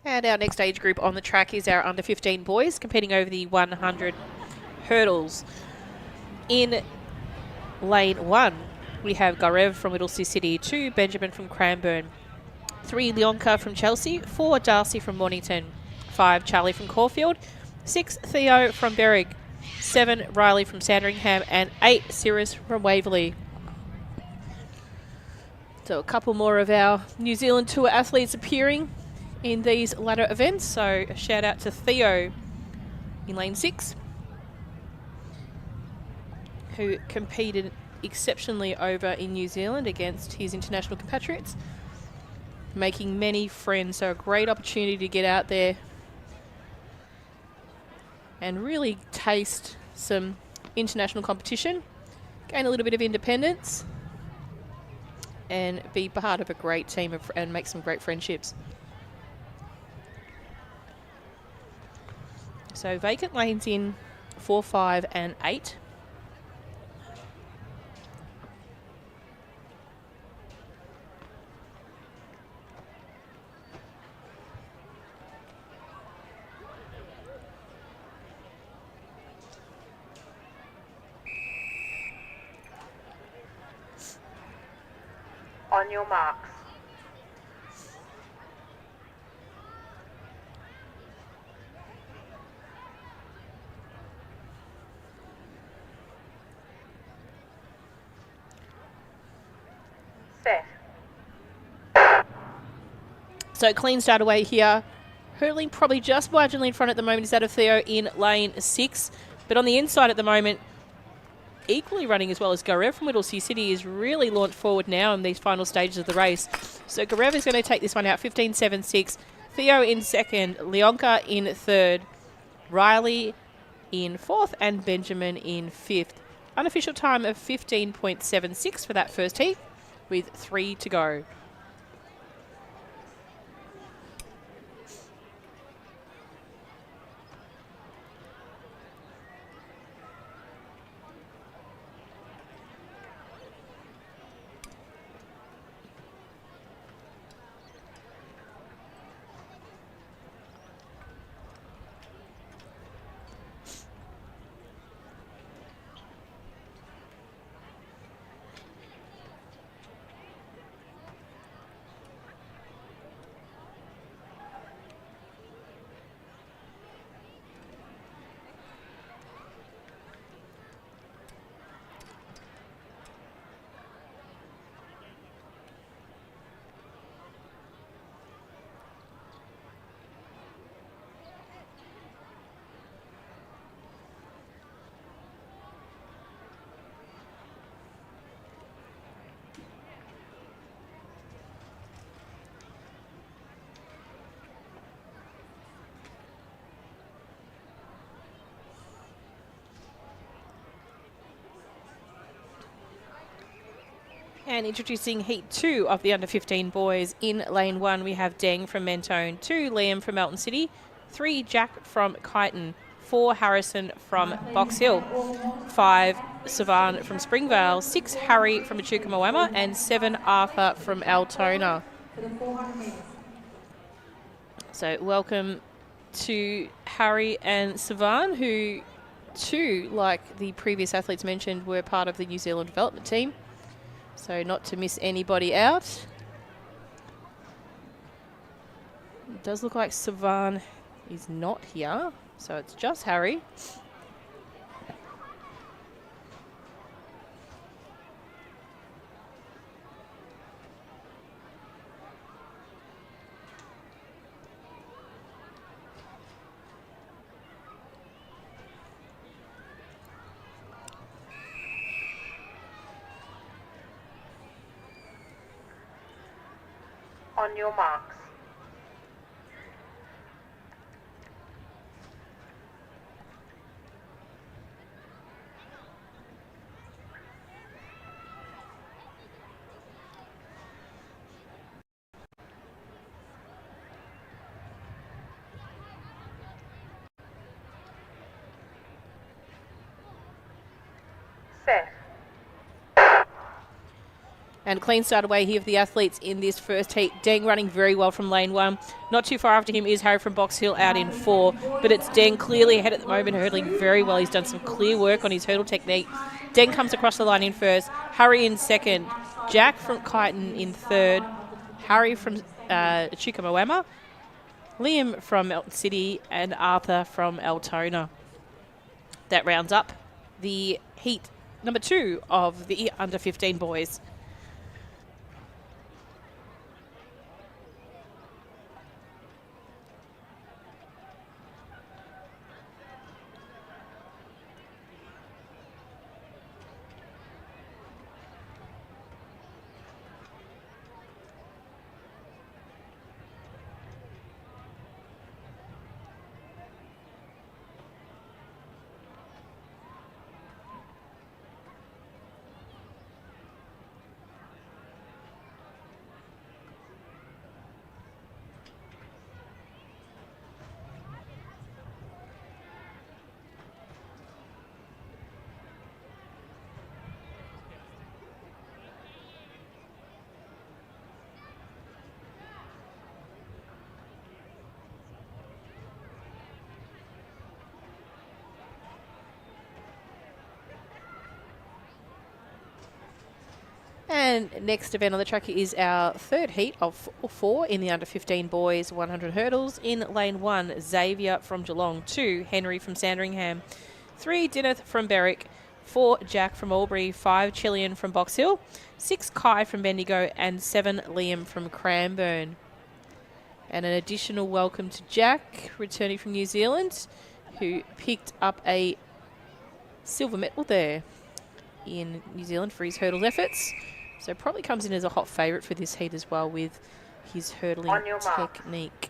Speaker 1: And our next age group on the track is our under 15 boys competing over the 100 hurdles. In lane 1, we have Garev from Whittlesea City, 2 Benjamin from Cranbourne, 3 Leonka from Chelsea, 4 Darcy from Mornington, 5 Charlie from Caulfield, 6 Theo from Berwick, 7 Riley from Sandringham, and 8 Cirrus from Waverley. So a couple more of our New Zealand Tour athletes appearing in these latter events. So a shout out to Theo in lane 6, who competed exceptionally over in New Zealand against his international compatriots, making many friends. So a great opportunity to get out there and really taste some international competition, gain a little bit of independence, and be part of a great team and make some great friendships. So vacant lanes in 4, 5 and 8.
Speaker 2: On your marks. Set.
Speaker 1: So clean start away here. Hurling probably just marginally in front at the moment is that of Theo in lane 6. But on the inside at the moment, equally running as well as Garev from Whittlesea City, is really launched forward now in these final stages of the race. So Garev is going to take this one out, 15.76. Theo in second, Leonka in third, Riley in fourth, and Benjamin in fifth. Unofficial time of 15.76 for that first heat, with 3 to go. And introducing Heat 2 of the under-15 boys. In lane 1, we have Deng from Mentone, 2 Liam from Melton City, 3 Jack from Kyneton, 4 Harrison from Box Hill, 5 Savan from Springvale, 6 Harry from Echuca Moama, and 7 Arthur from Altona. So welcome to Harry and Savan, who too, like the previous athletes mentioned, were part of the New Zealand development team. So not to miss anybody out. It does look like Savan is not here, so it's just Harry.
Speaker 2: On your marks. Set.
Speaker 1: And clean start away here for the athletes in this first heat. Deng running very well from lane 1. Not too far after him is Harry from Box Hill out in 4. But it's Deng clearly ahead at the moment, hurdling very well. He's done some clear work on his hurdle technique. Deng comes across the line in first. Harry in second. Jack from Kyneton in third. Harry from Chukamoama. Liam from Melton City. And Arthur from Altona. That rounds up the heat number 2 of the under 15 boys. And next event on the track is our third heat of 4 in the under 15 boys 100 hurdles. In lane 1, Xavier from Geelong. 2, Henry from Sandringham. 3, Dineth from Berwick. 4, Jack from Albury. 5, Chillian from Box Hill. 6, Kai from Bendigo. And 7, Liam from Cranbourne. And an additional welcome to Jack, returning from New Zealand, who picked up a silver medal there in New Zealand for his hurdle efforts. So probably comes in as a hot favourite for this heat as well with his hurdling technique.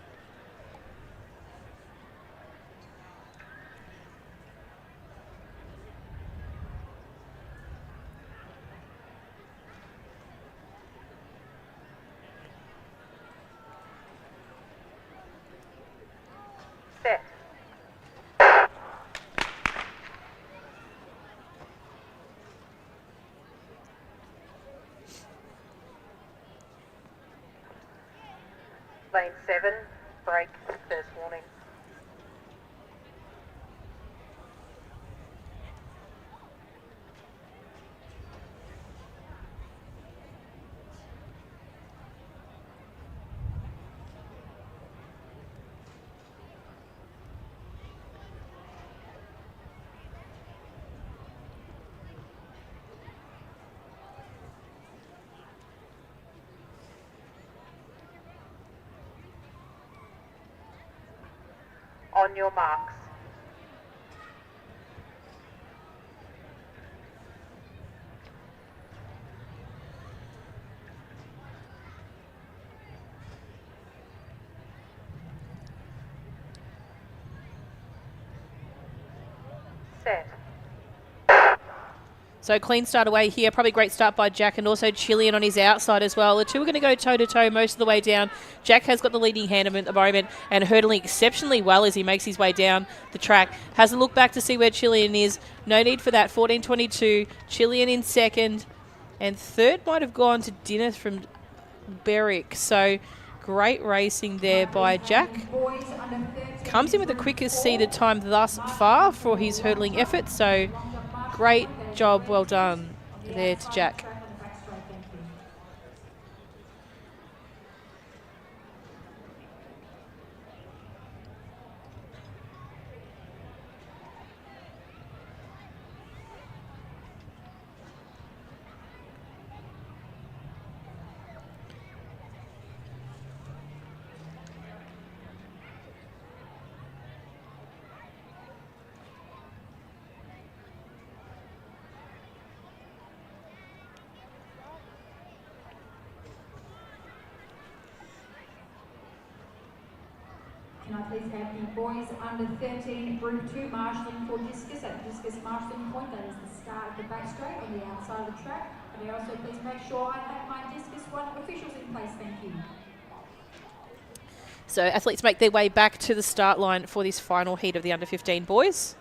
Speaker 2: Set. Lane 7, break, first warning. On your marks. Set.
Speaker 1: So clean start away here. Probably great start by Jack and also Chillian on his outside as well. The two are going to go toe-to-toe most of the way down. Jack has got the leading hand at the moment and hurdling exceptionally well as he makes his way down the track. Has a look back to see where Chillian is. No need for that. 14.22. Chillian in second. And third might have gone to Dineth from Berwick. So great racing there by Jack. Comes in with the quickest seeded time thus far for his hurdling efforts. So great job, well done there to Jack.
Speaker 3: Can I please have the boys under 13 Group 2 marshalling for discus at the discus marshalling point. That is the start of the back straight on the outside of the track. And I also please make sure I have my discus one officials in place. Thank you.
Speaker 1: So athletes make their way back to the start line for this final heat of the under 15 boys.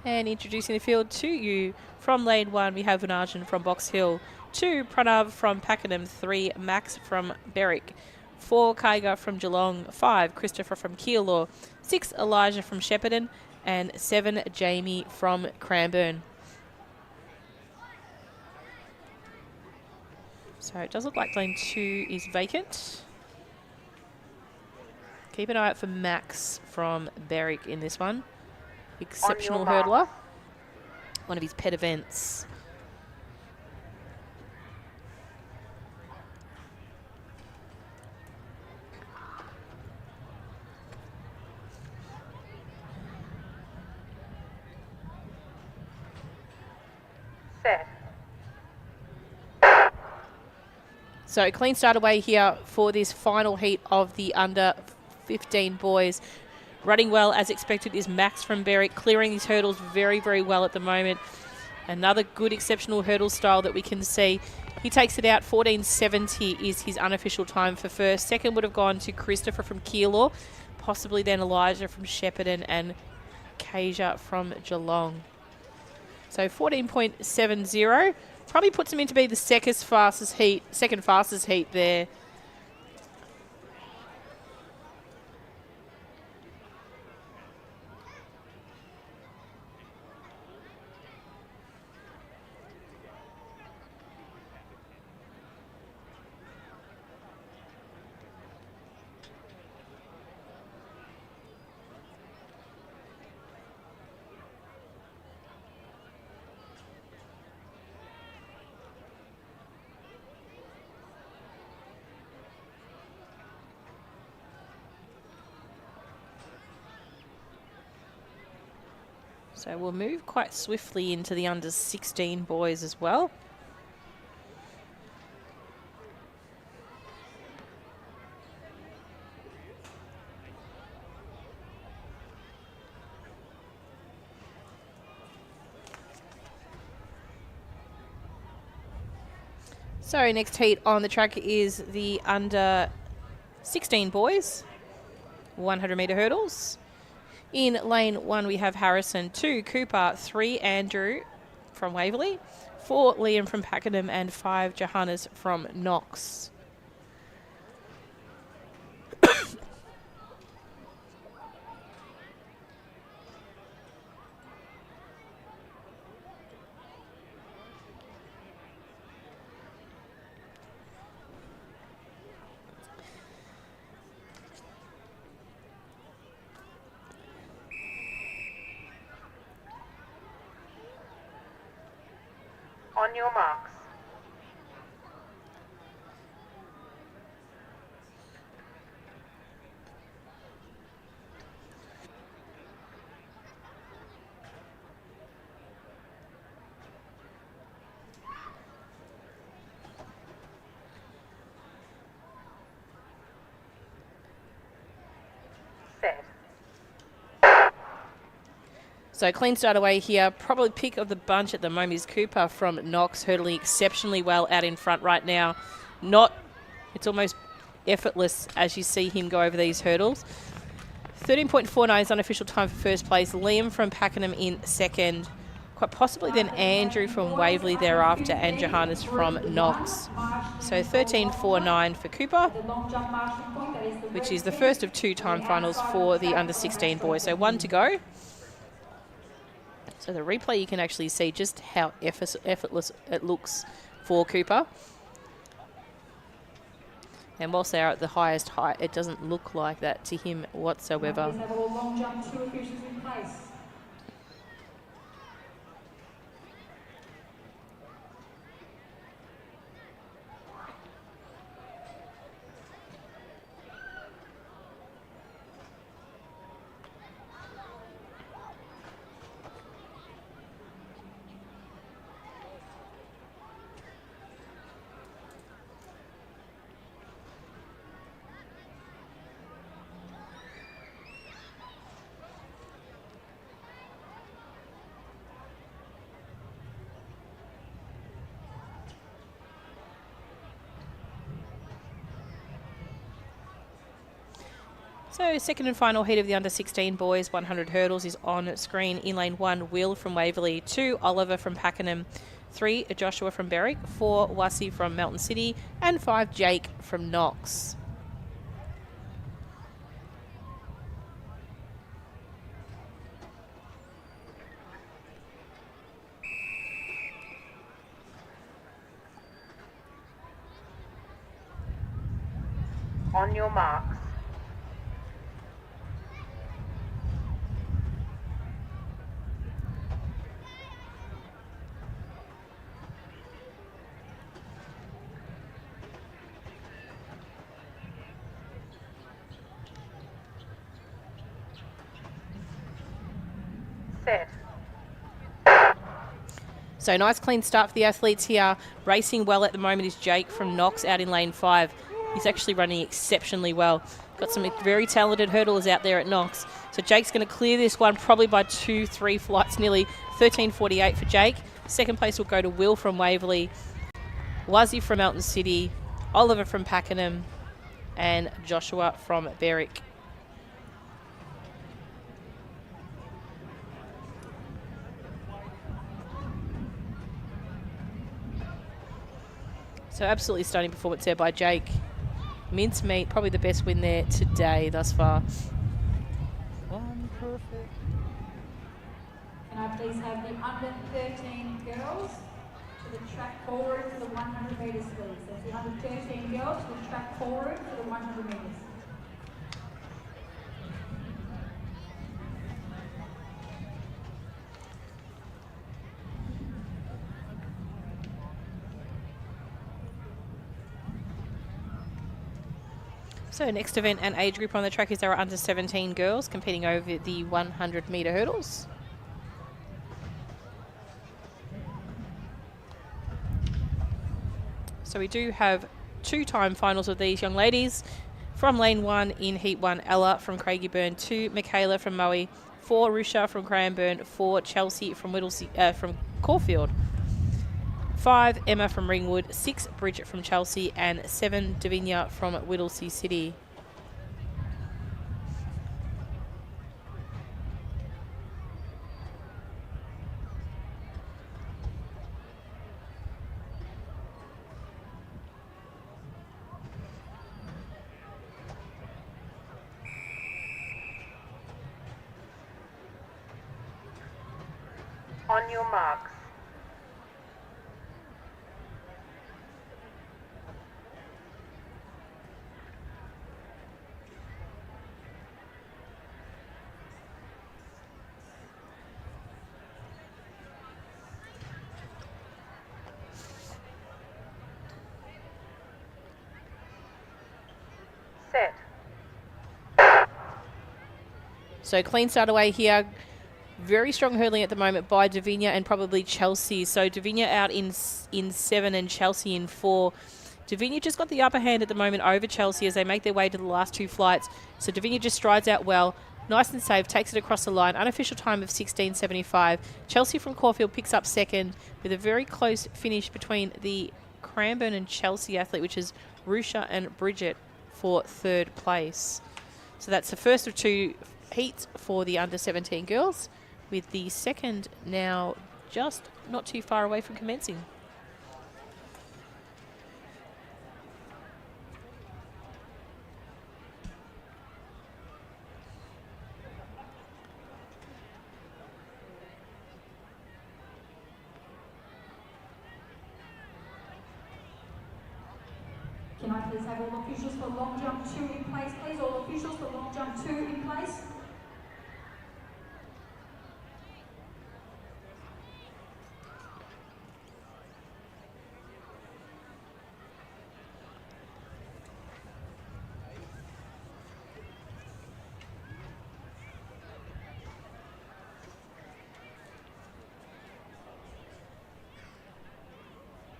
Speaker 1: And introducing the field to you, from lane 1 we have Vinarjan from Box Hill, 2 Pranav from Pakenham, 3 Max from Berwick, 4 Kaiga from Geelong, 5 Christopher from Keilor, 6 Elijah from Shepparton, and 7 Jamie from Cranbourne. So it does look like lane 2 is vacant. Keep an eye out for Max from Berwick in this one. Exceptional hurdler. One of his pet events.
Speaker 2: Set.
Speaker 1: So a clean start away here for this final heat of the under 15 boys. Running well as expected is Max from Berwick, clearing his hurdles very, very well at the moment. Another good exceptional hurdle style that we can see. He takes it out. 14.70 is his unofficial time for first. Second would have gone to Christopher from Keilor, possibly then Elijah from Shepparton and Kasia from Geelong. So 14.70 probably puts him in to be the second fastest heat there. So we'll move quite swiftly into the under 16 boys as well. So next heat on the track is the under 16 boys, 100 metre hurdles. In lane 1, we have Harrison, 2 Cooper, 3 Andrew from Waverley, 4 Liam from Pakenham, and 5 Johannes from Knox.
Speaker 2: On your marks. Set.
Speaker 1: So clean start away here. Probably pick of the bunch at the moment is Cooper from Knox, hurdling exceptionally well out in front right now. It's almost effortless as you see him go over these hurdles. 13.49 is unofficial time for first place. Liam from Pakenham in second. Quite possibly then Andrew from Waverley thereafter and Johannes from Knox. So 13.49 for Cooper, which is the first of 2 time finals for the under 16 boys. So 1 to go. So the replay, you can actually see just how effortless it looks for Cooper. And whilst they are at the highest height, it doesn't look like that to him whatsoever. So second and final heat of the under-16 boys 100 hurdles is on screen. In lane 1, Will from Waverley, 2, Oliver from Pakenham, 3, Joshua from Berwick, 4, Wasi from Melton City, and 5, Jake from Knox.
Speaker 2: On your marks. Set.
Speaker 1: So nice clean start for the athletes here. Racing well at the moment is Jake from Knox out in lane 5. He's actually running exceptionally well. Got some very talented hurdlers out there at Knox. So Jake's going to clear this one probably by 2-3 flights nearly. 13.48 for Jake. Second place will go to Will from Waverley, Wazzy from Melton City, Oliver from Pakenham, and Joshua from Berwick. So absolutely stunning performance there by Jake. Mincemeat, probably the best win there today thus far.
Speaker 10: Perfect.
Speaker 3: Can I please have the under 13 girls to the track forward for the 100 metres, please? That's the under 13 girls to the track forward for the 100 metres.
Speaker 1: So next event and age group on the track is our under 17 girls competing over the 100 metre hurdles. So we do have 2-time finals of these young ladies. From lane 1 in heat 1, Ella from Craigieburn, 2, Michaela from Moe, 4, Rusha from Cranbourne, 4, Chelsea from from Caulfield, 5, Emma from Ringwood, 6, Bridget from Chelsea, and 7, Davinia from Whittlesea City.
Speaker 2: On your marks. Set.
Speaker 1: So clean start away here. Very strong hurdling at the moment by Davinia and probably Chelsea. So Davinia out in 7 and Chelsea in 4. Davinia just got the upper hand at the moment over Chelsea as they make their way to the last 2 flights. So Davinia just strides out well. Nice and safe, takes it across the line. Unofficial time of 16.75. Chelsea from Caulfield picks up second with a very close finish between the Cranbourne and Chelsea athlete, which is Rusha and Bridget, for third place. So that's the first of 2 heats for the under 17 girls, with the second now just not too far away from commencing.
Speaker 3: Can I please have all officials for long jump 2 in place, please? All officials for long jump 2 in place.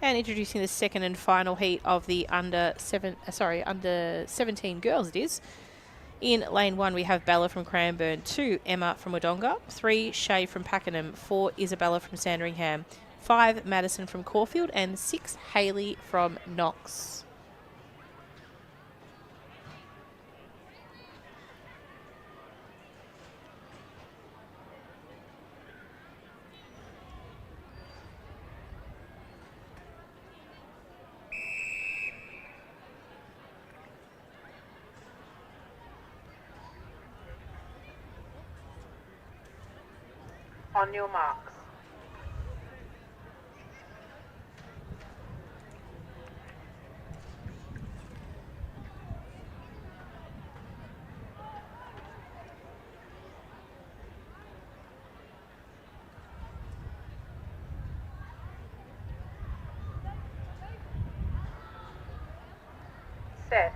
Speaker 1: And introducing the second and final heat of the under 17 girls it is. In lane 1 we have Bella from Cranbourne, 2, Emma from Wodonga, 3, Shay from Pakenham, 4, Isabella from Sandringham, 5, Madison from Caulfield, and 6, Hayley from Knox.
Speaker 2: On your marks. Set.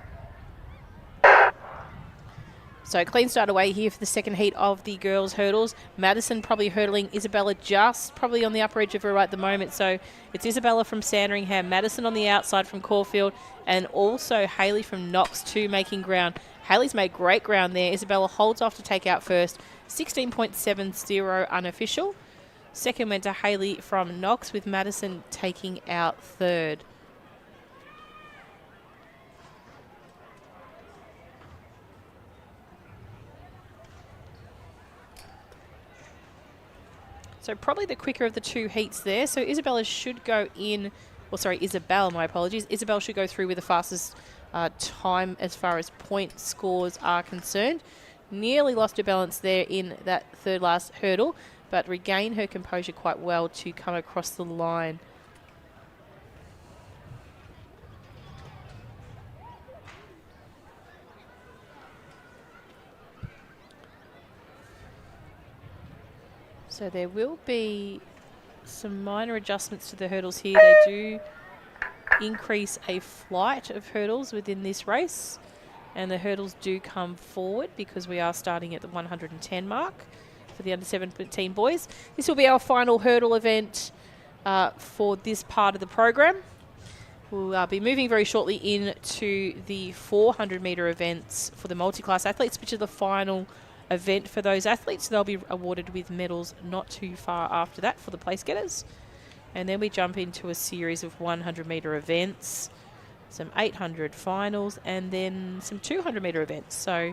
Speaker 1: So clean start away here for the second heat of the girls' hurdles. Madison probably hurdling Isabella just probably on the upper edge of her right at the moment. So it's Isabella from Sandringham, Madison on the outside from Caulfield, and also Hayley from Knox too making ground. Hayley's made great ground there. Isabella holds off to take out first. 16.70 unofficial. Second went to Hayley from Knox, with Madison taking out third. So probably the quicker of the two heats there. So Isabella should go in, or sorry, Isabel, my apologies. Isabel should go through with the fastest time as far as point scores are concerned. Nearly lost her balance there in that third last hurdle, but regained her composure quite well to come across the line. So there will be some minor adjustments to the hurdles here. They do increase a flight of hurdles within this race, and the hurdles do come forward because we are starting at the 110 mark for the under 17 boys. This will be our final hurdle event for this part of the program. We'll be moving very shortly into the 400 metre events for the multi-class athletes, which are the final event for those athletes. They'll be awarded with medals not too far after that for the place getters. And then we jump into a series of 100 metre events, some 800 finals, and then some 200 metre events. So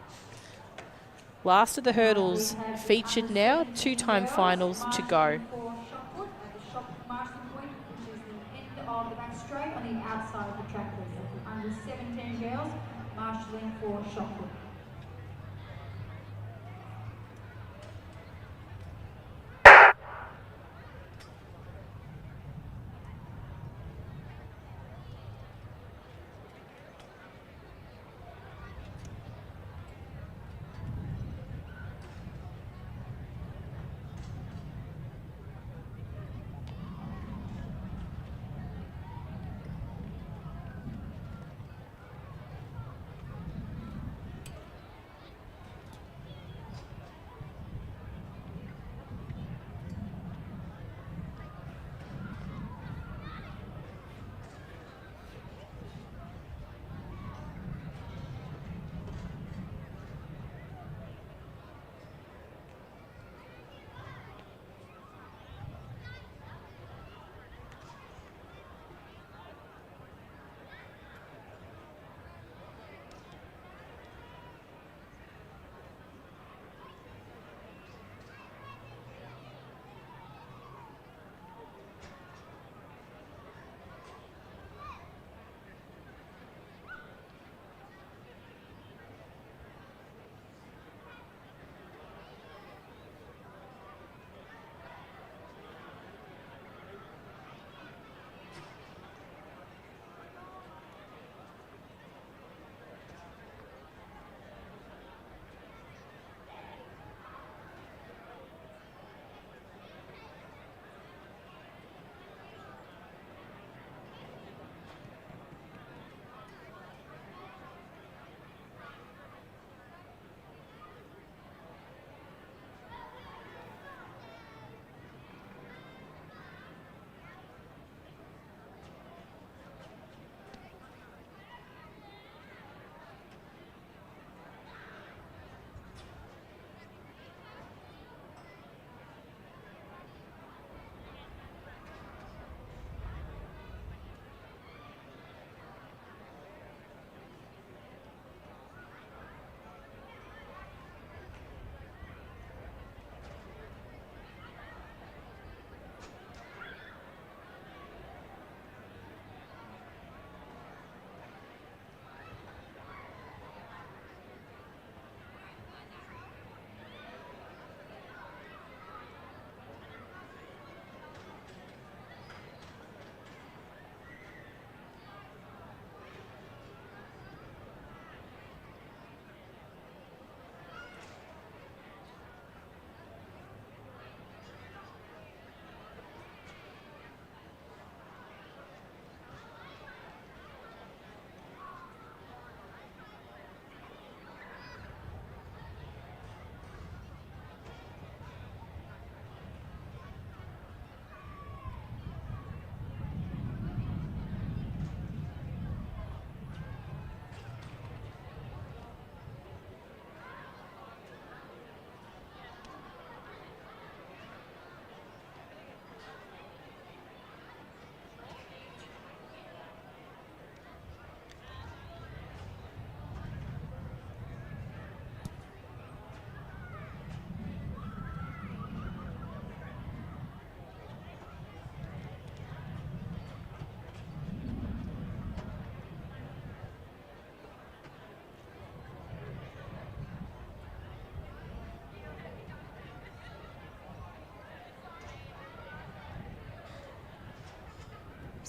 Speaker 1: last of the hurdles featured now, 2-time finals to go.
Speaker 3: Of the back straight on the outside of the track, please. That's the under 17 girls marshalling for shot put.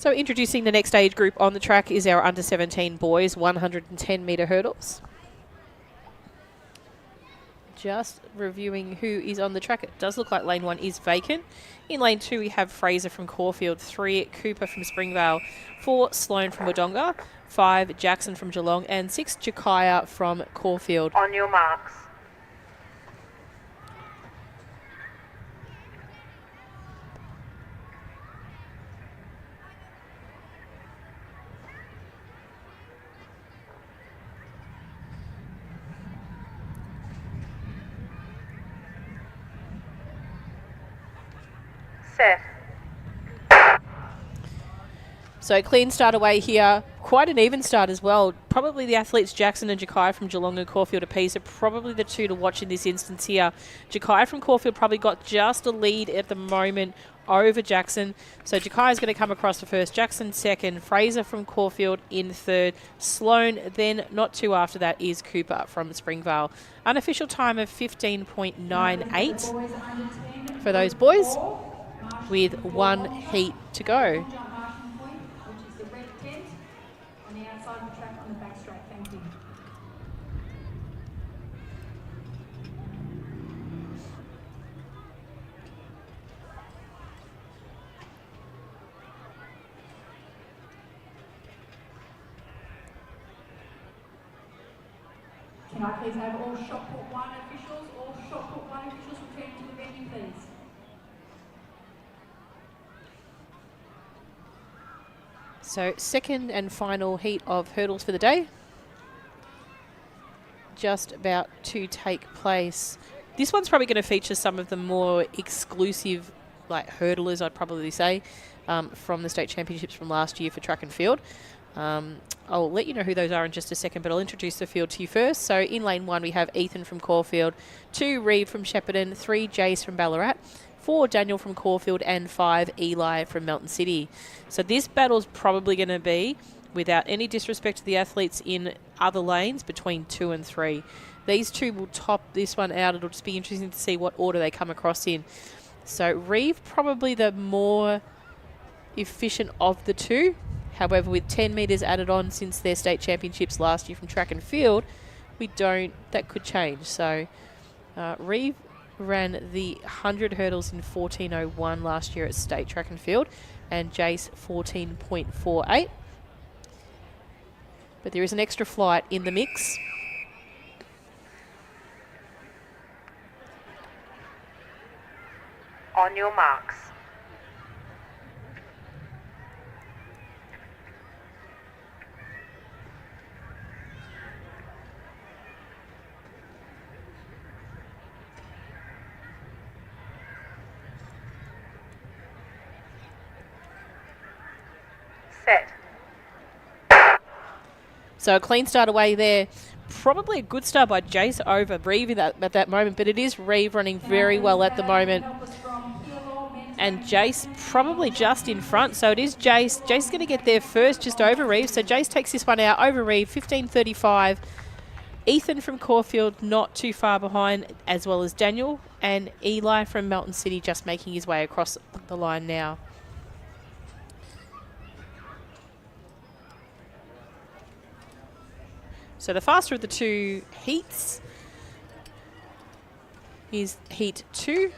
Speaker 1: So introducing the next age group on the track is our under 17 boys 110 metre hurdles. Just reviewing who is on the track. It does look like lane 1 is vacant. In lane 2 we have Fraser from Caulfield, 3 Cooper from Springvale, 4 Sloane from Wodonga, 5 Jackson from Geelong and 6 Jakaya from Caulfield.
Speaker 2: On your marks. Set.
Speaker 1: So clean start away here. Quite an even start as well. Probably the athletes Jackson and Jakaya from Geelong and Caulfield apiece are probably the two to watch in this instance here. Jakaya from Caulfield probably got just a lead at the moment over Jackson. So Jakaya is going to come across for first, Jackson second, Fraser from Caulfield in third, Sloane then not too after that is Cooper from Springvale. Unofficial time of 15.98 for those boys with 1 heat to go.
Speaker 3: Can I please have all shot put 1 officials, return to the venue, please?
Speaker 1: So second and final heat of hurdles for the day. Just about to take place. This one's probably going to feature some of the more exclusive hurdlers, I'd probably say, from the state championships from last year for track and field. I'll let you know who those are in just a second, but I'll introduce the field to you first. So in lane 1 we have Ethan from Caulfield, 2 Reeve from Shepparton, 3 Jace from Ballarat, 4 Daniel from Caulfield and 5 Eli from Melton City. So this battle's probably going to be, without any disrespect to the athletes in other lanes, between 2 and 3. These two will top this one out. It'll just be interesting to see what order they come across in. So Reeve probably the more efficient of the two. However, with 10 metres added on since their state championships last year from track and field, that could change. So Reeve ran the 100 hurdles in 14:01 last year at state track and field, and Jace 14.48. But there is an extra flight in the mix.
Speaker 2: On your marks. Set.
Speaker 1: So a clean start away there. Probably a good start by Jace over Reeve at that moment, but it is Reeve running very well at the moment. And Jace probably just in front, so it is Jace. Jace is going to get there first, just over Reeve. So Jace takes this one out over Reeve, 15.35. Ethan from Caulfield not too far behind, as well as Daniel, and Eli from Melton City just making his way across the line now. So the faster of the two heats is heat 2.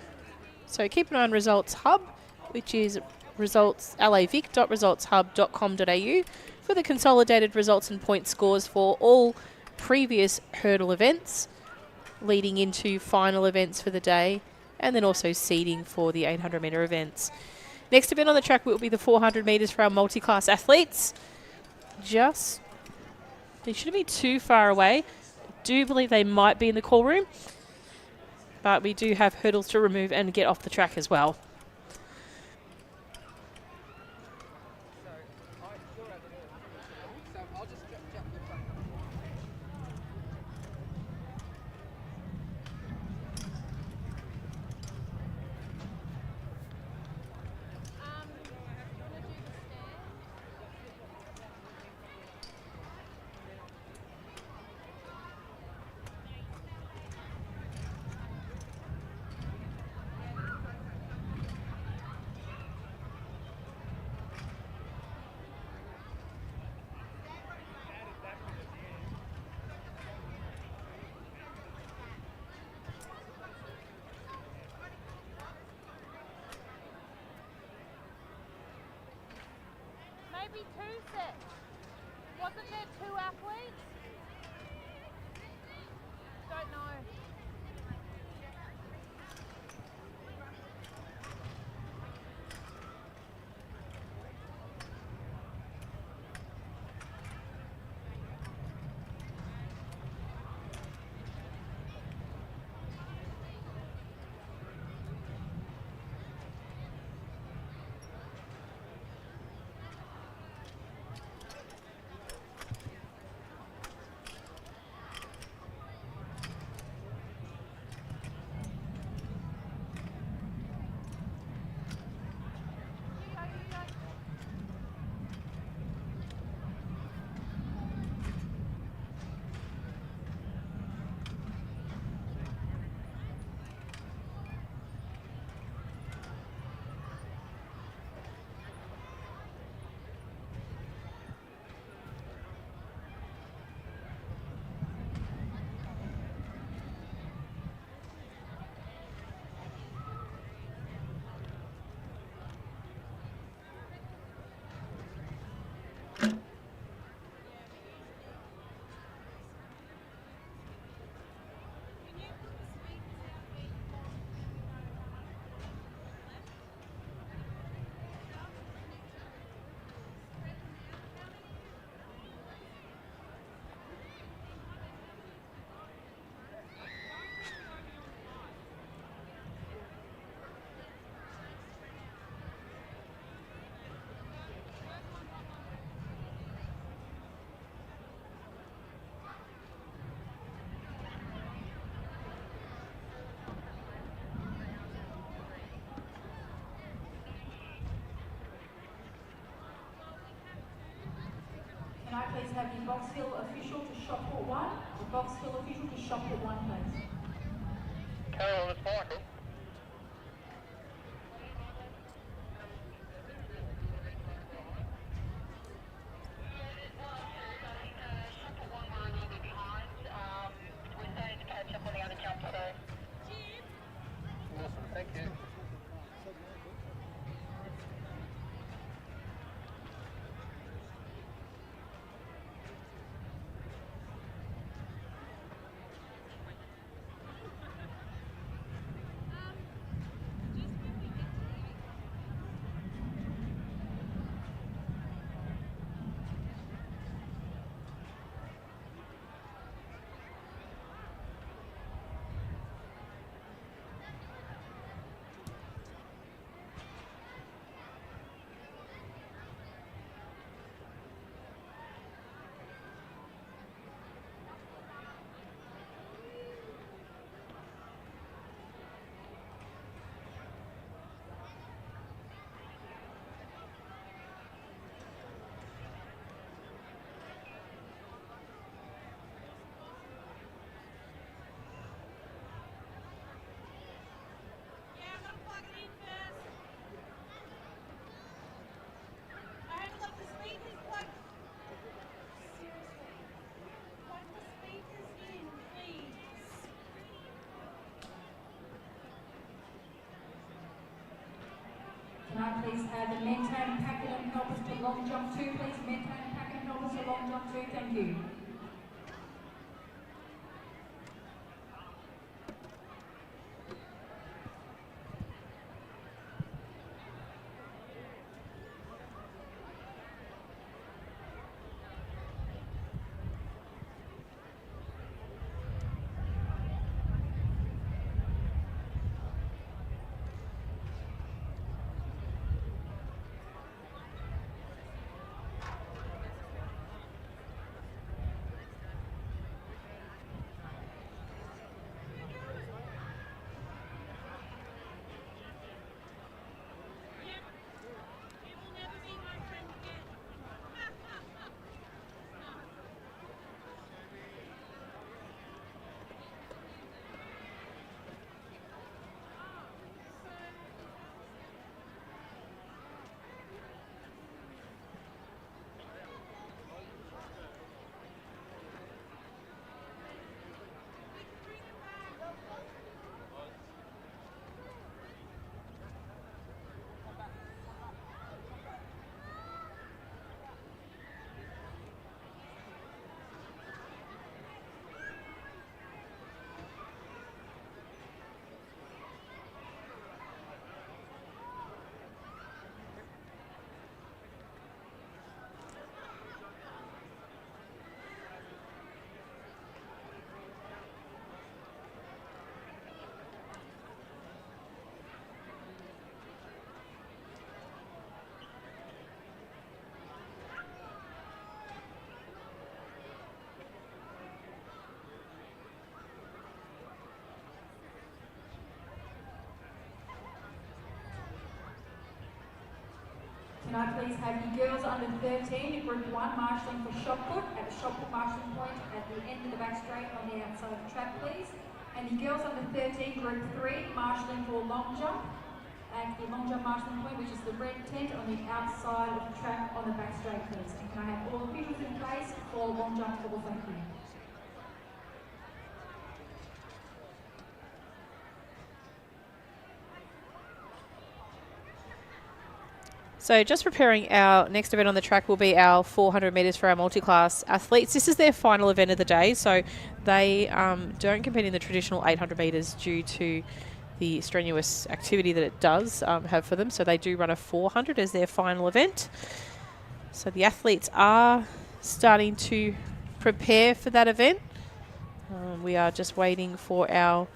Speaker 1: So keep an eye on Results Hub, which is LAVic.resultshub.com.au for the consolidated results and point scores for all previous hurdle events, leading into final events for the day, and then also seeding for the 800 metre events. Next event on the track will be the 400 metres for our multi-class athletes. They shouldn't be too far away. I do believe they might be in the call room, but we do have hurdles to remove and get off the track as well.
Speaker 7: maybe 2 sets. Wasn't there 2 athletes? Don't know.
Speaker 3: Can I please have the Box Hill official to shot put 1? The Box Hill official to shot put 1, please.
Speaker 9: Carol, it's Michael. Awesome, thank you.
Speaker 3: Can I please have the maintain packet and helpers to long jump 2, please? Maintain packet and helpers to long jump 2, thank you. Can I please have the girls under 13, Group 1, marshalling for shot put at the shot put marshalling point at the end of the back straight on the outside of the track, please. And the girls under 13, Group 3, marshalling for long jump at the long jump marshalling point, which is the red tent on the outside of the track on the back straight, please. And can I have all officials in place for long jump double? Thank you.
Speaker 1: So just preparing our next event on the track will be our 400 metres for our multi-class athletes. This is their final event of the day, so they don't compete in the traditional 800 metres due to the strenuous activity that it does have for them. So they do run a 400 as their final event. So the athletes are starting to prepare for that event. We are just waiting for our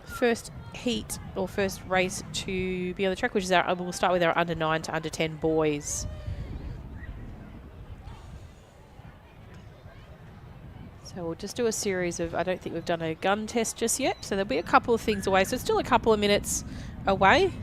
Speaker 1: first heat or first race to be on the track, which is we'll start with our under 9 to under 10 boys. So we'll just do a series of, I don't think we've done a gun test just yet, so there'll be a couple of things away, so it's still a couple of minutes away.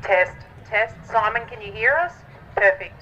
Speaker 2: Test, test. Simon, can you hear us? Perfect.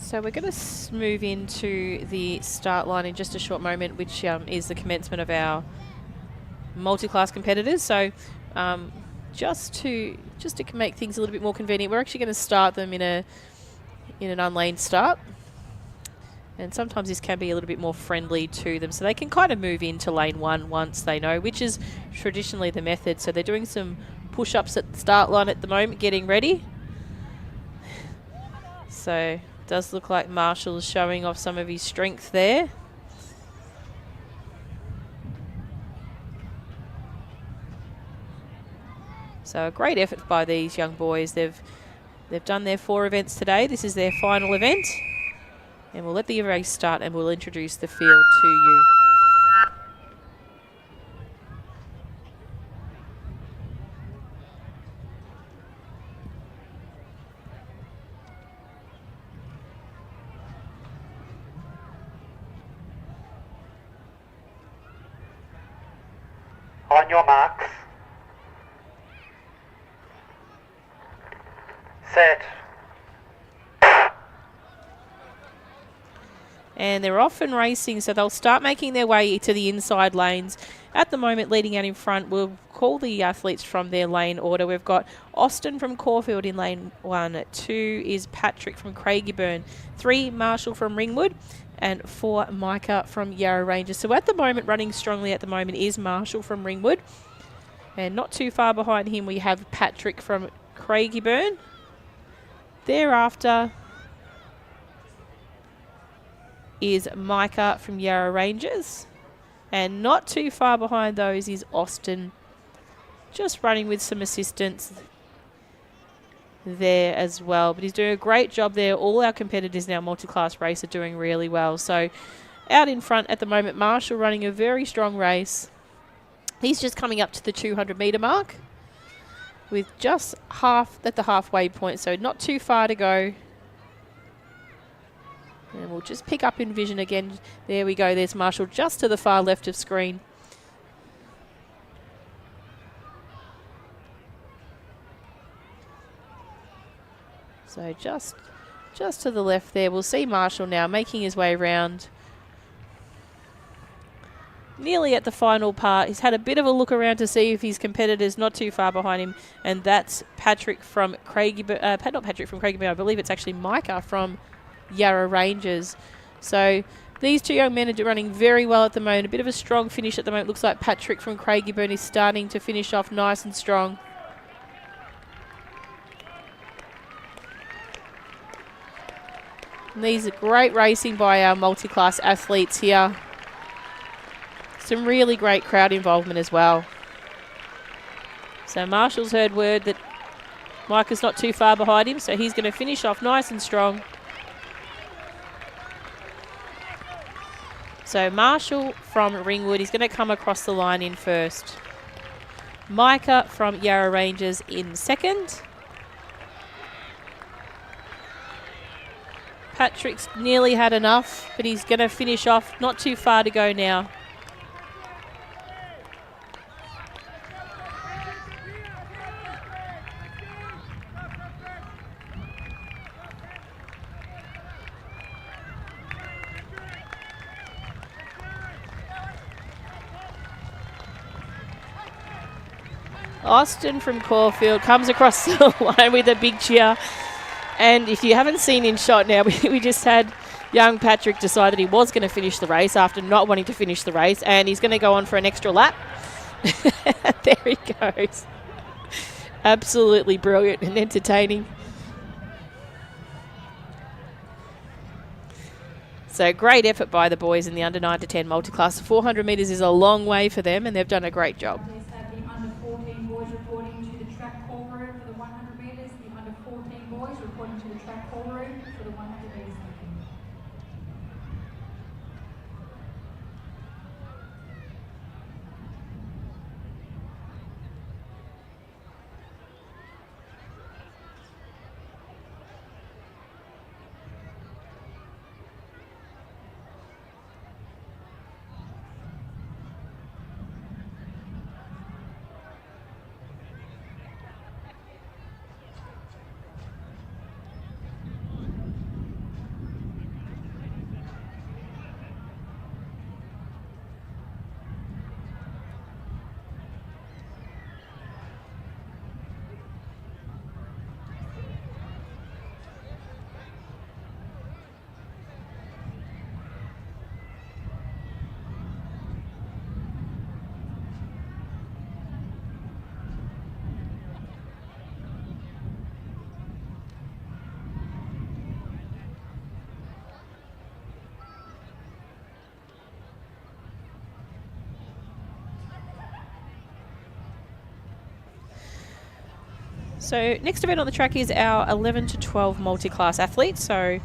Speaker 1: So we're going to move into the start line in just a short moment, which is the commencement of our multi-class competitors. So just to make things a little bit more convenient, we're actually going to start them in an unlaned start. And sometimes this can be a little bit more friendly to them, so they can kind of move into lane 1 once they know, which is traditionally the method. So they're doing some push-ups at the start line at the moment, getting ready. So it does look like Marshall's showing off some of his strength there. So a great effort by these young boys. They've done their 4 events today. This is their final event. And we'll let the race start and we'll introduce the field to you.
Speaker 8: On your marks. Set.
Speaker 1: And they're off and racing, so they'll start making their way to the inside lanes. At the moment, leading out in front, we'll call the athletes from their lane order. We've got Austin from Caulfield in lane 1. 2 is Patrick from Craigieburn. 3, Marshall from Ringwood. And 4, Micah from Yarra Ranges. So at the moment, running strongly at the moment is Marshall from Ringwood. And not too far behind him, we have Patrick from Craigieburn. Thereafter is Micah from Yarra Ranges. And not too far behind those is Austin, just running with some assistance there as well. But he's doing a great job there. All our competitors now, multi-class race, are doing really well. So out in front at the moment, Marshall running a very strong race. He's just coming up to the 200-metre mark with just half at the halfway point, so not too far to go. And we'll just pick up in vision again. There we go. There's Marshall just to the far left of screen. So just to the left there. We'll see Marshall now making his way around. Nearly at the final part. He's had a bit of a look around to see if his competitor's not too far behind him. And that's Patrick from Craigieburn. Not Patrick from Craigieburn. I believe it's actually Micah from Yarra Ranges. So these 2 young men are running very well at the moment. A bit of a strong finish at the moment. Looks like Patrick from Craigieburn is starting to finish off nice and strong. And these are great racing by our multi-class athletes here. Some really great crowd involvement as well. So Marshall's heard word that Micah's not too far behind him, so he's going to finish off nice and strong. So Marshall from Ringwood is going to come across the line in first. Micah from Yarra Ranges in second. Patrick's nearly had enough, but he's going to finish off. Not too far to go now. Austin from Caulfield comes across the line with a big cheer. And if you haven't seen in shot now, we just had young Patrick decide that he was going to finish the race after not wanting to finish the race. And he's going to go on for an extra lap. There he goes. Absolutely brilliant and entertaining. So great effort by the boys in the under 9 to 10 multi-class. 400 metres is a long way for them and they've done a great job. So next event on the track is our 11 to 12 multi-class athletes. So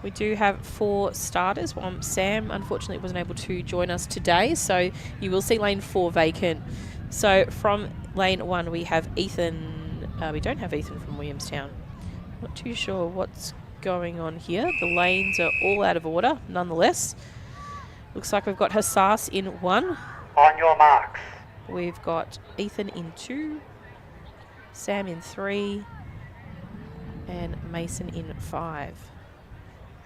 Speaker 1: we do have 4 starters. Sam unfortunately wasn't able to join us today, so you will see lane 4 vacant. So from lane 1 we have Ethan. We don't have Ethan from Williamstown. Not too sure what's going on here. The lanes are all out of order nonetheless. Looks like we've got Hassas in 1.
Speaker 8: On your marks.
Speaker 1: We've got Ethan in 2. Sam in 3. And Mason in 5.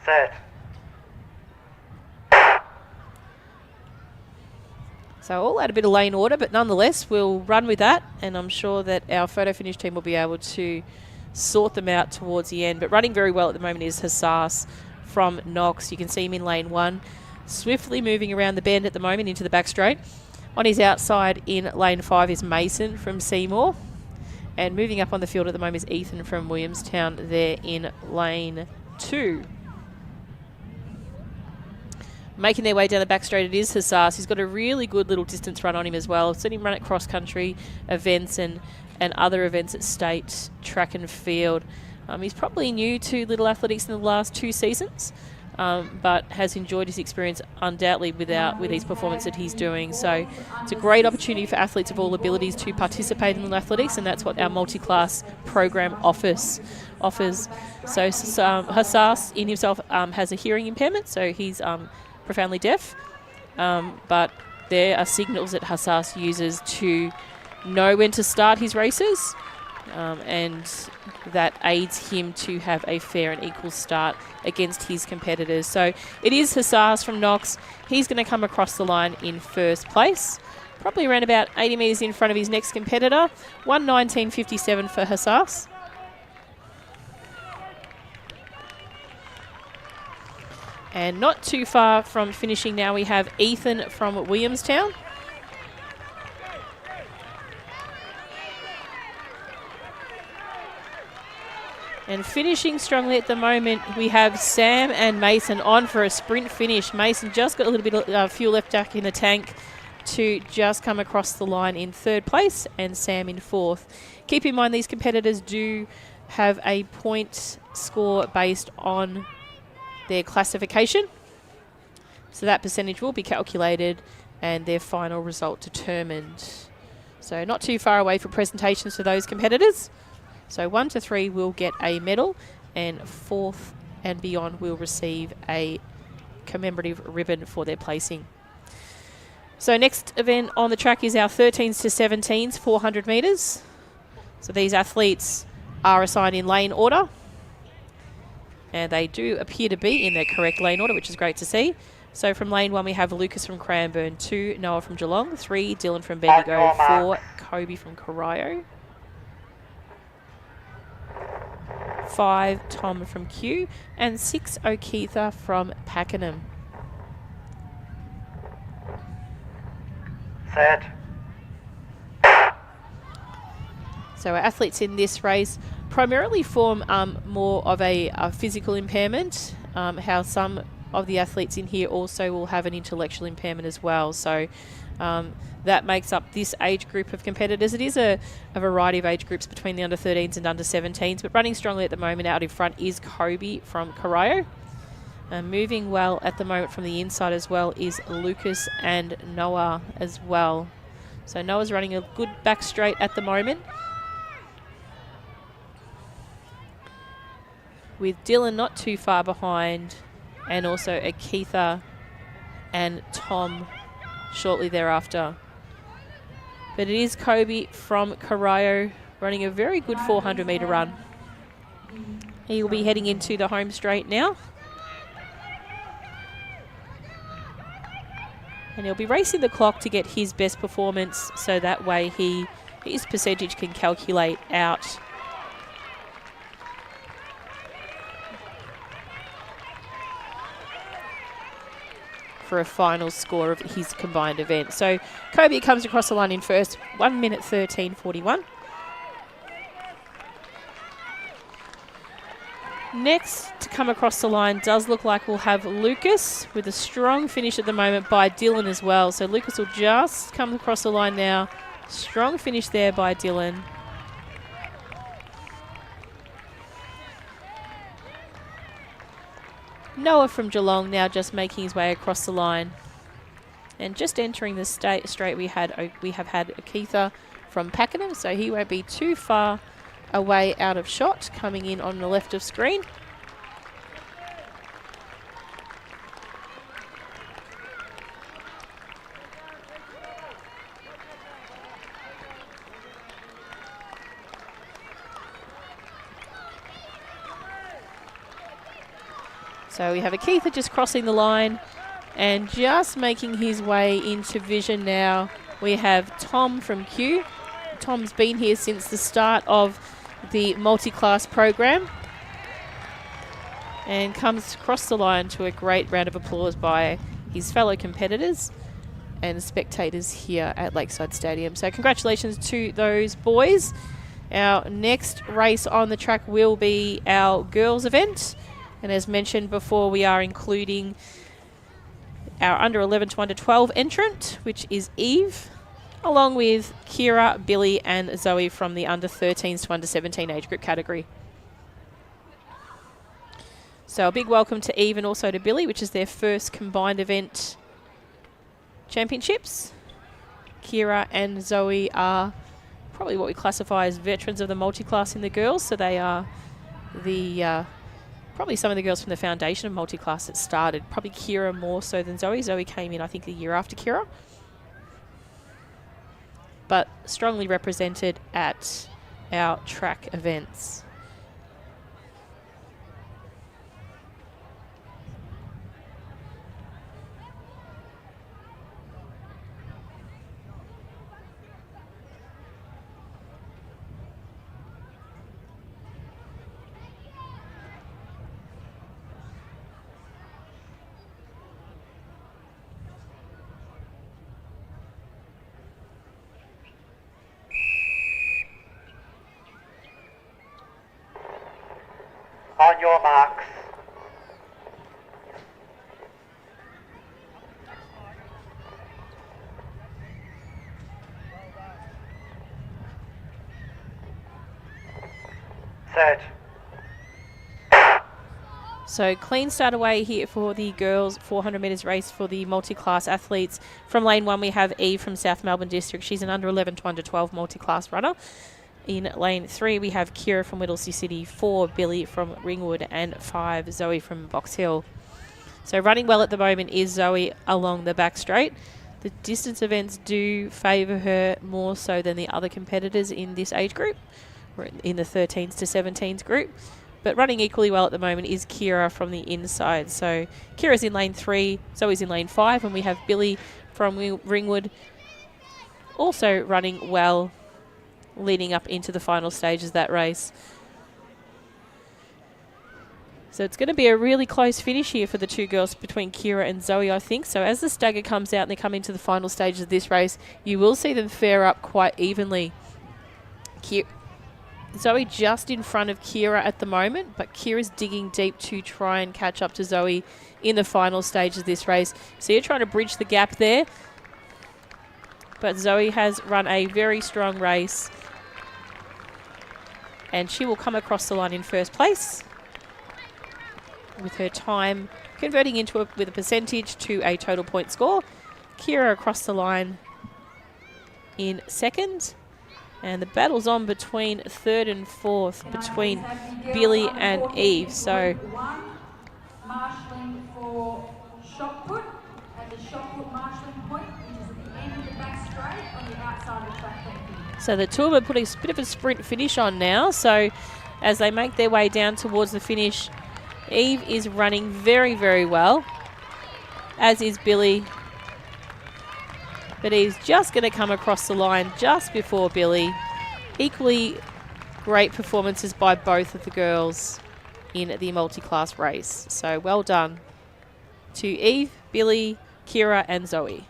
Speaker 8: Set.
Speaker 1: So all out a bit of lane order, but nonetheless we'll run with that, and I'm sure that our photo finish team will be able to sort them out towards the end. But running very well at the moment is Hassas from Knox. You can see him in lane 1, swiftly moving around the bend at the moment into the back straight. On his outside in lane 5 is Mason from Seymour, and moving up on the field at the moment is Ethan from Williamstown there in lane 2. Making their way down the back straight, it is Hassas. He's got a really good little distance run on him as well. Seen him run at cross-country events and other events at state, track and field. He's probably new to Little Athletics in the last 2 seasons, but has enjoyed his experience undoubtedly with his performance that he's doing. So it's a great opportunity for athletes of all abilities to participate in Little Athletics, and that's what our multi-class program offers. So Hassas in himself has a hearing impairment, so he's profoundly deaf, but there are signals that Hassas uses to know when to start his races, and that aids him to have a fair and equal start against his competitors. So it is Hassas from Knox. He's going to come across the line in first place, probably around about 80 metres in front of his next competitor. 1:19.57 for Hassas. And not too far from finishing now, we have Ethan from Williamstown. And finishing strongly at the moment, we have Sam and Mason on for a sprint finish. Mason just got a little bit of fuel left back in the tank to just come across the line in 3rd place, and Sam in 4th. Keep in mind these competitors do have a point score based on their classification, so that percentage will be calculated and their final result determined. So not too far away for presentations for those competitors. So 1 to 3 will get a medal, and 4th and beyond will receive a commemorative ribbon for their placing. So next event on the track is our 13s to 17s 400 metres. So these athletes are assigned in lane order, and they do appear to be in their correct lane order, which is great to see. So from lane 1 we have Lucas from Cranbourne, 2 Noah from Geelong, 3 Dylan from Bendigo, 4 Kobe from Corio, 5 Tom from Kew, and 6 O'Keitha from Pakenham.
Speaker 8: Set.
Speaker 1: So our athletes in this race primarily form more of a physical impairment. How some of the athletes in here also will have an intellectual impairment as well. So that makes up this age group of competitors. It is a variety of age groups between the under 13s and under 17s, but running strongly at the moment out in front is Kobe from Corio. Moving well at the moment from the inside as well is Lucas and Noah as well. So Noah's running a good back straight at the moment, with Dylan not too far behind, and also Akitha and Tom shortly thereafter. But it is Kobe from Corio running a very good 400 metre run. He will be heading into the home straight now, and he'll be racing the clock to get his best performance, so that way his percentage can calculate out for a final score of his combined event. So Kobe comes across the line in first, 1:13.41. Next to come across the line does look like we'll have Lucas, with a strong finish at the moment by Dylan as well. So Lucas will just come across the line now. Strong finish there by Dylan. Noah from Geelong now just making his way across the line. And just entering the straight, we have had Keitha from Pakenham, so he won't be too far away out of shot, coming in on the left of screen. So we have Keitha just crossing the line and just making his way into vision now. We have Tom from Kew. Tom's been here since the start of the multi-class program and comes across the line to a great round of applause by his fellow competitors and spectators here at Lakeside Stadium. So congratulations to those boys. Our next race on the track will be our girls event. And as mentioned before, we are including our under 11 to under 12 entrant, which is Eve, along with Kira, Billy and Zoe from the under 13s to under 17 age group category. So a big welcome to Eve and also to Billy, which is their first combined event championships. Kira and Zoe are probably what we classify as veterans of the multi-class in the girls, so they are the probably some of the girls from the foundation of multi-class that started. Probably Kira more so than Zoe. Zoe came in, I think, the year after Kira. But strongly represented at our track events.
Speaker 8: On your marks. Set.
Speaker 1: So clean start away here for the girls 400 metres race for the multi-class athletes. From lane 1 we have Eve from South Melbourne District. She's an under 11 to under 12 multi-class runner. In lane 3, we have Kira from Whittlesea City, 4, Billy from Ringwood, and 5, Zoe from Box Hill. So running well at the moment is Zoe along the back straight. The distance events do favour her more so than the other competitors in this age group, or in the 13s to 17s group. But running equally well at the moment is Kira from the inside. So Kira's in lane 3, Zoe's in lane 5, and we have Billy from Ringwood also running well leading up into the final stages of that race. So it's going to be a really close finish here for the two girls between Kira and Zoe, I think. So as the stagger comes out and they come into the final stages of this race, you will see them fare up quite evenly. Zoe just in front of Kira at the moment, but Kira's digging deep to try and catch up to Zoe in the final stages of this race. So you're trying to bridge the gap there. But Zoe has run a very strong race, and she will come across the line in first place with her time converting into with a percentage to a total point score. Kira across the line in second, and the battle's on between third and fourth between Billy and Eve. So
Speaker 3: marshalling for shot put at the shot put marshalling point, which is at the end of the back straight on the outside of the track.
Speaker 1: So the two of them are putting a bit of a sprint finish on now. So as they make their way down towards the finish, Eve is running very, very well, as is Billy. But he's just going to come across the line just before Billy. Equally great performances by both of the girls in the multi-class race. So well done to Eve, Billy, Kira and Zoe.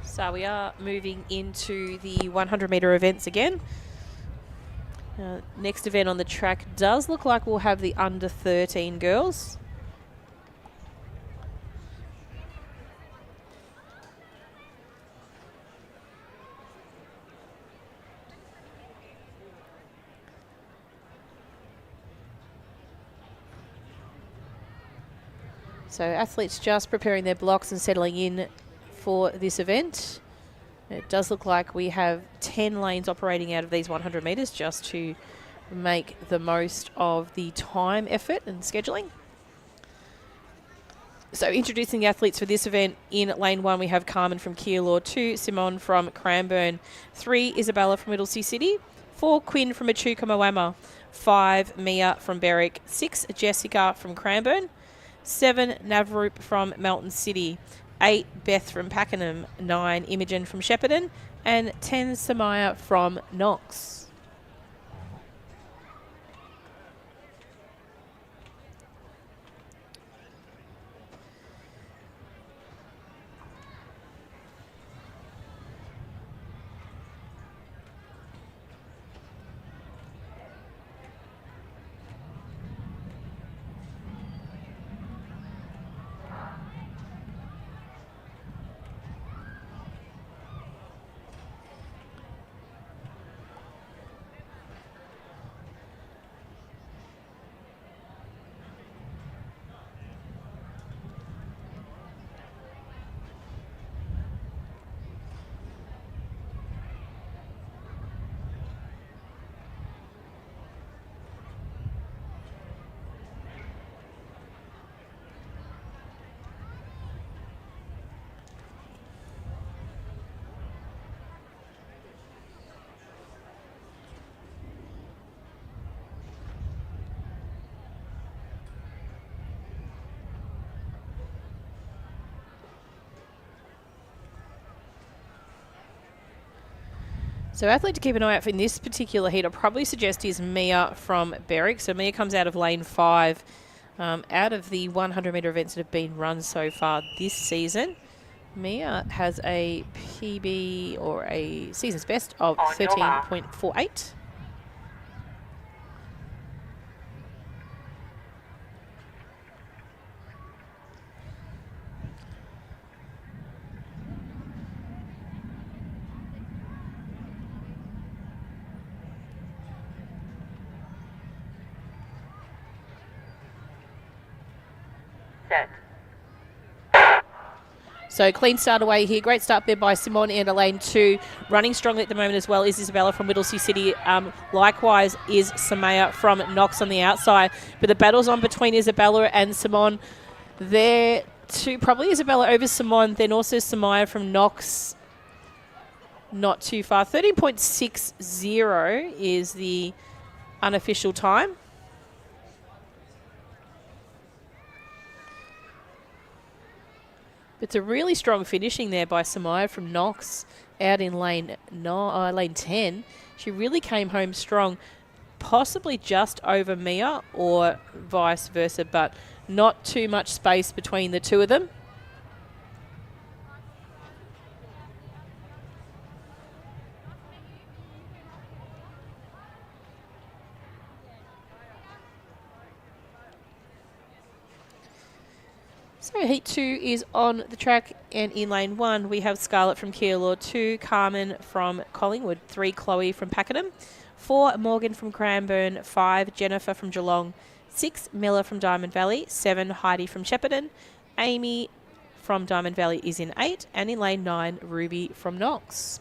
Speaker 1: So we are moving into the 100 metre events again. Next event on the track does look like we'll have the under 13 girls. So athletes just preparing their blocks and settling in for this event. It does look like we have 10 lanes operating out of these 100 metres just to make the most of the time, effort and scheduling. So introducing the athletes for this event, in lane 1 we have Carmen from Keilor, 2 Simone from Cranbourne, 3 Isabella from Whittlesea City, 4 Quinn from Echuca Moama, 5 Mia from Berwick, 6 Jessica from Cranbourne, 7 Navroop from Melton City, 8 Beth from Pakenham, 9 Imogen from Shepparton, and 10 Samaya from Knox. So athlete to keep an eye out for in this particular heat, I'd probably suggest is Mia from Berwick. So Mia comes out of lane 5. Out of the 100 metre events that have been run so far this season, Mia has a PB or a season's best of 13.48. So clean start away here. Great start there by Simone and lane 2. Running strongly at the moment as well is Isabella from Whittlesea City. Likewise is Samaya from Knox on the outside. But the battle's on between Isabella and Simone. There too, probably Isabella over Simone. Then also Samaya from Knox. Not too far. 13.60 is the unofficial time. It's a really strong finishing there by Samaya from Knox out in lane 10. She really came home strong, possibly just over Mia or vice versa, but not too much space between the two of them. So heat 2 is on the track, and in lane 1 we have Scarlett from Keilor, 2 Carmen from Collingwood, 3 Chloe from Pakenham, 4 Morgan from Cranbourne, 5 Jennifer from Geelong, 6 Miller from Diamond Valley, 7 Heidi from Shepparton, Amy from Diamond Valley is in 8, and in lane 9 Ruby from Knox.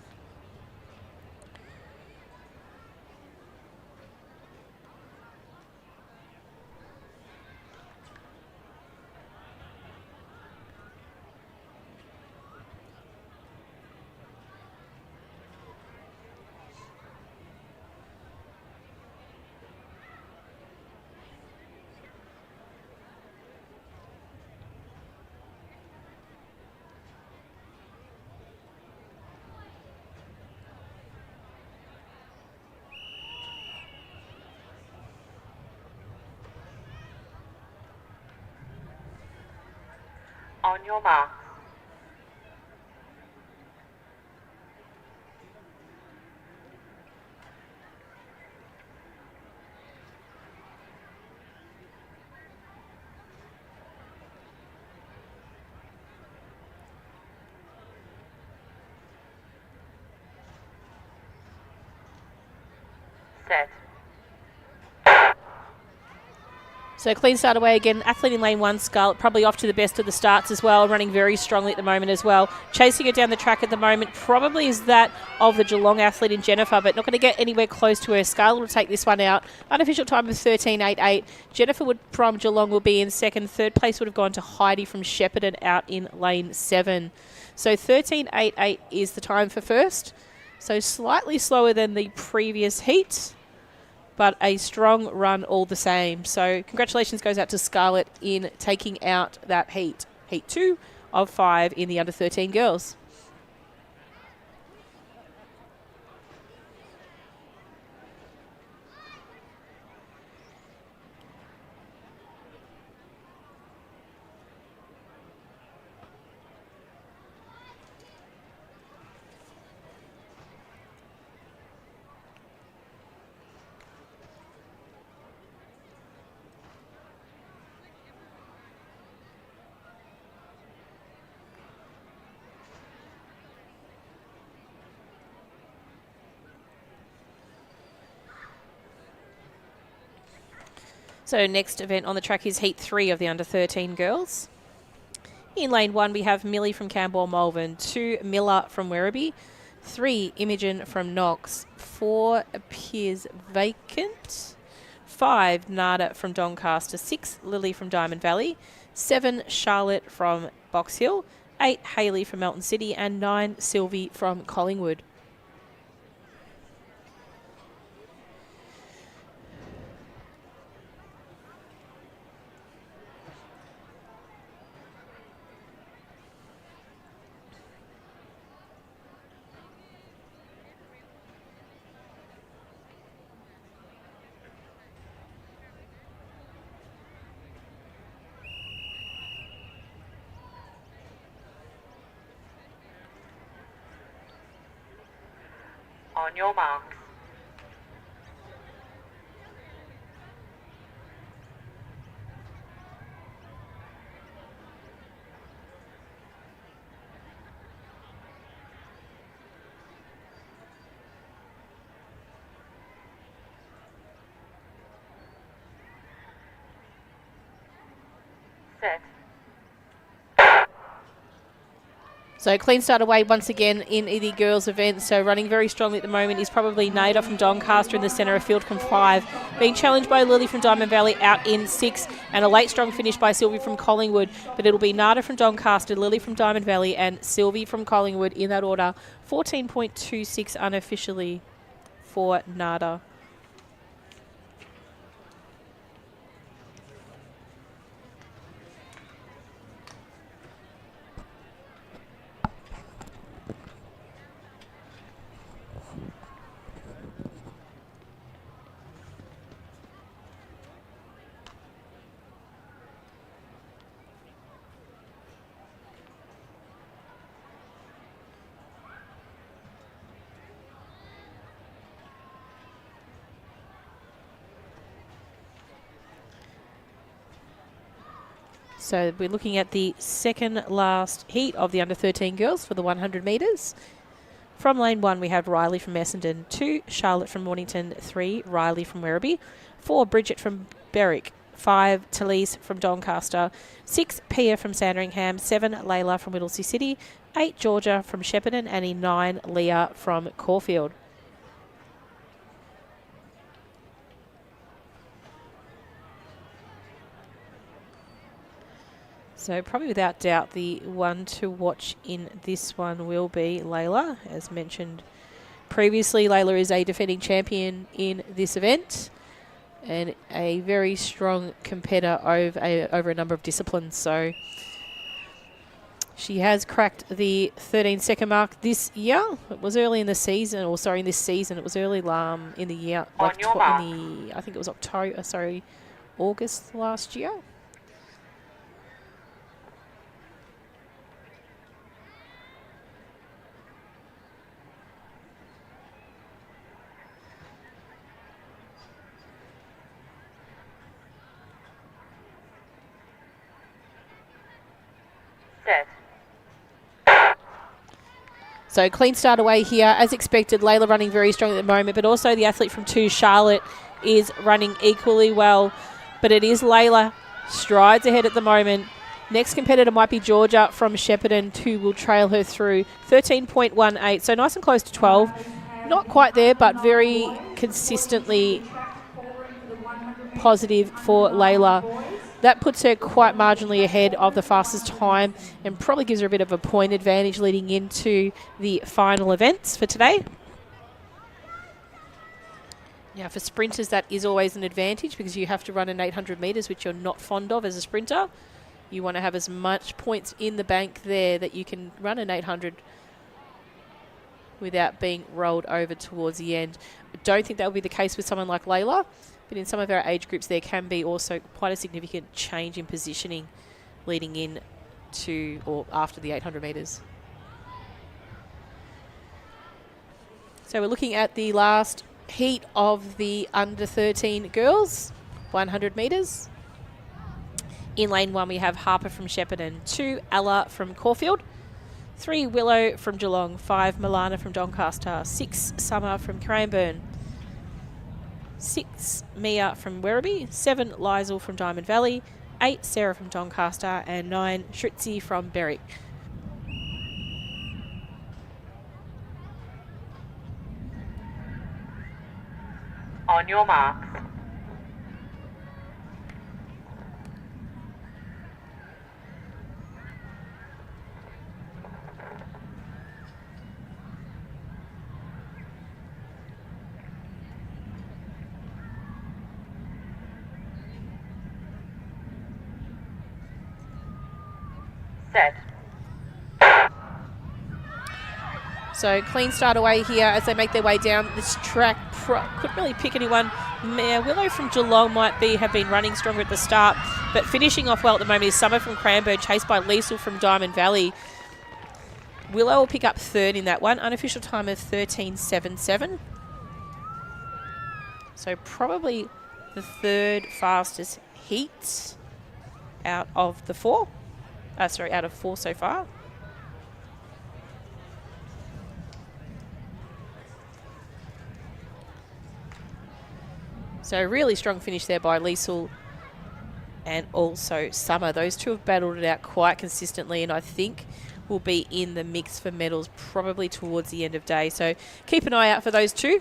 Speaker 2: On your marks. Set.
Speaker 1: So clean start away again. Athlete in lane 1, Scarlett, probably off to the best of the starts as well, running very strongly at the moment as well. Chasing it down the track at the moment probably is that of the Geelong athlete in Jennifer, but not going to get anywhere close to her. Scarlett will take this one out. Unofficial time of 13.88. Jennifer from Geelong will be in second. Third place would have gone to Heidi from Shepparton out in lane 7. So 13.88 is the time for first. So slightly slower than the previous heat, but a strong run all the same. So congratulations goes out to Scarlett in taking out that heat. Heat 2 of 5 in the under 13 girls. So next event on the track is Heat 3 of the under 13 girls. In lane 1 we have Millie from Camberwell Malvern, 2 Miller from Werribee, 3 Imogen from Knox, 4 appears vacant, 5 Nada from Doncaster, 6 Lily from Diamond Valley, 7 Charlotte from Box Hill, 8 Hayley from Melton City, and 9 Sylvie from Collingwood.
Speaker 2: On your marks. Set.
Speaker 1: So clean start away once again in the girls event. So running very strongly at the moment is probably Nada from Doncaster in the centre of field from 5. Being challenged by Lily from Diamond Valley out in 6. And a late strong finish by Sylvie from Collingwood. But it'll be Nada from Doncaster, Lily from Diamond Valley and Sylvie from Collingwood in that order. 14.26 unofficially for Nada. So we're looking at the second last heat of the under 13 girls for the 100 metres. From lane 1 we have Riley from Essendon, 2 Charlotte from Mornington, 3 Riley from Werribee, 4 Bridget from Berwick, 5 Talise from Doncaster, 6 Pia from Sandringham, 7 Layla from Whittlesea City, 8 Georgia from Shepparton, and in 9 Leah from Caulfield. So probably without doubt the one to watch in this one will be Layla. As mentioned previously, Layla is a defending champion in this event and a very strong competitor over a number of disciplines. So she has cracked the 13-second mark this year. It was early in the season, or sorry, in this season. It was early in the year, like I think it was August last year. So clean start away here. As expected, Layla running very strong at the moment, but also the athlete from 2, Charlotte, is running equally well. But it is Layla, strides ahead at the moment. Next competitor might be Georgia from Shepparton, who will trail her through 13.18. So nice and close to 12. Not quite there, but very consistently positive for Layla. That puts her quite marginally ahead of the fastest time and probably gives her a bit of a point advantage leading into the final events for today. Now, for sprinters, that is always an advantage because you have to run an 800 metres, which you're not fond of as a sprinter. You want to have as much points in the bank there that you can run an 800 without being rolled over towards the end. I don't think that will be the case with someone like Layla, but in some of our age groups there can be also quite a significant change in positioning leading in to or after the 800 metres. So we're looking at the last heat of the under 13 girls, 100 metres. In lane 1 we have Harper from Shepparton, 2 Ella from Caulfield, 3 Willow from Geelong, 5 Milana from Doncaster, 6 Summer from Cranbourne, 6 Mia from Werribee, 7 Lizel from Diamond Valley, 8 Sarah from Doncaster, and 9 Shritzi from Berwick.
Speaker 2: On your marks. Set.
Speaker 1: So clean start away here as they make their way down this track. Couldn't really pick anyone. Willow from Geelong have been running stronger at the start, but finishing off well at the moment is Summer from Cranbourne, chased by Liesl from Diamond Valley. Willow will pick up third in that one. Unofficial time of 13.77. So probably the third fastest heat out of the four. Out of 4 so far. So really strong finish there by Liesl and also Summer. Those two have battled it out quite consistently and I think will be in the mix for medals probably towards the end of day. So keep an eye out for those two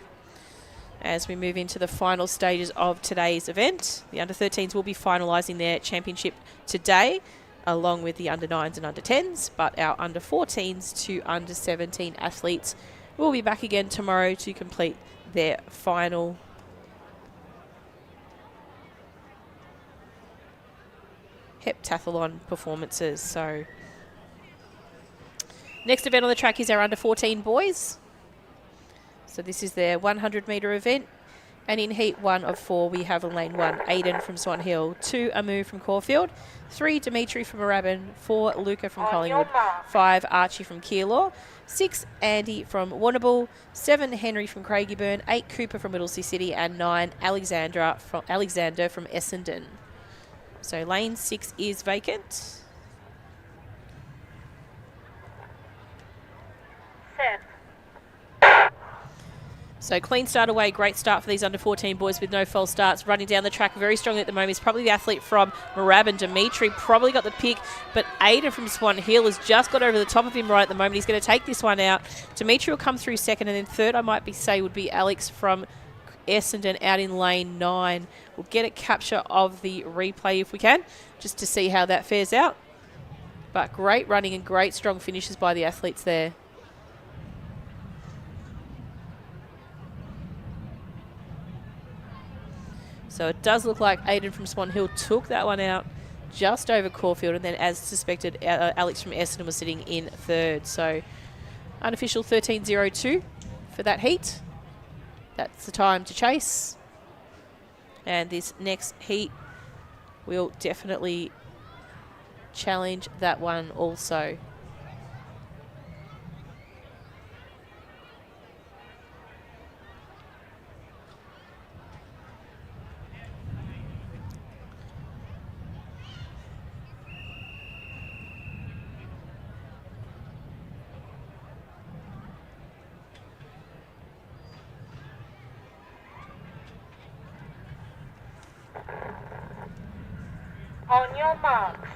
Speaker 1: as we move into the final stages of today's event. The under-13s will be finalising their championship today along with the under-9s and under-10s, but our under-14s to under-17 athletes will be back again tomorrow to complete their final heptathlon performances. So next event on the track is our under-14 boys. So this is their 100 metre event. And in heat 1 of 4, we have in lane 1, Aiden from Swan Hill, 2 Amu from Caulfield, 3 Dimitri from Moorabbin, 4 Luca from Collingwood, 5 Archie from Keilor, 6 Andy from Warrnambool, 7 Henry from Craigieburn, 8 Cooper from Whittlesea City, and 9 Alexander from Essendon. So lane 6 is vacant.
Speaker 2: Set.
Speaker 1: So clean start away, great start for these under-14 boys with no false starts. Running down the track very strongly at the moment is probably the athlete from Moorabbin. Dimitri probably got the pick, but Aiden from Swan Hill has just got over the top of him right at the moment. He's going to take this one out. Dimitri will come through second, and then third I might say would be Alex from Essendon out in lane 9. We'll get a capture of the replay if we can, just to see how that fares out. But great running and great strong finishes by the athletes there. So it does look like Aiden from Swan Hill took that one out just over Caulfield, and then as suspected, Alex from Essendon was sitting in third. So unofficial 13.02 for that heat. That's the time to chase. And this next heat will definitely challenge that one also.
Speaker 2: your marks.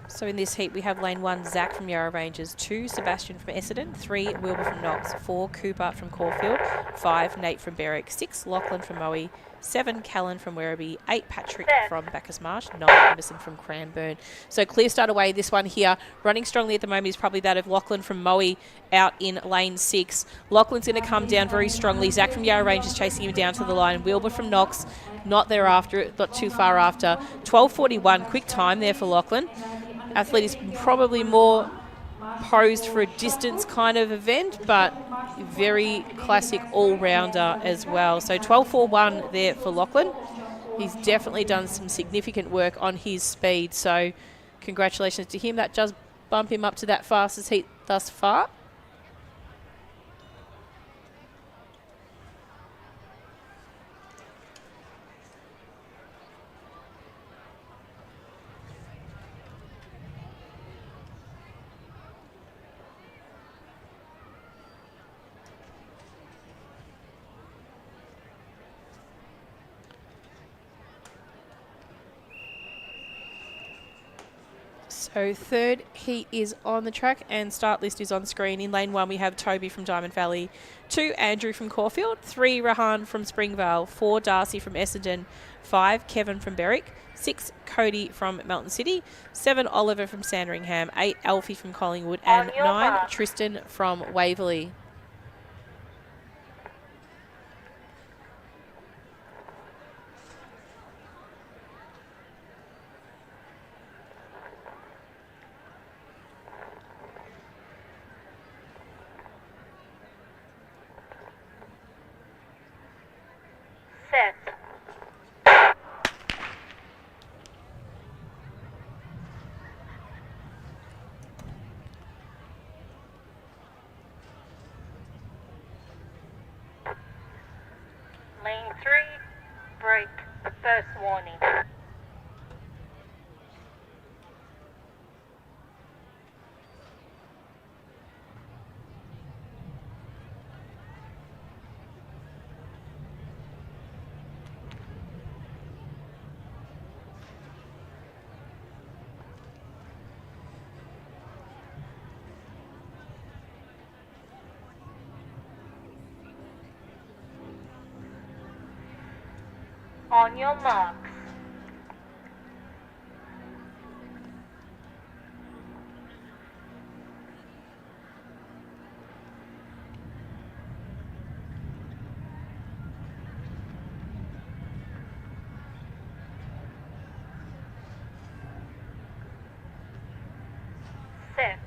Speaker 1: So in this heat, we have lane 1, Zach from Yarra Ranges, 2, Sebastian from Essendon, 3, Wilbur from Knox, 4, Cooper from Caulfield, 5, Nate from Berwick, 6, Lachlan from Moe, 7, Callan from Werribee, 8, Patrick from Bacchus Marsh, 9, Emerson from Cranbourne. So clear start away, this one here. Running strongly at the moment is probably that of Lachlan from Moe out in lane 6. Lachlan's going to come down very strongly. Zach from Yarra Ranges chasing him down to the line. Wilbur from Knox, not thereafter, not too far after. 12:41, quick time there for Lachlan. Athlete is probably more posed for a distance kind of event, but very classic all-rounder as well. So 12:41 there for Lachlan. He's definitely done some significant work on his speed, so congratulations to him. That does bump him up to that fastest heat thus far. So third heat is on the track and start list is on screen. In lane 1 we have Toby from Diamond Valley, 2 Andrew from Caulfield, 3 Rahan from Springvale, 4 Darcy from Essendon, 5 Kevin from Berwick, 6 Cody from Melton City, 7 Oliver from Sandringham, 8 Alfie from Collingwood and 9 Tristan from Waverley.
Speaker 2: Set. Lane 3, break, first warning. On your marks. Set.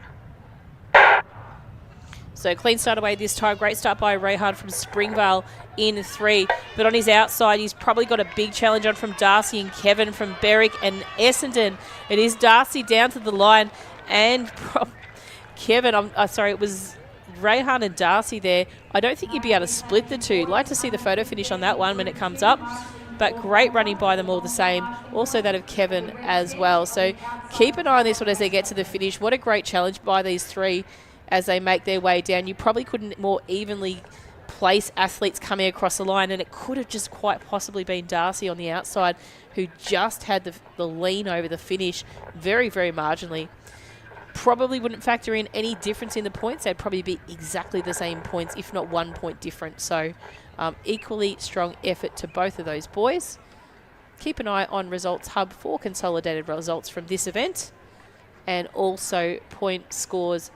Speaker 1: So clean start away this time. Great start by Rayhard from Springvale in 3. But on his outside, he's probably got a big challenge on from Darcy and Kevin from Berwick and Essendon. It is Darcy down to the line and Kevin, sorry, it was Rayhan and Darcy there. I don't think you'd be able to split the two. Like to see the photo finish on that one when it comes up. But great running by them all the same. Also that of Kevin as well. So keep an eye on this one as they get to the finish. What a great challenge by these three as they make their way down. You probably couldn't more evenly place athletes coming across the line, and it could have just quite possibly been Darcy on the outside who just had the lean over the finish very, very marginally. Probably wouldn't factor in any difference in the points. They'd probably be exactly the same points, if not 1 point different. So equally strong effort to both of those boys. Keep an eye on Results Hub for consolidated results from this event and also point scores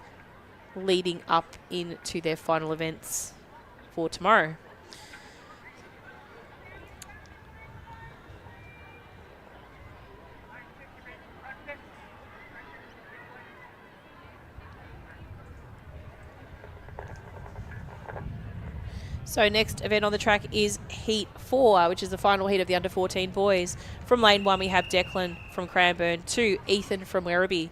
Speaker 1: leading up into their final events for tomorrow. So next event on the track is Heat 4, which is the final heat of the under-14 boys. From lane 1, we have Declan from Cranbourne, 2, Ethan from Werribee,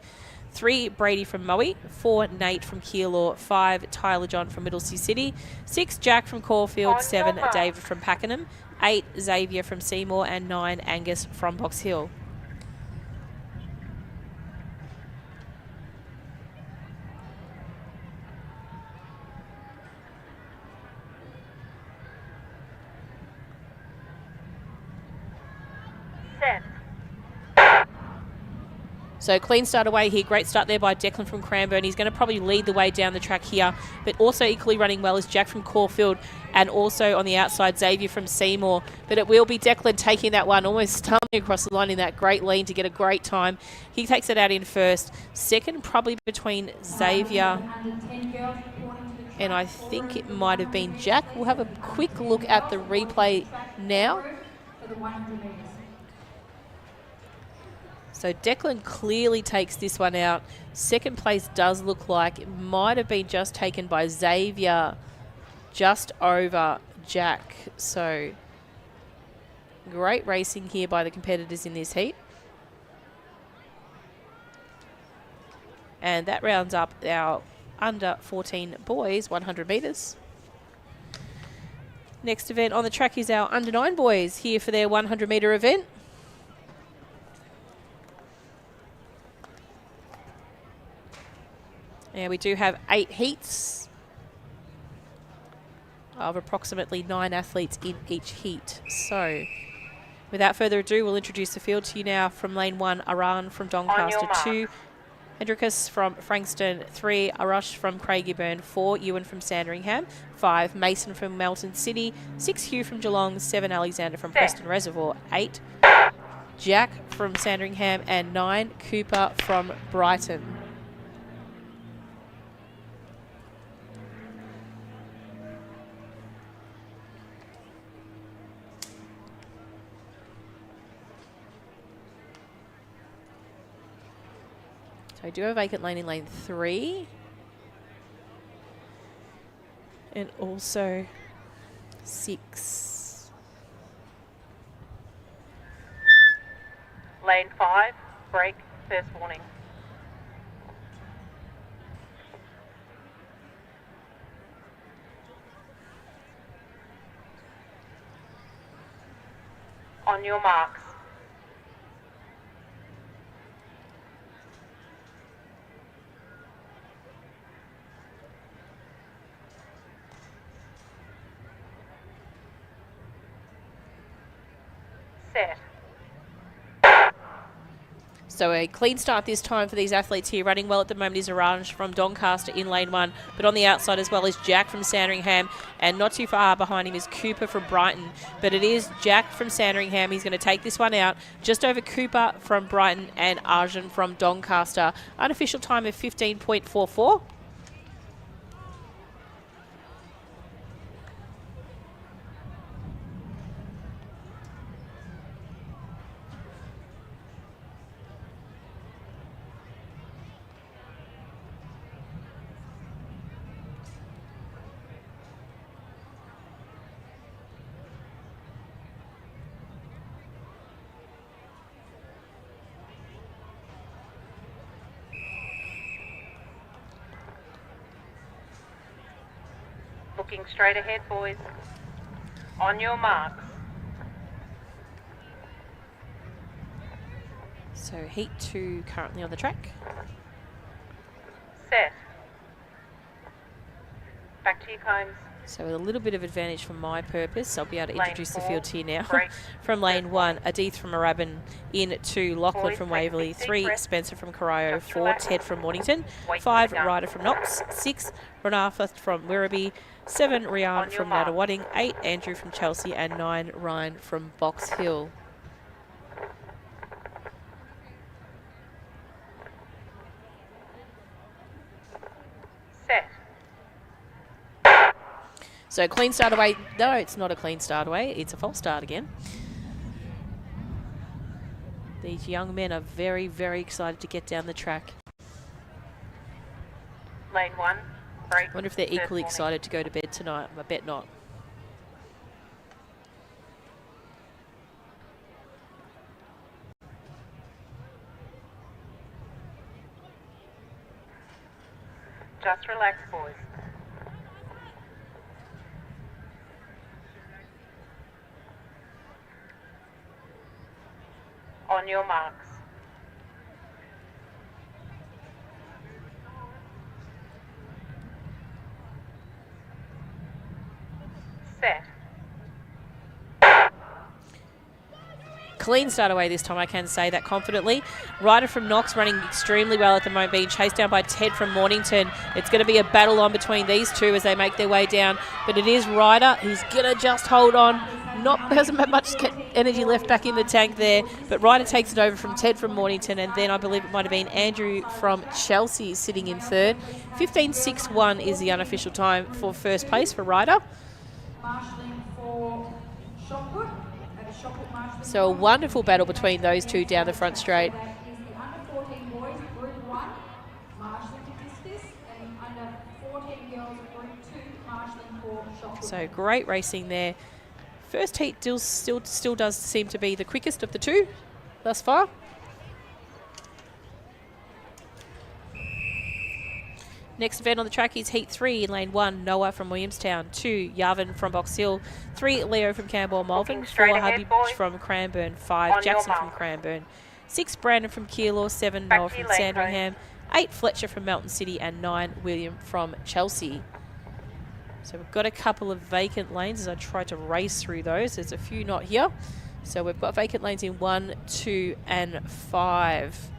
Speaker 1: 3, Brady from Moe, 4, Nate from Keilor, 5, Tyler John from Middlesea City, 6, Jack from Caulfield, 7, David from Pakenham, 8, Xavier from Seymour, and 9, Angus from Box Hill.
Speaker 2: Set.
Speaker 1: So clean start away here. Great start there by Declan from Cranbourne. He's going to probably lead the way down the track here. But also equally running well is Jack from Caulfield. And also on the outside, Xavier from Seymour. But it will be Declan taking that one, almost stumbling across the line in that great lean to get a great time. He takes it out in first. Second, probably between Xavier and I think it might have been Jack. We'll have a quick look at the replay now. So Declan clearly takes this one out. Second place does look like it might have been just taken by Xavier, just over Jack. So great racing here by the competitors in this heat. And that rounds up our under 14 boys 100 metres. Next event on the track is our under 9 boys here for their 100 metre event. And we do have 8 heats of approximately 9 athletes in each heat. So without further ado, we'll introduce the field to you now. From lane 1, Aran from Doncaster, 2, Hendricus from Frankston, 3, Arush from Craigieburn, 4, Ewan from Sandringham, 5, Mason from Melton City, 6, Hugh from Geelong, 7, Alexander from Preston Reservoir, 8, Jack from Sandringham, and 9, Cooper from Brighton. I do have a vacant lane in lane 3. And also 6.
Speaker 2: Lane 5, break, first warning. On your marks. Set.
Speaker 1: So a clean start this time for these athletes here. Running well at the moment is Orange from Doncaster in lane 1, but on the outside as well is Jack from Sandringham, and not too far behind him is Cooper from Brighton. But it is Jack from Sandringham. He's going to take this one out just over Cooper from Brighton and Arjun from Doncaster. Unofficial time of 15.44.
Speaker 2: Looking straight ahead, boys. On your marks.
Speaker 1: So heat 2 currently on the track.
Speaker 2: Set. Back to your combs.
Speaker 1: So with a little bit of advantage for my purpose, I'll be able to introduce the
Speaker 2: 4,
Speaker 1: field to you now.
Speaker 2: break,
Speaker 1: From lane 1, Adith from Moorabbin, in 2, Lachlan
Speaker 2: boys,
Speaker 1: from
Speaker 2: take a
Speaker 1: Waverley,
Speaker 2: big deep
Speaker 1: 3,
Speaker 2: breath.
Speaker 1: Spencer from Corio,
Speaker 2: Just
Speaker 1: 4,
Speaker 2: relax.
Speaker 1: Ted from Mornington,
Speaker 2: Wait for
Speaker 1: 5,
Speaker 2: the gun.
Speaker 1: Ryder from Knox, 6, Renarth from Werribee, 7, Ryan
Speaker 2: On your
Speaker 1: from
Speaker 2: mark.
Speaker 1: Nunawading, 8, Andrew from Chelsea, and 9, Ryan from Box Hill.
Speaker 2: Set.
Speaker 1: So clean start away. No, it's not a clean start away. It's a false start again. These young men are very, very excited to get down the track.
Speaker 2: Lane 1, break.
Speaker 1: I wonder if they're
Speaker 2: first
Speaker 1: equally
Speaker 2: warning.
Speaker 1: excited to go to bed tonight. I bet not.
Speaker 2: Just relax, boys. On your marks. Set.
Speaker 1: clean start away this time, I can say that confidently. Ryder from Knox running extremely well at the moment, being chased down by Ted from Mornington. It's going to be a battle on between these two as they make their way down, but it is Ryder. He's going to just hold on. Hasn't had much energy left back in the tank there, but Ryder takes it over from Ted from Mornington, and then I believe it might have been Andrew from Chelsea sitting in third. 15.61 is the unofficial time for first place for Ryder. So a wonderful battle between those two down the front straight. So great racing there. First heat still does seem to be the quickest of the two thus far. Next event on the track is Heat 3 in lane 1, Noah from Williamstown, 2, Yarvin from Box Hill, 3, Leo from Campbell Malvern, 4, Hubby from Cranbourne, 5, Jackson from Cranbourne, 6, Brandon from Keilor, 7, Noah from Sandringham, 8, Fletcher from Melton City, and 9, William from Chelsea. So we've got a couple of vacant lanes as I try to race through those. There's a few not here. So we've got vacant lanes in 1, 2, and 5.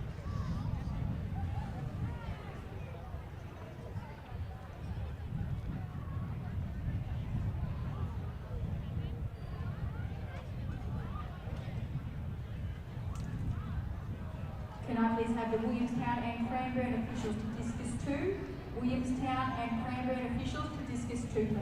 Speaker 3: Can I please have the Williamstown and Cranbourne officials to discus 2? Williamstown and Cranbourne officials to discus 2, please.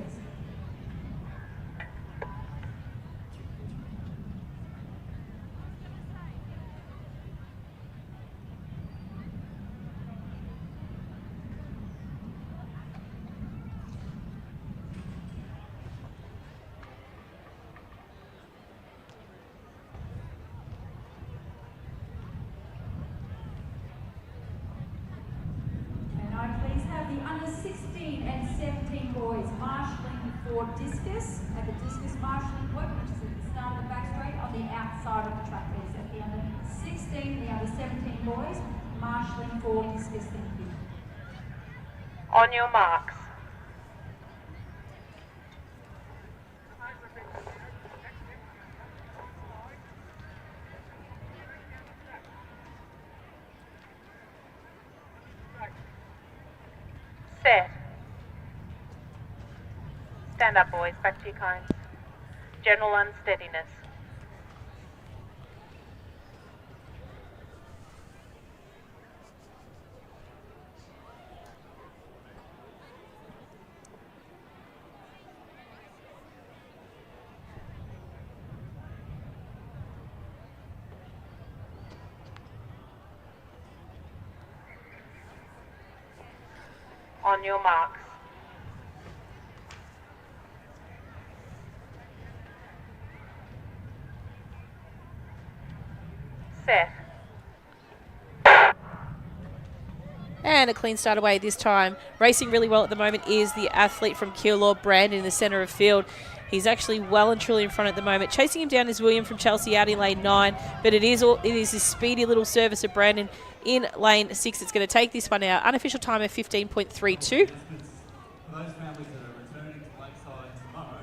Speaker 3: Discus at the discus marshalling point, which is at the start of the back straight on the outside of the track. Please at the under 16, the under 17 boys marshalling for discus. Thank you.
Speaker 2: On your marks. Set. Stand up, boys. Back to your cones. General unsteadiness. On your marks. Set.
Speaker 1: And a clean start away this time. Racing really well at the moment is the athlete from Keilor, Brandon, in the centre of field. He's actually well and truly in front at the moment. Chasing him down is William from Chelsea out in lane 9, but it is this speedy little service of Brandon in lane 6. It's going to take this one out. Unofficial time of 15.32.
Speaker 10: For those families that are returning to Lakeside tomorrow,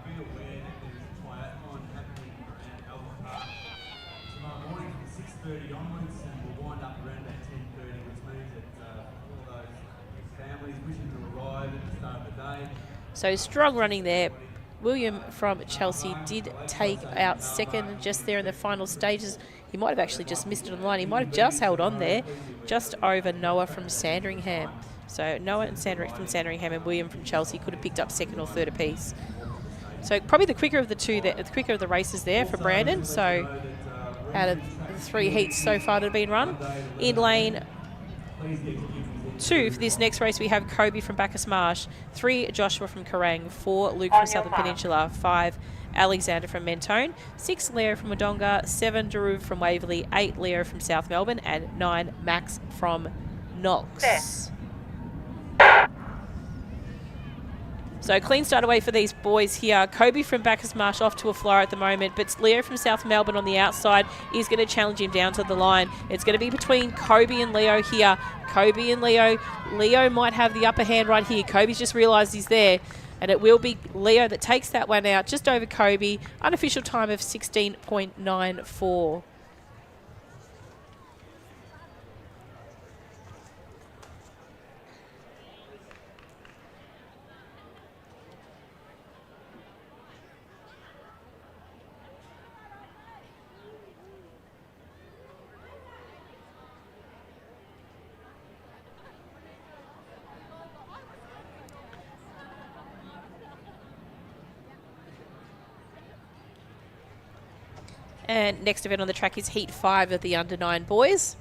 Speaker 10: be aware that there is a triathlon happening around Albert Park tomorrow morning from 6:30 onwards, and we'll wind up around about 10:30, which means that all those families wishing to arrive at the start of the day.
Speaker 1: So strong running there. William from Chelsea did take out second just there in the final stages. He might have actually just missed it on the line. He might have just held on there, just over Noah from Sandringham. So Noah and from Sandringham and William from Chelsea could have picked up second or third apiece. So probably the quicker of the two, the quicker of the races there for Brandon. So out of the 3 heats so far that have been run. In lane 2 for this next race, we have Kobe from Bacchus Marsh, 3 Joshua from Kerrang, 4 Luke from Southern Peninsula, 5 Alexander from Mentone, 6 Leo from Wodonga, 7 Daruv from Waverley, 8 Leo from South Melbourne, and 9 Max from Knox. So clean start away for these boys here. Kobe from Bacchus Marsh off to a flyer at the moment, but Leo from South Melbourne on the outside is going to challenge him down to the line. It's going to be between Kobe and Leo here. Kobe and Leo. Leo might have the upper hand right here. Kobe's just realised he's there. And it will be Leo that takes that one out just over Kobe. Unofficial time of 16.94. And next event on the track is Heat 5 of the under-9 boys.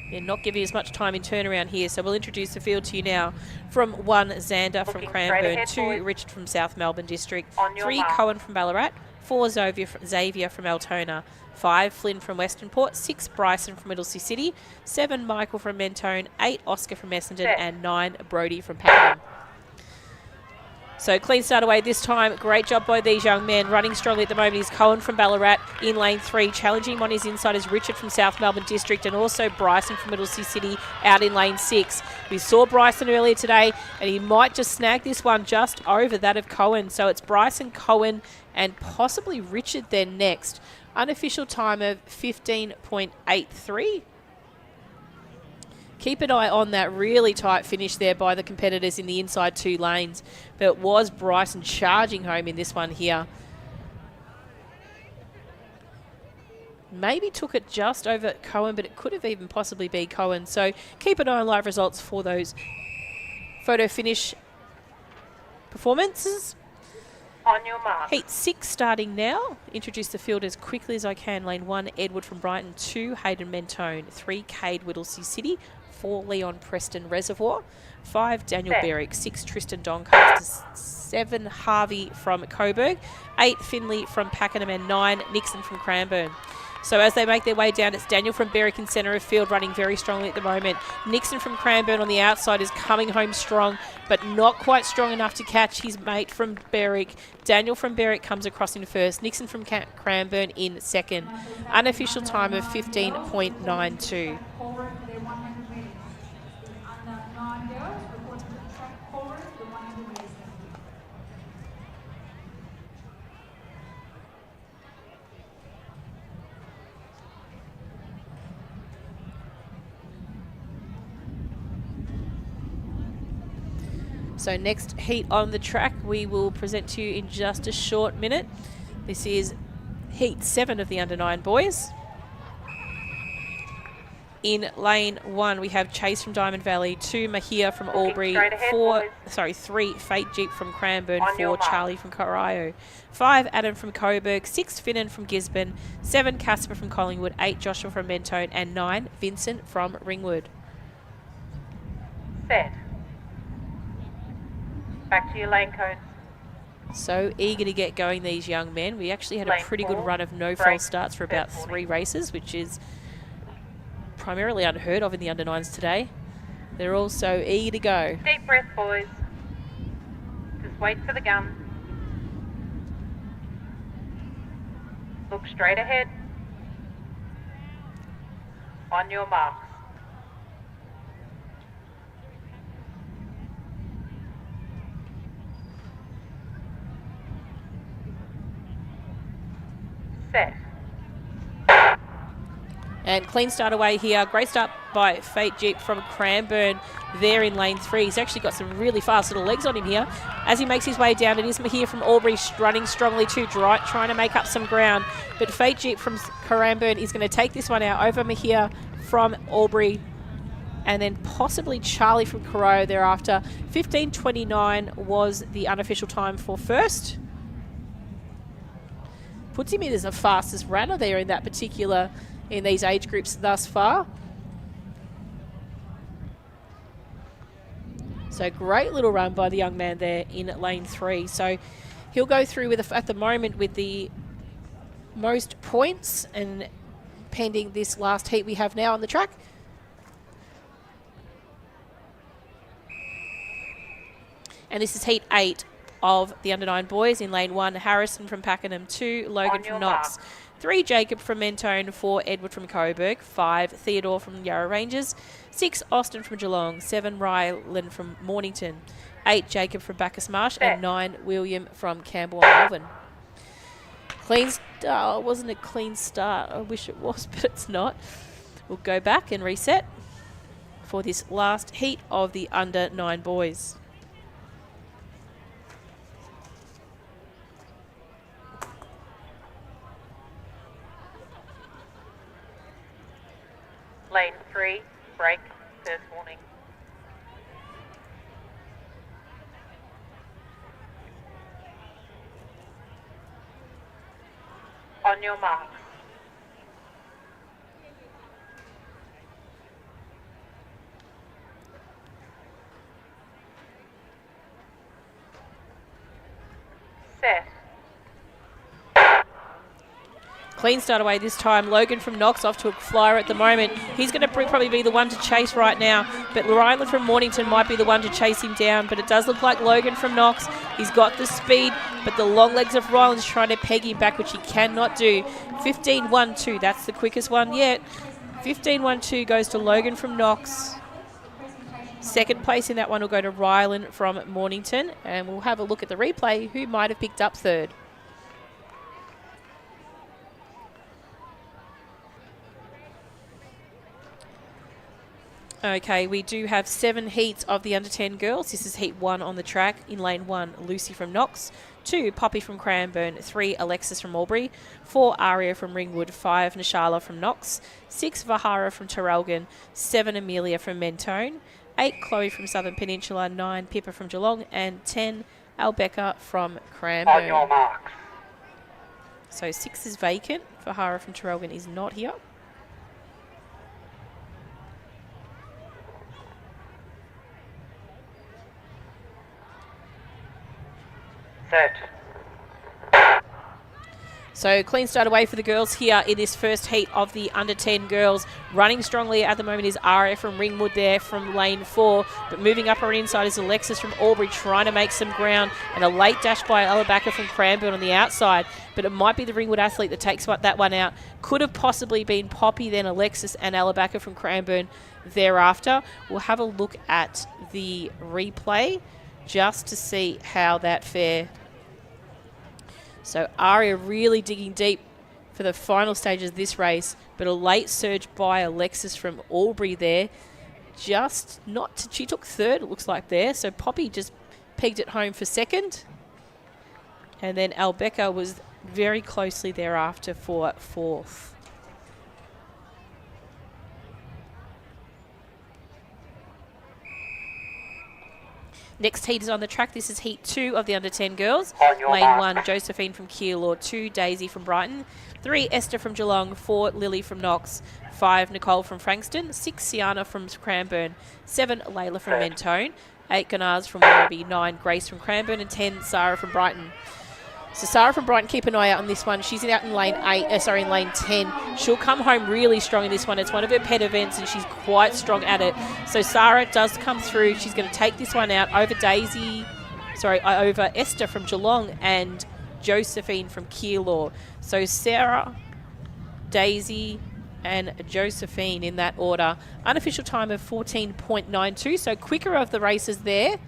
Speaker 1: They're not giving as much time in turnaround here, so we'll introduce the field to you now. From 1, Xander from Cranbourne, 2, Richard from South Melbourne District, 3, Cohen from Ballarat, 4, Xavier from Altona, 5, Flynn from Western Port, 6, Bryson from Middlesea City, 7, Michael from Mentone, 8, Oscar from Essendon, and 9, Brody from Pakenham. So clean start away this time. Great job by these young men. Running strongly at the moment is Cohen from Ballarat in lane 3. Challenging him on his inside is Richard from South Melbourne District, and also Bryson from Middlesea City out in lane 6. We saw Bryson earlier today, and he might just snag this one just over that of Cohen. So it's Bryson, Cohen, and possibly Richard then next. Unofficial time of 15.83. Keep an eye on that really tight finish there by the competitors in the inside 2 lanes. But it was Bryson charging home in this one here. Maybe took it just over Cohen, but it could have even possibly been Cohen. So keep an eye on live results for those photo finish performances.
Speaker 2: On your mark.
Speaker 1: Heat 6 starting now. Introduce the field as quickly as I can. Lane 1, Edward from Brighton. 2, Hayden Mentone. 3, Cade Whittlesea City. 4, Leon Preston Reservoir. 5, Daniel Berwick. 6, Tristan Doncaster. 7, Harvey from Coburg. 8, Finley from Pakenham. And 9, Nixon from Cranbourne. So as they make their way down, it's Daniel from Berwick in centre of field, running very strongly at the moment. Nixon from Cranbourne on the outside is coming home strong, but not quite strong enough to catch his mate from Berwick. Daniel from Berwick comes across in first. Nixon from Cranbourne in second. Unofficial time of 15.92. So next heat on the track we will present to you in just a short minute. This is Heat 7 of the under-9 boys. In lane 1 we have Chase from Diamond Valley, 2 Mahia from Albury, 3 Fate Jeep from Cranbourne, 4 Charlie from Corio, 5 Adam from Coburg, 6 Finnan from Gisborne, 7 Casper from Collingwood, 8 Joshua from Mentone, and 9 Vincent from Ringwood.
Speaker 2: Set. Back to your lane codes.
Speaker 1: So eager to get going, these young men. We actually had a pretty good run of no-false starts for about 3 races, which is primarily unheard of in the under-9s today. They're all so eager to go.
Speaker 2: Deep breath, boys. Just wait for the gun. Look straight ahead. On your marks. Set.
Speaker 1: And clean start away here. Great start by Fate Jeep from Cranbourne there in lane 3. He's actually got some really fast little legs on him here. As he makes his way down, it is Mahir from Albury running strongly too, trying to make up some ground. But Fate Jeep from Cranbourne is going to take this one out over Mahir from Albury. And then possibly Charlie from Corio thereafter. 15.29 was the unofficial time for first. Puts him in as the fastest runner there in that particular, in these age groups thus far. So great little run by the young man there in lane 3. So he'll go through with, at the moment, with the most points, and pending this last heat we have now on the track. And this is heat 8 of the under-9 boys. In lane 1, Harrison from Pakenham, 2, Logan from Knox, 3, Jacob from Mentone, 4, Edward from Coburg, 5, Theodore from Yarra Rangers, 6, Austin from Geelong, 7, Ryland from Mornington, 8 Jacob from Bacchus Marsh, and 9 William from Campbell and Melbourne. Clean start. Wasn't a clean start. I wish it was, but it's not. We'll go back and reset for this last heat of the under 9 boys.
Speaker 2: Lane 3, break, first warning. On your marks. Set.
Speaker 1: Clean start away this time. Logan from Knox off to a flyer at the moment. He's going to probably be the one to chase right now, but Ryland from Mornington might be the one to chase him down, but it does look like Logan from Knox. He's got the speed, but the long legs of Ryland's trying to peg him back, which he cannot do. 15.12, that's the quickest one yet. 15.12 goes to Logan from Knox. Second place in that one will go to Ryland from Mornington, and we'll have a look at the replay who might have picked up third. Okay, we do have 7 heats of the under 10 girls. This is heat 1 on the track. In lane 1, Lucy from Knox. 2, Poppy from Cranbourne. 3, Alexis from Albury. 4, Aria from Ringwood. 5, Nishala from Knox. 6, Vahara from Terrelgan. 7, Amelia from Mentone. 8, Chloe from Southern Peninsula. 9, Pippa from Geelong. And 10, Albecca from Cranbourne.
Speaker 8: On your marks.
Speaker 1: So 6 is vacant. Vahara from Terrelgan is not here.
Speaker 8: Set.
Speaker 1: So clean start away for the girls here in this first heat of the under 10 girls. Running strongly at the moment is Aria from Ringwood there from lane 4. But moving up her inside is Alexis from Albury trying to make some ground. And a late dash by Alabaka from Cranbourne on the outside. But it might be the Ringwood athlete that takes that one out. Could have possibly been Poppy, then Alexis and Alabaka from Cranbourne thereafter. We'll have a look at the replay just to see how that fared. So Aria really digging deep for the final stages of this race, but a late surge by Alexis from Albury there. Just not to, she took third, it looks like there. So Poppy just pegged it home for second. And then Albecca was very closely thereafter for fourth. Next heat is on the track. This is heat 2 of the under 10 girls. Lane 1, Josephine from Keilor. 2, Daisy from Brighton. 3, Esther from Geelong. 4, Lily from Knox. 5, Nicole from Frankston. 6, Sienna from Cranbourne. 7, Layla from Mentone. 8, Ganaz from Werribee. 9, Grace from Cranbourne. And 10, Sarah from Brighton. So Sarah from Brighton, keep an eye out on this one. She's out in lane 10. She'll come home really strong in this one. It's one of her pet events and she's quite strong at it. So Sarah does come through. She's going to take this one out over over Esther from Geelong and Josephine from Keilor. So Sarah, Daisy and Josephine in that order. Unofficial time of 14.92, so quicker of the races there.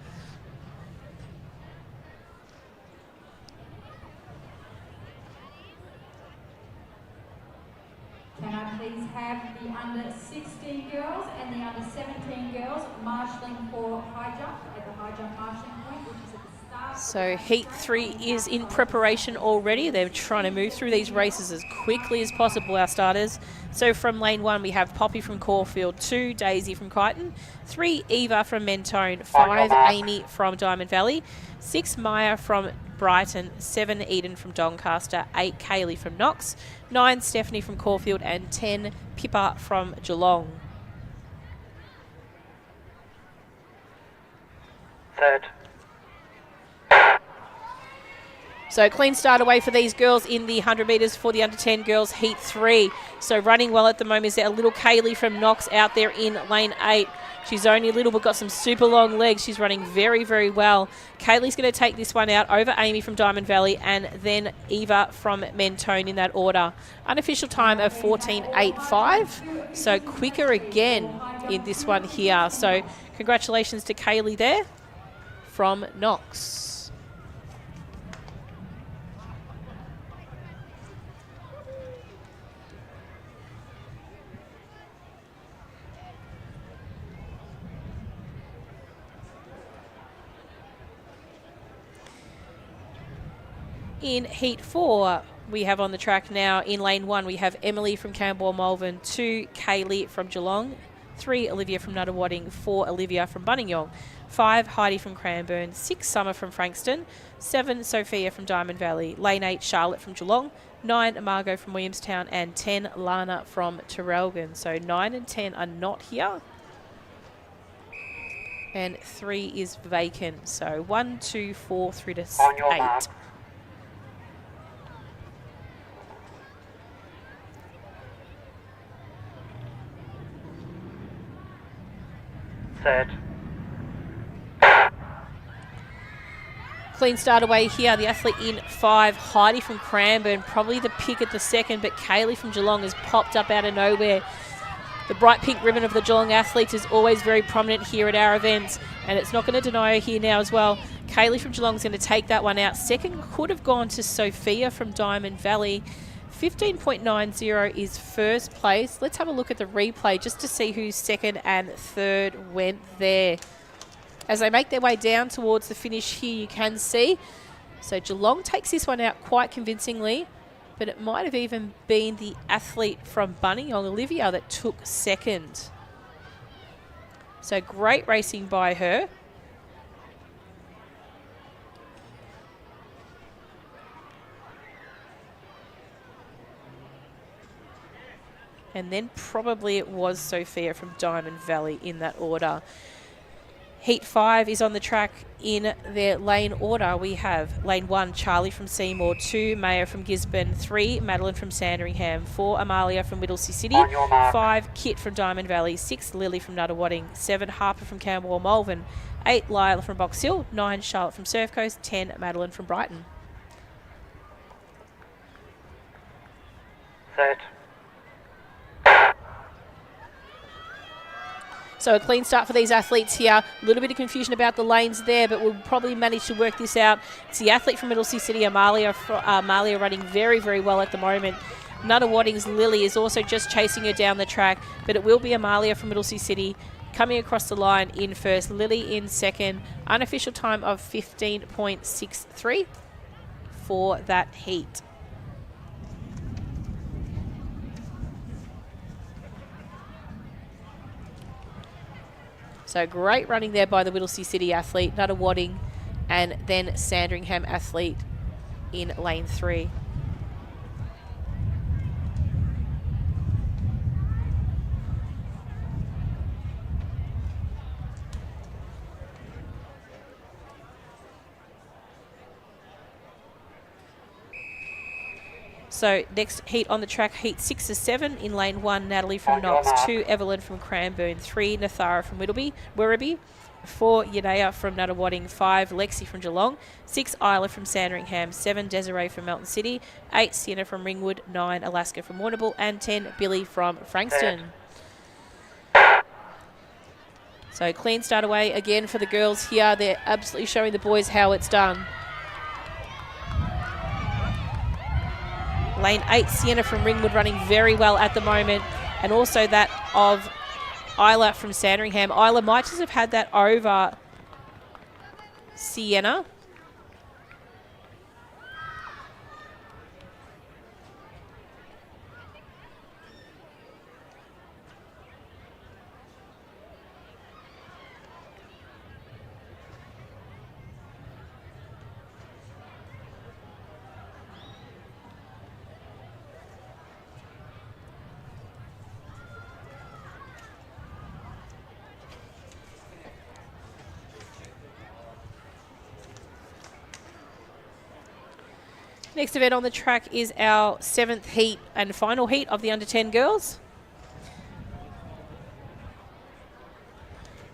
Speaker 3: Can I please have the under 16 girls and the under 17 girls marshalling for high jump at the high jump marshalling point, which is at the start.
Speaker 1: So heat 3 is in preparation already. They're trying to move through these races as quickly as possible, our starters. So from lane 1, we have Poppy from Caulfield, 2, Daisy from Crichton, 3, Eva from Mentone, 5, Amy from Diamond Valley, 6, Maya from Brighton, 7, Eden from Doncaster, 8, Kaylee from Knox, 9, Stephanie from Caulfield, and 10, Pippa from Geelong.
Speaker 8: Third.
Speaker 1: So clean start away for these girls in the 100 metres for the under 10 girls heat 3. So running well at the moment is our little Kaylee from Knox out there in lane 8. She's only little but got some super long legs. She's running very, very well. Kaylee's going to take this one out over Amy from Diamond Valley and then Eva from Mentone in that order. Unofficial time of 14.85. So quicker again in this one here. So congratulations to Kaylee there from Knox. In Heat 4, we have on the track now, in lane 1, we have Emily from Camberwell Malvern, 2, Kaylee from Geelong, 3, Olivia from Nuttawading, 4, Olivia from Buninyong, 5, Heidi from Cranbourne, 6, Summer from Frankston, 7, Sophia from Diamond Valley, lane 8, Charlotte from Geelong, 9, Margot from Williamstown, and 10, Lana from Terrelgan. So 9 and 10 are not here. And 3 is vacant. So 1, 2, 4 through to 8.
Speaker 8: Set.
Speaker 1: Clean start away here. The athlete in 5, Heidi from Cranbourne, probably the pick at the second, but Kaylee from Geelong has popped up out of nowhere. The bright pink ribbon of the Geelong athletes is always very prominent here at our events, and it's not going to deny her here now as well. Kaylee from Geelong is going to take that one out. Second could have gone to Sophia from Diamond Valley. 15.90 is first place. Let's have a look at the replay just to see who second and third went there. As they make their way down towards the finish here, you can see. So Geelong takes this one out quite convincingly, but it might have even been the athlete from Buninyong, Olivia, that took second. So great racing by her. And then probably it was Sophia from Diamond Valley in that order. Heat 5 is on the track in their lane order. We have lane 1, Charlie from Seymour, 2, Maya from Gisborne, 3, Madeline from Sandringham, 4, Amalia from Whittlesea City, 5, Kit from Diamond Valley, 6, Lily from Nuttawading, 7, Harper from Camberwell Malvern, 8, Lila from Box Hill, 9, Charlotte from Surf Coast, 10, Madeline from Brighton.
Speaker 8: Set.
Speaker 1: So a clean start for these athletes here. A little bit of confusion about the lanes there, but we'll probably manage to work this out. It's the athlete from Whittlesea City, Amalia running very, very well at the moment. Nuttawading's Lily is also just chasing her down the track, but it will be Amalia from Whittlesea City coming across the line in first. Lily in second. Unofficial time of 15.63 for that heat. So great running there by the Whittlesea City athlete, Nuttawading, and then Sandringham athlete in lane 3. So next heat on the track, heat 6 to 7. In lane 1, Natalie from Knox, 2, Evelyn from Cranbourne, 3, Nathara from Werribee, 4, Yadea from Nuttawading, 5, Lexi from Geelong, 6, Isla from Sandringham, 7, Desiree from Melton City, 8, Sienna from Ringwood, 9, Alaska from Warrnambool, and 10, Billy from Frankston. So clean start away again for the girls here. They're absolutely showing the boys how it's done. Lane 8, Sienna from Ringwood running very well at the moment, and also that of Isla from Sandringham. Isla might just have had that over Sienna. Next event on the track is our 7th heat and final heat of the under-10 girls.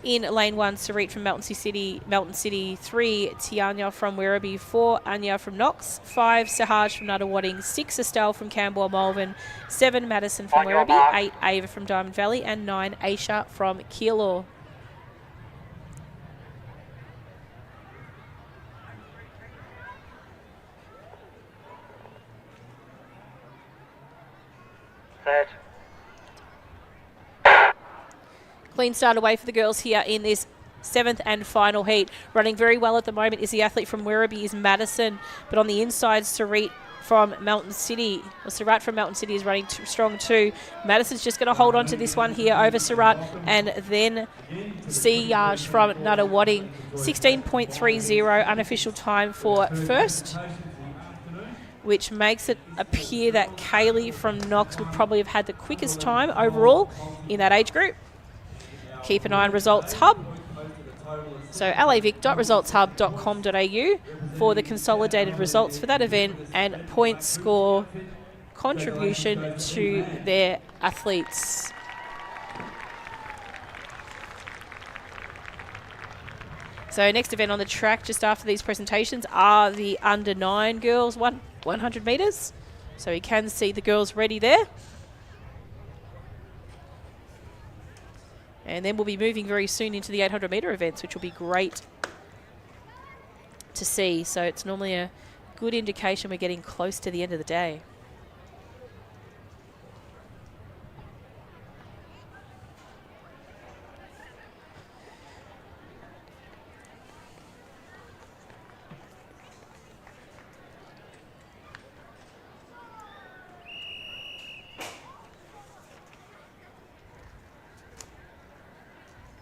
Speaker 1: In lane 1, Sarit from Melton City, 3, Tianya from Werribee, 4, Anya from Knox, 5, Sahaj from Nuttawading, 6, Estelle from Camberwell Malvern, 7, Madison from Werribee, 8, Ava from Diamond Valley, and 9, Aisha from Keilor.
Speaker 8: Set.
Speaker 1: Clean start away for the girls here in this 7th and final heat. Running very well at the moment is the athlete from Werribee, is Madison. But on the inside, Sarit from Melton City. Well, Surat from Melton City is running strong too. Madison's just going to hold on to this one here over Surat, and then Siyaj from Nuttawading. 16.30 unofficial time for first, which makes it appear that Kaylee from Knox would probably have had the quickest time overall in that age group. Keep an eye on Results Hub. So lavic.resultshub.com.au for the consolidated results for that event and point score contribution to their athletes. So next event on the track just after these presentations are the under 9 girls 100 metres. So you can see the girls ready there. And then we'll be moving very soon into the 800 metre events, which will be great to see. So it's normally a good indication we're getting close to the end of the day.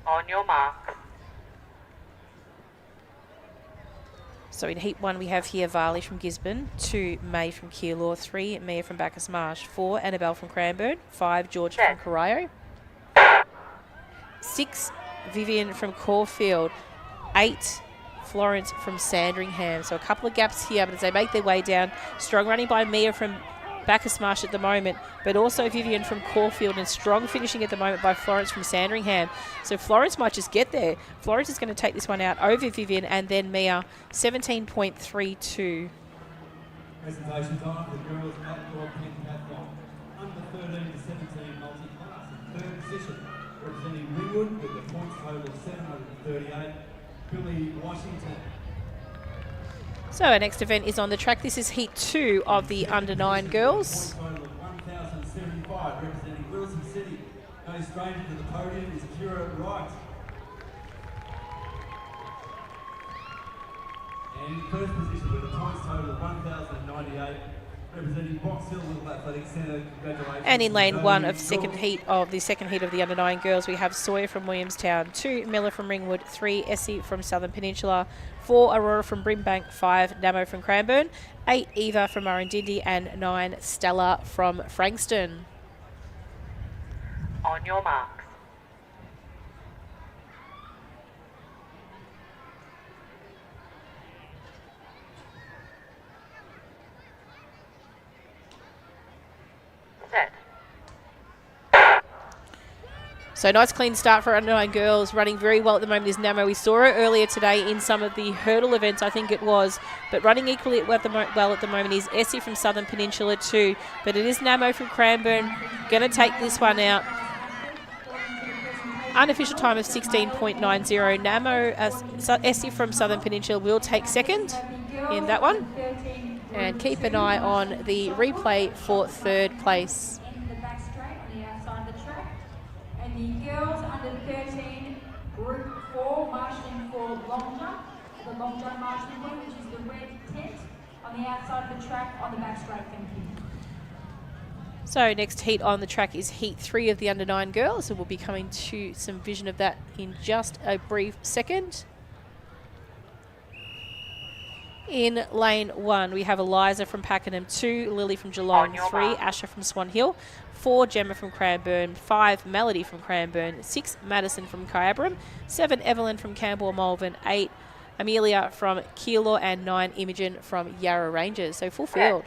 Speaker 8: On your mark.
Speaker 1: So in Heat 1 we have here Varley from Gisborne, 2 May from Keilor, 3 Mia from Bacchus Marsh, 4 Annabelle from Cranbourne, 5 George from Corio, 6 Vivian from Caulfield, 8 Florence from Sandringham. So a couple of gaps here, but as they make their way down, strong running by Mia from Bacchus Marsh at the moment, but also Vivian from Caulfield, and strong finishing at the moment by Florence from Sandringham. So Florence might just get there. Florence is going to take this one out over Vivian and then Mia, 17.32.
Speaker 10: Presentation time for the girls outdoor pentathlon. Under 13 to 17 multiclass in third position, representing Ringwood with the points total of 738, Billy Washington.
Speaker 1: So our next event is on the track. This is Heat 2 of the under 9 girls.
Speaker 10: Total of 1,075, representing Wilson City. No stranger to the podium is Kira Wright. And in first position with a points total of 1,098, representing Box Hill Little Athletic Centre. Congratulations.
Speaker 1: And in lane 1 of the second heat of the under 9 girls, we have Sawyer from Williamstown, 2 Miller from Ringwood, 3 Essie from Southern Peninsula, 4 Aurora from Brimbank, 5 Namo from Cranbourne, 8 Eva from Murrindindi, and 9 Stella from Frankston.
Speaker 8: On your marks. Set.
Speaker 1: So nice clean start for under 9 girls, running very well at the moment is Namo. We saw her earlier today in some of the hurdle events, I think it was, but running equally well at the moment is Essie from Southern Peninsula too, but it is Namo from Cranbourne, going to take this one out. Unofficial time of 16.90. Namo, Essie from Southern Peninsula will take second in that one, and keep an eye on the replay for third place.
Speaker 3: The girls under 13, group 4, marshalling for long jump. The long jump marshalling point, which is the red tent on the outside of the track on the back straight. Thank you.
Speaker 1: So next heat on the track is Heat 3 of the under 9 girls. So we'll be coming to some vision of that in just a brief second. In lane 1, we have Eliza from Pakenham, 2 Lily from Geelong, 3 Asher from Swan Hill, 4 Gemma from Cranbourne, 5 Melody from Cranbourne, 6 Madison from Kyabram, 7 Evelyn from Campbell Malvern, 8 Amelia from Keilor, and 9 Imogen from Yarra Rangers. So full field.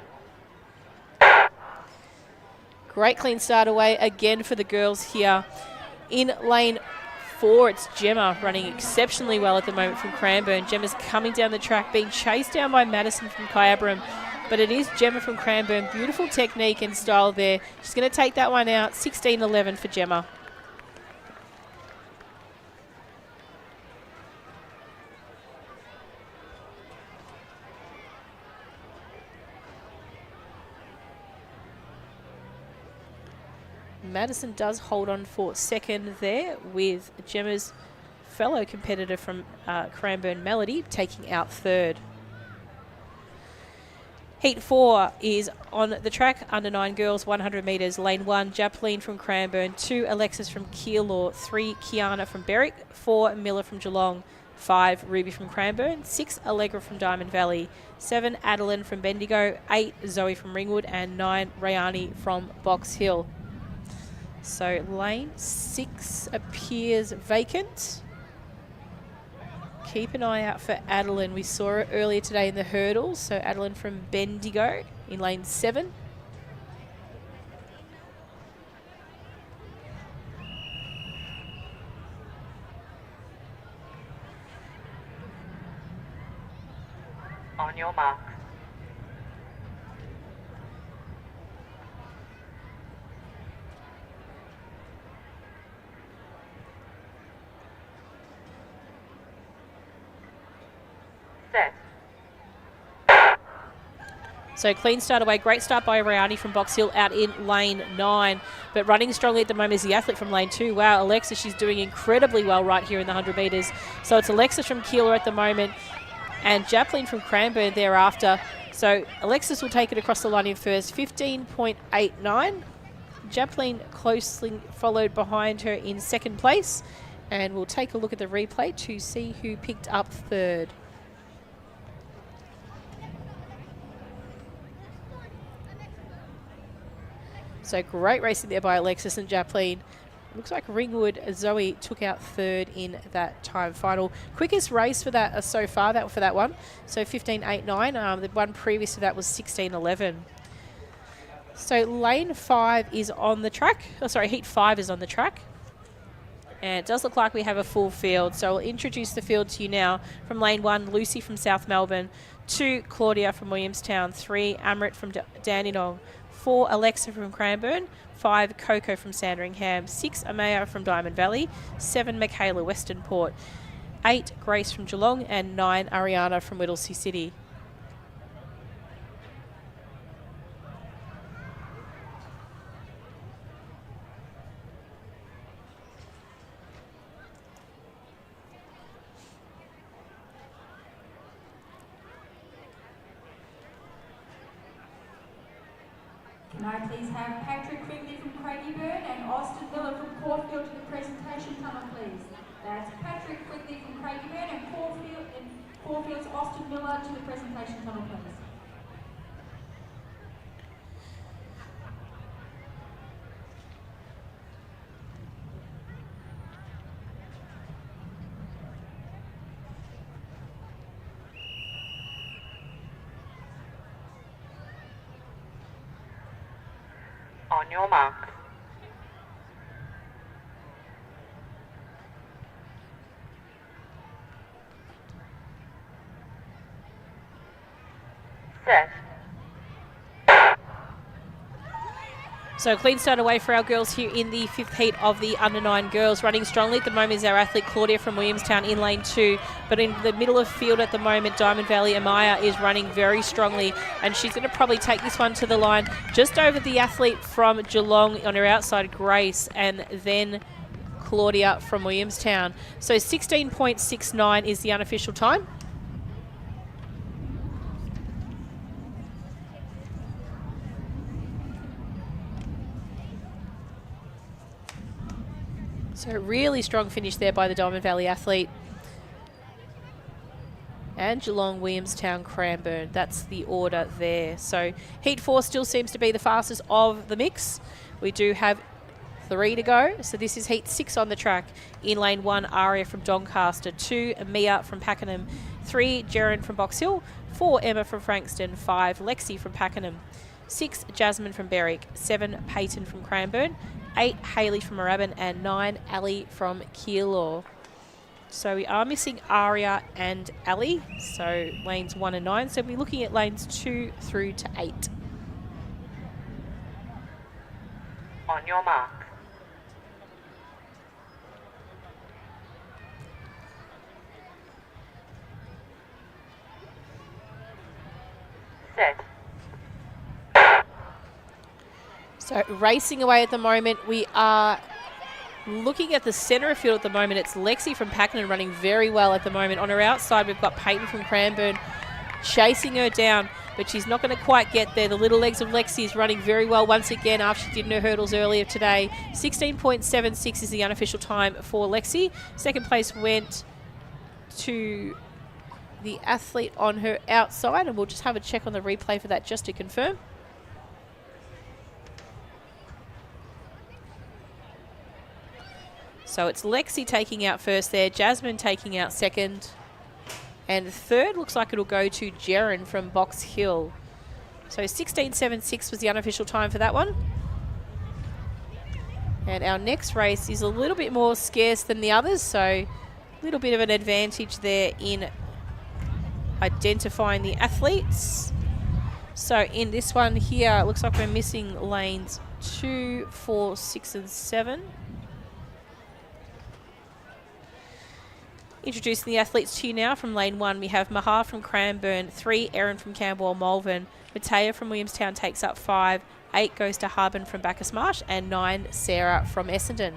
Speaker 1: Great clean start away again for the girls here. In lane 4, it's Gemma running exceptionally well at the moment from Cranbourne. Gemma's coming down the track, being chased down by Madison from Kyabram, but it is Gemma from Cranbourne. Beautiful technique and style there. She's going to take that one out. 16.11 for Gemma. Madison does hold on for second there, with Gemma's fellow competitor from Cranbourne, Melody, taking out third. Heat 4 is on the track, under 9 girls, 100 metres. Lane 1, Japleen from Cranbourne. 2, Alexis from Keilor. 3, Kiana from Berwick. 4, Miller from Geelong. 5, Ruby from Cranbourne. 6, Allegra from Diamond Valley. 7, Adeline from Bendigo. 8, Zoe from Ringwood. And 9, Rayani from Box Hill. So lane 6 appears vacant. Keep an eye out for Adeline. We saw her earlier today in the hurdles. So Adeline from Bendigo in lane 7.
Speaker 8: On your mark. Set.
Speaker 1: So clean start away. Great start by Rayani from Box Hill out in lane 9. But running strongly at the moment is the athlete from lane 2. Wow, Alexis, she's doing incredibly well right here in the 100 metres. So it's Alexis from Keilor at the moment and Japleen from Cranbourne thereafter. So Alexis will take it across the line in first, 15.89. Japleen closely followed behind her in second place. And we'll take a look at the replay to see who picked up third. So great racing there by Alexis and Japleen. Looks like Ringwood Zoe took out third in that time final. Quickest race for that so far, for that one. So 15.89. The one previous to that was 16.11. So lane 5 is on the track. Oh, sorry, heat 5 is on the track. And it does look like we have a full field. So I'll introduce the field to you now. From lane 1, Lucy from South Melbourne. 2, Claudia from Williamstown. 3, Amrit from Dandenong. 4, Alexa from Cranbourne. 5, Coco from Sandringham. 6, Amaya from Diamond Valley. 7, Michaela Western Port. 8, Grace from Geelong. And 9, Ariana from Whittlesea City.
Speaker 3: Can I please have Patrick Quigley from Craigieburn and Austin Miller from Caulfield to the presentation tunnel, please. That's Patrick Quigley from Craigieburn and Caulfield's Austin Miller to the presentation tunnel, please.
Speaker 8: On your mark. Set.
Speaker 1: So clean start away for our girls here in the 5th heat of the under 9 girls. Running strongly at the moment is our athlete Claudia from Williamstown in lane 2. But in the middle of field at the moment, Diamond Valley Amaya is running very strongly. And she's going to probably take this one to the line just over the athlete from Geelong on her outside, Grace. And then Claudia from Williamstown. So 16.69 is the unofficial time. So really strong finish there by the Diamond Valley athlete. And Geelong, Williamstown, Cranbourne. That's the order there. So heat 4 still seems to be the fastest of the mix. We do have 3 to go. So this is heat 6 on the track. In lane 1, Aria from Doncaster. 2, Mia from Pakenham. 3, Jaren from Box Hill. 4, Emma from Frankston. 5, Lexi from Pakenham. 6, Jasmine from Berwick. 7, Peyton from Cranbourne. 8, Hayley from Moorabbin, and 9, Ali from Keilor. So we are missing Aria and Ali, so lanes 1 and 9. So we'll be looking at lanes 2 through to 8.
Speaker 8: On your mark. Set.
Speaker 1: So racing away at the moment, we are looking at the centre of field at the moment. It's Lexi from Pakenham running very well at the moment. On her outside, we've got Peyton from Cranbourne chasing her down, but she's not going to quite get there. The little legs of Lexi is running very well once again after she did her hurdles earlier today. 16.76 is the unofficial time for Lexi. Second place went to the athlete on her outside, and we'll just have a check on the replay for that just to confirm. So it's Lexi taking out first there, Jasmine taking out second, and third looks like it'll go to Jaren from Box Hill. So 16.76 was the unofficial time for that one. And our next race is a little bit more scarce than the others, so a little bit of an advantage there in identifying the athletes. So in this one here, it looks like we're missing lanes 2, 4, 6 and 7. Introducing the athletes to you now. From lane 1, we have Mahar from Cranbourne, 3, Erin from Camberwell Malvern, Matea from Williamstown takes up 5, 8 goes to Harbin from Bacchus Marsh, and 9, Sarah from Essendon.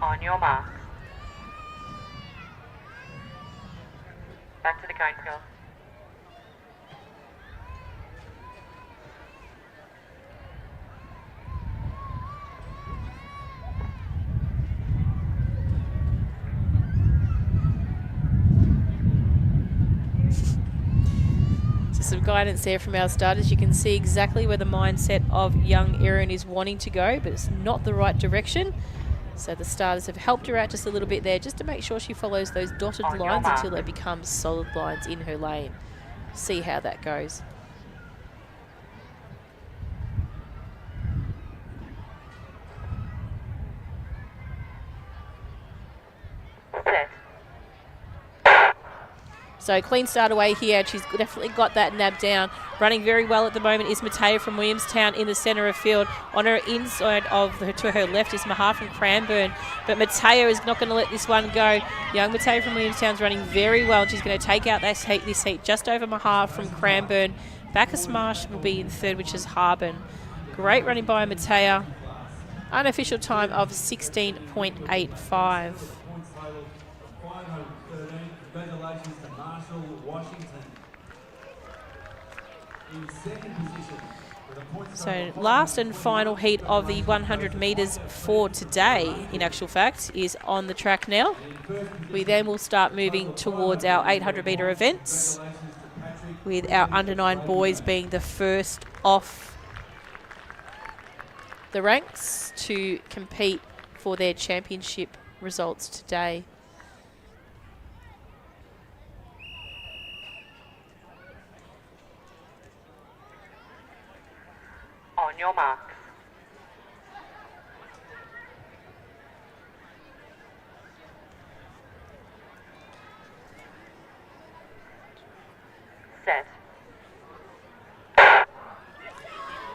Speaker 8: On your mark. Back to the cone, girls.
Speaker 1: So some guidance there from our starters. You can see exactly where the mindset of young Erin is wanting to go, but it's not the right direction. So the starters have helped her out just a little bit there, just to make sure she follows those dotted lines until they become solid lines in her lane. See how that goes.
Speaker 8: Set.
Speaker 1: So clean start away here. She's definitely got that nab down. Running very well at the moment is Matea from Williamstown in the centre of field. On her inside of her, to her left is Mahar from Cranbourne. But Matea is not going to let this one go. Young Matea from Williamstown's running very well. She's going to take out this heat just over Mahar from Cranbourne. Bacchus Marsh will be in third, which is Harbin. Great running by Matea. Unofficial time of 16.85.
Speaker 10: Congratulations to Marshall Washington. In second position with a point
Speaker 1: So last and final heat of the 100 metres for today, in actual fact, is on the track now. We then will start moving towards our 800 metre events, with our under 9 boys being the first off the ranks to compete for their championship results today.
Speaker 8: On your marks. Set.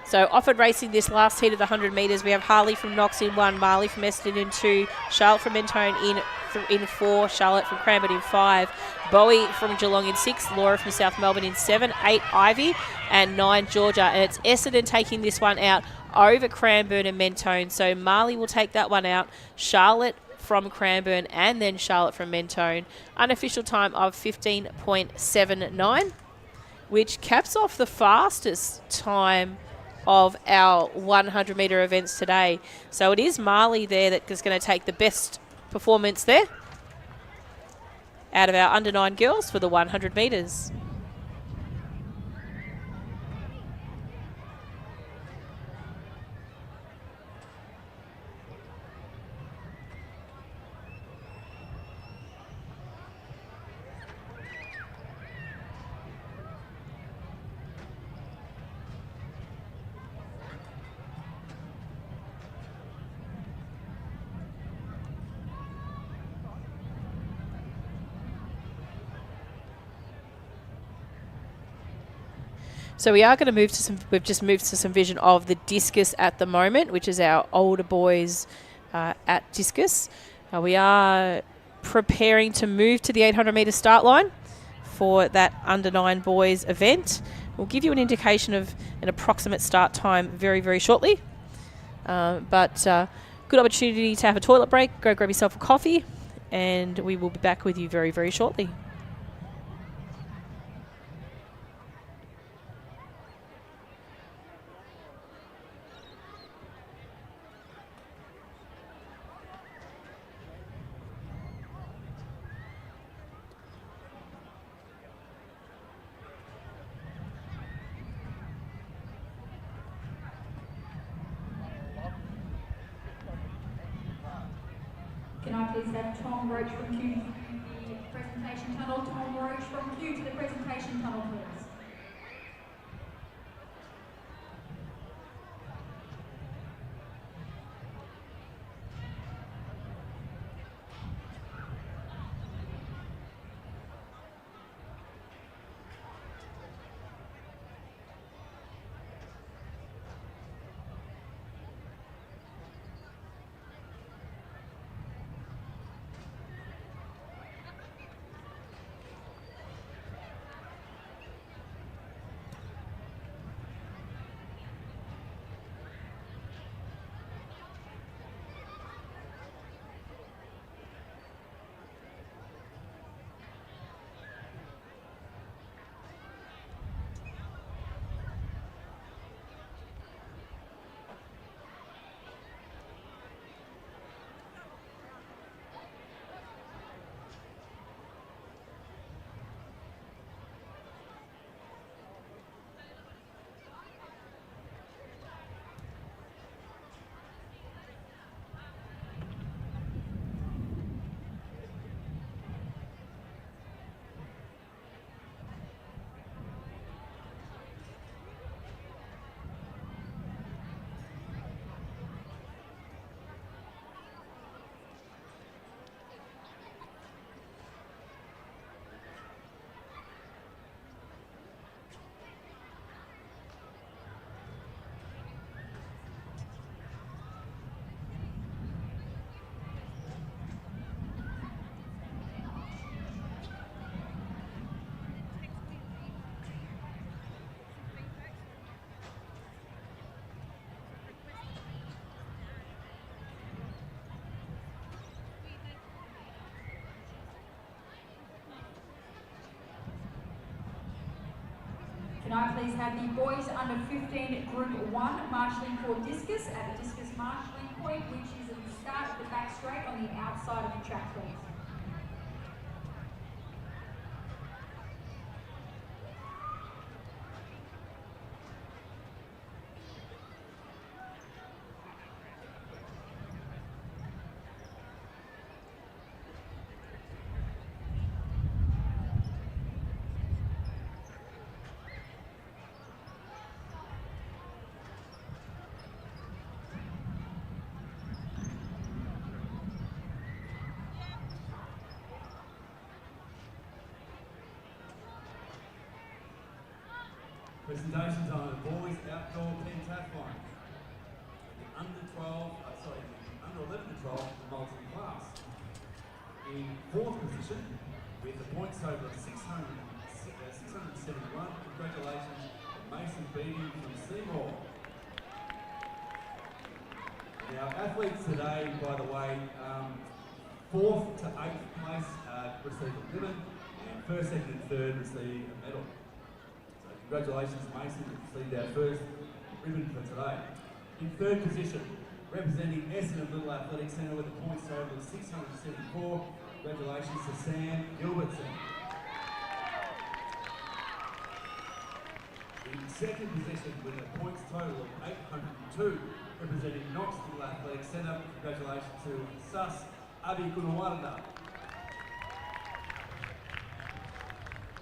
Speaker 1: So offered racing this last heat of the 100 metres. We have Harley from Knox in 1, Marley from Essendon in 2, Charlotte from Mentone in 4, Charlotte from Cranbourne in 5, Bowie from Geelong in 6, Laura from South Melbourne in 7, 8 Ivy, and 9 Georgia. And it's Essendon taking this one out over Cranbourne and Mentone. So Marley will take that one out, Charlotte from Cranbourne, and then Charlotte from Mentone. Unofficial time of 15.79, which caps off the fastest time of our 100 metre events today. So it is Marley there that is going to take the best performance there out of our under 9 girls for the 100 metres. So we are going to move to some, we've just moved to some vision of the discus at the moment, which is our older boys at discus. We are preparing to move to the 800 metre start line for that under 9 boys event. We'll give you an indication of an approximate start time very, very shortly. But good opportunity to have a toilet break, go grab yourself a coffee, and we will be back with you very, very shortly.
Speaker 3: Can I please have Tom Roach from Q to the presentation tunnel? Tom Roach from Q to the presentation tunnel, please. Can I please have the boys under 15 Group 1 marshalling for discus at the discus marshalling point, which is at the start of the back straight on the outside of the track, please.
Speaker 10: Presentations on the boys outdoor pentathlon. The under 11 to 12, the multi-class. In 4th position, with the points total of 671, congratulations to Mason Beattie from Seymour. Now, athletes today, by the way, 4th to 8th place receive a ribbon, and 1st, 2nd and 3rd receive a medal. Congratulations, Mason, you received our first ribbon for today. In 3rd position, representing Essendon Little Athletic Centre with a points total of 674, congratulations to Sam Gilbertson. In 2nd position, with a points total of 802, representing Knox Little Athletic Centre, congratulations to Sus Abi Kunawarda.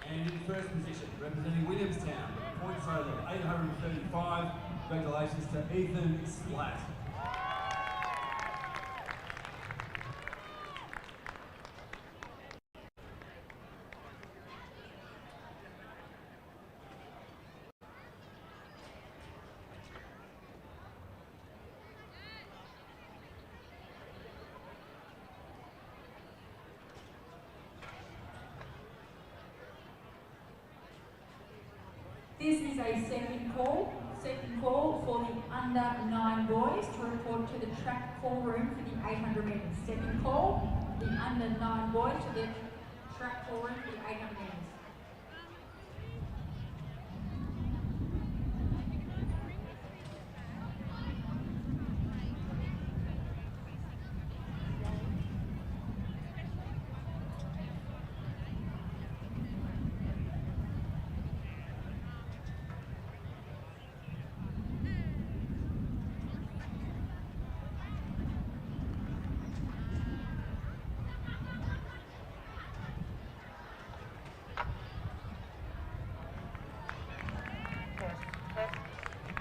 Speaker 10: And in 1st position, representing Williamstown, with a points total of 835, congratulations to Ethan Splatt.
Speaker 3: This is a second call for the under 9 boys to report to the track call room for the 800 metres. Second call, the under 9 boys to the track call room for the 800 metres.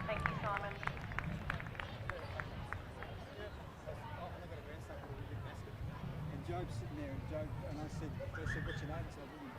Speaker 2: Thank you, Simon.
Speaker 13: And Job's sitting there, and I said, what's your name? So I didn't.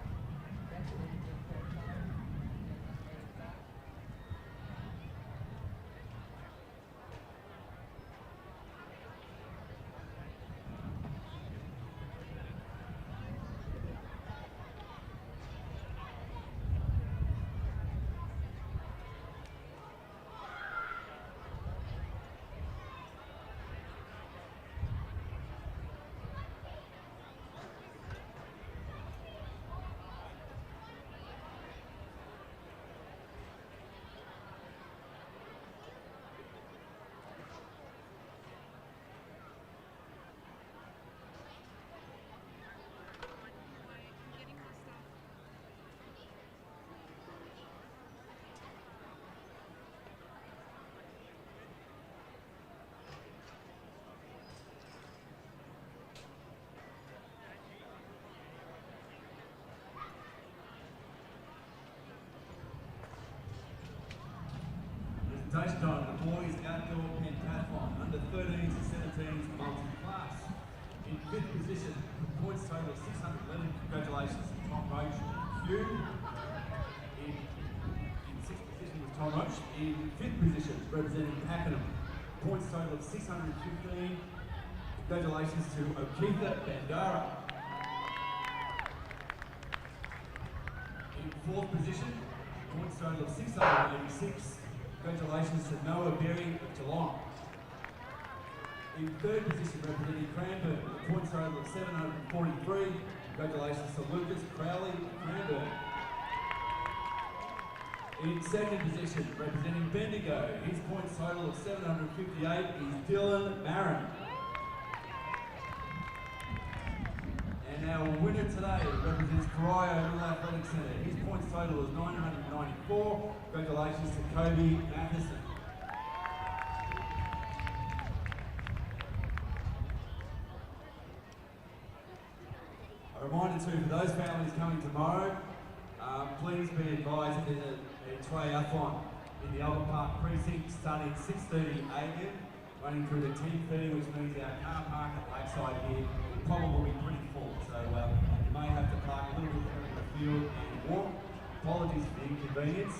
Speaker 10: Presentation on the boys outdoor pentathlon, under 13s and 17s multi-class. In 5th position, points total of 611. Congratulations to Tom Roach and Hugh. In 6th position was Tom Roach. In 5th position, representing Pakenham, points total of 615. Congratulations to Okitha Bandara. In 4th position, points total of 686. Congratulations to Noah Berry of Geelong. In 3rd position, representing Cranbourne, with a points total of 743. Congratulations to Lucas Crowley of Cranbourne. In 2nd position, representing Bendigo, his points total of 758 is Dylan Marin. And our winner today represents Corio Middle Athletic Centre. His points total is 994. Congratulations to Kobe Matheson. A reminder too, for those families coming tomorrow, please be advised that there's a triathlon in the Albert Park precinct starting at 6:30 a.m. running through to 10:30, which means our car park at Lakeside here will probably be pretty full. So you may have to park a little bit further in the field and walk. Apologies for the inconvenience.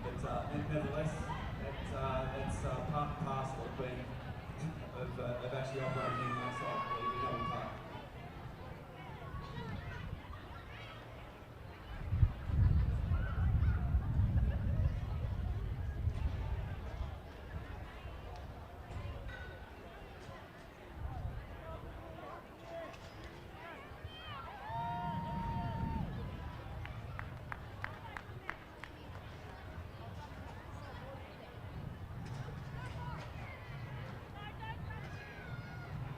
Speaker 10: But nevertheless, that's part and parcel of being of actually operating in Lakeside, in Albert Park.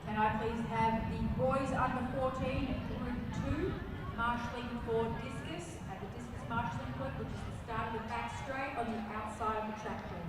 Speaker 3: Can I please have the boys under 14 Group 2 marshalling for discus at the discus marshalling point, which is the start of the back straight on the outside of the track, please.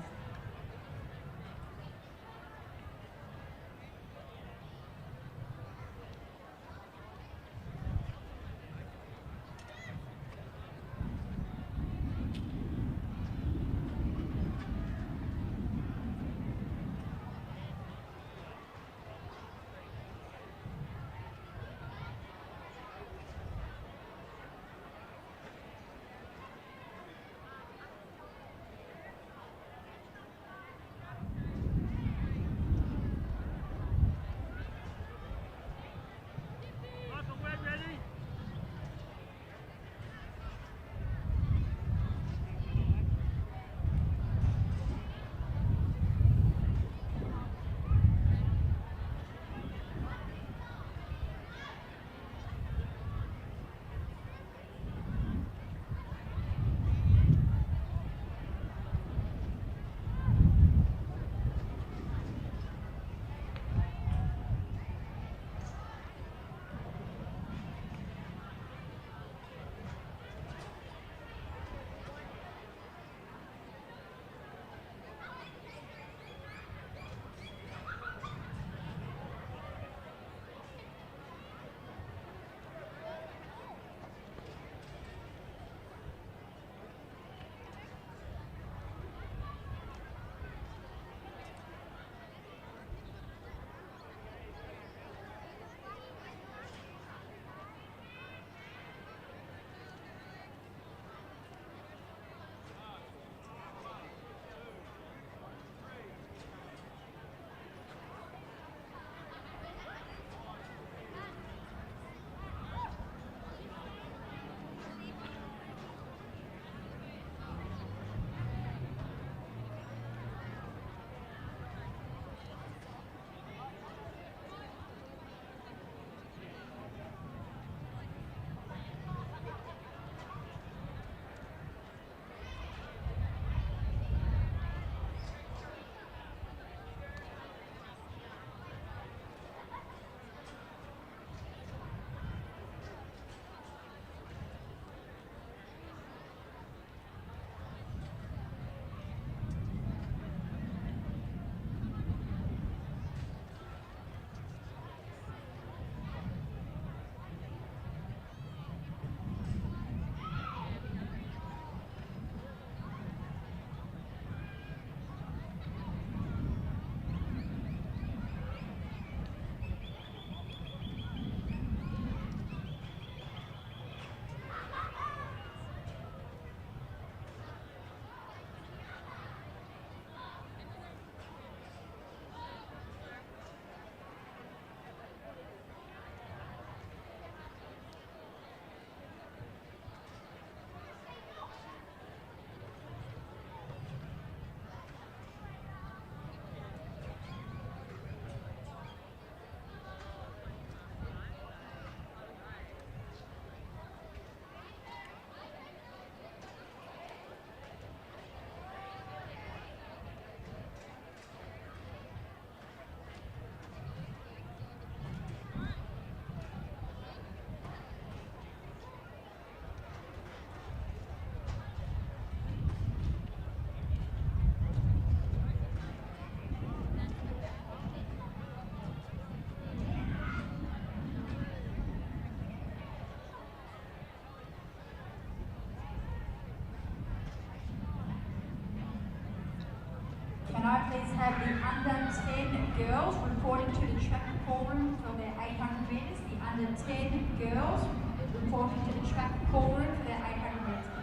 Speaker 3: have the under 10 girls reporting to the track call room for their 800 metres. The under 10 girls reporting to the track call room for their 800 metres, please.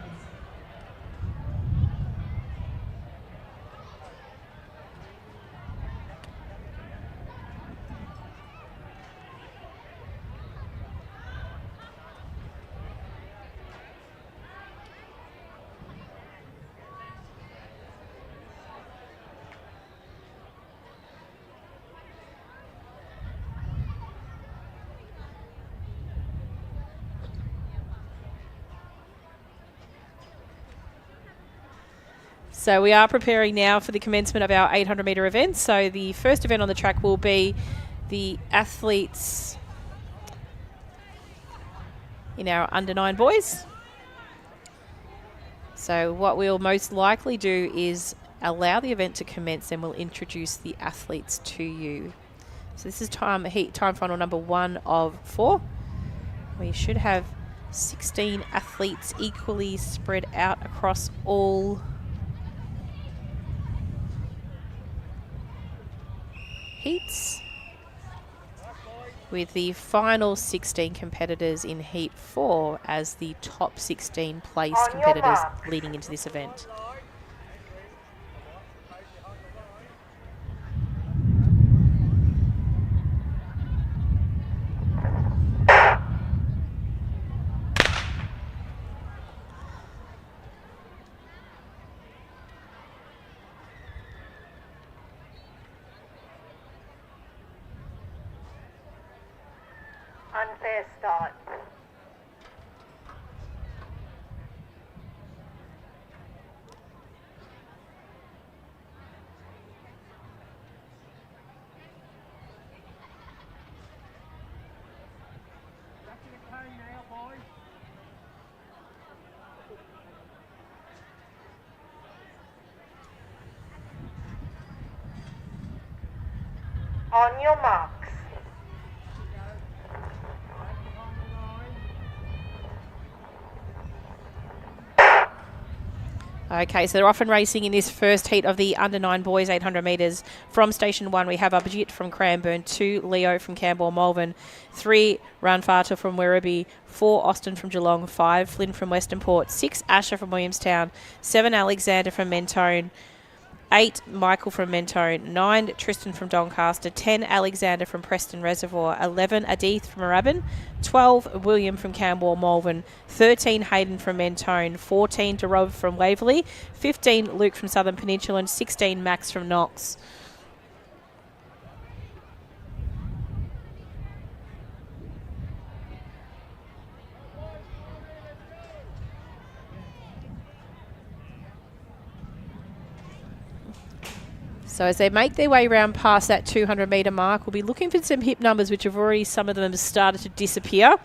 Speaker 1: So we are preparing now for the commencement of our 800 metre event. So the first event on the track will be the athletes in our under 9 boys. So what we'll most likely do is allow the event to commence and we'll introduce the athletes to you. So this is time final number 1 of 4. We should have 16 athletes equally spread out across all heats, with the final 16 competitors in Heat 4 as the top 16 placed competitors leading into this event.
Speaker 2: Unfair start. On your marks.
Speaker 1: Okay, so they're off and racing in this first heat of the under 9 boys 800 metres. From station 1, we have Abhijit from Cranbourne, 2 Leo from Campbell Malvern, 3 Ranfata from Werribee, 4 Austin from Geelong, 5 Flynn from Western Port, 6 Asher from Williamstown, 7 Alexander from Mentone, 8 Michael from Mentone, 9 Tristan from Doncaster, 10 Alexander from Preston Reservoir, 11 Adith from Moorabbin, 12 William from Campbell Malvern, 13 Hayden from Mentone, 14 Derov from Waverley, 15 Luke from Southern Peninsula, and 16 Max from Knox. So as they make their way around past that 200 metre mark, we'll be looking for some hip numbers, which have already, some of them have started to disappear.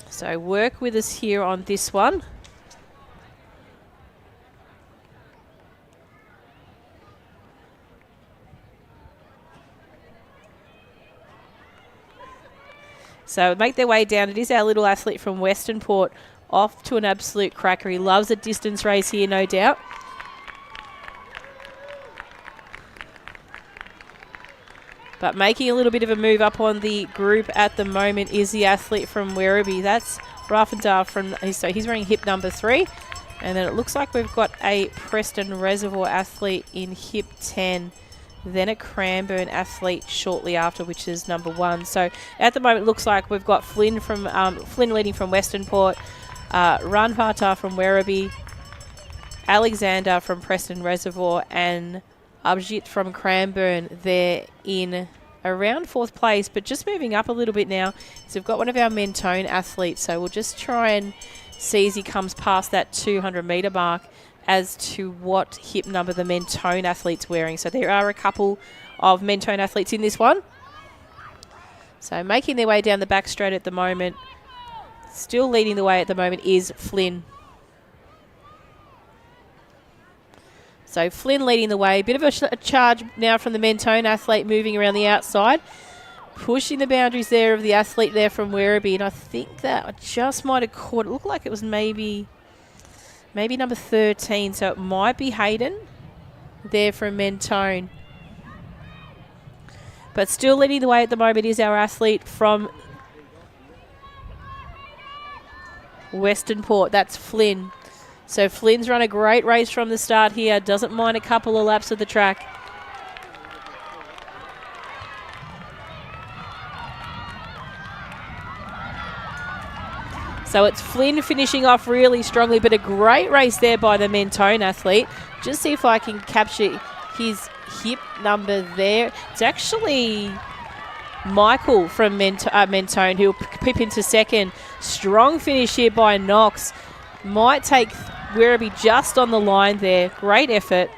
Speaker 1: So work with us here on this one. So make their way down. It is our little athlete from Western Port, off to an absolute cracker. He loves a distance race here, no doubt. But making a little bit of a move up on the group at the moment is the athlete from Werribee. That's Rafendar from, so he's wearing hip number 3. And then it looks like we've got a Preston Reservoir athlete in hip 10. Then a Cranbourne athlete shortly after, which is number 1. So at the moment it looks like we've got Flynn from Flynn leading from Western Port, Ranfata from Werribee, Alexander from Preston Reservoir, and Abhijit from Cranbourne. They're in around 4th place, but just moving up a little bit now. So we've got one of our Mentone athletes, so we'll just try and see as he comes past that 200 metre mark as to what hip number the Mentone athlete's wearing. So there are a couple of Mentone athletes in this one. So making their way down the back straight at the moment. Still leading the way at the moment is Flynn. So Flynn leading the way. Bit of a charge now from the Mentone athlete moving around the outside. Pushing the boundaries there of the athlete there from Werribee. And I think that I just might have caught, it looked like it was maybe number 13. So it might be Hayden. there from Mentone. But still leading the way at the moment is our athlete from Western Port. That's Flynn. So Flynn's run a great race from the start here. Doesn't mind a couple of laps of the track. So it's Flynn finishing off really strongly, but a great race there by the Mentone athlete. Just see if I can capture his hip number there. It's actually Michael from Mentone who'll pip into second. Strong finish here by Knox. Might take Werribee just on the line there. Great effort.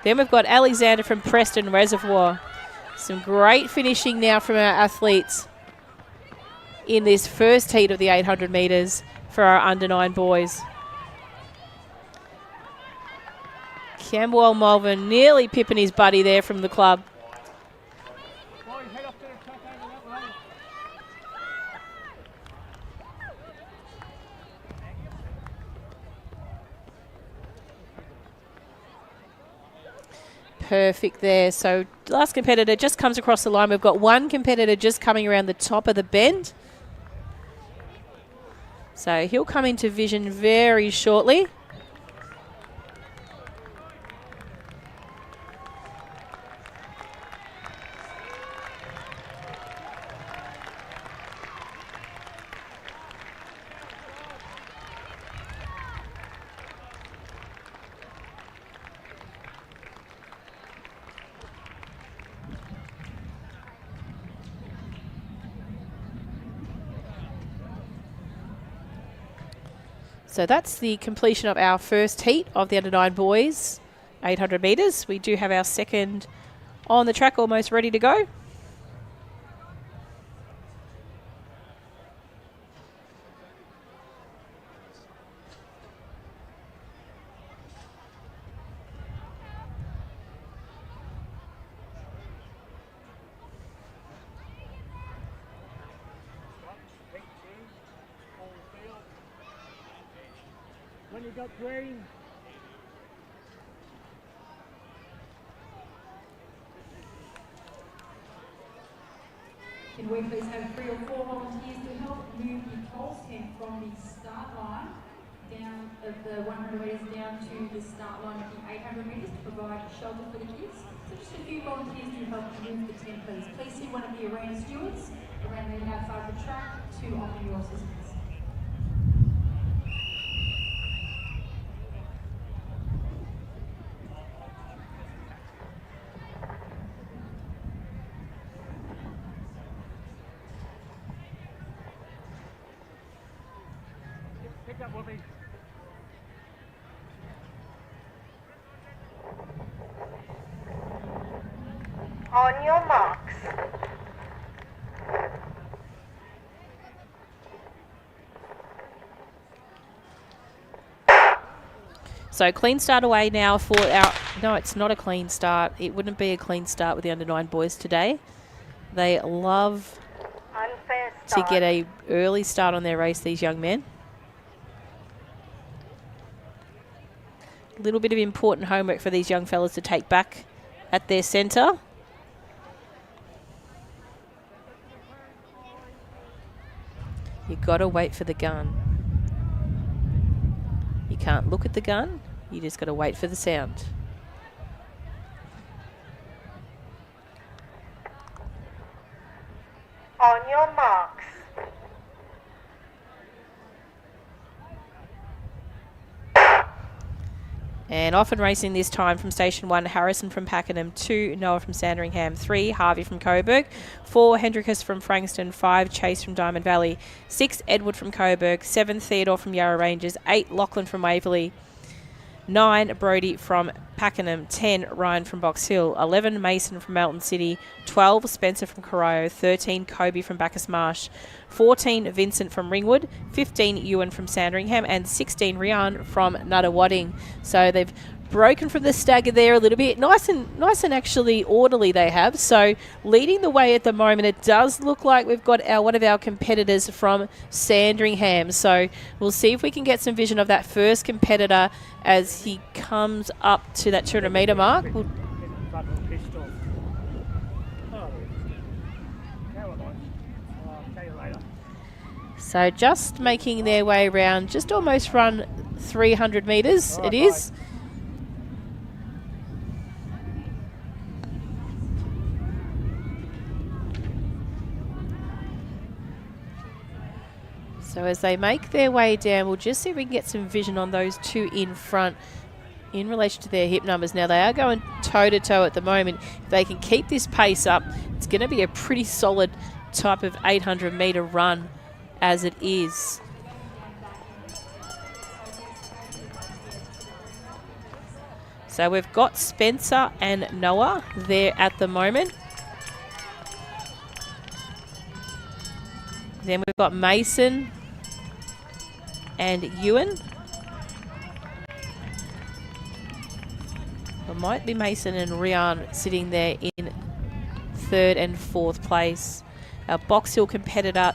Speaker 1: Then we've got Alexander from Preston Reservoir. Some great finishing now from our athletes in this first heat of the 800 metres for our under-9 boys. Camberwell Malvern nearly pipping his buddy there from the club. Perfect there. So last competitor just comes across the line. We've got one competitor just coming around the top of the bend. So he'll come into vision very shortly. So that's the completion of our first heat of the under-9 boys, 800 metres. We do have our second on the track, almost ready to go.
Speaker 4: When you got green.
Speaker 3: Can we please have 3 or 4 volunteers to help move the pulse tent from the start line down of the 100 metres down to the start line of the 800 metres to provide shelter for the kids? So just a few volunteers to help move the tent, please. Please see one of the arena stewards around the outside of the track to offer your assistance.
Speaker 4: Pick up, Whoopi.
Speaker 2: On your marks.
Speaker 1: So clean start away now for our... No, it's not a clean start. It wouldn't be a clean start with the under-9 boys today. They love to get a early start on their race, these young men. A little bit of important homework for these young fellas to take back at their centre. You've got to wait for the gun. You can't look at the gun. You just got to wait for the sound.
Speaker 2: On your marks.
Speaker 1: And off and racing this time from Station 1, Harrison from Pakenham, 2, Noah from Sandringham, 3, Harvey from Coburg, 4, Hendricus from Frankston, 5, Chase from Diamond Valley, 6, Edward from Coburg, 7, Theodore from Yarra Ranges, 8, Lachlan from Waverley, 9, Brody from Pakenham, 10, Ryan from Box Hill, 11, Mason from Melton City, 12, Spencer from Corio, 13, Kobe from Bacchus Marsh, 14, Vincent from Ringwood, 15, Ewan from Sandringham, and 16, Rerun from Nuttawading. So they've broken from the stagger there a little bit. Nice and actually orderly they have. So leading the way at the moment, it does look like we've got one of our competitors from Sandringham. So we'll see if we can get some vision of that first competitor as he comes up to that 200 metre mark. So just making their way around, just almost run 300 metres, it is. So as they make their way down, we'll just see if we can get some vision on those two in front in relation to their hip numbers. Now they are going toe-to-toe at the moment. If they can keep this pace up, it's going to be a pretty solid type of 800 metre run as it is. So we've got Spencer and Noah there at the moment. Then we've got Mason and Ewan. It might be Mason and Rerun sitting there in 3rd and 4th place. Our Box Hill competitor,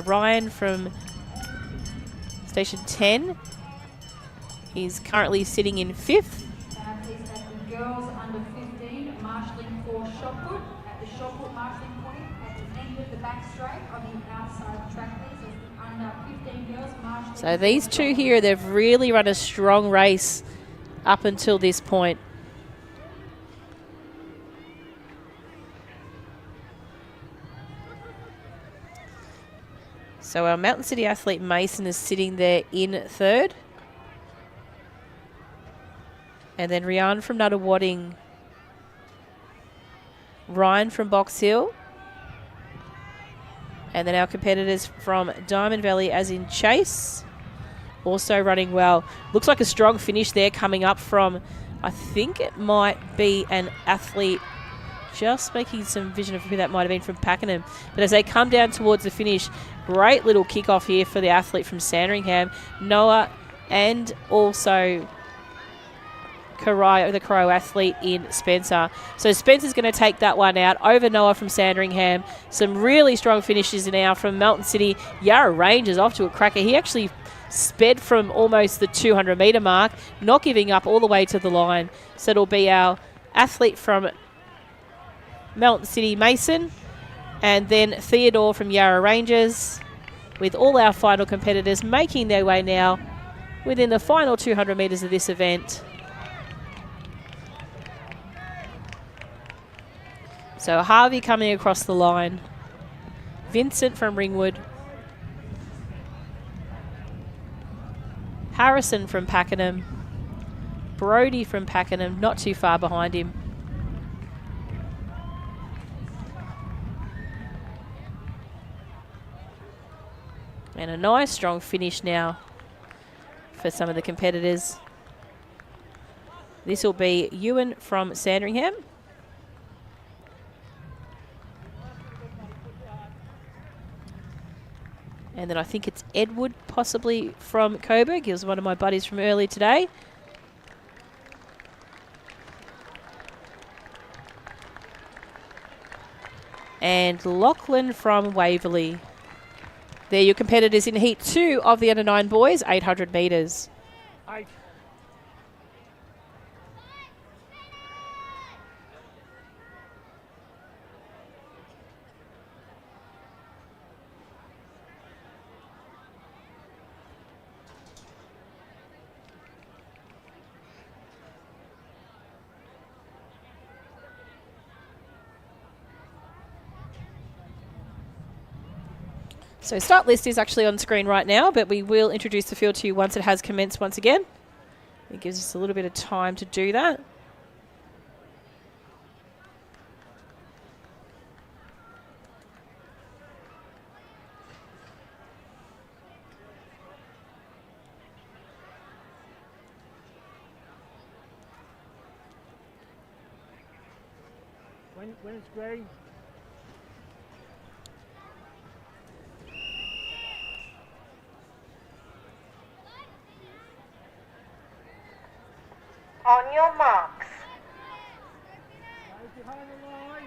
Speaker 1: Ryan from Station 10, is currently sitting in 5th.
Speaker 3: The girls under 15 marshalling for shot put at the shot put marshalling point at the end of the back straight on the outside track there. So it's the under 15 girls marshalling.
Speaker 1: So these two here, they've really run a strong race up until this point. So our Mountain City athlete Mason is sitting there in 3rd. And then Ryan from Nuttawading, Ryan from Box Hill. And then our competitors from Diamond Valley, as in Chase, also running well. Looks like a strong finish there coming up from, I think it might be an athlete, just making some vision of who that might have been from Pakenham. But as they come down towards the finish, great little kickoff here for the athlete from Sandringham, Noah, and also the Crow athlete in Spencer. So Spencer's going to take that one out over Noah from Sandringham. Some really strong finishes now from Melton City. Yarra Rangers off to a cracker. He actually sped from almost the 200 metre mark, not giving up all the way to the line. So it'll be our athlete from Melton City, Mason, and then Theodore from Yarra Rangers, with all our final competitors making their way now within the final 200 metres of this event. So Harvey coming across the line, Vincent from Ringwood, Harrison from Pakenham, Brody from Pakenham, not too far behind him. And a nice strong finish now for some of the competitors. This will be Ewan from Sandringham. And then I think it's Edward, possibly from Coburg. He was one of my buddies from earlier today. And Lachlan from Waverley. They're your competitors in Heat 2 of the Under-9 boys, 800 metres. So start list is actually on screen right now, but we will introduce the field to you once it has commenced once again. It gives us a little bit of time to do that.
Speaker 4: When it's green.
Speaker 2: On your marks.
Speaker 4: Behind the line.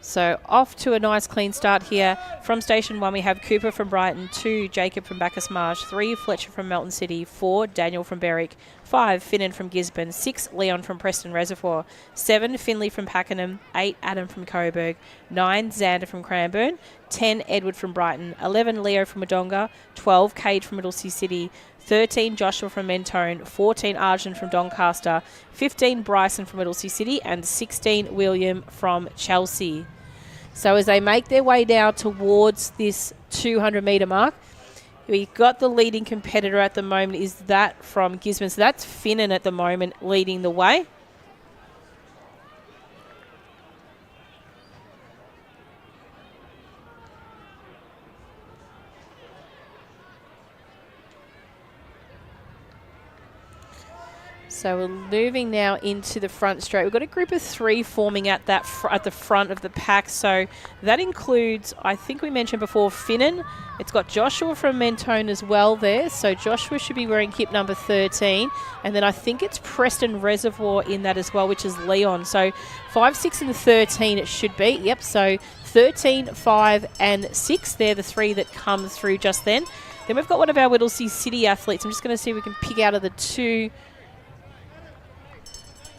Speaker 1: So off to a nice clean start here. From station 1 we have Cooper from Brighton, 2 Jacob from Bacchus Marsh, 3 Fletcher from Melton City, 4 Daniel from Berwick, 5 Finnan from Gisborne, 6 Leon from Preston Reservoir, 7 Finley from Pakenham, 8 Adam from Coburg, 9 Xander from Cranbourne, 10 Edward from Brighton, 11 Leo from Wodonga, 12 Cade from Middlesea City, 13 Joshua from Mentone, 14 Arjun from Doncaster, 15 Bryson from Middlesea City, and 16 William from Chelsea. So as they make their way now towards this 200-metre mark, we've got the leading competitor at the moment is that from Gisborne. So that's Finnan at the moment leading the way. So we're moving now into the front straight. We've got a group of 3 forming at that at the front of the pack. So that includes, I think we mentioned before, Finnan. It's got Joshua from Mentone as well there. So Joshua should be wearing kit number 13. And then I think it's Preston Reservoir in that as well, which is Leon. So 5, 6 and 13 it should be. Yep, so 13, 5 and 6. They're the 3 that come through just then. Then we've got one of our Whittlesea City athletes. I'm just going to see if we can pick out of the 2.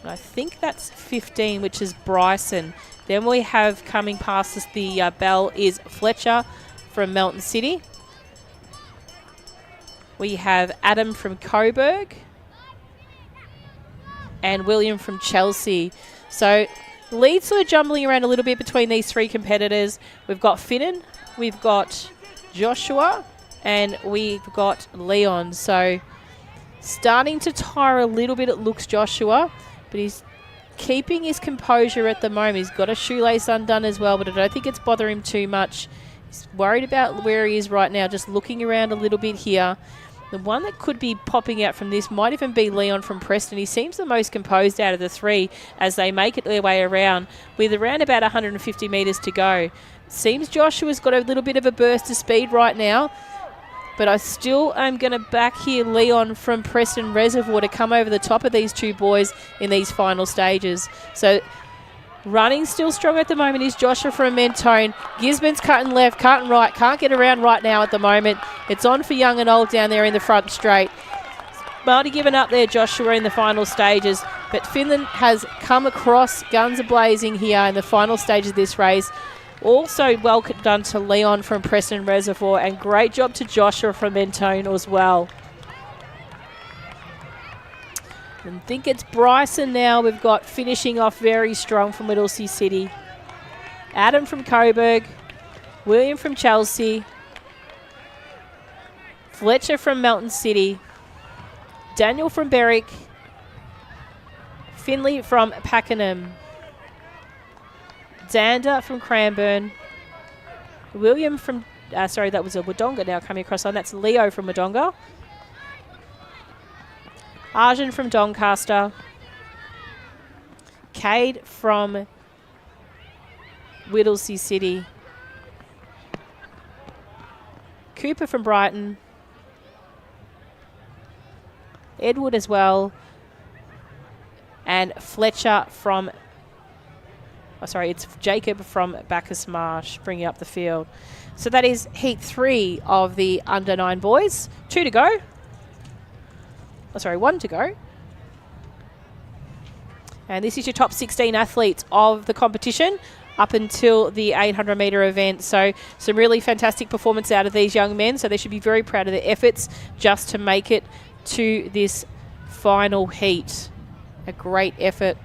Speaker 1: I think that's 15, which is Bryson. Then we have coming past us the bell is Fletcher from Melton City. We have Adam from Coburg and William from Chelsea. So lead sort of jumbling around a little bit between these 3 competitors. We've got Finnan, we've got Joshua, and we've got Leon. So starting to tire a little bit, it looks, Joshua. But he's keeping his composure at the moment. He's got a shoelace undone as well, but I don't think it's bothering him too much. He's worried about where he is right now, just looking around a little bit here. The one that could be popping out from this might even be Leon from Preston. He seems the most composed out of the 3 as they make it their way around with around about 150 metres to go. Seems Joshua's got a little bit of a burst of speed right now. But I still am going to back here Leon from Preston Reservoir to come over the top of these 2 boys in these final stages. So running still strong at the moment is Joshua from Mentone. Gisborne's cutting left, cutting right. Can't get around right now at the moment. It's on for young and old down there in the front straight. Mighty given up there, Joshua, in the final stages. But Finland has come across, guns a-blazing here in the final stage of this race. Also well done to Leon from Preston Reservoir, and great job to Joshua from Mentone as well. And I think it's Bryson now we've got finishing off very strong from Whittlesea City. Adam from Coburg, William from Chelsea, Fletcher from Melton City, Daniel from Berwick, Finley from Pakenham, Xander from Cranbourne, William from, sorry, that was a Wodonga now coming across on. That's Leo from Wodonga. Arjun from Doncaster. Cade from Whittlesea City. Cooper from Brighton. Edward as well. And Fletcher from, oh, sorry, it's Jacob from Bacchus Marsh bringing up the field. So that is heat 3 of the under 9 boys. 2 to go. Oh, sorry, 1 to go. And this is your top 16 athletes of the competition up until the 800 metre event. So some really fantastic performance out of these young men. So they should be very proud of their efforts just to make it to this final heat. A great effort.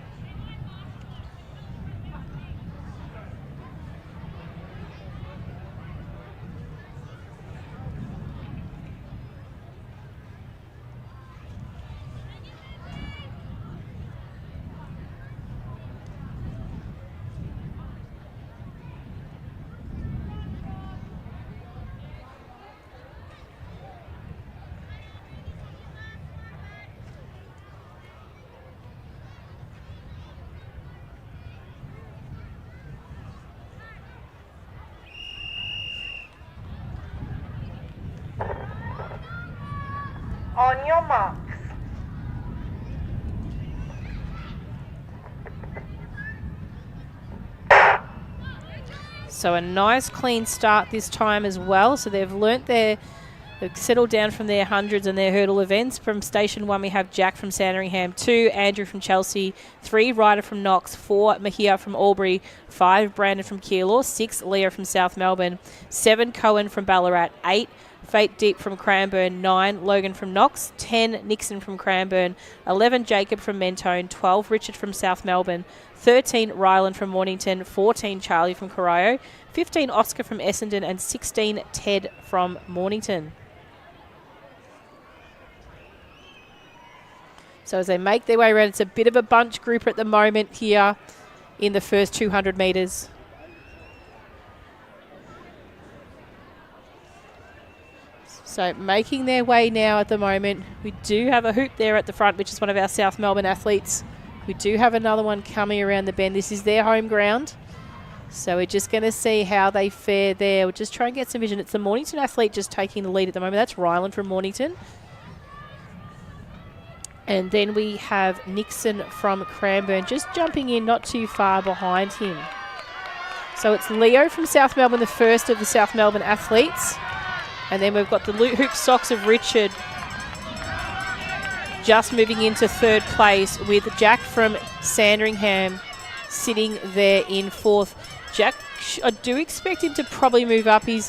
Speaker 2: On your marks.
Speaker 1: So a nice clean start this time as well. So they've settled down from their hundreds and their hurdle events. From station 1, we have Jack from Sandringham, 2, Andrew from Chelsea, 3, Ryder from Knox, 4, Mahia from Albury, 5, Brandon from Keilor, 6, Leo from South Melbourne, 7, Cohen from Ballarat, 8, Fate Deep from Cranbourne, 9, Logan from Knox, 10, Nixon from Cranbourne, 11, Jacob from Mentone, 12, Richard from South Melbourne, 13, Ryland from Mornington, 14, Charlie from Corio, 15, Oscar from Essendon, and 16, Ted from Mornington. So as they make their way around, it's a bit of a bunch group at the moment here in the first 200 metres. So making their way now at the moment. We do have a hoop there at the front, which is one of our South Melbourne athletes. We do have another one coming around the bend. This is their home ground. So we're just going to see how they fare there. We'll just try and get some vision. It's the Mornington athlete just taking the lead at the moment. That's Ryland from Mornington. And then we have Nixon from Cranbourne just jumping in not too far behind him. So it's Leo from South Melbourne, the first of the South Melbourne athletes. And then we've got the hoop socks of Richard just moving into third place, with Jack from Sandringham sitting there in fourth. Jack, I do expect him to probably move up. He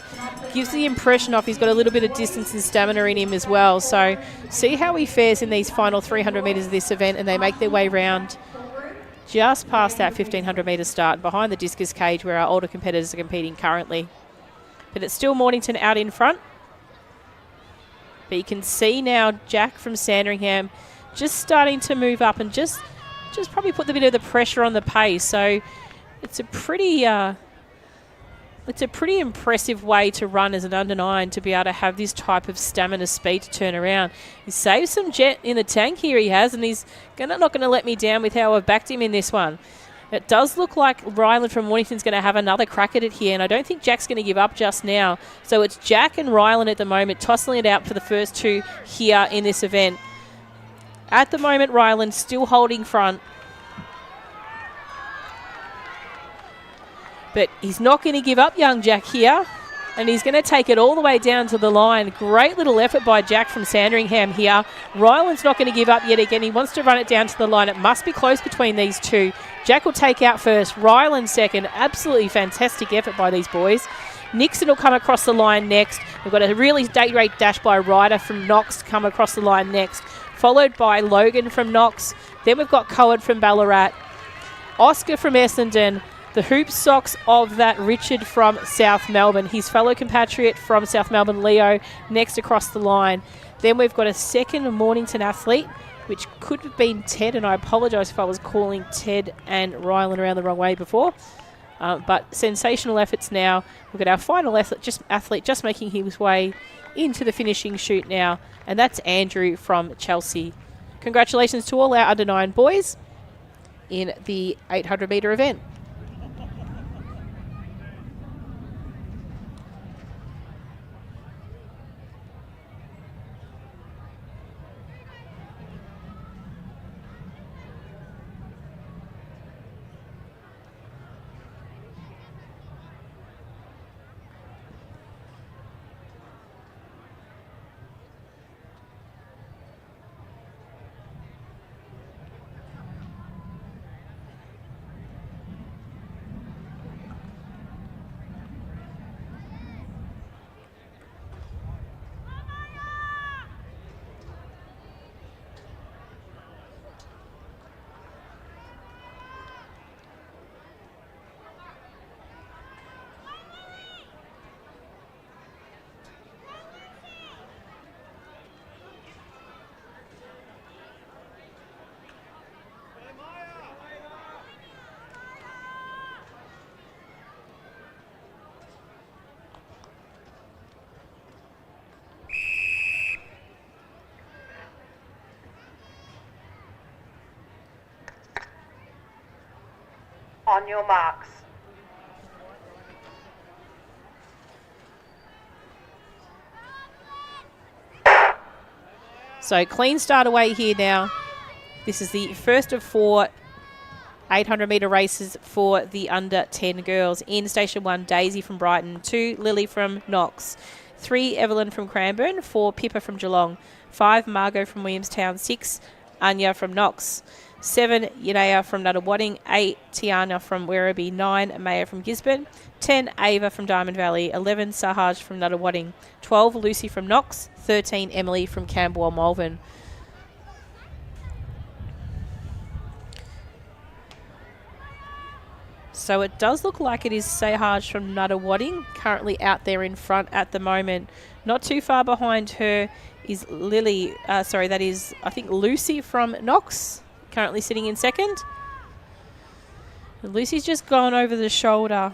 Speaker 1: gives the impression of he's got a little bit of distance and stamina in him as well. So see how he fares in these final 300 metres of this event, and they make their way round just past that 1,500 metre start behind the discus cage where our older competitors are competing currently. But it's still Mornington out in front. But you can see now Jack from Sandringham just starting to move up and just probably put a bit of the pressure on the pace. So it's a pretty impressive way to run as an under 9, to be able to have this type of stamina speed to turn around. He saved some jet in the tank here, he has, and he's not going to let me down with how I've backed him in this one. It does look like Ryland from Mornington's going to have another crack at it here, and I don't think Jack's going to give up just now. So it's Jack and Ryland at the moment tossing it out for the first two here in this event. At the moment, Ryland still holding front. But he's not going to give up young Jack here, and he's going to take it all the way down to the line. Great little effort by Jack from Sandringham here. Ryland's not going to give up yet again. He wants to run it down to the line. It must be close between these two. Jack will take out first, Ryland second. Absolutely fantastic effort by these boys. Nixon will come across the line next. We've got a really great dash by Ryder from Knox to come across the line next, followed by Logan from Knox. Then we've got Cohen from Ballarat, Oscar from Essendon, the hoop socks of that Richard from South Melbourne, his fellow compatriot from South Melbourne, Leo, next across the line. Then we've got a second Mornington athlete, which could have been Ted, and I apologise if I was calling Ted and Ryland around the wrong way before. But sensational efforts now. We've got our final athlete just making his way into the finishing chute now, and that's Andrew from Chelsea. Congratulations to all our under 9 boys in the 800 metre event.
Speaker 2: On your marks.
Speaker 1: So clean start away here now. This is the first of 4 800-metre races for the under 10 girls. In station 1, Daisy from Brighton. 2, Lily from Knox. 3, Evelyn from Cranbourne. 4, Pippa from Geelong. 5, Margot from Williamstown. 6, Anya from Knox. 7, Yanea from Nuttawading. 8, Tiana from Werribee. 9, Maya from Gisborne. 10, Ava from Diamond Valley. 11, Sahaj from Nuttawading. 12, Lucy from Knox. 13, Emily from Camberwell Malvern. So it does look like it is Sahaj from Nuttawading currently out there in front at the moment. Not too far behind her is Lily, that is, I think, Lucy from Knox, currently sitting in second. And Lucy's just gone over the shoulder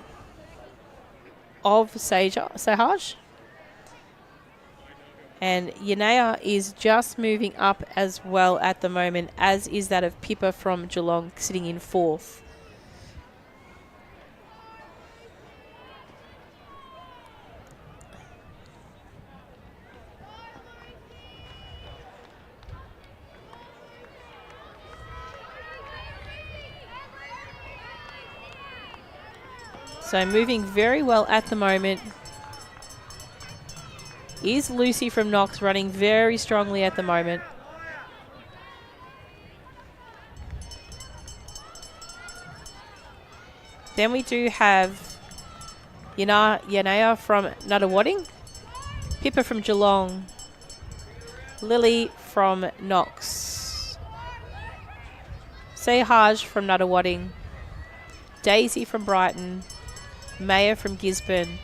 Speaker 1: of Sahaj. And Yanea is just moving up as well at the moment, as is that of Pippa from Geelong, sitting in fourth. So moving very well at the moment is Lucy from Knox, running very strongly at the moment. Then we do have Yanea from Nuttawading, Pippa from Geelong, Lily from Knox, Sahaj from Nuttawading, Daisy from Brighton, Maya from Gisborne.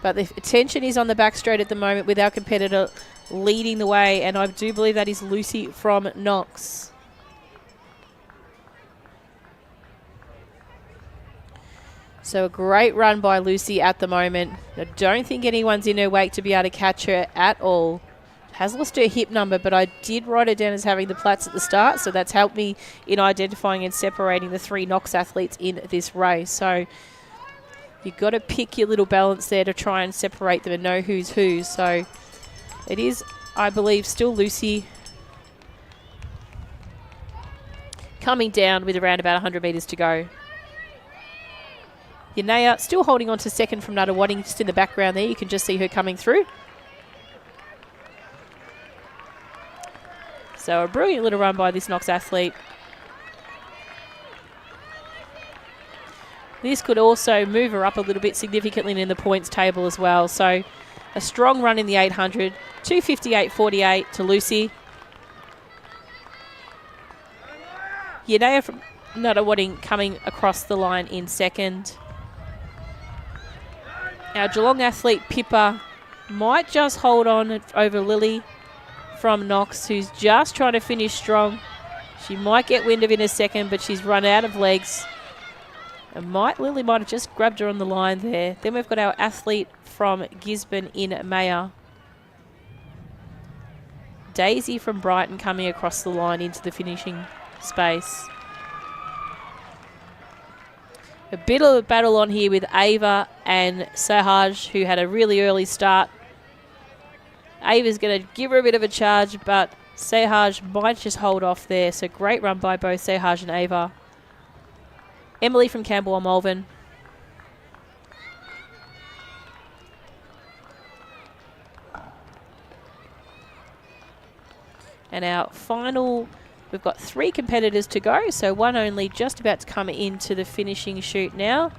Speaker 1: But the attention is on the back straight at the moment with our competitor leading the way, and I do believe that is Lucy from Knox. So a great run by Lucy at the moment. I don't think anyone's in her wake to be able to catch her at all. Has lost her hip number, but I did write her down as having the plaits at the start, so that's helped me in identifying and separating the 3 Knox athletes in this race. So you've got to pick your little balance there to try and separate them and know who's who. So it is, I believe, still Lucy coming down with around about 100 metres to go. Yanea still holding on to second from Nuttawading, just in the background there. You can just see her coming through. So a brilliant little run by this Knox athlete. This could also move her up a little bit significantly in the points table as well. So a strong run in the 800. 2:58.48 to Lucy. Yanea from Nuttawading coming across the line in second. Our Geelong athlete Pippa might just hold on over Lily from Knox, who's just trying to finish strong. She might get wind of it in a second, but she's run out of legs. And Lily might have just grabbed her on the line there. Then we've got our athlete from Gisborne in Maya. Daisy from Brighton coming across the line into the finishing space. A bit of a battle on here with Ava and Sahaj, who had a really early start. Ava's going to give her a bit of a charge, but Sahaj might just hold off there. So great run by both Sahaj and Ava. Emily from Camberwell Malvern. And our final, we've got 3 competitors to go, so one only just about to come into the finishing chute now.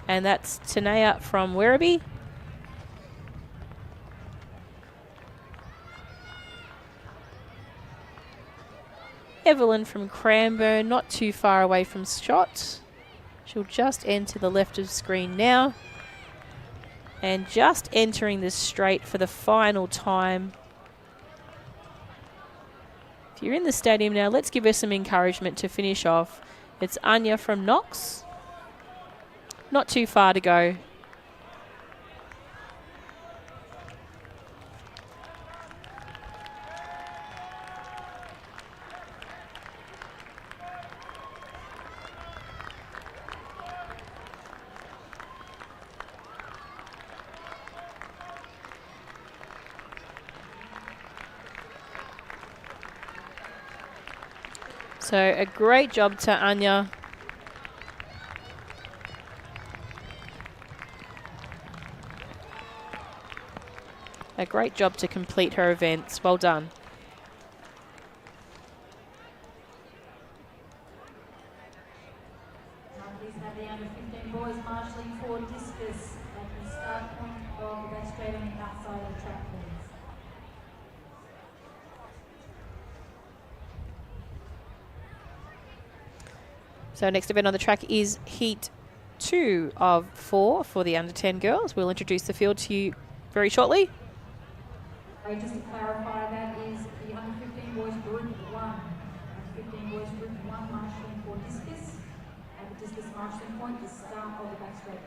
Speaker 1: And that's Tanea from Werribee. Evelyn from Cranbourne, not too far away from shot. She'll just enter the left of screen now. And just entering the straight for the final time. If you're in the stadium now, let's give her some encouragement to finish off. It's Anya from Knox. Not too far to go. So a great job to Anya. A great job to complete her events. Well done.
Speaker 3: Please have the under 15 boys marshalling for discus at the start point of that straight on the outside of the track, please.
Speaker 1: So next event on the track is Heat 2 of 4 for the under 10 girls. We'll introduce the field to you very shortly.
Speaker 3: Just to clarify, that is the under 15 boys group 1. Under 15 boys group 1 marshalling for discus. At the discus marshalling point, the start of the back straight.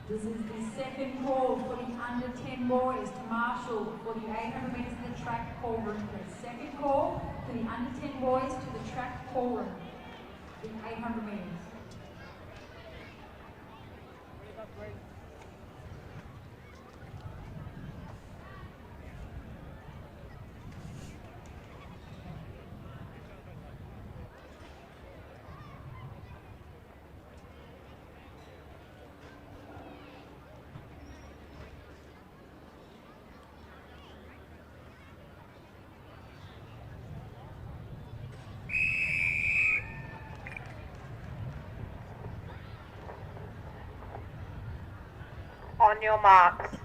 Speaker 3: This is the second call for the under 10 boys to marshal for the 800 metres in the track call room. The second call for the under 10 boys to the track call room. The 800 metres.
Speaker 2: On your marks.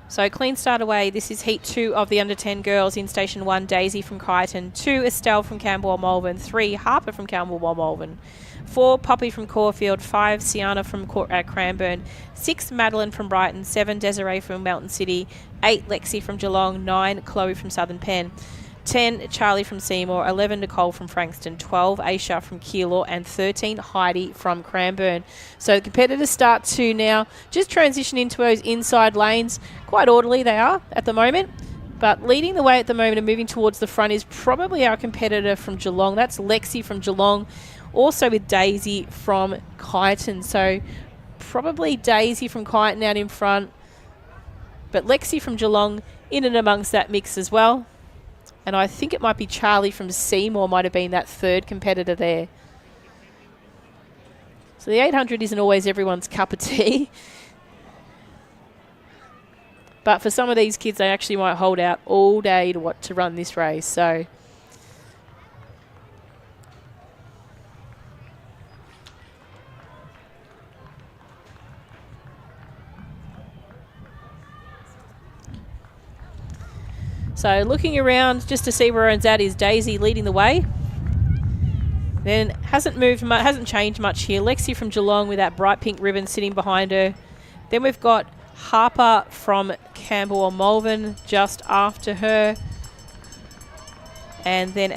Speaker 1: So clean start away. This is Heat 2 of the under 10 girls in Station 1, Daisy from Kyneton, 2, Estelle from Camberwell Malvern, 3, Harper from Camberwell Malvern, 4, Poppy from Caulfield, 5, Sienna from Cranbourne, 6, Madeline from Brighton, 7, Desiree from Melton City, 8, Lexi from Geelong, 9, Chloe from Southern Penn, 10, Charlie from Seymour, 11, Nicole from Frankston, 12, Aisha from Keilor, and 13, Heidi from Cranbourne. So the competitors start to now just transition into those inside lanes. Quite orderly they are at the moment, but leading the way at the moment and moving towards the front is probably our competitor from Geelong. That's Lexi from Geelong, also with Daisy from Kyneton. So probably Daisy from Kyneton out in front, but Lexi from Geelong in and amongst that mix as well. And I think it might be Charlie from Seymour might have been that third competitor there. So the 800 isn't always everyone's cup of tea. But for some of these kids, they actually might hold out all day to run this race. So So looking around just to see where everyone's at is Daisy leading the way. Then hasn't changed much here. Lexi from Geelong with that bright pink ribbon sitting behind her. Then we've got Harper from Camberwell Malvern just after her. And then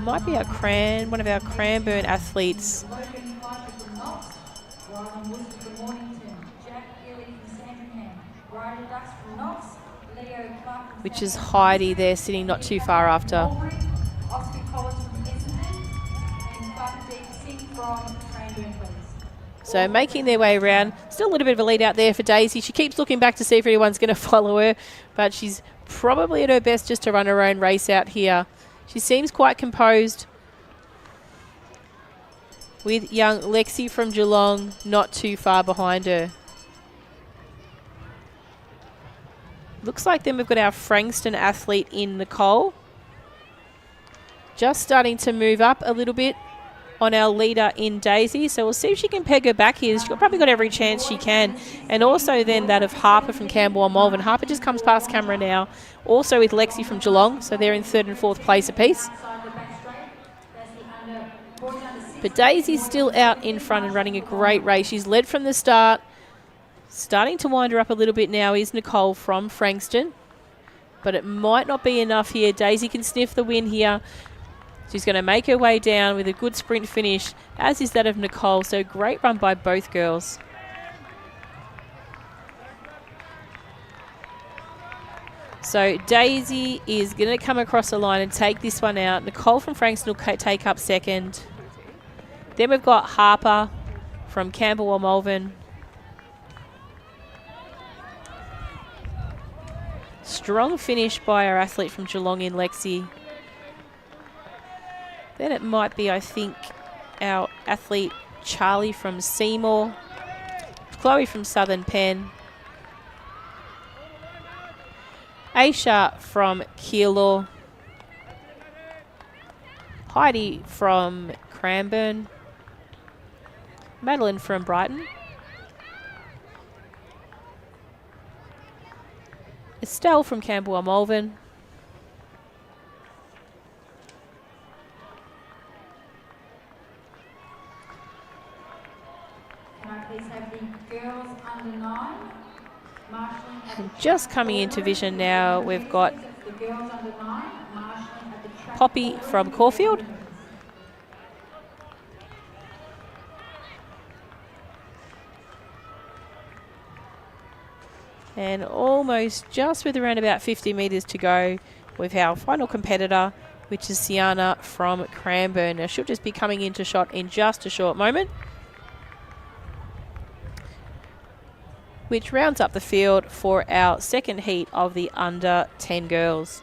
Speaker 1: might be one of our Cranbourne athletes, which is Heidi there sitting not too far after. So making their way around. Still a little bit of a lead out there for Daisy. She keeps looking back to see if anyone's going to follow her, but she's probably at her best just to run her own race out here. She seems quite composed, with young Lexi from Geelong not too far behind her. Looks like then we've got our Frankston athlete in Nicole. Just starting to move up a little bit on our leader in Daisy. So we'll see if she can peg her back here. She's probably got every chance she can. And also then that of Harper from Camberwell Malvern. Harper just comes past camera now. Also with Lexi from Geelong. So they're in third and fourth place apiece. But Daisy's still out in front and running a great race. She's led from the start. Starting to wind her up a little bit now is Nicole from Frankston. but it might not be enough here. Daisy can sniff the win here. She's going to make her way down with a good sprint finish, as is that of Nicole. So great run by both girls. So Daisy is going to come across the line and take this one out. Nicole from Frankston will take up second. Then we've got Harper from Camberwell Malvern. Strong finish by our athlete from Geelong in Lexi. Then it might be, I think, our athlete Charlie from Seymour. Chloe from Southern Penn. Aisha from Keilor. Heidi from Cranbourne. Madeline from Brighton. Estelle from Camberwell Malvern.
Speaker 3: Can I please have the girls under 9 marshalling at
Speaker 1: And just coming into vision now, we've got
Speaker 3: the girls under 9 marshalling at the track
Speaker 1: Poppy from Caulfield. And almost just with around about 50 metres to go with our final competitor, which is Sienna from Cranbourne. Now she'll just be coming into shot in just a short moment, which rounds up the field for our second heat of the under 10 girls.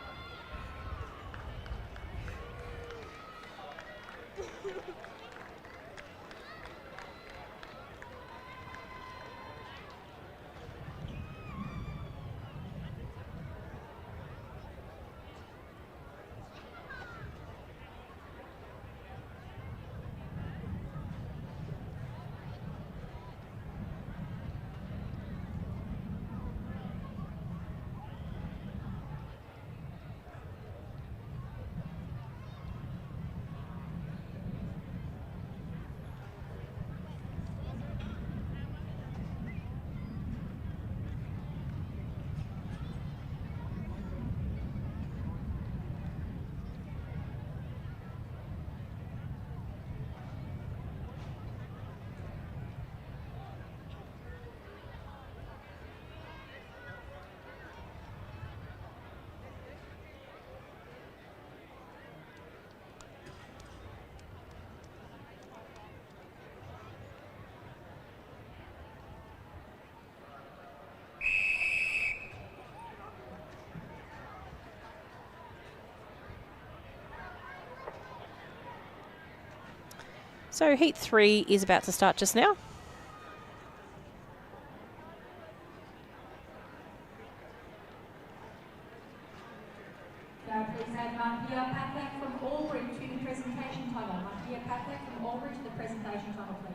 Speaker 1: So heat 3 is about to start just now.
Speaker 3: Can I please have Markia Patlak from Albury to the presentation tunnel? Markia Patlak from Albury to the presentation tunnel, please.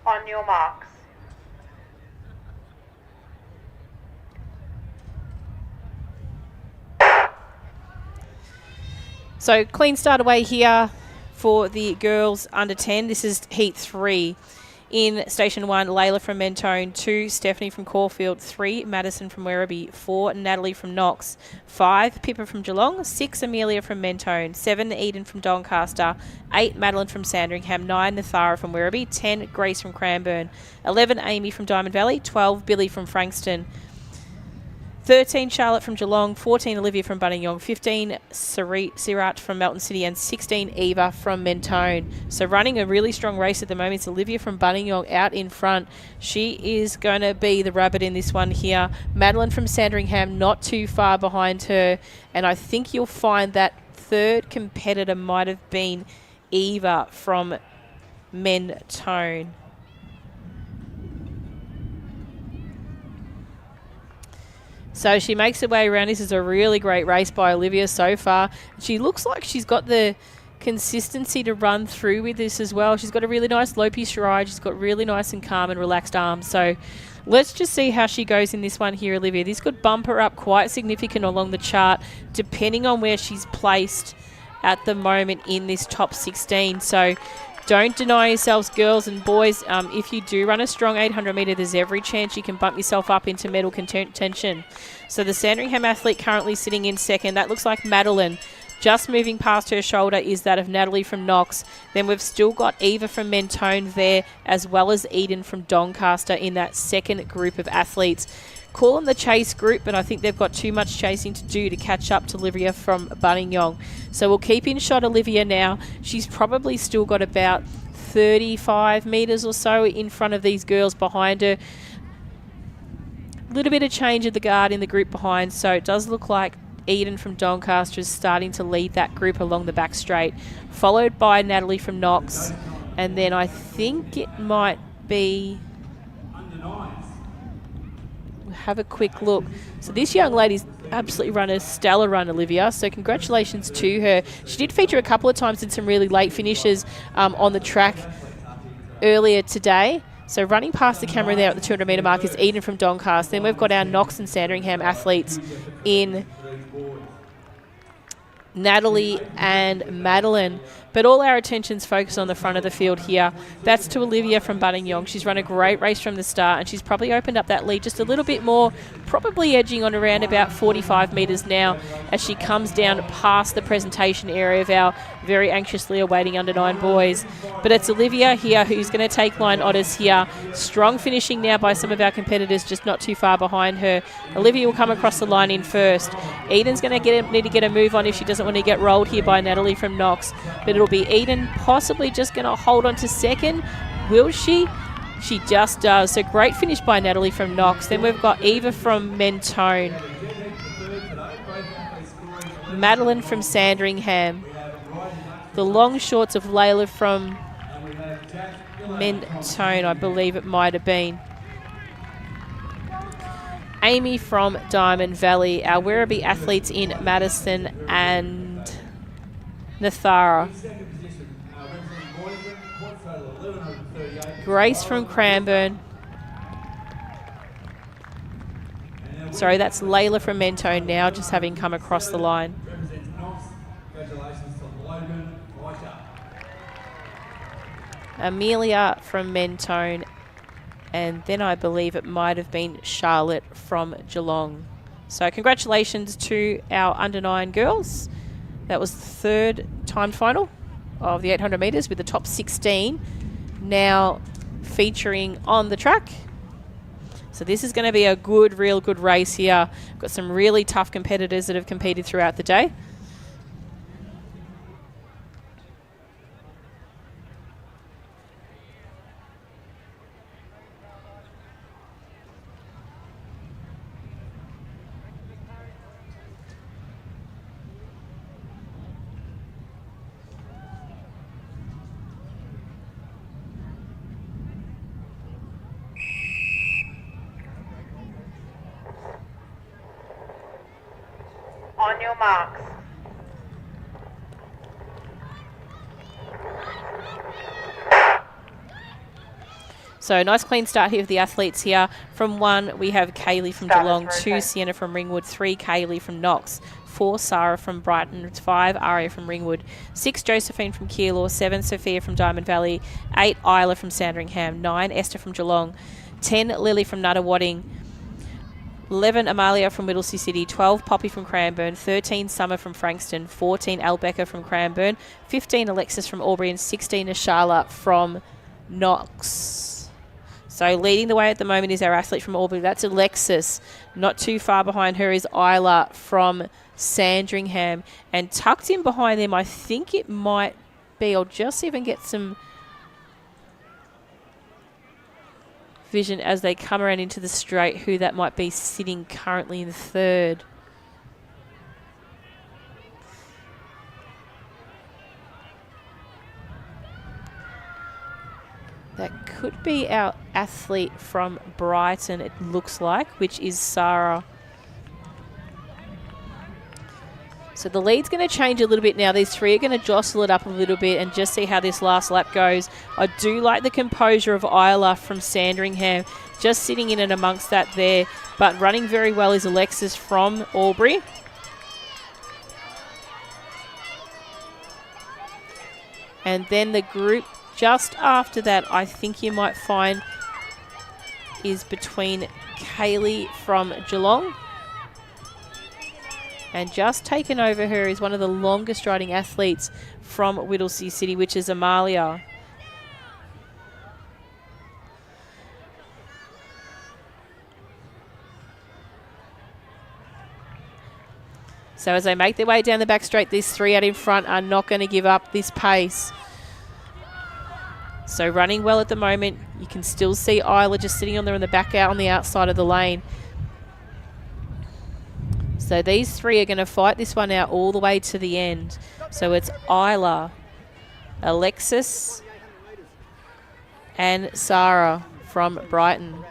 Speaker 2: On your marks.
Speaker 1: So clean start away here for the girls under 10. This is heat 3. In Station 1, Layla from Mentone. 2, Stephanie from Caulfield. 3, Madison from Werribee. 4, Natalie from Knox. 5, Pippa from Geelong. 6, Amelia from Mentone. 7, Eden from Doncaster. 8, Madeline from Sandringham. 9, Nathara from Werribee. 10, Grace from Cranbourne. 11, Amy from Diamond Valley. 12, Billy from Frankston. 13, Charlotte from Geelong. 14, Olivia from Buninyong. 15, Sirat from Melton City. And 16, Eva from Mentone. So running a really strong race at the moment. It's Olivia from Buninyong out in front. She is going to be the rabbit in this one here. Madeline from Sandringham not too far behind her. And I think you'll find that third competitor might have been Eva from Mentone. So she makes her way around. This is a really great race by Olivia so far. She looks like she's got the consistency to run through with this as well. She's got a really nice lopey stride. She's got really nice and calm and relaxed arms. So let's just see how she goes in this one here, Olivia. This could bump her up quite significant along the chart, depending on where she's placed at the moment in this top 16. So don't deny yourselves, girls and boys. If you do run a strong 800 metre, there's every chance you can bump yourself up into medal contention. So the Sandringham athlete currently sitting in second. That looks like Madeline. Just moving past her shoulder is that of Natalie from Knox. Then we've still got Eva from Mentone there, as well as Eden from Doncaster in that second group of athletes. Call them the chase group, but I think they've got too much chasing to do to catch up to Olivia from Buninyong. So we'll keep in shot Olivia now. She's probably still got about 35 metres or so in front of these girls behind her. A little bit of change of the guard in the group behind, so it does look like Eden from Doncaster is starting to lead that group along the back straight, followed by Natalie from Knox, and then I think it might be... have a quick look. So this young lady's absolutely run a stellar run, Olivia, so congratulations to her. She did feature a couple of times in some really late finishes on the track earlier today. So running past the camera there at the 200 metre mark is Eden from Doncaster. Then we've got our Knox and Sandringham athletes in Natalie and Madeline. But all our attention's focused on the front of the field here. That's to Olivia from Buninyong. She's run a great race from the start, and she's probably opened up that lead just a little bit more, probably edging on around about 45 metres now as she comes down past the presentation area of our very anxiously awaiting under 9 boys. But it's Olivia here who's going to take line honours here. Strong finishing now by some of our competitors, just not too far behind her. Olivia will come across the line in first. Eden's going to need to get a move on if she doesn't want to get rolled here by Natalie from Knox. But it'll be Eden possibly just going to hold on to second. Will she? She just does. So great finish by Natalie from Knox. Then we've got Eva from Mentone. Madeline from Sandringham. The long shorts of Layla from Mentone, I believe it might have been. Amy from Diamond Valley. Our Werribee athletes in Madison and Nathara. Grace from Cranbourne. Sorry, that's Layla from Mentone now, just having come across the line. Amelia from Mentone, and then I believe it might have been Charlotte from Geelong. So congratulations to our under 9 girls. That was the third timed final of the 800 metres with the top 16 now featuring on the track. So this is going to be a real good race here. We've got some really tough competitors that have competed throughout the day.
Speaker 2: On your marks.
Speaker 1: So nice clean start here of the athletes here. From 1, we have Kaylee from Geelong. 2, Sienna from Ringwood. 3, Kaylee from Knox. 4 Sarah from Brighton, 5 Aria from Ringwood, 6 Josephine from Keilor, 7 Sophia from Diamond Valley, 8 Isla from Sandringham, 9 Esther from Geelong, 10 Lily from Nuttawading, 11 Amalia from Whittlesea City, 12 Poppy from Cranbourne, 13 Summer from Frankston, 14 Albeca from Cranbourne, 15 Alexis from Albury, and 16 Ashala from Knox. So leading the way at the moment is our athlete from Albury. That's Alexis. Not too far behind her is Isla from Sandringham. And tucked in behind them, I think it might be, I'll just even get some vision as they come around into the straight, who that might be sitting currently in third. That could be our athlete from Brighton, it looks like, which is Sarah. So the lead's going to change a little bit now. These three are going to jostle it up a little bit and just see how this last lap goes. I do like the composure of Isla from Sandringham, just sitting in and amongst that there. But running very well is Alexis from Albury. And then the group just after that, I think you might find, is between Kaylee from Geelong. And just taken over her is one of the longest riding athletes from Whittlesea City, which is Amalia. So as they make their way down the back straight, these three out in front are not going to give up this pace. So running well at the moment. You can still see Isla just sitting on there in the back out on the outside of the lane. So these three are going to fight this one out all the way to the end. So it's Isla, Alexis, and Sarah from Brighton.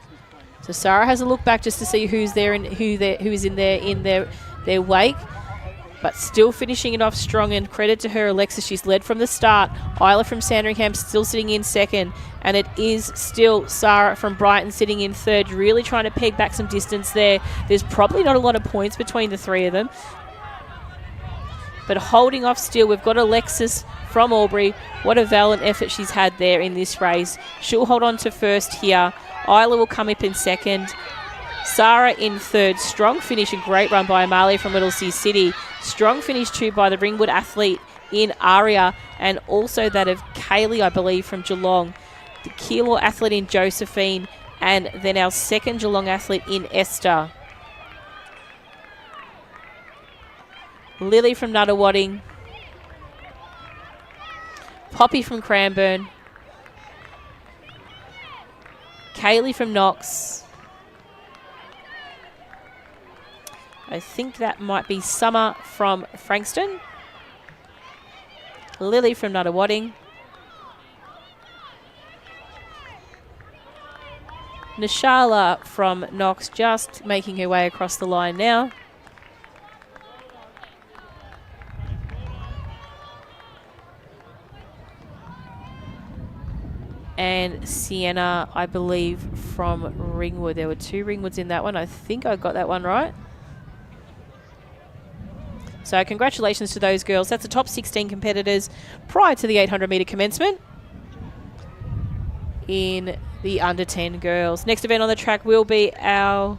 Speaker 1: So Sarah has a look back just to see who's there and who is in their wake, but still finishing it off strong. And credit to her, Alexis. She's led from the start. Isla from Sandringham still sitting in second, and it is still Sarah from Brighton sitting in third, really trying to peg back some distance there. There's probably not a lot of points between the three of them, but holding off still, we've got Alexis from Albury. What a valiant effort she's had there in this race. She'll hold on to first here. Isla will come up in second. Sarah in third. Strong finish, a great run by Amalia from Whittlesea City. Strong finish too by the Ringwood athlete in Aria, and also that of Kaylee, I believe, from Geelong. The Keilor athlete in Josephine, and then our second Geelong athlete in Esther. Lily from Nuttawading. Poppy from Cranbourne. Kaylee from Knox. I think that might be Summer from Frankston. Lily from Nuttawading. Nishala from Knox just making her way across the line now. And Sienna, I believe, from Ringwood. There were 2 Ringwoods in that one. I think I got that one right. So congratulations to those girls. That's the top 16 competitors prior to the 800 metre commencement in the under 10 girls. Next event on the track will be our,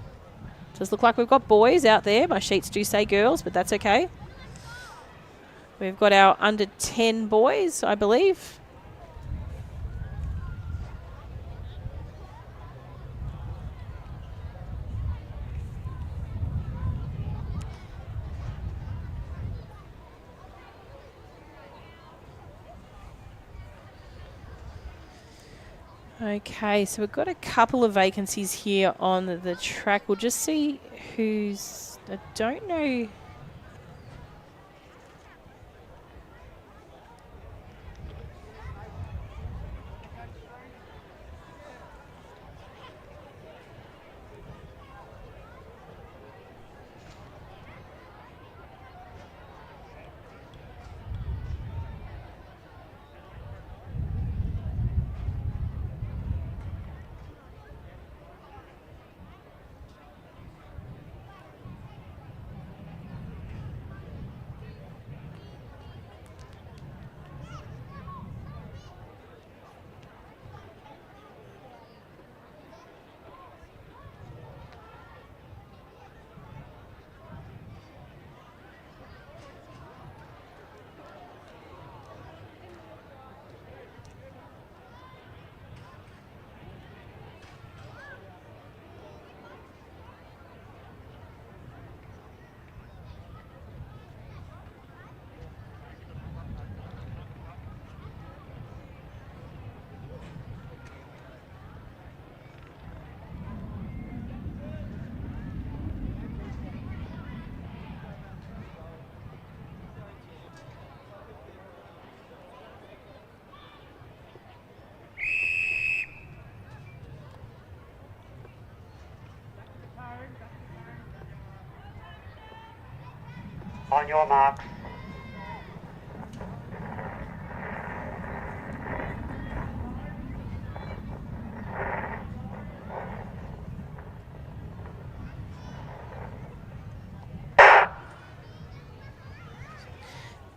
Speaker 1: does look like we've got boys out there. My sheets do say girls, but that's okay. We've got our under 10 boys, I believe. Okay, so we've got a couple of vacancies here on the track. We'll just see who's, I don't know.
Speaker 8: On your marks.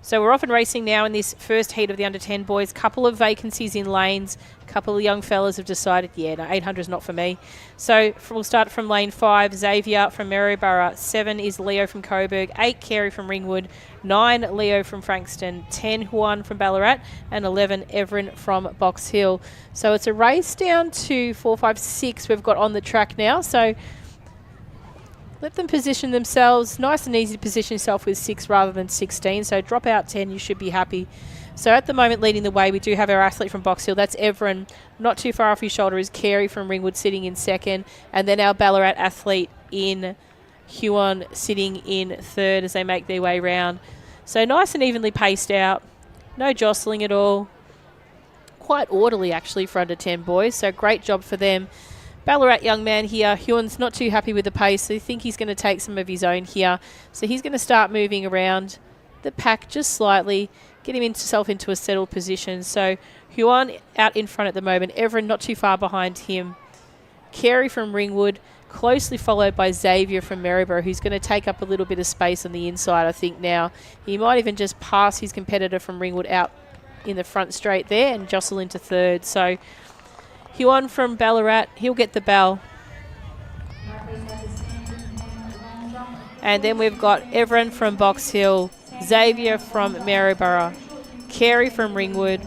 Speaker 1: So we're off and racing now in this first heat of the under-10 boys. Couple of vacancies in lanes. Couple of young fellas have decided, yeah, no, 800 is not for me. So we'll start from lane 5, Xavier from Maryborough. 7 is Leo from Coburg. 8, Carey from Ringwood. 9, Leo from Frankston. 10, Juan from Ballarat. And 11, Everin from Box Hill. So it's a race down to 4, 5, 6 we've got on the track now. So let them position themselves. Nice and easy to position yourself with 6 rather than 16. So drop out 10, you should be happy. So at the moment, leading the way, we do have our athlete from Box Hill. That's Everin. Not too far off his shoulder is Carey from Ringwood sitting in 2nd. And then our Ballarat athlete in Huon sitting in 3rd as they make their way round. So nice and evenly paced out. No jostling at all. Quite orderly, actually, for under 10 boys. So great job for them. Ballarat young man here. Huon's not too happy with the pace, so I think he's going to take some of his own here. So he's going to start moving around the pack just slightly, get himself into a settled position. So Huon out in front at the moment. Everin not too far behind him. Carey from Ringwood, closely followed by Xavier from Maryborough, who's going to take up a little bit of space on the inside, I think, now. He might even just pass his competitor from Ringwood out in the front straight there and jostle into 3rd. So Huon from Ballarat, he'll get the bell. And then we've got Everin from Box Hill, Xavier from Maryborough, Carey from Ringwood,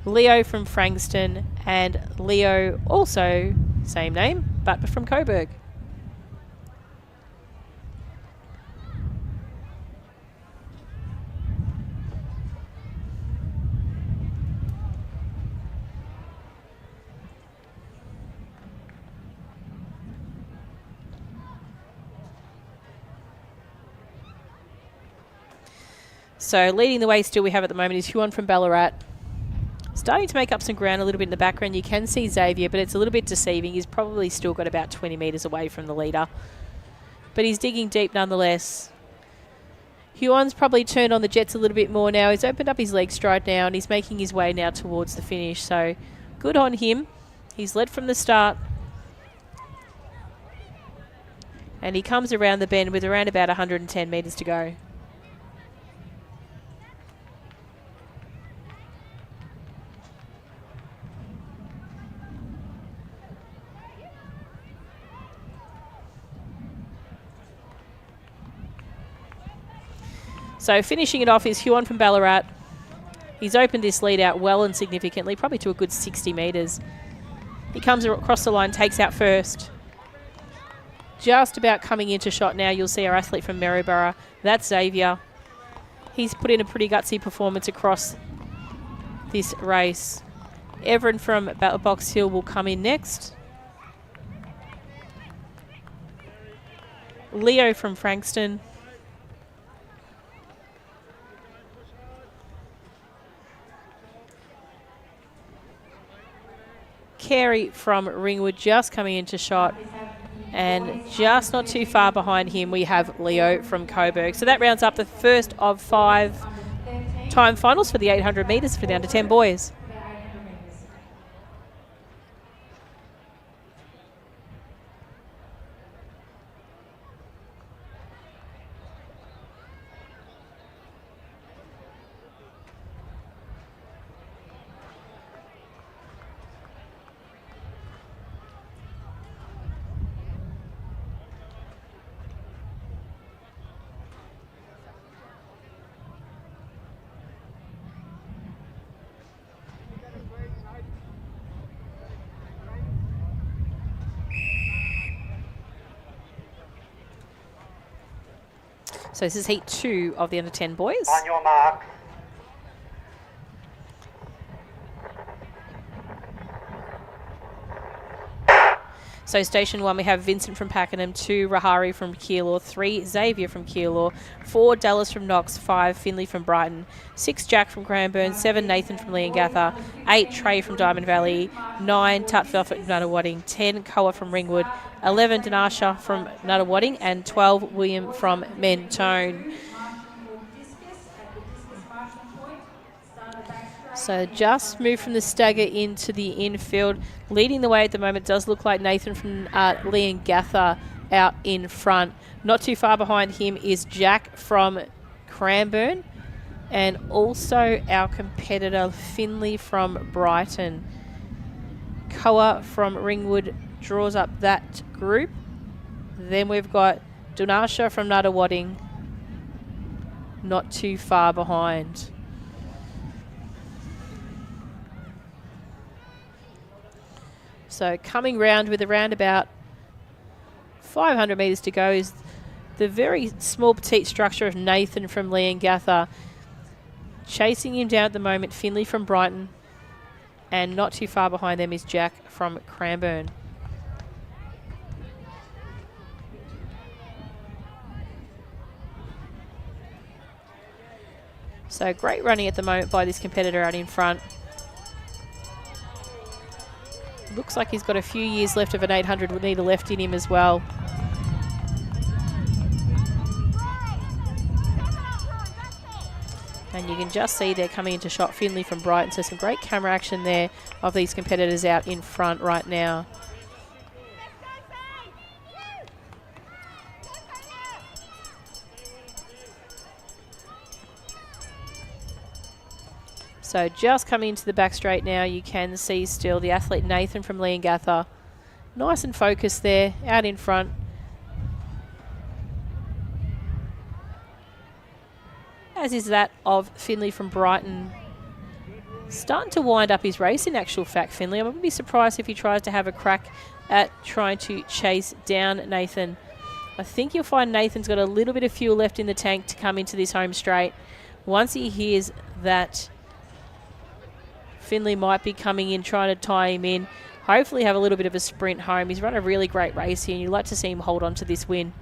Speaker 1: Leo from Frankston, and Leo also, same name, but from Coburg. So leading the way still we have at the moment is Huon from Ballarat. Starting to make up some ground a little bit in the background. You can see Xavier, but it's a little bit deceiving. He's probably still got about 20 metres away from the leader. But he's digging deep nonetheless. Huon's probably turned on the jets a little bit more now. He's opened up his leg stride now and he's making his way now towards the finish. So good on him. He's led from the start. And he comes around the bend with around about 110 metres to go. So finishing it off is Huon from Ballarat. He's opened this lead out well and significantly, probably to a good 60 metres. He comes across the line, takes out first. Just about coming into shot now, you'll see our athlete from Maryborough. That's Xavier. He's put in a pretty gutsy performance across this race. Everin from Box Hill will come in next. Leo from Frankston. Carey from Ringwood just coming into shot, and just not too far behind him we have Leo from Coburg. So that rounds up the first of 5 time finals for the 800 metres for the under 10 boys. So this is heat 2 of the under 10 boys.
Speaker 8: On your mark.
Speaker 1: So station 1, we have Vincent from Pakenham, 2, Rahari from Keilor, 3, Xavier from Keilor, 4, Dallas from Knox, 5, Finley from Brighton, 6, Jack from Cranbourne, 7, Nathan from Leongatha, 8, Trey from Diamond Valley, 9, Tutfell from Nuttawading, 10, Koa from Ringwood, 11, Dinasha from Nuttawading, and 12, William from Mentone. So just moved from the stagger into the infield. Leading the way at the moment does look like Nathan from Leongatha out in front. Not too far behind him is Jack from Cranbourne, and also our competitor Finley from Brighton. Koa from Ringwood draws up that group. Then we've got Dunasha from Nuttawading, not too far behind. So coming round with around about 500 metres to go is the very small petite structure of Nathan from Leongatha. Chasing him down at the moment, Finley from Brighton, and not too far behind them is Jack from Cranbourne. So great running at the moment by this competitor out in front. Looks like he's got a few years left of an 800 metre left in him as well. And you can just see they're coming into shot, Finley from Brighton. So some great camera action there of these competitors out in front right now. So just coming into the back straight now, you can see still the athlete Nathan from Leongatha. Nice and focused there, out in front. As is that of Finley from Brighton. Starting to wind up his race in actual fact, Finley. I wouldn't be surprised if he tries to have a crack at trying to chase down Nathan. I think you'll find Nathan's got a little bit of fuel left in the tank to come into this home straight. Once he hears that Finley might be coming in, trying to tie him in, hopefully have a little bit of a sprint home. He's run a really great race here, and you'd like to see him hold on to this win.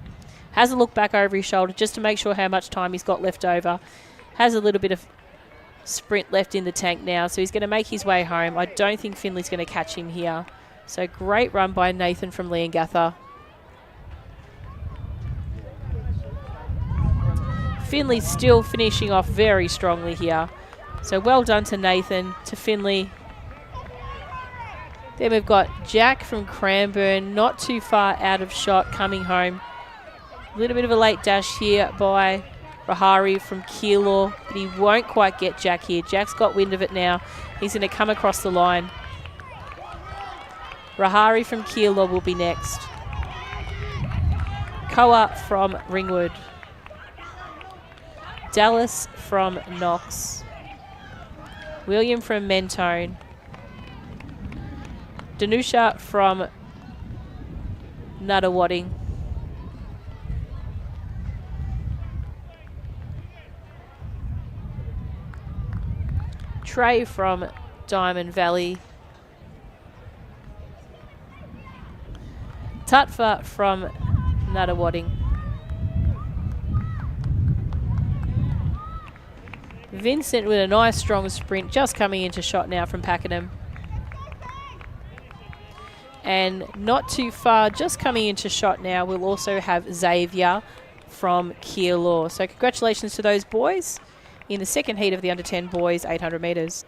Speaker 1: Has a look back over his shoulder just to make sure how much time he's got left over. Has a little bit of sprint left in the tank now, so he's going to make his way home. I don't think Finley's going to catch him here. So great run by Nathan from Leongatha. Finley still finishing off very strongly here. So well done to Nathan, to Finley. Then we've got Jack from Cranbourne, not too far out of shot, coming home. A little bit of a late dash here by Rahari from Keilor, but he won't quite get Jack here. Jack's got wind of it now. He's going to come across the line. Rahari from Keilor will be next. Koa from Ringwood. Dallas from Knox. William from Mentone. Danusha from Nuttawading. Trey from Diamond Valley. Tutfa from Nuttawading. Vincent with a nice strong sprint, just coming into shot now from Pakenham. And not too far, just coming into shot now, we'll also have Xavier from Keilor. So congratulations to those boys in the second heat of the under 10 boys 800 metres.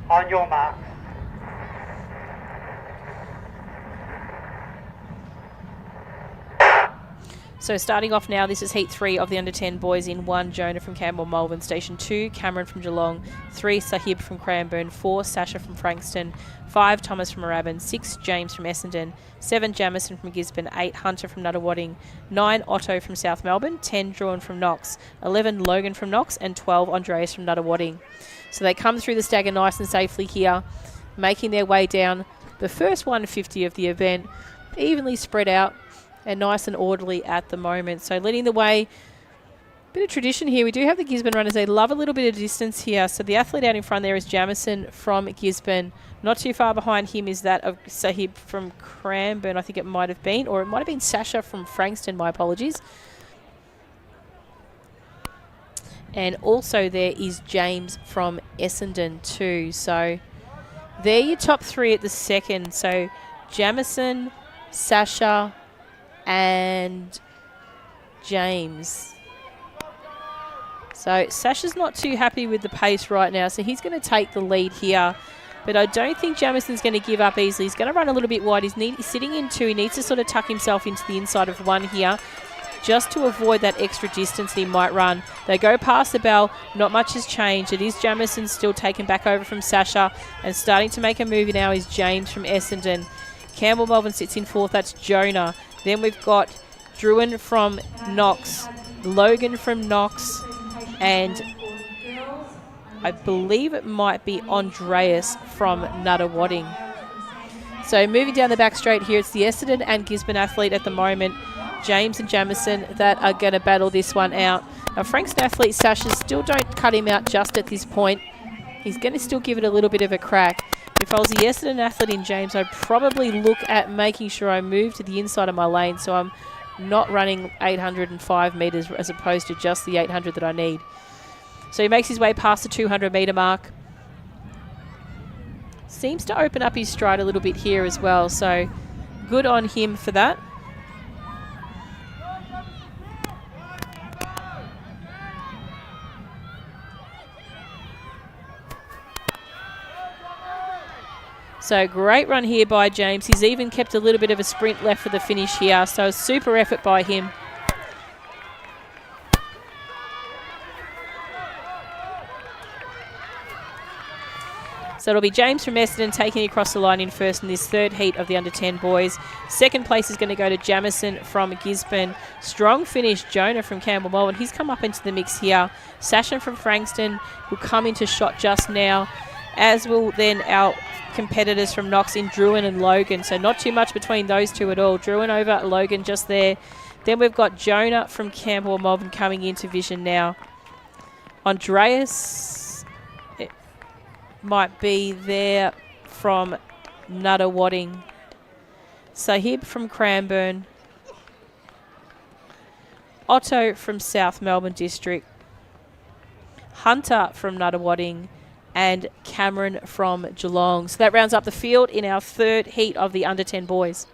Speaker 4: On your mark.
Speaker 1: So starting off now, this is Heat 3 of the under-10 boys in 1, Jonah from Campbell Malvern. Station 2, Cameron from Geelong. 3, Sahib from Cranbourne. 4, Sasha from Frankston. 5, Thomas from Moorabbin. 6, James from Essendon. 7, Jamison from Gisborne. 8, Hunter from Nuttawading. 9, Otto from South Melbourne. 10, Druin from Knox. 11, Logan from Knox. And 12, Andreas from Nuttawading. So they come through the stagger nice and safely here, making their way down the first 150 of the event, evenly spread out and nice and orderly at the moment. So leading the way, bit of tradition here. We do have the Gisborne runners. They love a little bit of distance here. So the athlete out in front there is Jamison from Gisborne. Not too far behind him is that of Sahib from Cranbourne, I think it might have been. Or it might have been Sasha from Frankston, my apologies. And also there is James from Essendon too. So they're your top 3 at the second. So Jamison, Sasha, and James. So Sasha's not too happy with the pace right now, so he's going to take the lead here. But I don't think Jamison's going to give up easily. He's going to run a little bit wide. He's sitting in 2. He needs to sort of tuck himself into the inside of 1 here, just to avoid that extra distance that he might run. They go past the bell. Not much has changed. It is Jamison still taken back over from Sasha, and starting to make a move now is James from Essendon. Campbell Melvin sits in 4th. That's Jonah. Then we've got Druin from Knox, Logan from Knox, and I believe it might be Andreas from Nuttawading. So moving down the back straight here, it's the Essendon and Gisborne athlete at the moment, James and Jamison, that are going to battle this one out. Now Frankston athlete Sasha still don't cut him out just at this point. He's going to still give it a little bit of a crack. If I was the Essendon athlete in James, I'd probably look at making sure I move to the inside of my lane so I'm not running 805 metres as opposed to just the 800 that I need. So he makes his way past the 200 metre mark. Seems to open up his stride a little bit here as well, so good on him for that. So great run here by James. He's even kept a little bit of a sprint left for the finish here. So a super effort by him. So it'll be James from Essendon taking across the line in first in this 3rd heat of the under-10 boys. Second place is going to go to Jamison from Gisborne. Strong finish, Jonah from Campbell Melbourne. He's come up into the mix here. Sasha from Frankston will come into shot just now, as will then our competitors from Knox in Druin and Logan. So not too much between those two at all. Druin over Logan just there. Then we've got Jonah from Campbell Melbourne coming into vision now. Andreas, it might be there from Nuttawading. Sahib from Cranbourne. Otto from South Melbourne District. Hunter from Nuttawading. And Cameron from Geelong. So that rounds up the field in our 3rd heat of the under-10 boys.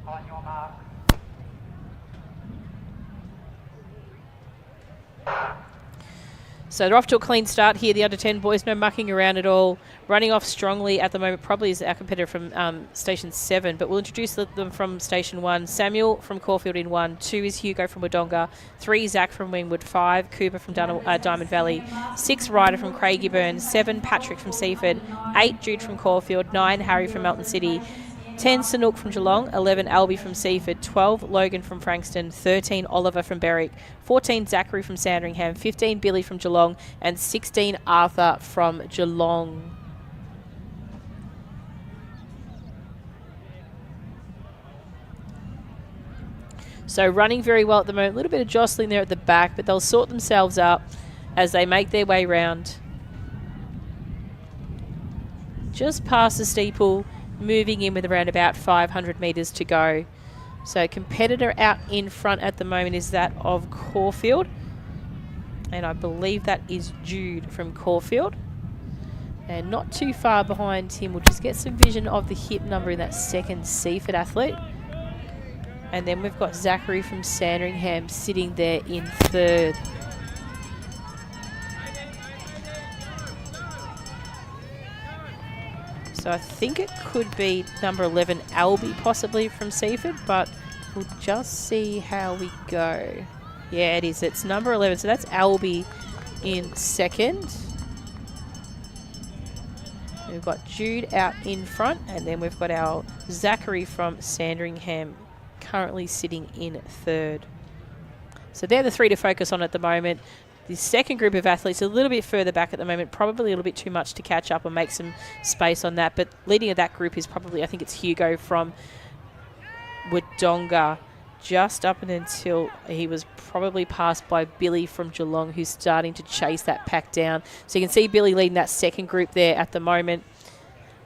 Speaker 8: On your mark.
Speaker 1: So they're off to a clean start here. The under 10 boys, no mucking around at all. Running off strongly at the moment, probably is our competitor from Station 7, but we'll introduce them from Station 1. Samuel from Caulfield in 1. 2 is Hugo from Wodonga. 3, Zach from Wingwood. 5, Cooper from Diamond Valley. 6, Ryder from Craigieburn. 7, Patrick from Seaford. 8, Jude from Caulfield. 9, Harry from Melton City. 10, Sanook from Geelong, 11, Albie from Seaford, 12, Logan from Frankston, 13, Oliver from Berwick, 14, Zachary from Sandringham, 15, Billy from Geelong, and 16, Arthur from Geelong. So running very well at the moment, a little bit of jostling there at the back, but they'll sort themselves up as they make their way round. Just past the steeple, moving in with around about 500 metres to go. So competitor out in front at the moment is that of Caulfield. And I believe that is Jude from Caulfield. And not too far behind him, we'll just get some vision of the hip number in that second Seaford athlete. And then we've got Zachary from Sandringham sitting there in third. So I think it could be number 11, Albie, possibly from Seaford, but we'll just see how we go. Yeah, it is. It's number 11. So that's Albie in second. We've got Jude out in front, and then we've got our Zachary from Sandringham currently sitting in third. So they're the 3 to focus on at the moment. The second group of athletes a little bit further back at the moment, probably a little bit too much to catch up and make some space on that. But leading of that group is probably, I think it's Hugo from Wodonga, just up and until he was probably passed by Billy from Geelong, who's starting to chase that pack down. So you can see Billy leading that second group there at the moment.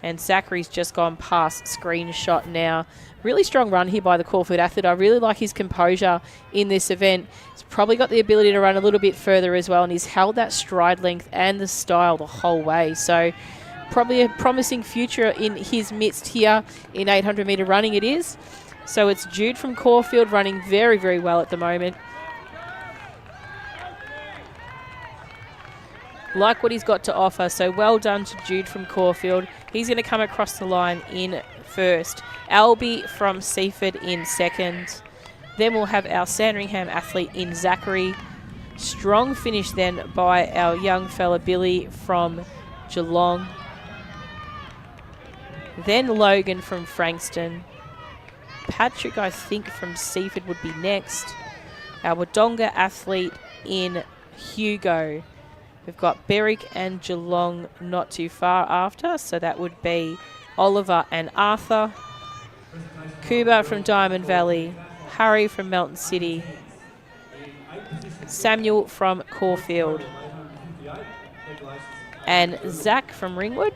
Speaker 1: And Zachary's just gone past screenshot now. Really strong run here by the Caulfield athlete. I really like his composure in this event. He's probably got the ability to run a little bit further as well, and he's held that stride length and the style the whole way. So probably a promising future in his midst here in 800 metre running it is. So it's Jude from Caulfield running very, very well at the moment. Like what he's got to offer, so well done to Jude from Caulfield. He's going to come across the line in first. Albie from Seaford in second. Then we'll have our Sandringham athlete in Zachary. Strong finish then by our young fella Billy from Geelong. Then Logan from Frankston. Patrick, I think, from Seaford would be next. Our Wodonga athlete in Hugo. We've got Berwick and Geelong not too far after, so that would be Oliver and Arthur. Kuba from Diamond Valley. Harry from Melton City. Samuel from Caulfield. And Zach from Ringwood.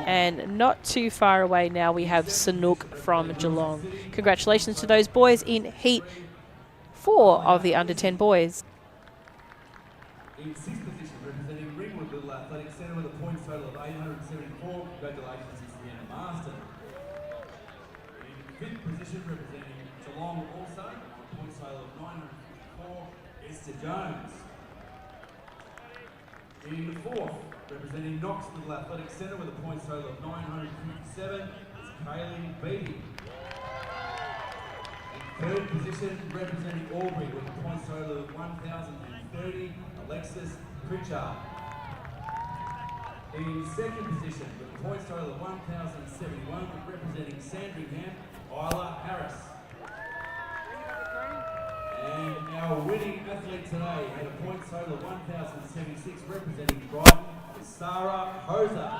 Speaker 1: And not too far away now we have Sanook from Geelong. Congratulations to those boys in Heat 4 of the under 10 boys.
Speaker 10: In 6th position, representing Ringwood Little Athletic Centre with a points total of 874. Congratulations, it's Deanna Marston. In 5th position, representing Geelong also, with a points total of 954, Esther Jones. In 4th, representing Knox Little Athletic Centre with a points total of 957, it's Kaylee Beattie. In 3rd position, representing Albury with a points total of 1,030, Alexis Pritchard. In 2nd position, with a points total of 1,071, representing Sandringham, Isla Harris. And our winning athlete today had a points total of 1,076, representing Brighton, is Sarah Hoser.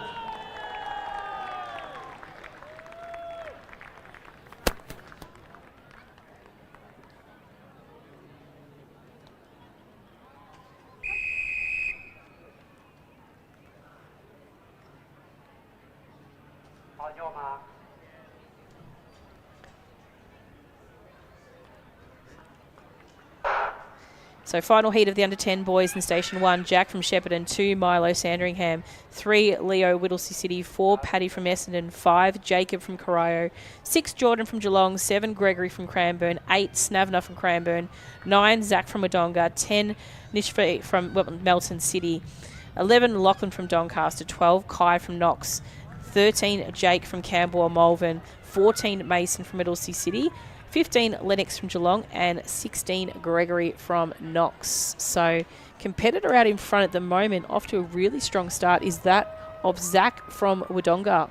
Speaker 8: On your mark.
Speaker 1: So final heat of the under-10 boys in Station 1, Jack from Shepparton, 2 Milo Sandringham, 3 Leo Whittlesea City, 4 Paddy from Essendon, 5 Jacob from Corio, 6 Jordan from Geelong, 7 Gregory from Cranbourne, 8 Snavner from Cranbourne, 9 Zach from Wodonga, 10 Nishfi from Melton City, 11 Lachlan from Doncaster, 12 Kai from Knox, 13 Jake from Camberwell Malvern, 14 Mason from Whittlesea City, 15 Lennox from Geelong, and 16 Gregory from Knox. So competitor out in front at the moment, off to a really strong start, is that of Zach from Wodonga.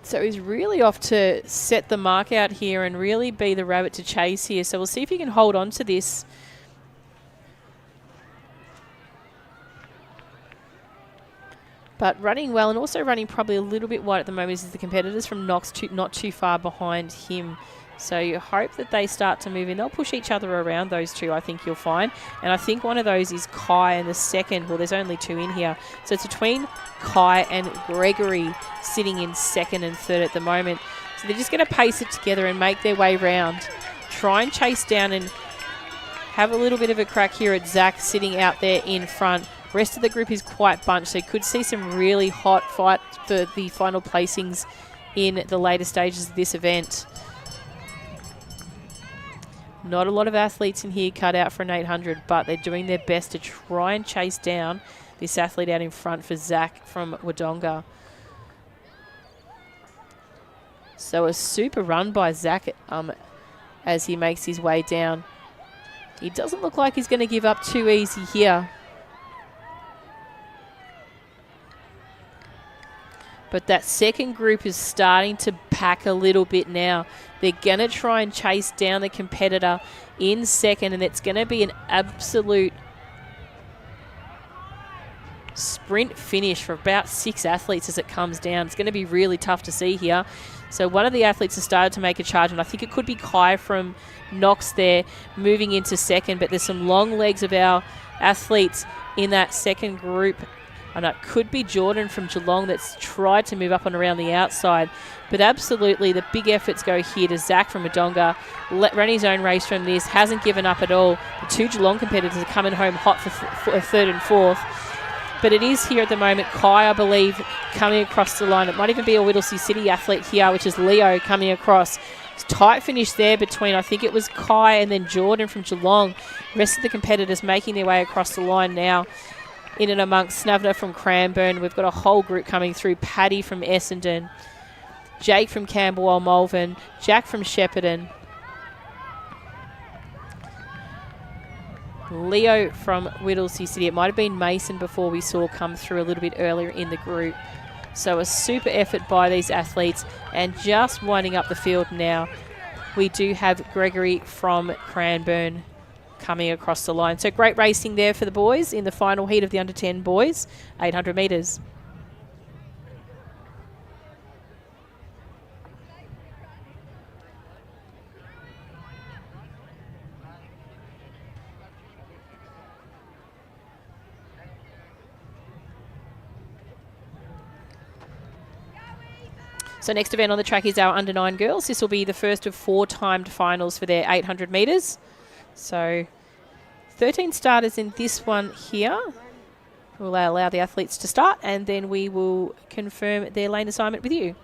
Speaker 1: So he's really off to set the mark out here and really be the rabbit to chase here. So we'll see if he can hold on to this. But running well and also running probably a little bit wide at the moment is the competitors from Knox not too far behind him. So you hope that they start to move in. They'll push each other around, those two, I think you'll find. And I think one of those is Kai, and the second, well, there's only 2 in here. So it's between Kai and Gregory sitting in second and third at the moment. So they're just going to pace it together and make their way round. Try and chase down and have a little bit of a crack here at Zach sitting out there in front. Rest of the group is quite bunched, so you could see some really hot fight for the final placings in the later stages of this event. Not a lot of athletes in here cut out for an 800, but they're doing their best to try and chase down this athlete out in front for Zach from Wodonga. So a super run by Zach as he makes his way down. He doesn't look like he's going to give up too easy here. But that second group is starting to pack a little bit now. They're going to try and chase down the competitor in second, and it's going to be an absolute sprint finish for about 6 athletes as it comes down. It's going to be really tough to see here. So one of the athletes has started to make a charge, and I think it could be Kai from Knox there moving into second, but there's some long legs of our athletes in that second group. And it could be Jordan from Geelong that's tried to move up and around the outside. But absolutely, the big efforts go here to Zach from Wodonga. Ran his own race from this. Hasn't given up at all. The 2 Geelong competitors are coming home hot for third and fourth. But it is here at the moment. Kai, I believe, coming across the line. It might even be a Whittlesea City athlete here, which is Leo coming across. It's tight finish there between, I think it was Kai and then Jordan from Geelong. The rest of the competitors making their way across the line now. In and amongst Snavner from Cranbourne. We've got a whole group coming through. Paddy from Essendon. Jake from Camberwell Malvern. Jack from Shepparton. Leo from Whittlesea City. It might have been Mason before we saw come through a little bit earlier in the group. So a super effort by these athletes. And just winding up the field now, we do have Gregory from Cranbourne coming across the line. So great racing there for the boys in the final heat of the under-10 boys, 800 metres. So next event on the track is our under-9 girls. This will be the first of 4 timed finals for their 800 metres. So 13 starters in this one here. We'll allow the athletes to start, and then we will confirm their lane assignment with you.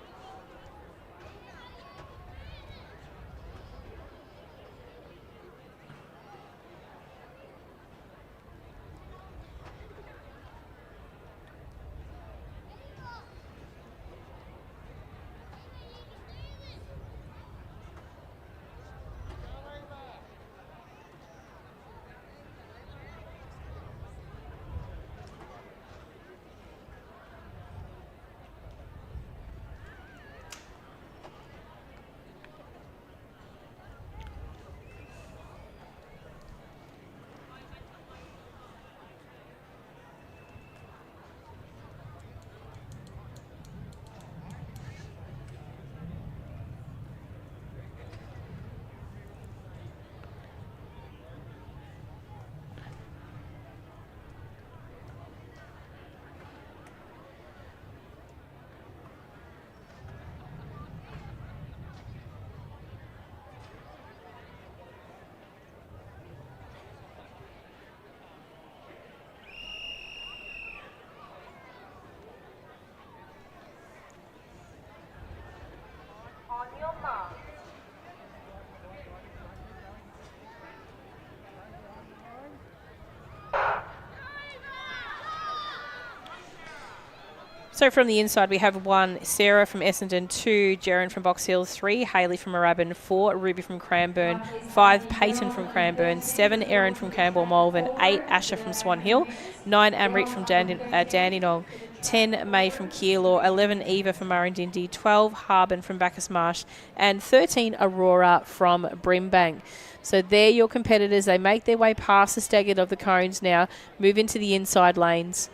Speaker 1: So from the inside, we have 1, Sarah from Essendon, 2, Jaren from Box Hill, 3, Hayley from Moorabbin, 4, Ruby from Cranbourne, 5, Peyton from Cranbourne, 7, Erin from Campbell Malvern, 8, Asher from Swan Hill, 9, Amrit from Dandenong, 10, May from Keilor, 11, Eva from Murrindindi, 12, Harbin from Bacchus Marsh, and 13, Aurora from Brimbank. So they're your competitors. They make their way past the staggered of the cones now, move into the inside lanes.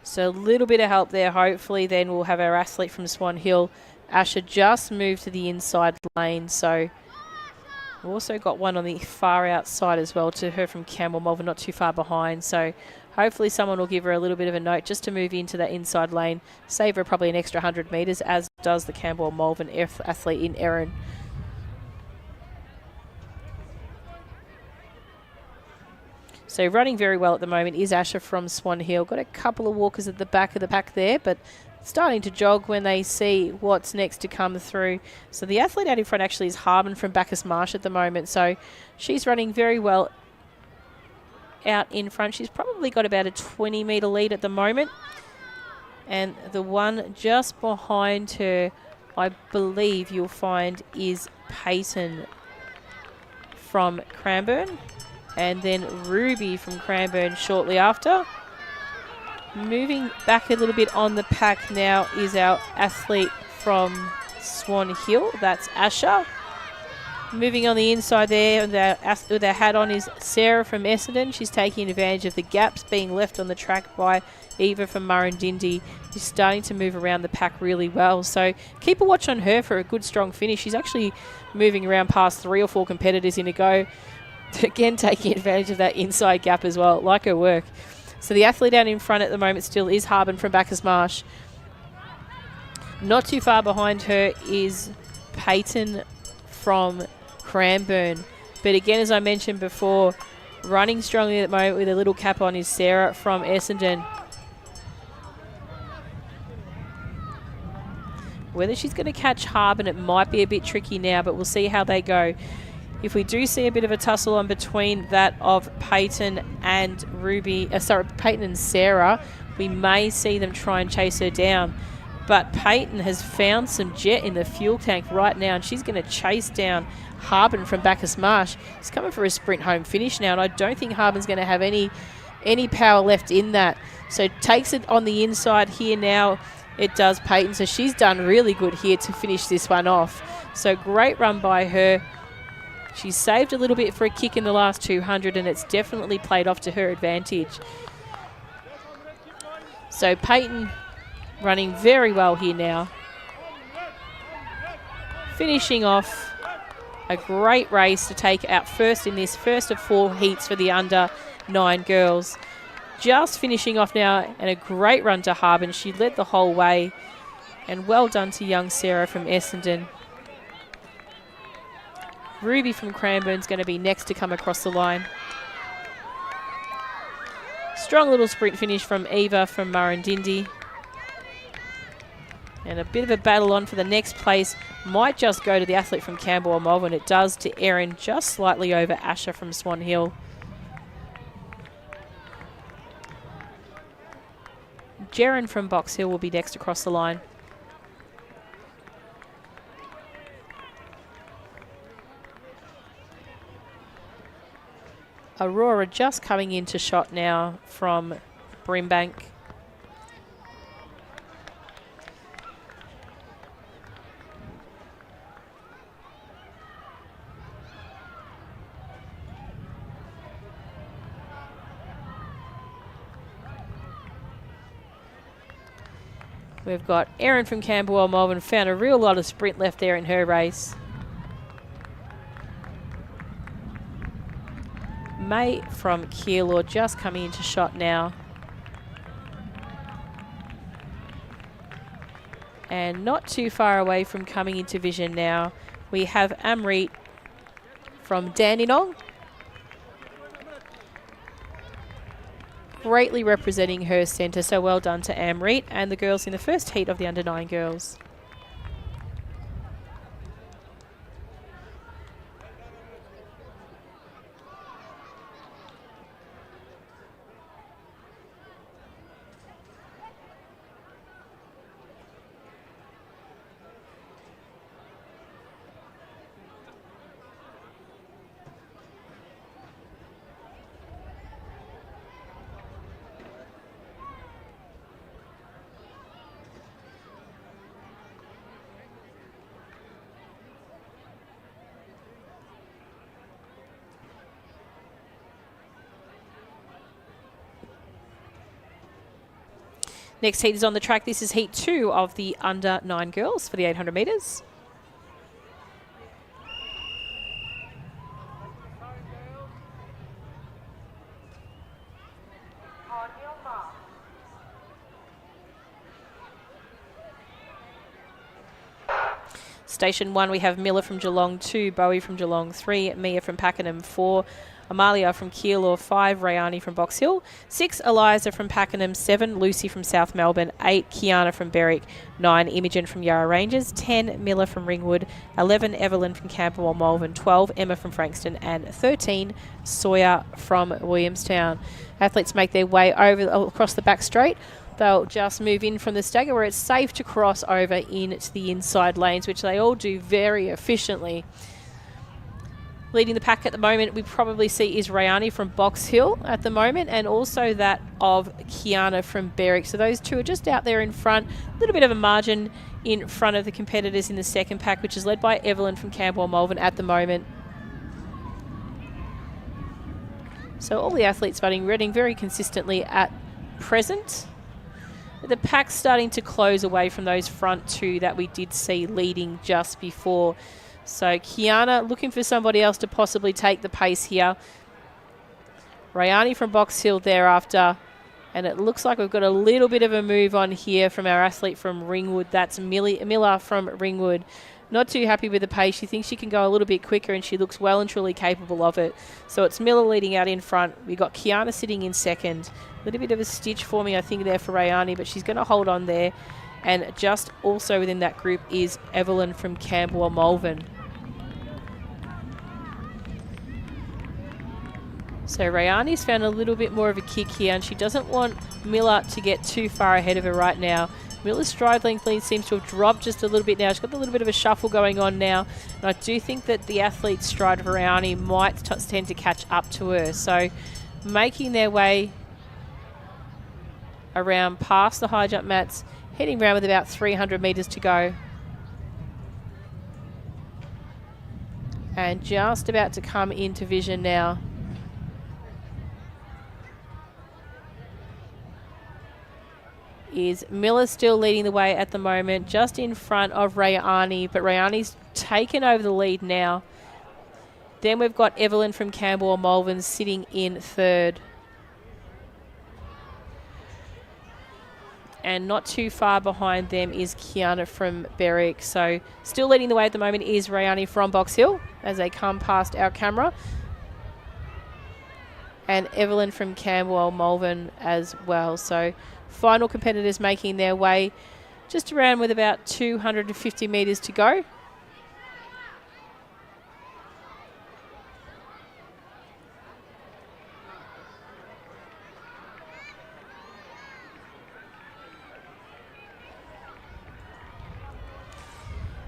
Speaker 1: So a little bit of help there. Hopefully then we'll have our athlete from Swan Hill, Asher, just move to the inside lane. So we've also got one on the far outside as well to her from Campbell Malvern, not too far behind. So hopefully someone will give her a little bit of a note just to move into that inside lane, save her probably an extra 100 metres, as does the Campbell Malvern athlete in Erin. So running very well at the moment is Asher from Swan Hill. Got a couple of walkers at the back of the pack there, but starting to jog when they see what's next to come through. So the athlete out in front actually is Harbin from Bacchus Marsh at the moment. So she's running very well out in front. She's probably got about a 20-metre lead at the moment. And the one just behind her, I believe you'll find, is Peyton from Cranbourne. And then Ruby from Cranbourne shortly after. Moving back a little bit on the pack now is our athlete from Swan Hill. That's Asher. Moving on the inside there with our hat on is Sarah from Essendon. She's taking advantage of the gaps being left on the track by Eva from Murrindindi. She's starting to move around the pack really well. So keep a watch on her for a good strong finish. She's actually moving around past 3 or 4 competitors in a go. Again, taking advantage of that inside gap as well. Like her work. So the athlete out in front at the moment still is Harbin from Bacchus Marsh. Not too far behind her is Peyton from Cranbourne. But again, as I mentioned before, running strongly at the moment with a little cap on is Sarah from Essendon. Whether she's going to catch Harbin, it might be a bit tricky now, but we'll see how they go. If we do see a bit of a tussle on between that of Peyton and Peyton and Sarah, we may see them try and chase her down. But Peyton has found some jet in the fuel tank right now, and she's going to chase down Harbin from Bacchus Marsh. She's coming for a sprint home finish now, and I don't think Harbin's going to have any power left in that. So takes it on the inside here now. It does Peyton. So she's done really good here to finish this one off. So great run by her. She's saved a little bit for a kick in the last 200, and it's definitely played off to her advantage. So Peyton running very well here now. Finishing off a great race to take out first in this first of 4 heats for the under 9 girls. Just finishing off now, and a great run to Harbin. She led the whole way, and well done to young Sarah from Essendon. Ruby from Cranbourne's going to be next to come across the line. Strong little sprint finish from Eva from Murrindindi. And a bit of a battle on for the next place. Might just go to the athlete from Campbell or Malvern. It does to Erin, just slightly over Asher from Swan Hill. Jaren from Box Hill will be next across the line. Aurora just coming into shot now from Brimbank. We've got Erin from Camberwell Melbourne, found a real lot of sprint left there in her race. May from Keilor just coming into shot now. And not too far away from coming into vision now, we have Amrit from Dandenong. Greatly representing her centre, so well done to Amrit and the girls in the first heat of the under 9 girls. Next heat is on the track. This is heat 2 of the under 9 girls for the 800 metres. Station 1, we have Miller from Geelong, 2, Bowie from Geelong, 3, Mia from Pakenham, 4, Amalia from Keilor, 5, Rayani from Box Hill, 6, Eliza from Pakenham, 7, Lucy from South Melbourne, 8, Kiana from Berwick, 9, Imogen from Yarra Ranges, 10, Miller from Ringwood, 11, Evelyn from Camberwell Malvern, 12, Emma from Frankston, and 13, Sawyer from Williamstown. Athletes make their way across the back straight. They'll just move in from the stagger where it's safe to cross over into the inside lanes, which they all do very efficiently. Leading the pack at the moment, we probably see is Rayani from Box Hill at the moment, and also that of Kiana from Berwick. So those two are just out there in front. A little bit of a margin in front of the competitors in the second pack, which is led by Evelyn from Camberwell Malvern at the moment. So all the athletes running very consistently at present. The pack's starting to close away from those front two that we did see leading just before. So Kiana looking for somebody else to possibly take the pace here. Rayani from Box Hill thereafter. And it looks like we've got a little bit of a move on here from our athlete from Ringwood. That's Miller from Ringwood. Not too happy with the pace. She thinks she can go a little bit quicker, and she looks well and truly capable of it. So it's Miller leading out in front. We've got Kiana sitting in second. A little bit of a stitch for me, I think, there for Rayani, but she's going to hold on there. And just also within that group is Evelyn from Camberwell Malvern. So Rayani's found a little bit more of a kick here, and she doesn't want Miller to get too far ahead of her right now. Miller's stride length lead seems to have dropped just a little bit now. She's got a little bit of a shuffle going on now. And I do think that the athlete's stride of Rayani might tend to catch up to her. So making their way around past the high jump mats, heading around with about 300 metres to go. And just about to come into vision now. Is Miller still leading the way at the moment, just in front of Rayani, but Rayani's taken over the lead now. Then we've got Evelyn from Camberwell Malvern sitting in third. And not too far behind them is Kiana from Berwick. So still leading the way at the moment is Rayani from Box Hill as they come past our camera. And Evelyn from Camberwell Malvern as well. So final competitors making their way just around with about 250 metres to go.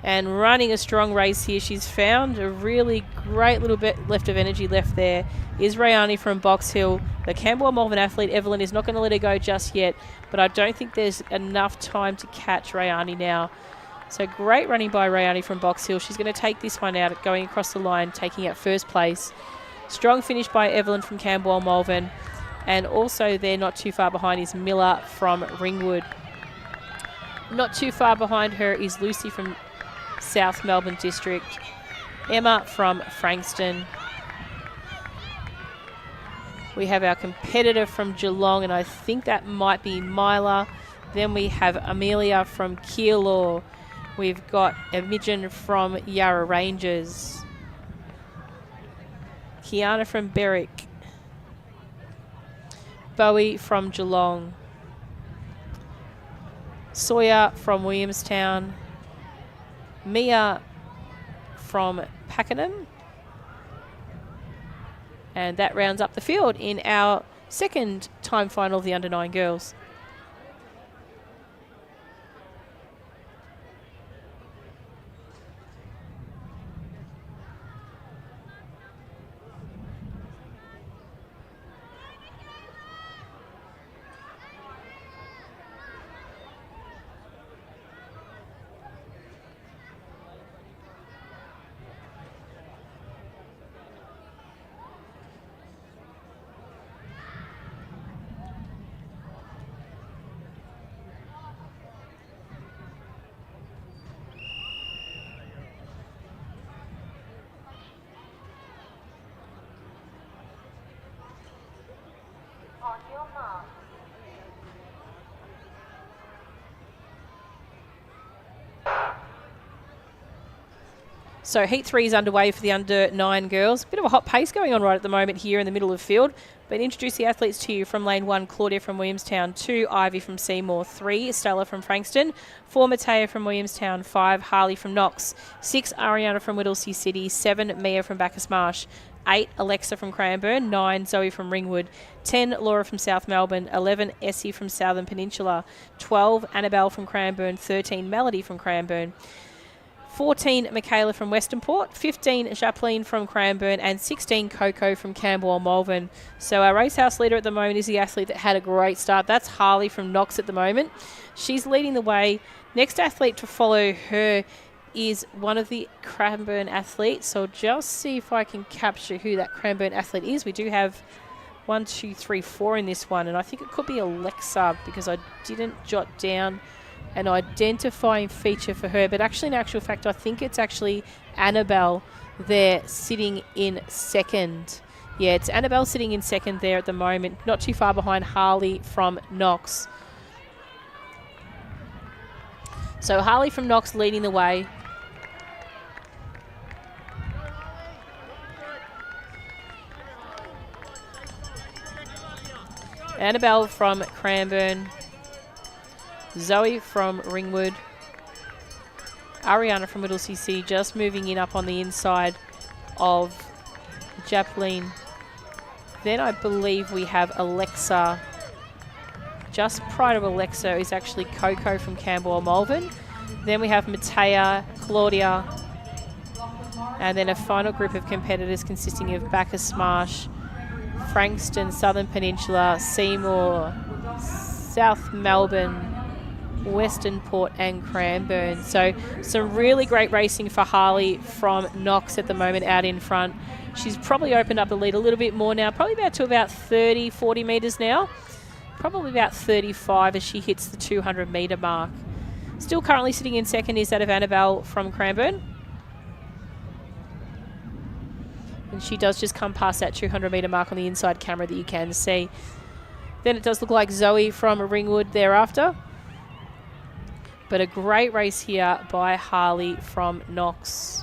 Speaker 1: And running a strong race here. She's found a really great little bit left of energy left there. Is Rayani from Box Hill. The Camberwell Malvern athlete, Evelyn, is not going to let her go just yet, but I don't think there's enough time to catch Rayani now. So great running by Rayani from Box Hill. She's going to take this one out, going across the line, taking out first place. Strong finish by Evelyn from Camberwell Malvern. And also there, not too far behind, is Miller from Ringwood. Not too far behind her is Lucy from South Melbourne District, Emma from Frankston. We have our competitor from Geelong, and I think that might be Myla. Then we have Amelia from Keilor. We've got Imogen from Yarra Ranges. Kiana from Berwick. Bowie from Geelong. Sawyer from Williamstown. Mia from Pakenham. And that rounds up the field in our second time final of the under-9 girls.
Speaker 7: On your mark.
Speaker 1: So heat 3 is underway for the under 9 girls. Bit of a hot pace going on right at the moment here in the middle of the field. But introduce the athletes to you from lane 1, Claudia from Williamstown, 2, Ivy from Seymour, 3, Stella from Frankston, 4, Matea from Williamstown, 5, Harley from Knox, 6, Ariana from Whittlesea City, 7, Mia from Bacchus Marsh, 8, Alexa from Cranbourne, 9, Zoe from Ringwood, 10, Laura from South Melbourne, 11, Essie from Southern Peninsula, 12, Annabelle from Cranbourne, 13, Melody from Cranbourne, 14, Michaela from Western Port, 15, Jacqueline from Cranbourne, and 16, Coco from Camberwell Malvern. So our racehouse leader at the moment is the athlete that had a great start. That's Harley from Knox at the moment. She's leading the way. Next athlete to follow her is one of the Cranbourne athletes. So I'll just see if I can capture who that Cranbourne athlete is. We do have 1, 2, 3, 4 in this one, and I think it could be Alexa because I didn't jot down an identifying feature for her, but actually in actual fact I think it's actually Annabelle there sitting in second. Yeah, it's Annabelle sitting in second there at the moment, not too far behind Harley from Knox. So Harley from Knox leading the way. Annabelle from Cranbourne, Zoe from Ringwood, Ariana from Whittlesea City just moving in up on the inside of Jacqueline. Then I believe we have Alexa. Just prior to Alexa is actually Coco from Camberwell Malvern. Then we have Matea, Claudia, and then a final group of competitors consisting of Bacchus Marsh, Frankston, Southern Peninsula, Seymour, South Melbourne, Western Port and Cranbourne. So some really great racing for Harley from Knox at the moment out in front. She's probably opened up the lead a little bit more now, probably about to about 30, 40 metres now. Probably about 35 as she hits the 200 metre mark. Still currently sitting in second is that of Annabelle from Cranbourne. And she does just come past that 200 metre mark on the inside camera that you can see. Then it does look like Zoe from Ringwood thereafter. But a great race here by Harley from Knox.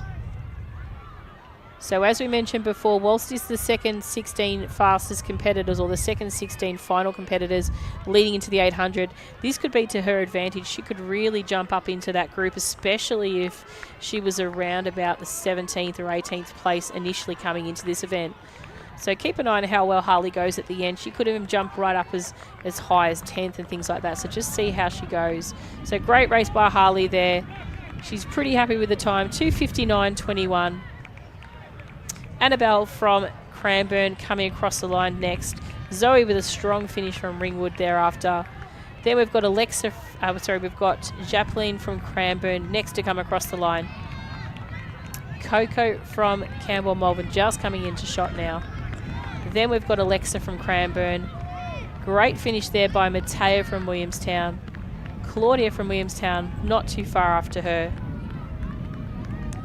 Speaker 1: So as we mentioned before, whilst it's the second 16 fastest competitors or the second 16 final competitors leading into the 800, this could be to her advantage. She could really jump up into that group, especially if she was around about the 17th or 18th place initially coming into this event. So keep an eye on how well Harley goes at the end. She could even jump right up as high as 10th and things like that. So just see how she goes. So great race by Harley there. She's pretty happy with the time, 2:59.21. Annabelle from Cranbourne coming across the line next. Zoe with a strong finish from Ringwood thereafter. Then we've got we've got Jacqueline from Cranbourne next to come across the line. Coco from Camberwell Malvern just coming into shot now. Then we've got Alexa from Cranbourne. Great finish there by Matea from Williamstown. Claudia from Williamstown, not too far after her.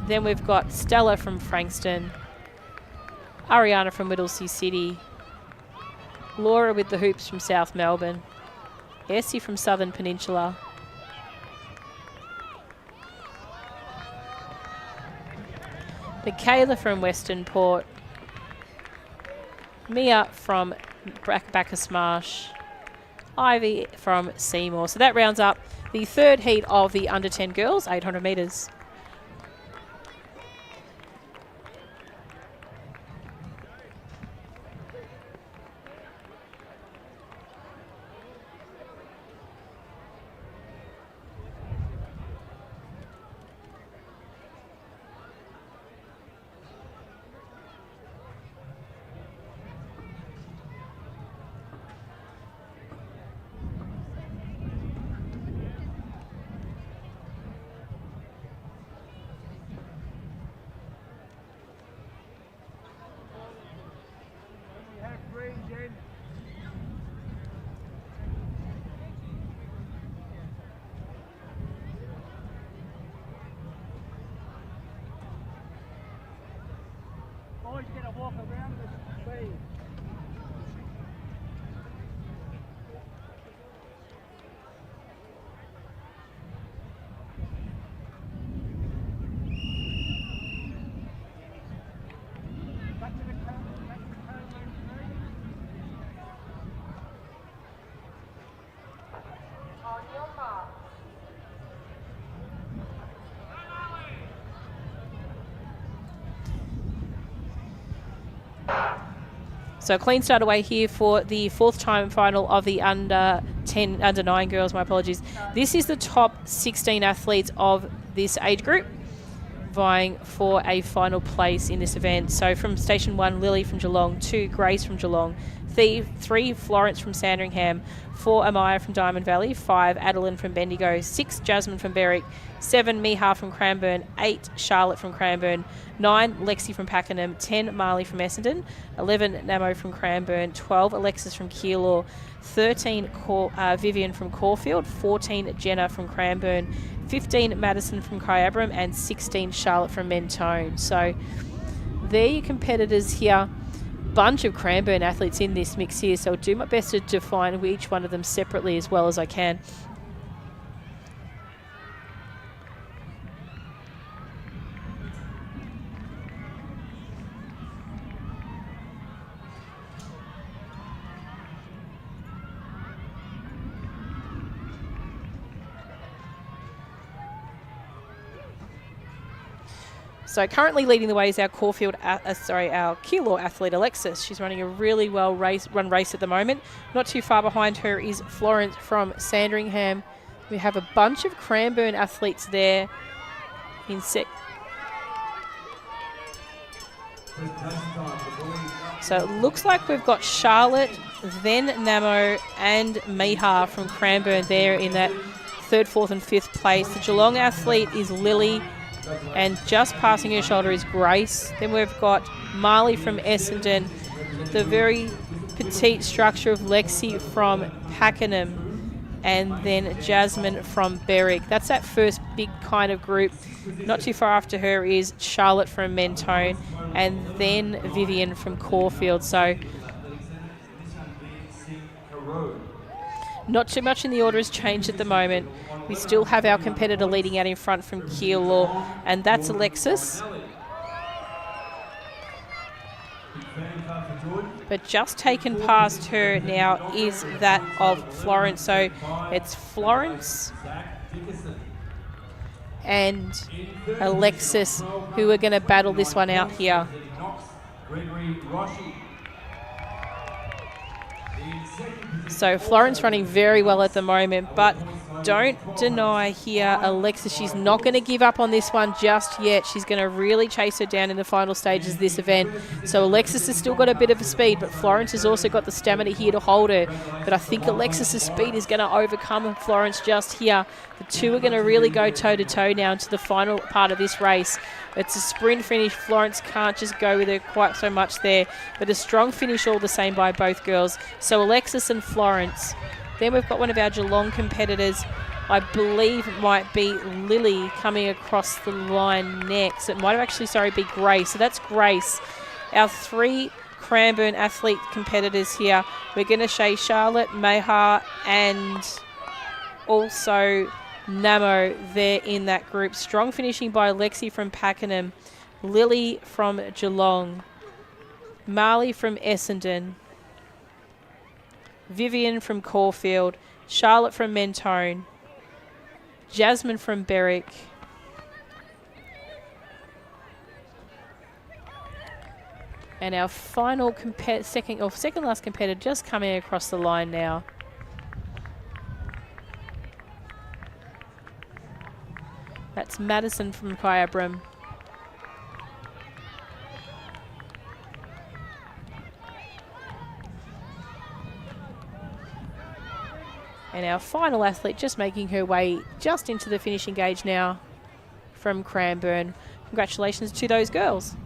Speaker 1: Then we've got Stella from Frankston. Ariana from Whittlesea City. Laura with the hoops from South Melbourne. Essie from Southern Peninsula. Michaela from Western Port. Mia from Bacchus Marsh. Ivy from Seymour. So that rounds up the third heat of the under 10 girls, 800 metres.
Speaker 4: Boys, get a walk around the speed.
Speaker 1: So a clean start away here for the 4th time final of the under 9 girls, my apologies. This is the top 16 athletes of this age group vying for a final place in this event. So from Station 1, Lily from Geelong, 2, Grace from Geelong, 3, Florence from Sandringham, 4, Amaya from Diamond Valley, 5, Adeline from Bendigo, 6, Jasmine from Berwick, 7, Miha from Cranbourne, 8, Charlotte from Cranbourne, 9, Lexi from Pakenham, 10, Marley from Essendon, 11, Namo from Cranbourne, 12, Alexis from Keilor, 13, Vivian from Caulfield, 14, Jenna from Cranbourne, 15, Madison from Kyabram, and 16, Charlotte from Mentone. So there are your competitors here. Bunch of Cranbourne athletes in this mix here, so I'll do my best to define each one of them separately as well as I can. So currently leading the way is our our Keilor athlete Alexis. She's running a really well run race at the moment. Not too far behind her is Florence from Sandringham. We have a bunch of Cranbourne athletes there in So it looks like we've got Charlotte, then Namo and Miha from Cranbourne there in that 3rd, 4th and 5th place. The Geelong athlete is Lily, and just passing her shoulder is Grace. Then we've got Marley from Essendon, the very petite structure of Lexi from Pakenham, and then Jasmine from Berwick. That's that first big kind of group. Not too far after her is Charlotte from Mentone, and then Vivian from Caulfield. So not too much in the order has changed at the moment. We still have our competitor leading out in front from Keilor, and that's Alexis. But just taken past her now is that of Florence. So it's Florence and Alexis who are going to battle this one out here. So Florence running very well at the moment, but don't deny here Alexis. She's not going to give up on this one just yet. She's going to really chase her down in the final stages of this event. So Alexis has still got a bit of a speed, but Florence has also got the stamina here to hold her. But I think Alexis's speed is going to overcome Florence just here. The two are going to really go toe-to-toe now into the final part of this race. It's a sprint finish. Florence can't just go with her quite so much there, but a strong finish all the same by both girls. So Alexis and Florence. Then we've got one of our Geelong competitors, I believe it might be Lily, coming across the line next. It might have actually, be Grace. So that's Grace. Our 3 Cranbourne athlete competitors here. We're going to say Charlotte, Mayha, and also Namo there in that group. Strong finishing by Lexi from Pakenham, Lily from Geelong, Marley from Essendon, Vivian from Caulfield, Charlotte from Mentone, Jasmine from Berwick, and our final second last competitor just coming across the line now. That's Madison from Kyabram. And our final athlete just making her way just into the finishing gauge now from Cranbourne. Congratulations to those girls.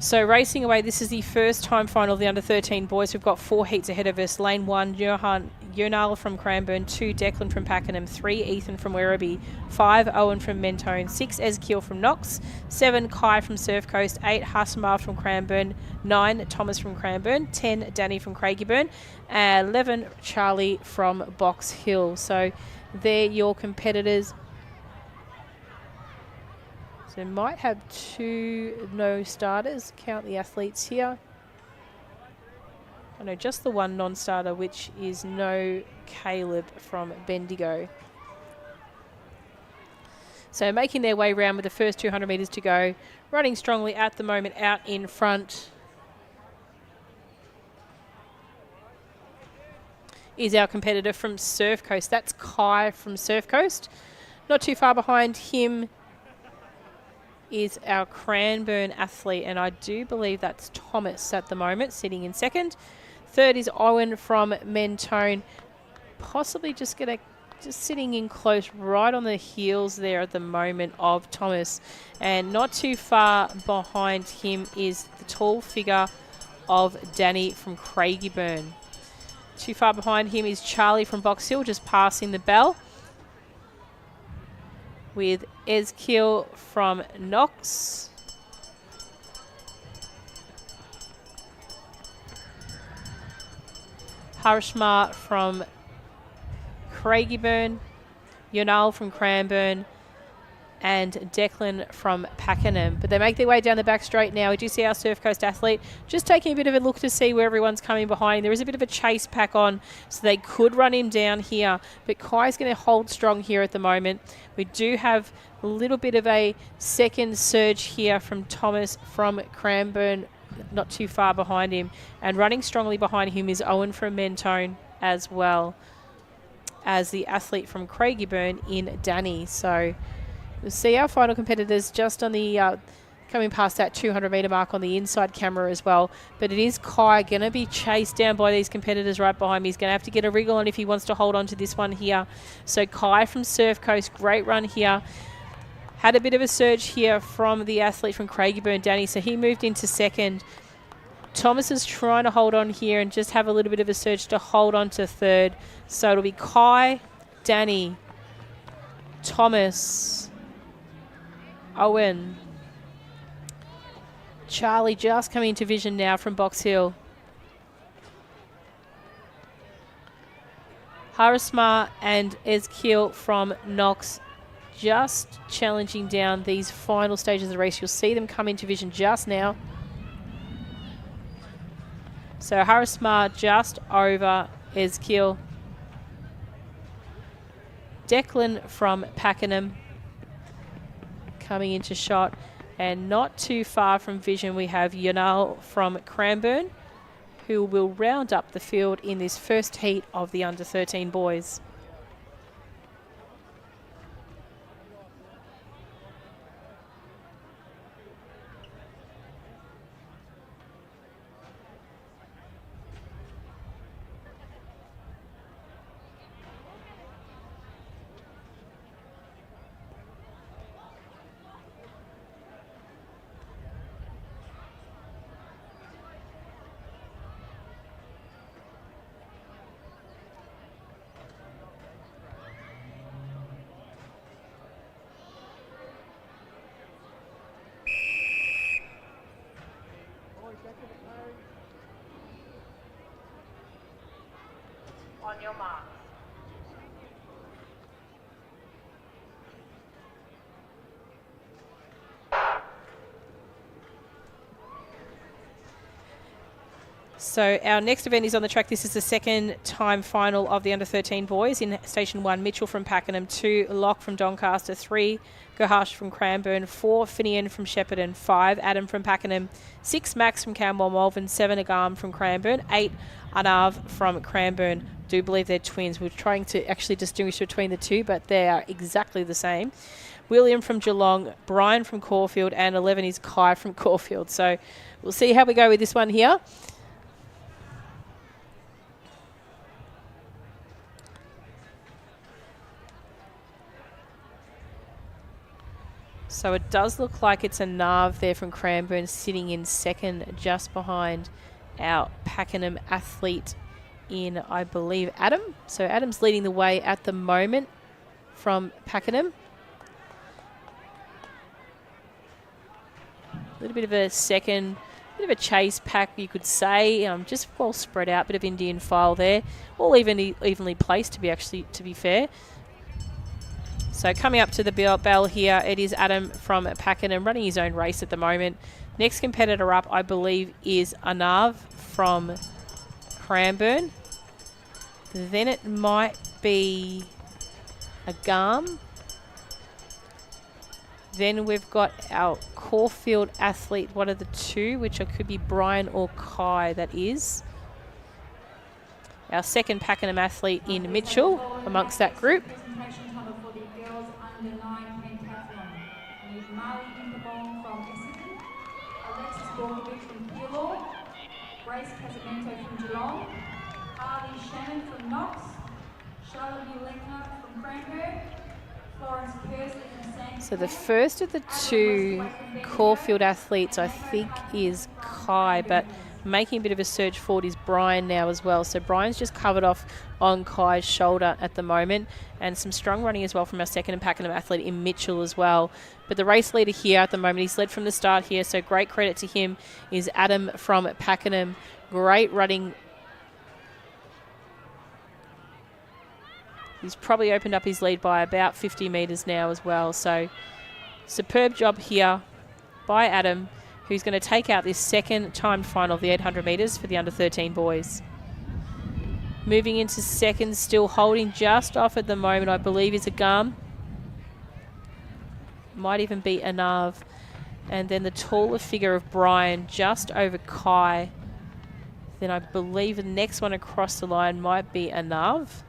Speaker 1: So racing away, this is the first time final of the under-13 boys. We've got 4 heats ahead of us. Lane 1, Yonal from Cranbourne, 2, Declan from Pakenham, 3, Ethan from Werribee, 5, Owen from Mentone, 6, Ezekiel from Knox, 7, Kai from Surf Coast, 8, Hassamar from Cranbourne, 9, Thomas from Cranbourne, 10, Danny from Craigieburn, 11, Charlie from Box Hill. So they're your competitors. So might have 2 no starters. Count the athletes here. I know just the 1 non-starter, which is no Caleb from Bendigo. So making their way round with the first 200 metres to go. Running strongly at the moment out in front is our competitor from Surf Coast. That's Kai from Surf Coast. Not too far behind him is our Cranbourne athlete, and I do believe that's Thomas at the moment, sitting in second. Third is Owen from Mentone, possibly just sitting in close, right on the heels there at the moment of Thomas. And not too far behind him is the tall figure of Danny from Craigieburn. Too far behind him is Charlie from Box Hill, just passing the bell, with Ezekiel from Knox. Harishmar from Craigieburn, Yonal from Cranbourne, and Declan from Pakenham. But they make their way down the back straight now. We do see our Surf Coast athlete just taking a bit of a look to see where everyone's coming behind. There is a bit of a chase pack on, so they could run him down here. But Kai's going to hold strong here at the moment. We do have a little bit of a second surge here from Thomas from Cranbourne, not too far behind him. And running strongly behind him is Owen from Mentone, as well as the athlete from Craigieburn in Danny. So we'll see our final competitors just on the coming past that 200 metre mark on the inside camera as well. But it is Kai going to be chased down by these competitors right behind me. He's going to have to get a wriggle on if he wants to hold on to this one here. So Kai from Surf Coast, great run here. Had a bit of a surge here from the athlete from Craigieburn, Danny, so he moved into second. Thomas is trying to hold on here and just have a little bit of a surge to hold on to third. So it'll be Kai, Danny, Thomas, Owen, Charlie just coming into vision now from Box Hill. Harrismar and Ezekiel from Knox just challenging down these final stages of the race. You'll see them come into vision just now. So Harrismar just over Ezekiel. Declan from Pakenham coming into shot. And not too far from vision, we have Yonal from Cranbourne, who will round up the field in this first heat of the under-13 boys.
Speaker 2: On your mark.
Speaker 1: So our next event is on the track. This is the second time final of the under-13 boys. In Station 1, Mitchell from Pakenham, 2, Locke from Doncaster, 3, Gohash from Cranbourne, 4, Finian from Shepparton, 5, Adam from Pakenham, 6, Max from Camberwell Malvern, 7, Agam from Cranbourne, 8, Anav from Cranbourne. Do believe they're twins. We're trying to actually distinguish between the two, but they are exactly the same. William from Geelong, Brian from Caulfield, and 11 is Kai from Caulfield. So we'll see how we go with this one here. So it does look like it's a Nav there from Cranbourne sitting in second just behind our Pakenham athlete in, I believe, Adam. So Adam's leading the way at the moment from Pakenham. A little bit of a second, bit of a chase pack, you could say. Just well spread out, bit of Indian file there. All evenly placed, to be fair. So coming up to the bell here, it is Adam from Pakenham running his own race at the moment. Next competitor up, I believe, is Anav from Cranbourne. Then it might be a Garm. Then we've got our Caulfield athlete, one of the two, which could be Brian or Kai, that is. Our second Pakenham athlete in Mitchell amongst that group.
Speaker 3: Grace Casamento from Geelong, Harley Shannon from Knox, Charlotte Newleckner from Cranbourne, Florence Kersley from Sandton.
Speaker 1: So the first of the two Caulfield athletes, I think, is Kai, but making a bit of a surge forward is Brian now as well. So Brian's just covered off on Kai's shoulder at the moment, and some strong running as well from our second and Pakenham athlete in Mitchell as well. But the race leader here at the moment, he's led from the start here, so great credit to him, is Adam from Pakenham. Great running. He's probably opened up his lead by about 50 metres now as well. So superb job here by Adam, who's going to take out this second timed final of the 800 metres for the under-13 boys. Moving into second, still holding just off at the moment, I believe, is a Garm. Might even be a Nav. And then the taller figure of Brian just over Kai. Then I believe the next one across the line might be a Nav.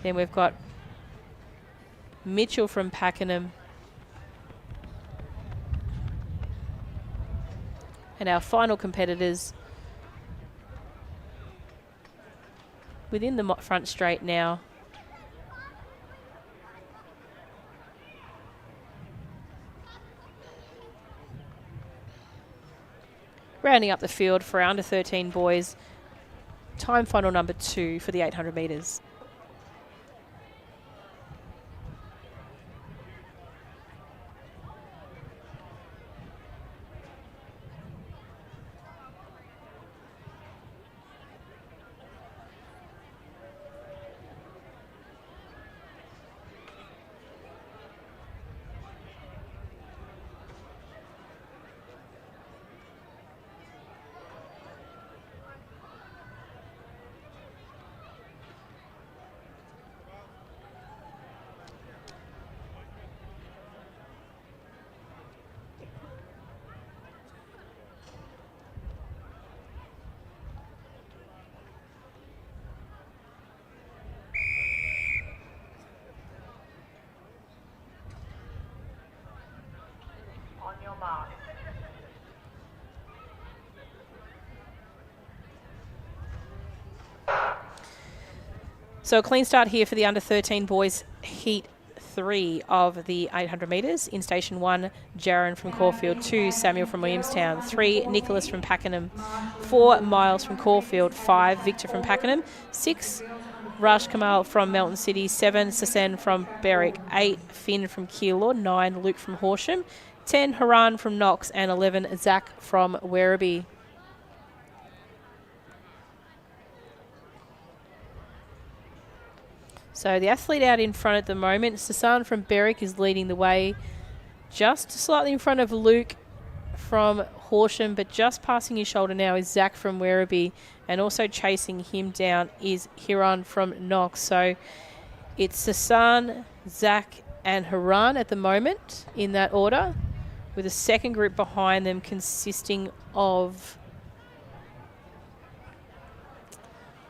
Speaker 1: Then we've got Mitchell from Pakenham. And our final competitors within the front straight now. Rounding up the field for our under-13 boys, time final number 2 for the 800 metres. So a clean start here for the under-13 boys, heat 3 of the 800 metres. In station 1, Jaron from Caulfield. 2, Samuel from Williamstown. 3, Nicholas from Pakenham. 4, Miles from Caulfield. 5, Victor from Pakenham. 6, Raj Kamal from Melton City. 7, Sasen from Berwick. 8, Finn from Keilor. 9, Luke from Horsham. 10, Haran from Knox. And 11, Zach from Werribee. So the athlete out in front at the moment, Sasan from Berwick, is leading the way. Just slightly in front of Luke from Horsham, but just passing his shoulder now is Zach from Werribee. And also chasing him down is Hiran from Knox. So it's Sasan, Zach and Haran at the moment in that order, with a second group behind them consisting of,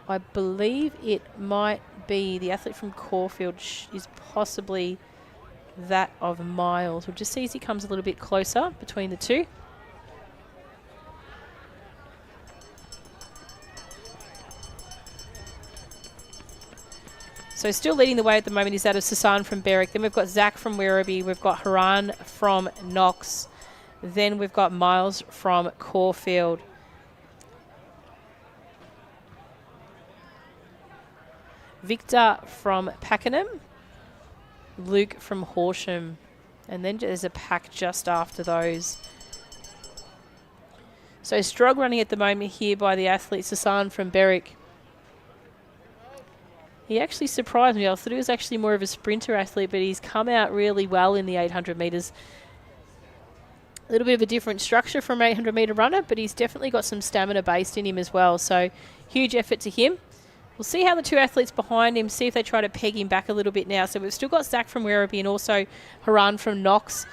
Speaker 1: I believe it might be the athlete from Caulfield is possibly that of Miles. We'll just see as he comes a little bit closer between the two. So still leading the way at the moment is that of Sasan from Berwick. Then we've got Zach from Werribee. We've got Haran from Knox. Then we've got Miles from Caulfield. Victor from Pakenham. Luke from Horsham. And then there's a pack just after those. So strong running at the moment here by the athlete Sasan from Berwick. He actually surprised me. I thought he was actually more of a sprinter athlete, but he's come out really well in the 800 metres. A little bit of a different structure from 800 metre runner, but he's definitely got some stamina based in him as well. So huge effort to him. We'll see how the two athletes behind him, see if they try to peg him back a little bit now. So we've still got Zach from Werribee and also Haran from Knox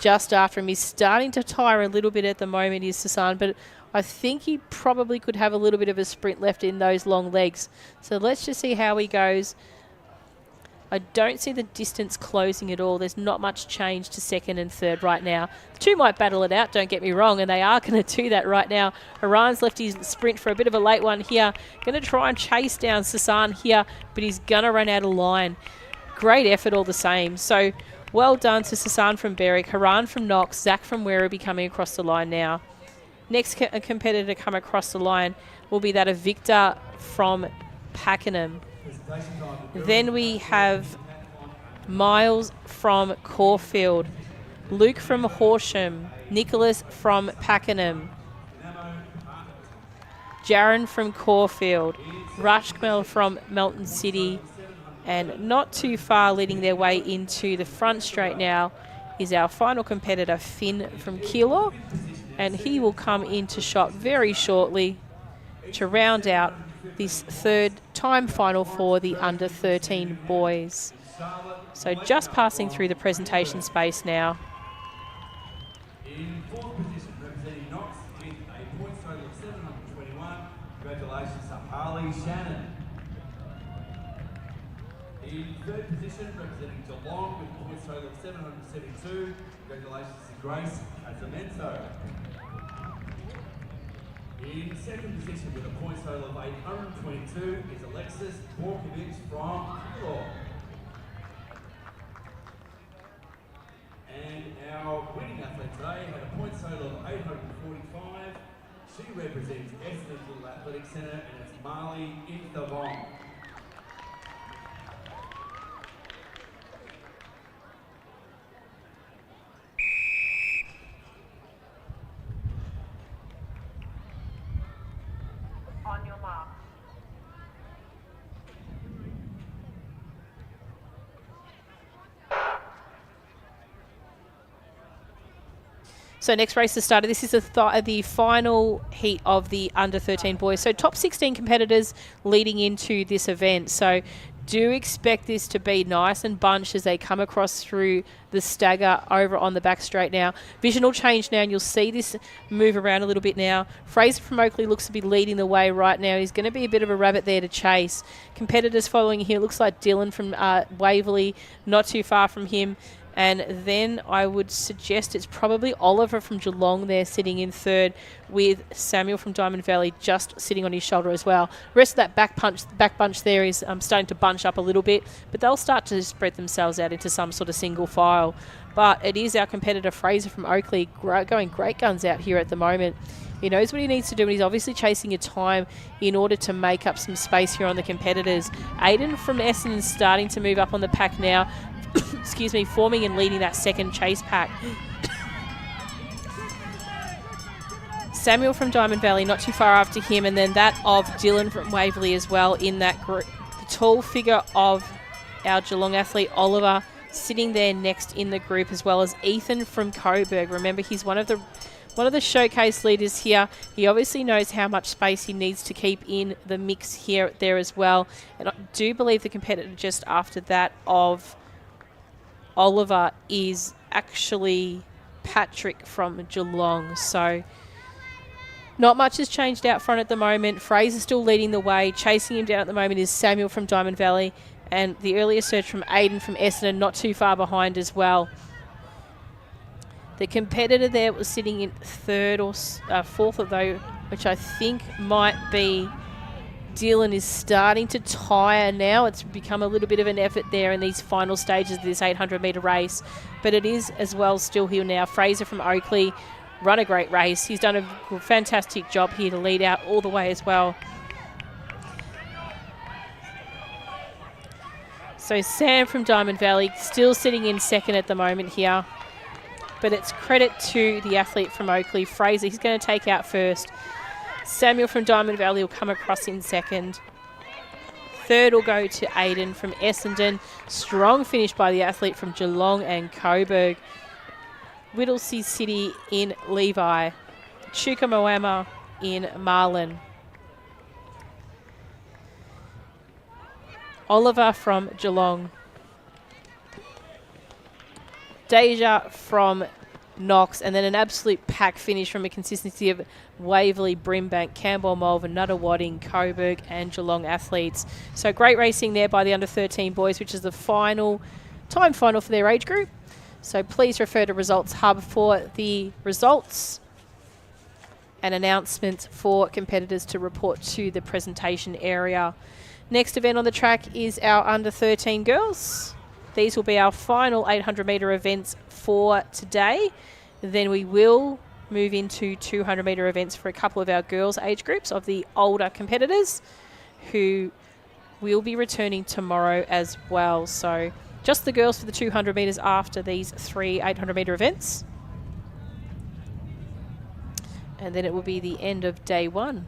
Speaker 1: just after him. He's starting to tire a little bit at the moment, is Sasan, but I think he probably could have a little bit of a sprint left in those long legs. So let's just see how he goes. I don't see the distance closing at all. There's not much change to second and third right now. The two might battle it out, don't get me wrong, and they are going to do that right now. Haran's left his sprint for a bit of a late one here. Going to try and chase down Sasan here, but he's going to run out of line. Great effort all the same. So well done to Sasan from Berwick, Haran from Knox, Zach from Werribee coming across the line now. Next competitor to come across the line will be that of Victor from Pakenham. Then we have Miles from Caulfield, Luke from Horsham, Nicholas from Pakenham, Jaron from Caulfield, Rushmel from Melton City, and not too far leading their way into the front straight now is our final competitor, Finn from Keilor, and he will come into shot very shortly to round out this third time final for the under 13 boys. So just passing through the presentation space now.
Speaker 10: In fourth position, representing Knox with a points total of 721. Congratulations to Harley Shannon. In third position, representing Geelong with a points total of 772. Congratulations to Grace Casamento. In second position with a points total of 822 is Alexis Borkovich from Keilor. And our winning athlete today had a points total of 845. She represents Essendon's Little Athletic Centre, and it's Marley Inthavong.
Speaker 2: On your mark.
Speaker 1: So next race has started. This is the final heat of the under 13 boys. So top 16 competitors leading into this event. So do expect this to be nice and bunched as they come across through the stagger over on the back straight now. Vision will change now, and you'll see this move around a little bit now. Fraser from Oakley looks to be leading the way right now. He's going to be a bit of a rabbit there to chase. Competitors following here. Looks like Dylan from Waverley, not too far from him. And then I would suggest it's probably Oliver from Geelong there sitting in third, with Samuel from Diamond Valley just sitting on his shoulder as well. Rest of that back bunch there is starting to bunch up a little bit, but they'll start to spread themselves out into some sort of single file. But it is our competitor Fraser from Oakley going great guns out here at the moment. He knows what he needs to do, and he's obviously chasing a time in order to make up some space here on the competitors. Aiden from Essendon is starting to move up on the pack now. Excuse me, forming and leading that second chase pack. Samuel from Diamond Valley not too far after him, and then that of Dylan from Waverley as well in that group. The tall figure of our Geelong athlete Oliver sitting there next in the group, as well as Ethan from Coburg. Remember, he's one of the showcase leaders here. He obviously knows how much space he needs to keep in the mix here there as well. And I do believe the competitor just after that of Oliver is actually Patrick from Geelong. So not much has changed out front at the moment. Fraser still leading the way. Chasing him down at the moment is Samuel from Diamond Valley, and the earlier surge from Aiden from Essendon not too far behind as well. The competitor there was sitting in third or fourth, though, which I think might be Dylan is starting to tire now. It's become a little bit of an effort there in these final stages of this 800-metre race, but it is as well still here now. Fraser from Oakley run a great race. He's done a fantastic job here to lead out all the way as well. So Sam from Diamond Valley still sitting in second at the moment here. But it's credit to the athlete from Oakley, Fraser. He's going to take out first. Samuel from Diamond Valley will come across in second. Third will go to Aiden from Essendon. Strong finish by the athlete from Geelong and Coburg. Whittlesea City in Levi. Chukamoama in Marlin. Oliver from Geelong. Deja from Knox, and then an absolute pack finish from a consistency of Waverley, Brimbank, Campbell, Malvern, Nuttawading, Coburg and Geelong athletes. So great racing there by the under-13 boys, which is the time final for their age group. So please refer to Results Hub for the results and announcements for competitors to report to the presentation area. Next event on the track is our under-13 girls. These will be our final 800-metre events for today. Then we will move into 200-metre events for a couple of our girls' age groups of the older competitors who will be returning tomorrow as well. So just the girls for the 200 metres after these 3 800-metre events. And then it will be the end of day 1.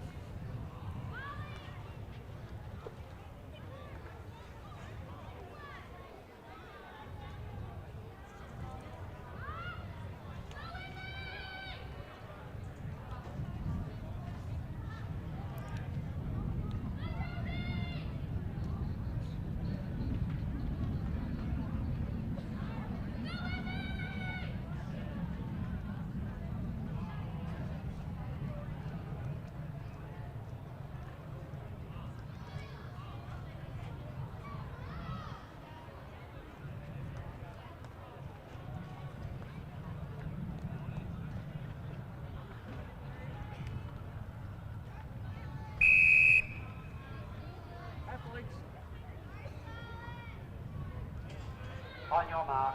Speaker 8: On your mark.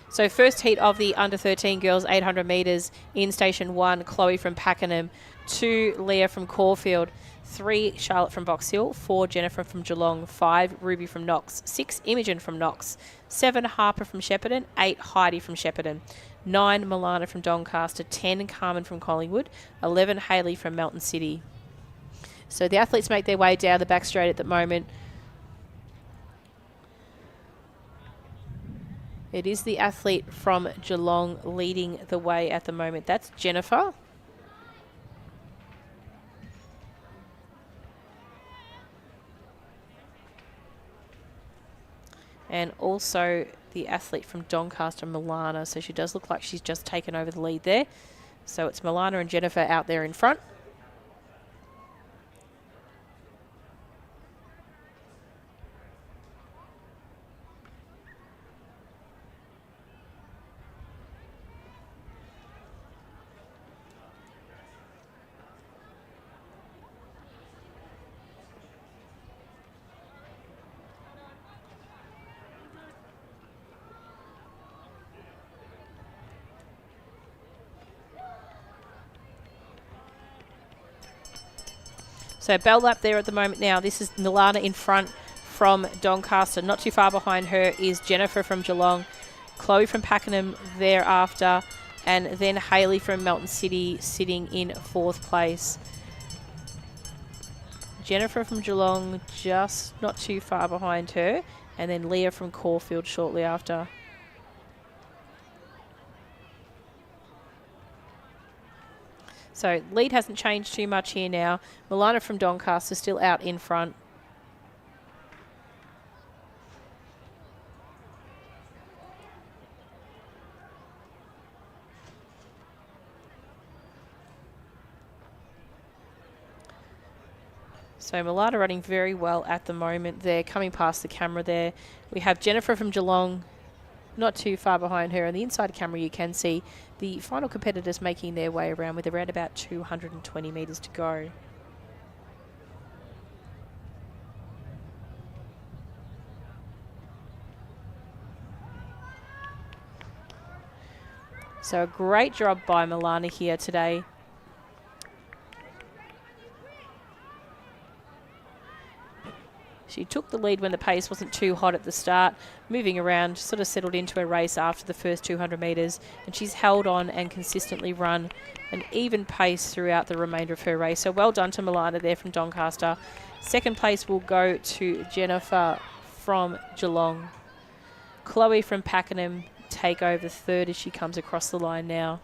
Speaker 1: So first heat of the under-13 girls 800 metres in Station 1, Chloe from Pakenham, 2 Leah from Caulfield, 3 Charlotte from Box Hill, 4 Jennifer from Geelong, 5 Ruby from Knox, 6 Imogen from Knox, 7 Harper from Shepparton, 8 Heidi from Shepparton, 9 Milana from Doncaster, 10 Carmen from Collingwood, 11 Hayley from Melton City. So the athletes make their way down the back straight at the moment. It is the athlete from Geelong leading the way at the moment. That's Jennifer. And also the athlete from Doncaster, Milana. So she does look like she's just taken over the lead there. So it's Milana and Jennifer out there in front. So bell lap there at the moment now. This is Milana in front from Doncaster. Not too far behind her is Jennifer from Geelong, Chloe from Pakenham thereafter, and then Hayley from Melton City sitting in 4th place. Jennifer from Geelong just not too far behind her, and then Leah from Caulfield shortly after. So lead hasn't changed too much here now. Milana from Doncaster still out in front. So Milana running very well at the moment. They're coming past the camera there. We have Jennifer from Geelong not too far behind her. On the inside camera, you can see the final competitors making their way around with around about 220 metres to go. So a great job by Milana here today. She took the lead when the pace wasn't too hot at the start, moving around, sort of settled into a race after the first 200 metres, and she's held on and consistently run an even pace throughout the remainder of her race. So well done to Milana there from Doncaster. Second place will go to Jennifer from Geelong. Chloe from Pakenham take over third as she comes across the line now.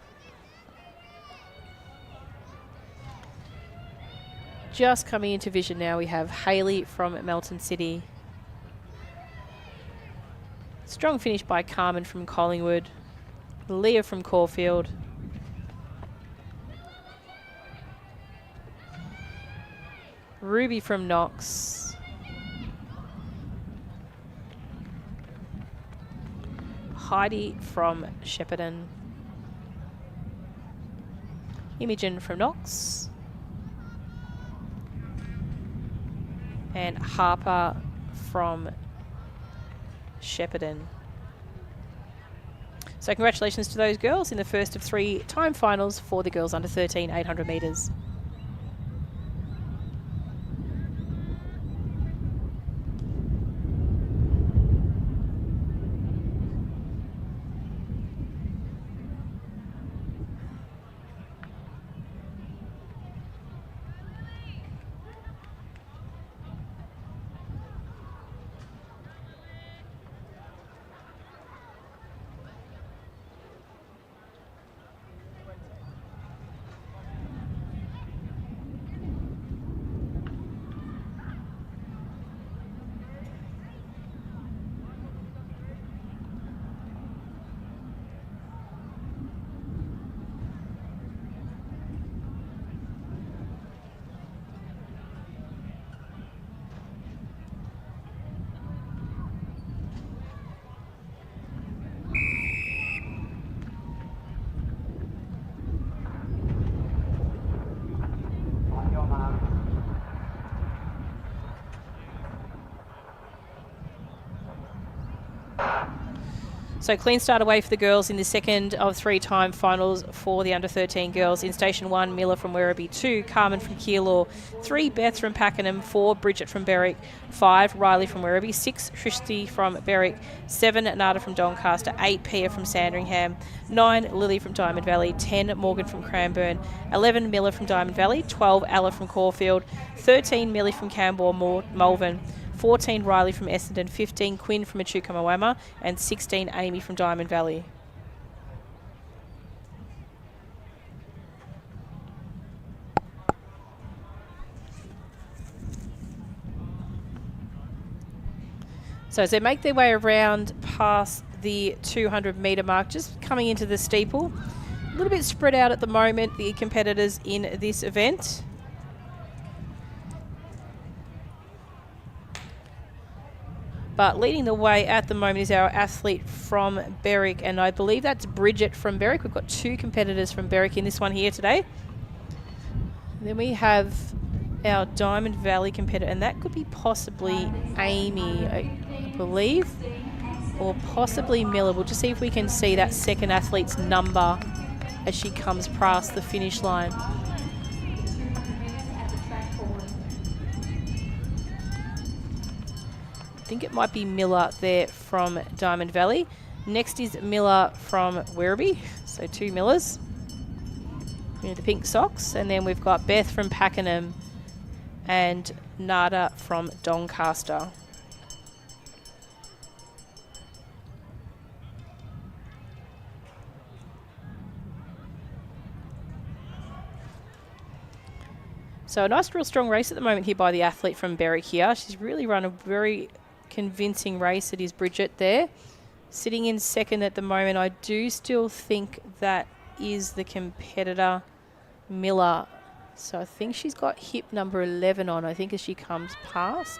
Speaker 1: Just coming into vision now, we have Hayley from Melton City. Strong finish by Carmen from Collingwood. Leah from Caulfield. Ruby from Knox. Heidi from Shepparton. Imogen from Knox. And Harper from Shepparton. So congratulations to those girls in the first of 3 time finals for the girls under 13 800 metres. So clean start away for the girls in the second of 3 time finals for the under 13 girls. In station 1, Miller from Werribee, 2, Carmen from Keilor, 3, Beth from Pakenham, 4, Bridget from Berwick, 5, Riley from Werribee, 6, Tristy from Berwick, 7, Nada from Doncaster, 8, Pia from Sandringham, 9, Lily from Diamond Valley, 10, Morgan from Cranbourne, 11, Miller from Diamond Valley, 12, Ella from Caulfield, 13, Millie from Camborne Malvern, 14, Riley from Essendon, 15, Quinn from Echuca Moama, and 16, Amy from Diamond Valley. So as they make their way around past the 200 metre mark, just coming into the steeple, a little bit spread out at the moment, the competitors in this event. But leading the way at the moment is our athlete from Berwick, and I believe that's Bridget from Berwick. We've got 2 competitors from Berwick in this one here today. Then we have our Diamond Valley competitor, and that could be possibly Amy, I believe, or possibly Miller. We'll just see if we can see that second athlete's number as she comes past the finish line. I think it might be Miller there from Diamond Valley. Next is Miller from Werribee, so 2 Millers. The pink socks, and then we've got Beth from Pakenham and Nada from Doncaster. So a nice, real strong race at the moment here by the athlete from Berwick here. She's really run a very convincing race. It is Bridget there. Sitting in second at the moment, I do still think that is the competitor Miller. So I think she's got hip number 11 on, I think, as she comes past.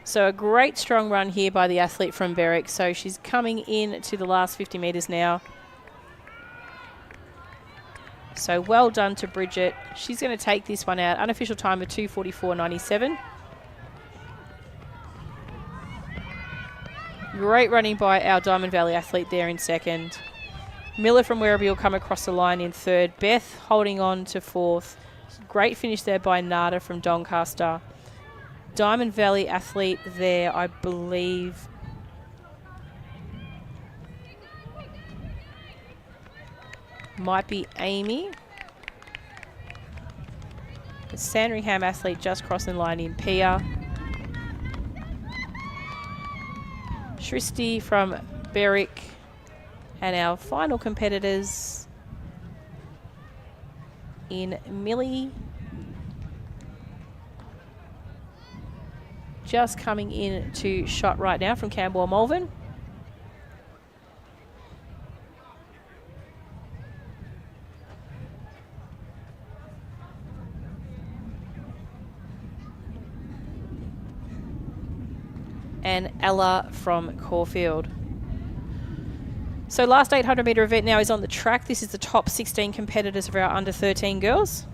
Speaker 1: So a great strong run here by the athlete from Berwick. So she's coming in to the last 50 metres now. So well done to Bridget. She's going to take this one out. Unofficial time of 2:44.97. Great running by our Diamond Valley athlete there in second. Miller from Werribee will come across the line in third. Beth holding on to fourth. Great finish there by Nada from Doncaster. Diamond Valley athlete there, I believe. Might be Amy. The Sandringham athlete just crossing the line in Pia. Shristi from Berwick. And our final competitors in Millie. Just coming in to shot right now from Camberwell Malvern. And Ella from Caulfield. So last 800 metre event now is on the track. This is the top 16 competitors of our under 13 girls.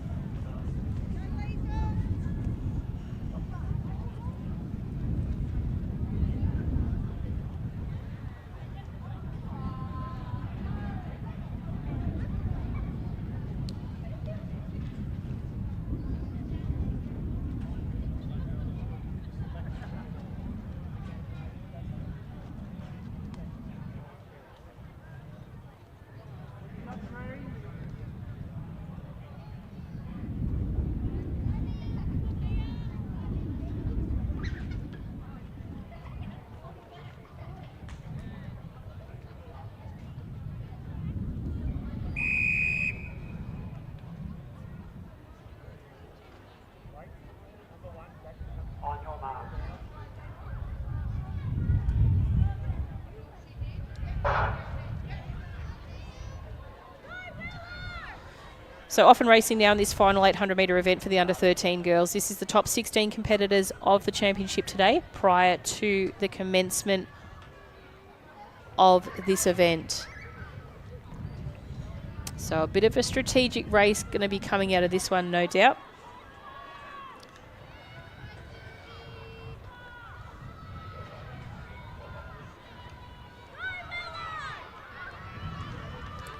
Speaker 1: So often racing now in this final 800 metre event for the under 13 girls. This is the top 16 competitors of the championship today prior to the commencement of this event. So a bit of a strategic race going to be coming out of this one, no doubt.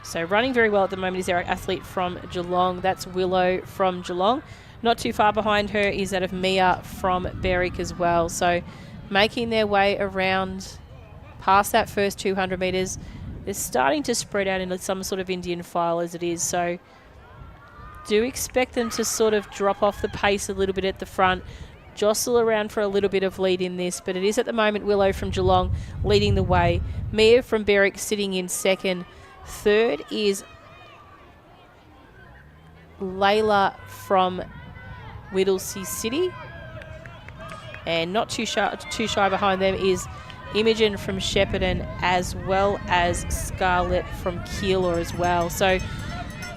Speaker 1: So running very well at the moment is our athlete from Geelong. That's Willow from Geelong. Not too far behind her is that of Mia from Berwick as well. So making their way around past that first 200 metres. They're starting to spread out into some sort of Indian file as it is. So do expect them to sort of drop off the pace a little bit at the front, jostle around for a little bit of lead in this. But it is at the moment Willow from Geelong leading the way. Mia from Berwick sitting in second. Third is Layla from Whittlesea City. And not too shy behind them is Imogen from Shepparton, as well as Scarlett from Keilor as well. So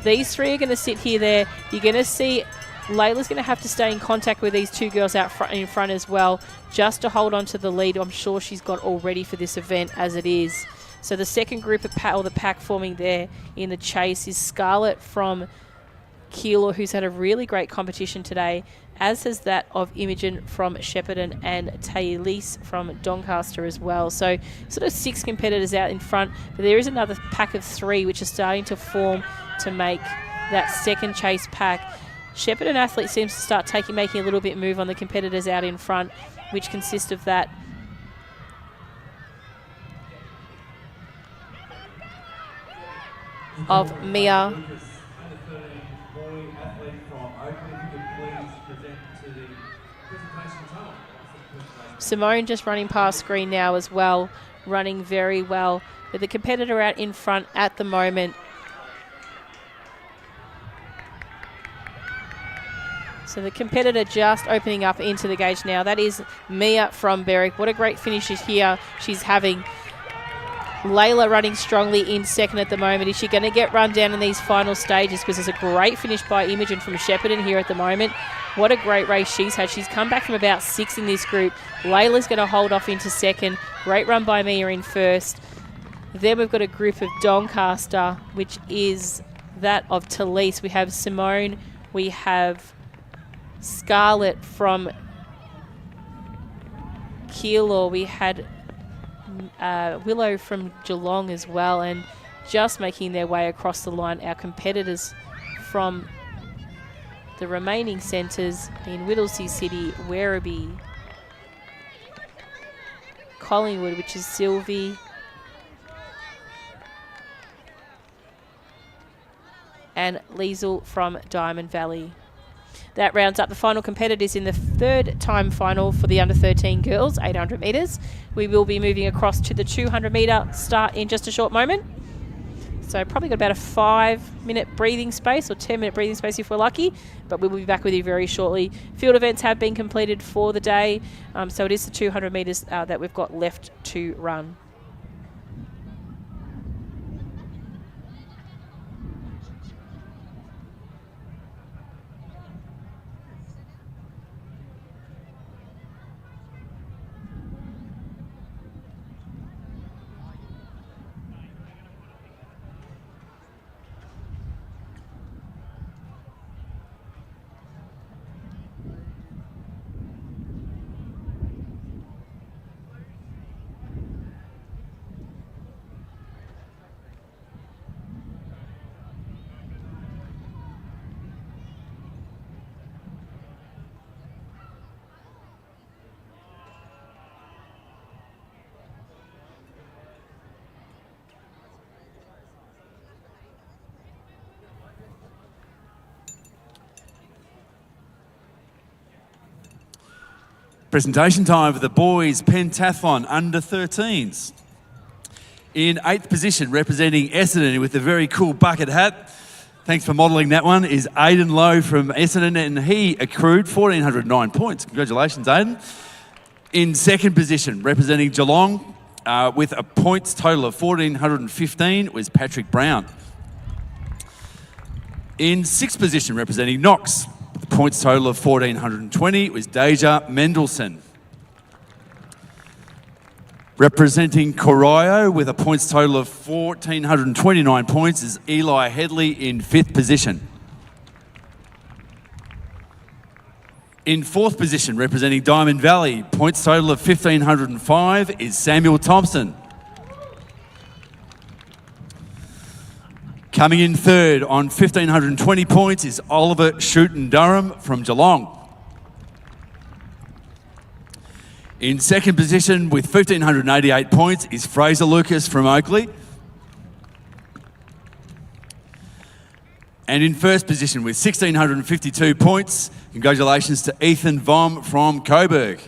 Speaker 1: these three are going to sit here there. You're going to see Layla's going to have to stay in contact with these two girls out front, in front as well, just to hold on to the lead I'm sure she's got all ready for this event as it is. So the second group of the pack forming there in the chase is Scarlett from Keilor, who's had a really great competition today, as has that of Imogen from Shepparton and Taylise from Doncaster as well. So sort of 6 competitors out in front, but there is another pack of 3 which are starting to form to make that second chase pack. Shepparton athlete seems to start making a little bit move on the competitors out in front, which consist of that of Mia. Simone just running past screen now as well, running very well. With the competitor out in front at the moment. So the competitor just opening up into the gauge now. That is Mia from Berwick. What a great finish here she's having. Layla running strongly in second at the moment. Is she going to get run down in these final stages? Because there's a great finish by Imogen from Shepparton here at the moment. What a great race she's had. She's come back from about 6 in this group. Layla's going to hold off into second. Great run by Mia in first. Then we've got a group of Doncaster, which is that of Talise. We have Simone. We have Scarlett from Keilor. We had Willow from Geelong as well, and just making their way across the line, our competitors from the remaining centres in Whittlesea City, Werribee, Collingwood, which is Sylvie, and Liesl from Diamond Valley. That rounds up the final competitors in the third time final for the under-13 girls, 800 metres. We will be moving across to the 200-metre start in just a short moment. So probably got about a 5-minute breathing space or 10-minute breathing space if we're lucky, but we will be back with you very shortly. Field events have been completed for the day, so it is the 200 metres that we've got left to run.
Speaker 10: Presentation time for the boys pentathlon under 13s. In 8th position, representing Essendon with a very cool bucket hat. Thanks for modelling that one, is Aidan Lowe from Essendon, and he accrued 1,409 points. Congratulations, Aidan. In 2nd position, representing Geelong with a points total of 1,415 was Patrick Brown. In 6th position, representing Knox, with a points total of 1,420 was Deja Mendelson. Representing Corio with a points total of 1,429 points is Eli Headley in 5th position. In 4th position, representing Diamond Valley, points total of 1,505 is Samuel Thompson. Coming in 3rd on 1,520 points is Oliver Shooten-Durham from Geelong. In 2nd position with 1,588 points is Fraser Lucas from Oakley. And in 1st position with 1,652 points, congratulations to Ethan Vom from Coburg.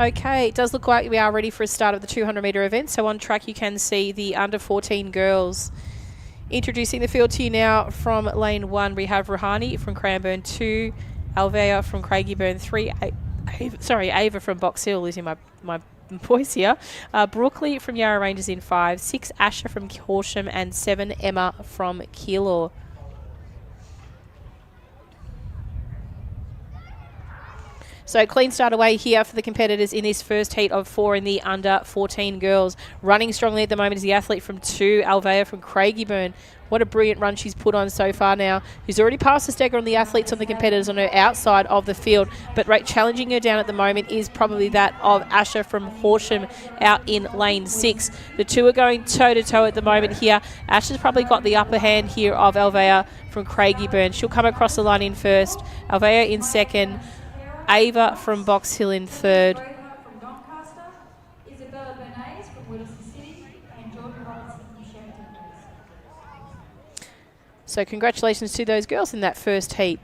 Speaker 1: Okay, it does look like we are ready for a start of the 200 metre event. So on track you can see the under 14 girls. Introducing the field to you now from lane 1, we have Rouhani from Cranbourne 2, Alvea from Craigieburn 3, Ava from Box Hill, losing my voice here, Brookley from Yarra Rangers in 5, 6 Asher from Horsham, and 7 Emma from Keilor. So clean start away here for the competitors in this first heat of 4 in the under 14 girls. Running strongly at the moment is the athlete from 2, Alvea from Craigieburn. What a brilliant run she's put on so far now. She's already passed the stagger on the athletes on the competitors on her outside of the field. But right, challenging her down at the moment is probably that of Asher from Horsham out in lane 6. The two are going toe-to-toe at the moment here. Asher's probably got the upper hand here of Alvea from Craigieburn. She'll come across the line in first. Alvea in second. Ava from Box Hill in third. So congratulations to those girls in that first heat.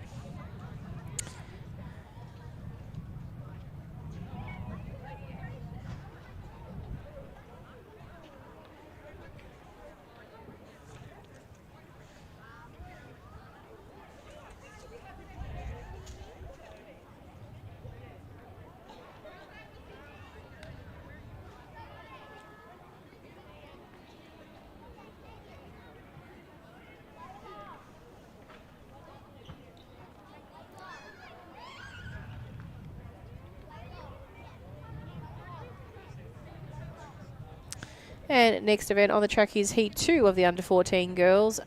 Speaker 1: And next event on the track is Heat 2 of the under 14 girls.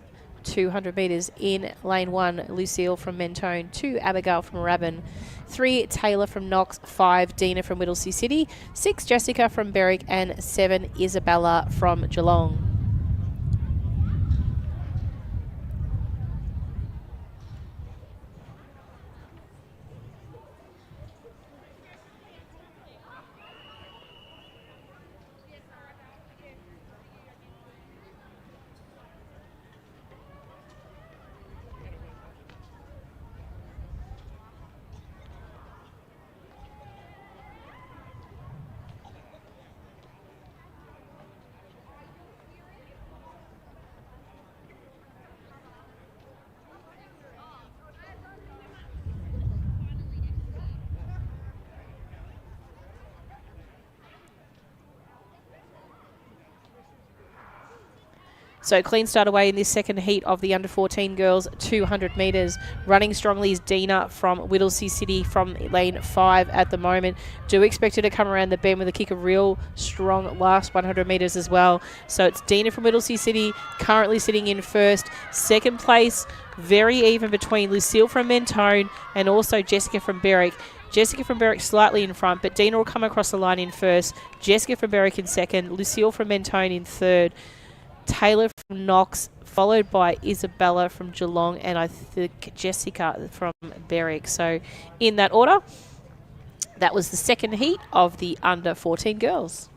Speaker 1: 200 metres in lane 1, Lucille from Mentone, 2 Abigail from Rabin, 3 Taylor from Knox, 5 Dina from Whittlesea City, 6 Jessica from Berwick, and 7 Isabella from Geelong. So clean start away in this second heat of the under 14 girls 200 metres. Running strongly is Dina from Whittlesea City from lane 5 at the moment. Do expect her to come around the bend with a kick of real strong last 100 metres as well. So it's Dina from Whittlesea City currently sitting in first. Second place, very even between Lucille from Mentone and also Jessica from Berwick. Jessica from Berwick slightly in front, but Dina will come across the line in first. Jessica from Berwick in second. Lucille from Mentone in third. Taylor from Knox, followed by Isabella from Geelong, and I think Jessica from Berwick. So in that order, that was the second heat of the under 14 girls.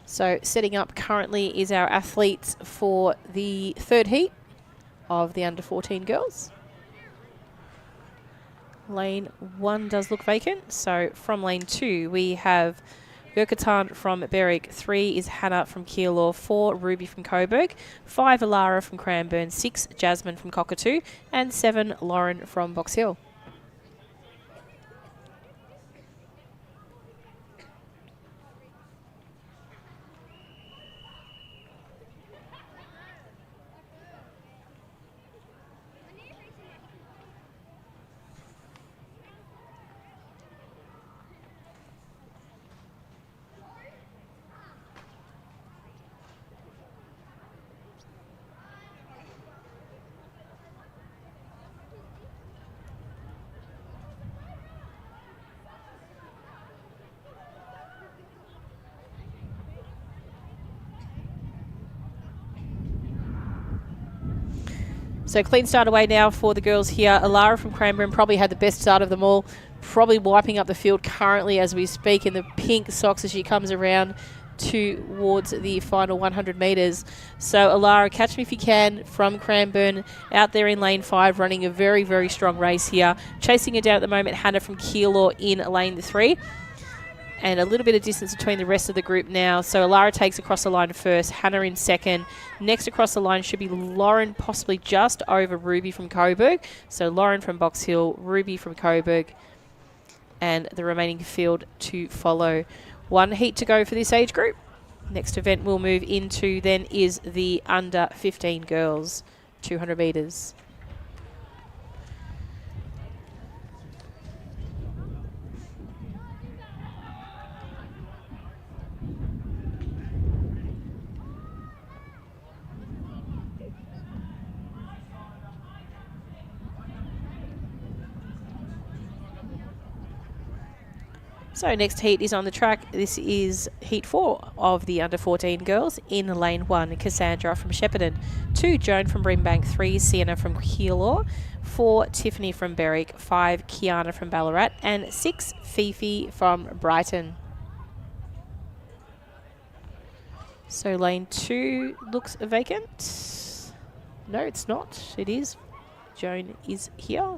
Speaker 1: So setting up currently is our athletes for the third heat of the under 14 girls. Lane 1 does look vacant. So from lane 2 we have Gurkatan from Berwick, 3 is Hannah from Keilor, 4 Ruby from Coburg, 5 Alara from Cranbourne, 6 Jasmine from Cockatoo, and 7 Lauren from Box Hill. So clean start away now for the girls here. Alara from Cranbourne probably had the best start of them all, probably wiping up the field currently as we speak in the pink socks as she comes around towards the final 100 metres. So Alara, catch me if you can from Cranbourne out there in lane 5, running a very, very strong race here. Chasing her down at the moment, Hannah from Keilor in lane 3. And a little bit of distance between the rest of the group now. So Alara takes across the line first, Hannah in second. Next across the line should be Lauren, possibly just over Ruby from Coburg. So Lauren from Box Hill, Ruby from Coburg, and the remaining field to follow. One heat to go for this age group. Next event we'll move into then is the under 15 girls, 200 metres. So next heat is on the track. This is heat 4 of the under 14 girls. In lane 1, Cassandra from Shepparton. 2, Joan from Brimbank. 3, Sienna from Keilor. 4, Tiffany from Berwick. 5, Kiana from Ballarat. And 6, Fifi from Brighton. So lane 2 looks vacant. No, it's not. It is. Joan is here.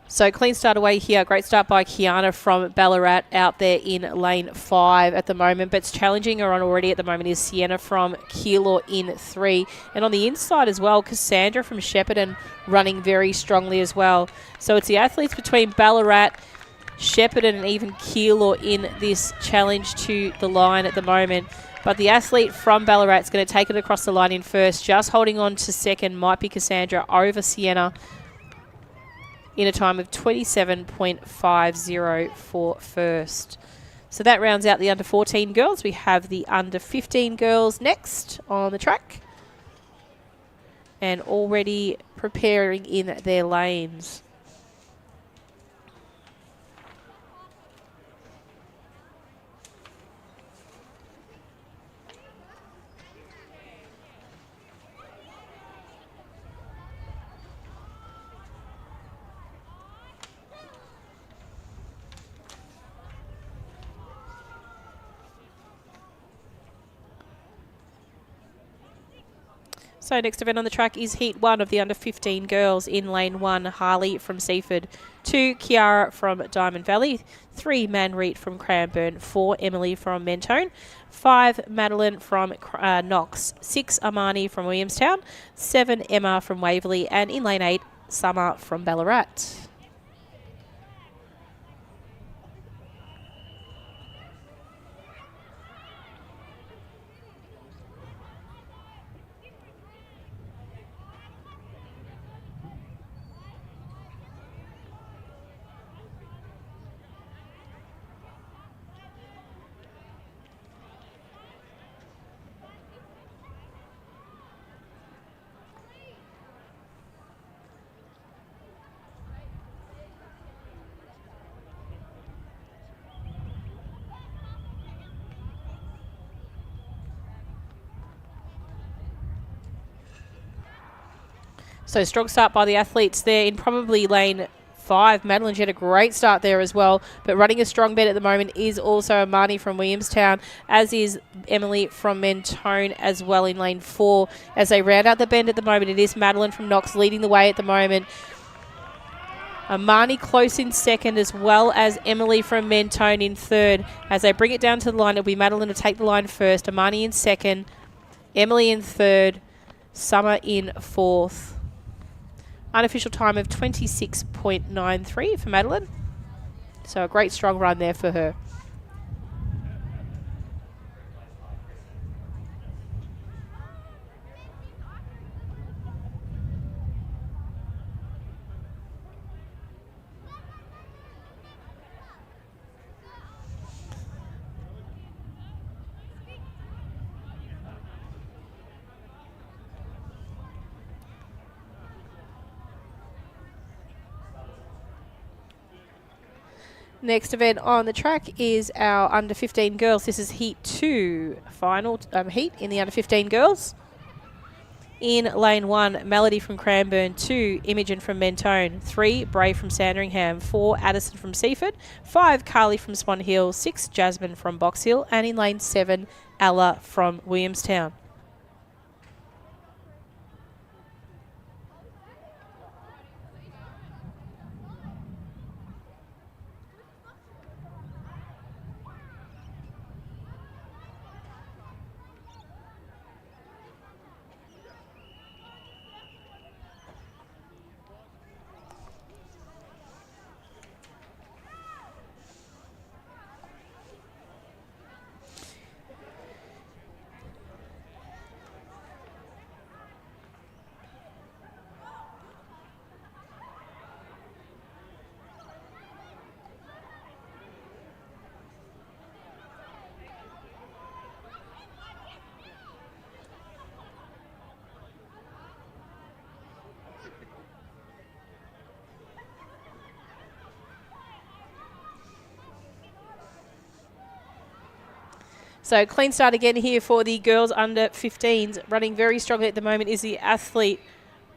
Speaker 1: So clean start away here. Great start by Kiana from Ballarat out there in lane 5 at the moment. But it's challenging her on already at the moment is Sienna from Keilor in 3. And on the inside as well, Cassandra from Shepparton running very strongly as well. So it's the athletes between Ballarat, Shepparton and even Keilor in this challenge to the line at the moment. But the athlete from Ballarat is going to take it across the line in first. Just holding on to second might be Cassandra over Sienna in a time of 27.50 for first. So that rounds out the under 14 girls. We have the under 15 girls next on the track and already preparing in their lanes. So next event on the track is Heat 1 of the under 15 girls. In lane 1, Harley from Seaford. 2, Kiara from Diamond Valley. 3, Manreet from Cranbourne. 4, Emily from Mentone. 5, Madeline from Knox. 6, Armani from Williamstown. 7, Emma from Waverley. And in lane 8, Summer from Ballarat. So strong start by the athletes there in probably lane 5. Madeline, she had a great start there as well, but running a strong bet at the moment is also Amani from Williamstown, as is Emily from Mentone as well in lane 4. As they round out the bend at the moment, it is Madeline from Knox leading the way at the moment. Amani close in second, as well as Emily from Mentone in third. As they bring it down to the line, it'll be Madeline to take the line first, Amani in second, Emily in third, Summer in fourth. Unofficial time of 26.93 for Madeline. So a great strong run there for her. Next event on the track is our under 15 girls. This is Heat 2, final heat in the under 15 girls. In lane 1, Melody from Cranbourne. 2, Imogen from Mentone. 3, Brave from Sandringham. 4, Addison from Seaford. 5, Carly from Swan Hill. 6, Jasmine from Box Hill. And in lane 7, Ella from Williamstown. So clean start again here for the girls under 15s. Running very strongly at the moment is the athlete,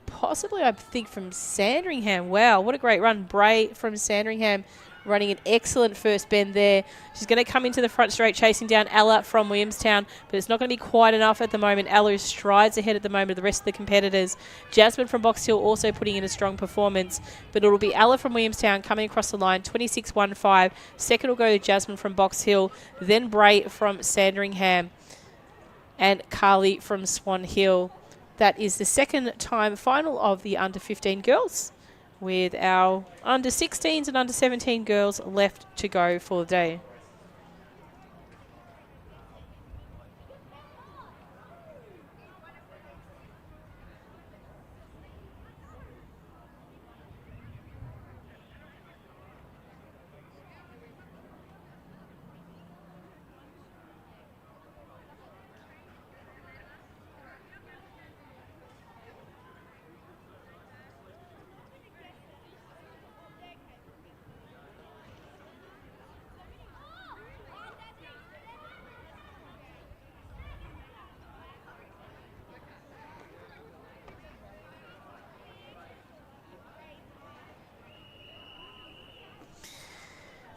Speaker 1: possibly I think from Sandringham. Wow, what a great run. Bray from Sandringham running an excellent first bend there. She's going to come into the front straight chasing down Ella from Williamstown, but it's not going to be quite enough at the moment. Ella strides ahead at the moment of the rest of the competitors. Jasmine from Box Hill also putting in a strong performance, but it'll be Ella from Williamstown coming across the line, 26.15. Second will go to Jasmine from Box Hill, then Bray from Sandringham, and Carly from Swan Hill. That is the second time final of the under 15 girls, with our under 16s and under 17 girls left to go for the day.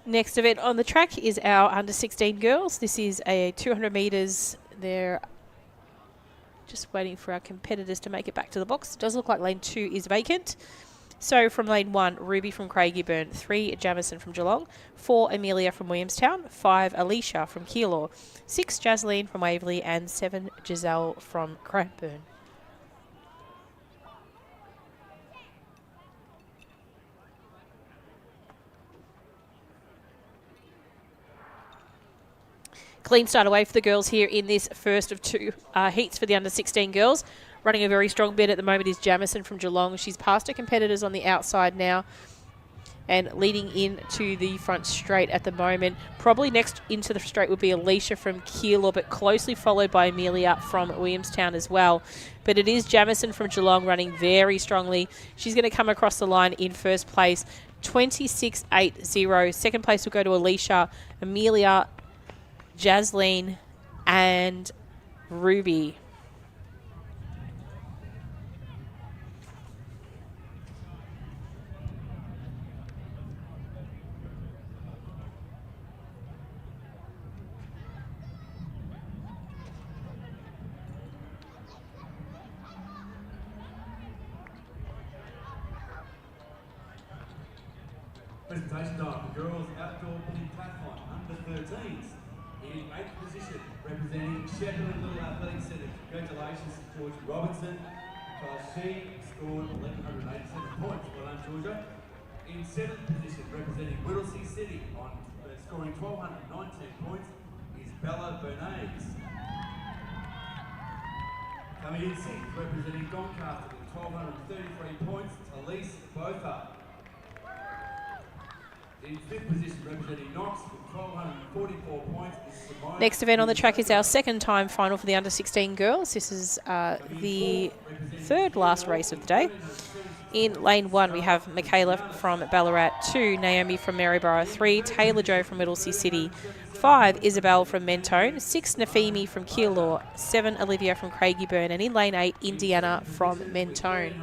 Speaker 1: Next event on the track is our under 16 girls. This is a 200 metres. They're just waiting for our competitors to make it back to the box. It does look like lane 2 is vacant. So from lane 1, Ruby from Craigieburn, 3, Jamison from Geelong, 4, Amelia from Williamstown, 5, Alicia from Keilor, 6, Jasleen from Waverley, and 7, Giselle from Cranbourne. Clean start away for the girls here in this first of 2 heats for the under 16 girls. Running a very strong bid at the moment is Jamison from Geelong. She's past her competitors on the outside now and leading into the front straight at the moment. Probably next into the straight would be Alicia from Keilor, but closely followed by Amelia from Williamstown as well. But it is Jamison from Geelong running very strongly. She's going to come across the line in first place, 26.80. Second place will go to Alicia, Amelia, Jasleen, and Ruby.
Speaker 10: Presentation time for girls outdoor pentathlon under 13s. In 8th position, representing Shepparton Little Athletic Centre. Congratulations to Georgia Robinson, because she scored 1,187 points. Well done, Georgia. In 7th position, representing Whittlesea City, scoring 1,219 points, is Bella Bernays. Coming in 6th, representing Doncaster with 1,233 points, Elise Botha. In 5th position, representing Knox with 1,244 points.
Speaker 1: Next event on the track is our second time final for the under 16 girls. This is the third last race of the day. In lane 1, we have Michaela from Ballarat, 2, Naomi from Maryborough, 3, Taylor Jo from Whittlesea City, 5, Isabel from Mentone, 6, Nafimi from Keilor, 7, Olivia from Craigieburn, and in lane 8, Indiana from Mentone.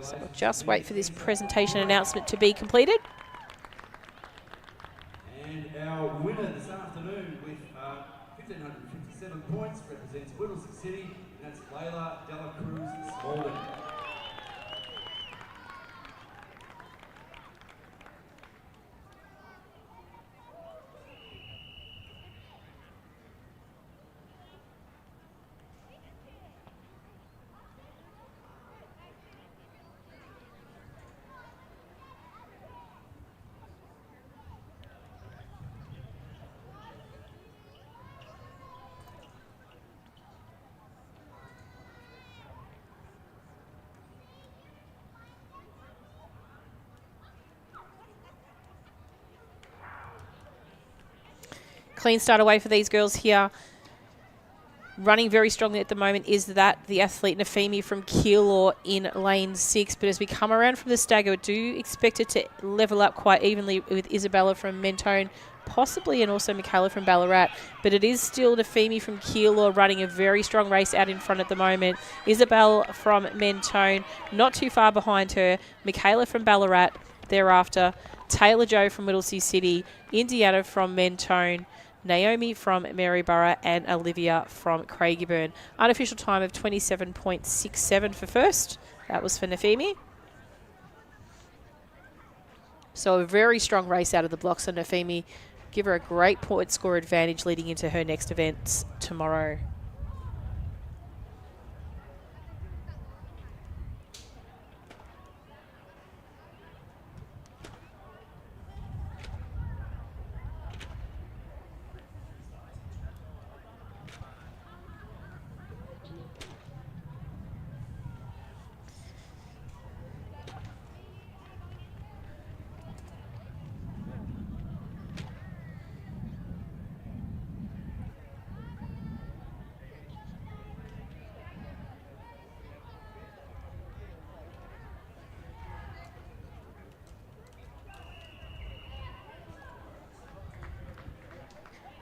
Speaker 1: So we'll just wait for this presentation announcement to be completed.
Speaker 10: And our winner this afternoon with 1,557 points represents Whittlesea City, and that's Layla Dela Cruz Smolden.
Speaker 1: Clean start away for these girls here. Running very strongly at the moment is the athlete Nafimi from Keilor in lane 6. But as we come around from the stagger, I do expect it to level up quite evenly with Isabella from Mentone, possibly, and also Michaela from Ballarat. But it is still Nafimi from Keilor running a very strong race out in front at the moment. Isabel from Mentone not too far behind her. Michaela from Ballarat thereafter. Taylor Jo from Whittlesea City. Indiana from Mentone. Naomi from Maryborough, and Olivia from Craigieburn. Unofficial time of 27.67 for first. That was for Nafimi. So a very strong race out of the blocks on Nafimi. Give her a great point score advantage leading into her next events tomorrow.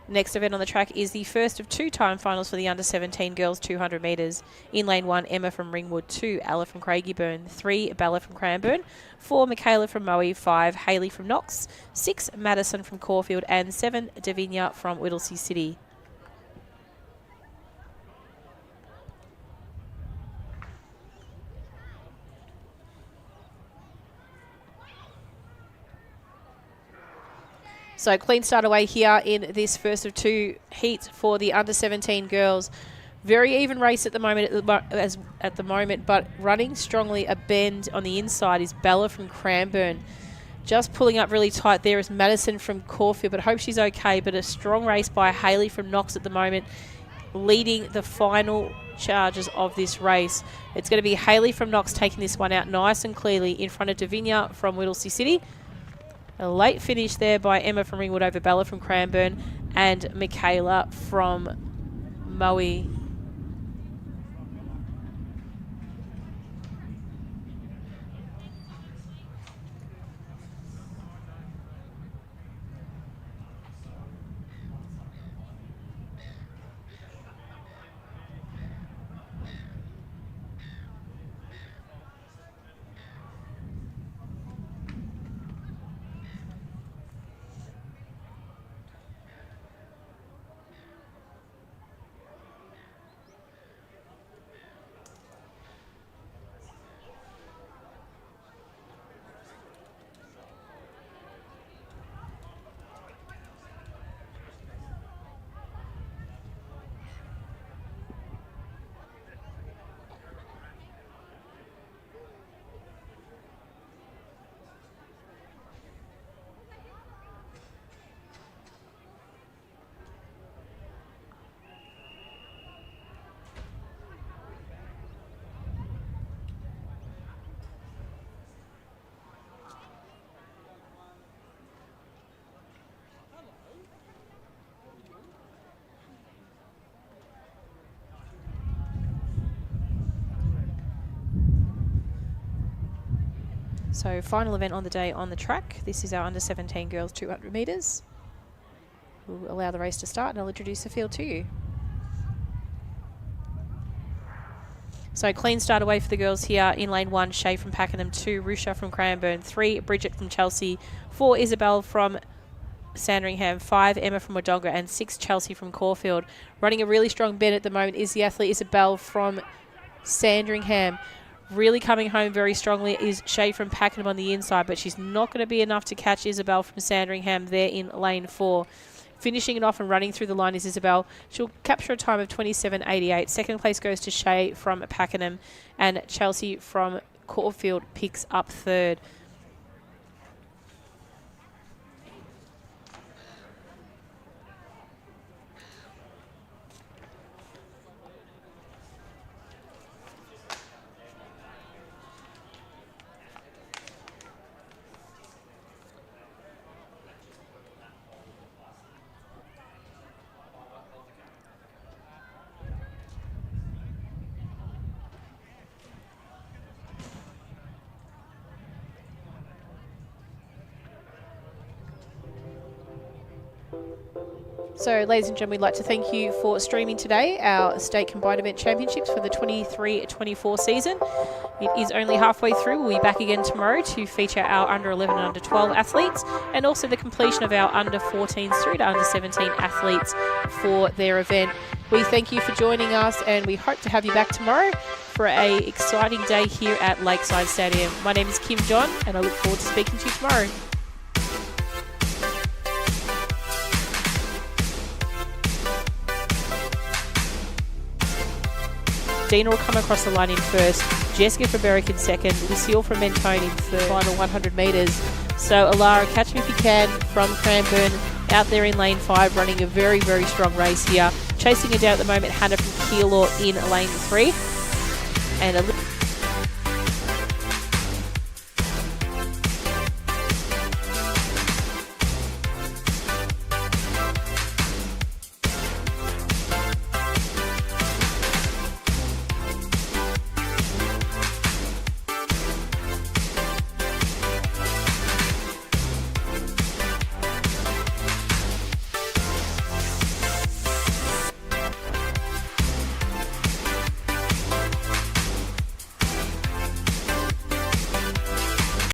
Speaker 1: Next event on the track is the first of 2 time finals for the under-17 girls 200 metres. In lane 1, Emma from Ringwood, 2, Ella from Craigieburn, 3, Bella from Cranbourne, 4, Michaela from Moe, 5, Hayley from Knox, 6, Madison from Caulfield, and 7, Davinia from Whittlesea City. So clean start away here in this first of 2 heats for the under-17 girls. Very even race at the moment, but running strongly a bend on the inside is Bella from Cranbourne. Just pulling up really tight there is Madison from Caulfield, but I hope she's okay. But a strong race by Hayley from Knox at the moment, leading the final charges of this race. It's going to be Hayley from Knox taking this one out nice and clearly in front of Davinia from Whittlesea City. A late finish there by Emma from Ringwood over Bella from Cranbourne and Michaela from Moe. So final event on the day on the track. This is our under 17 girls 200 metres. We'll allow the race to start and I'll introduce the field to you. So clean start away for the girls here. In lane 1, Shay from Pakenham, 2, Rusha from Cranbourne, 3, Bridget from Chelsea, 4, Isabel from Sandringham, 5, Emma from Wodonga, and 6, Chelsea from Caulfield. Running a really strong bend at the moment is the athlete Isabel from Sandringham. Really coming home very strongly is Shay from Pakenham on the inside, but she's not going to be enough to catch Isabel from Sandringham there in lane 4. Finishing it off and running through the line is Isabel. She'll capture a time of 27.88. Second place goes to Shay from Pakenham, and Chelsea from Caulfield picks up third. So, ladies and gentlemen, we'd like to thank you for streaming today our State Combined Event Championships for the 23-24 season. It is only halfway through. We'll be back again tomorrow to feature our under 11 and under 12 athletes, and also the completion of our under 14s through to under 17 athletes for their event. We thank you for joining us, and we hope to have you back tomorrow for an exciting day here at Lakeside Stadium. My name is Kim John, and I look forward to speaking to you tomorrow. Dina will come across the line in first, Jessica from Berwick in second, Lucille from Mentone in third, final 100 metres. So Alara, catch me if you can, from Cranbourne, out there in lane 5, running a very, very strong race here. Chasing her down at the moment, Hannah from Keilor in lane 3. And a little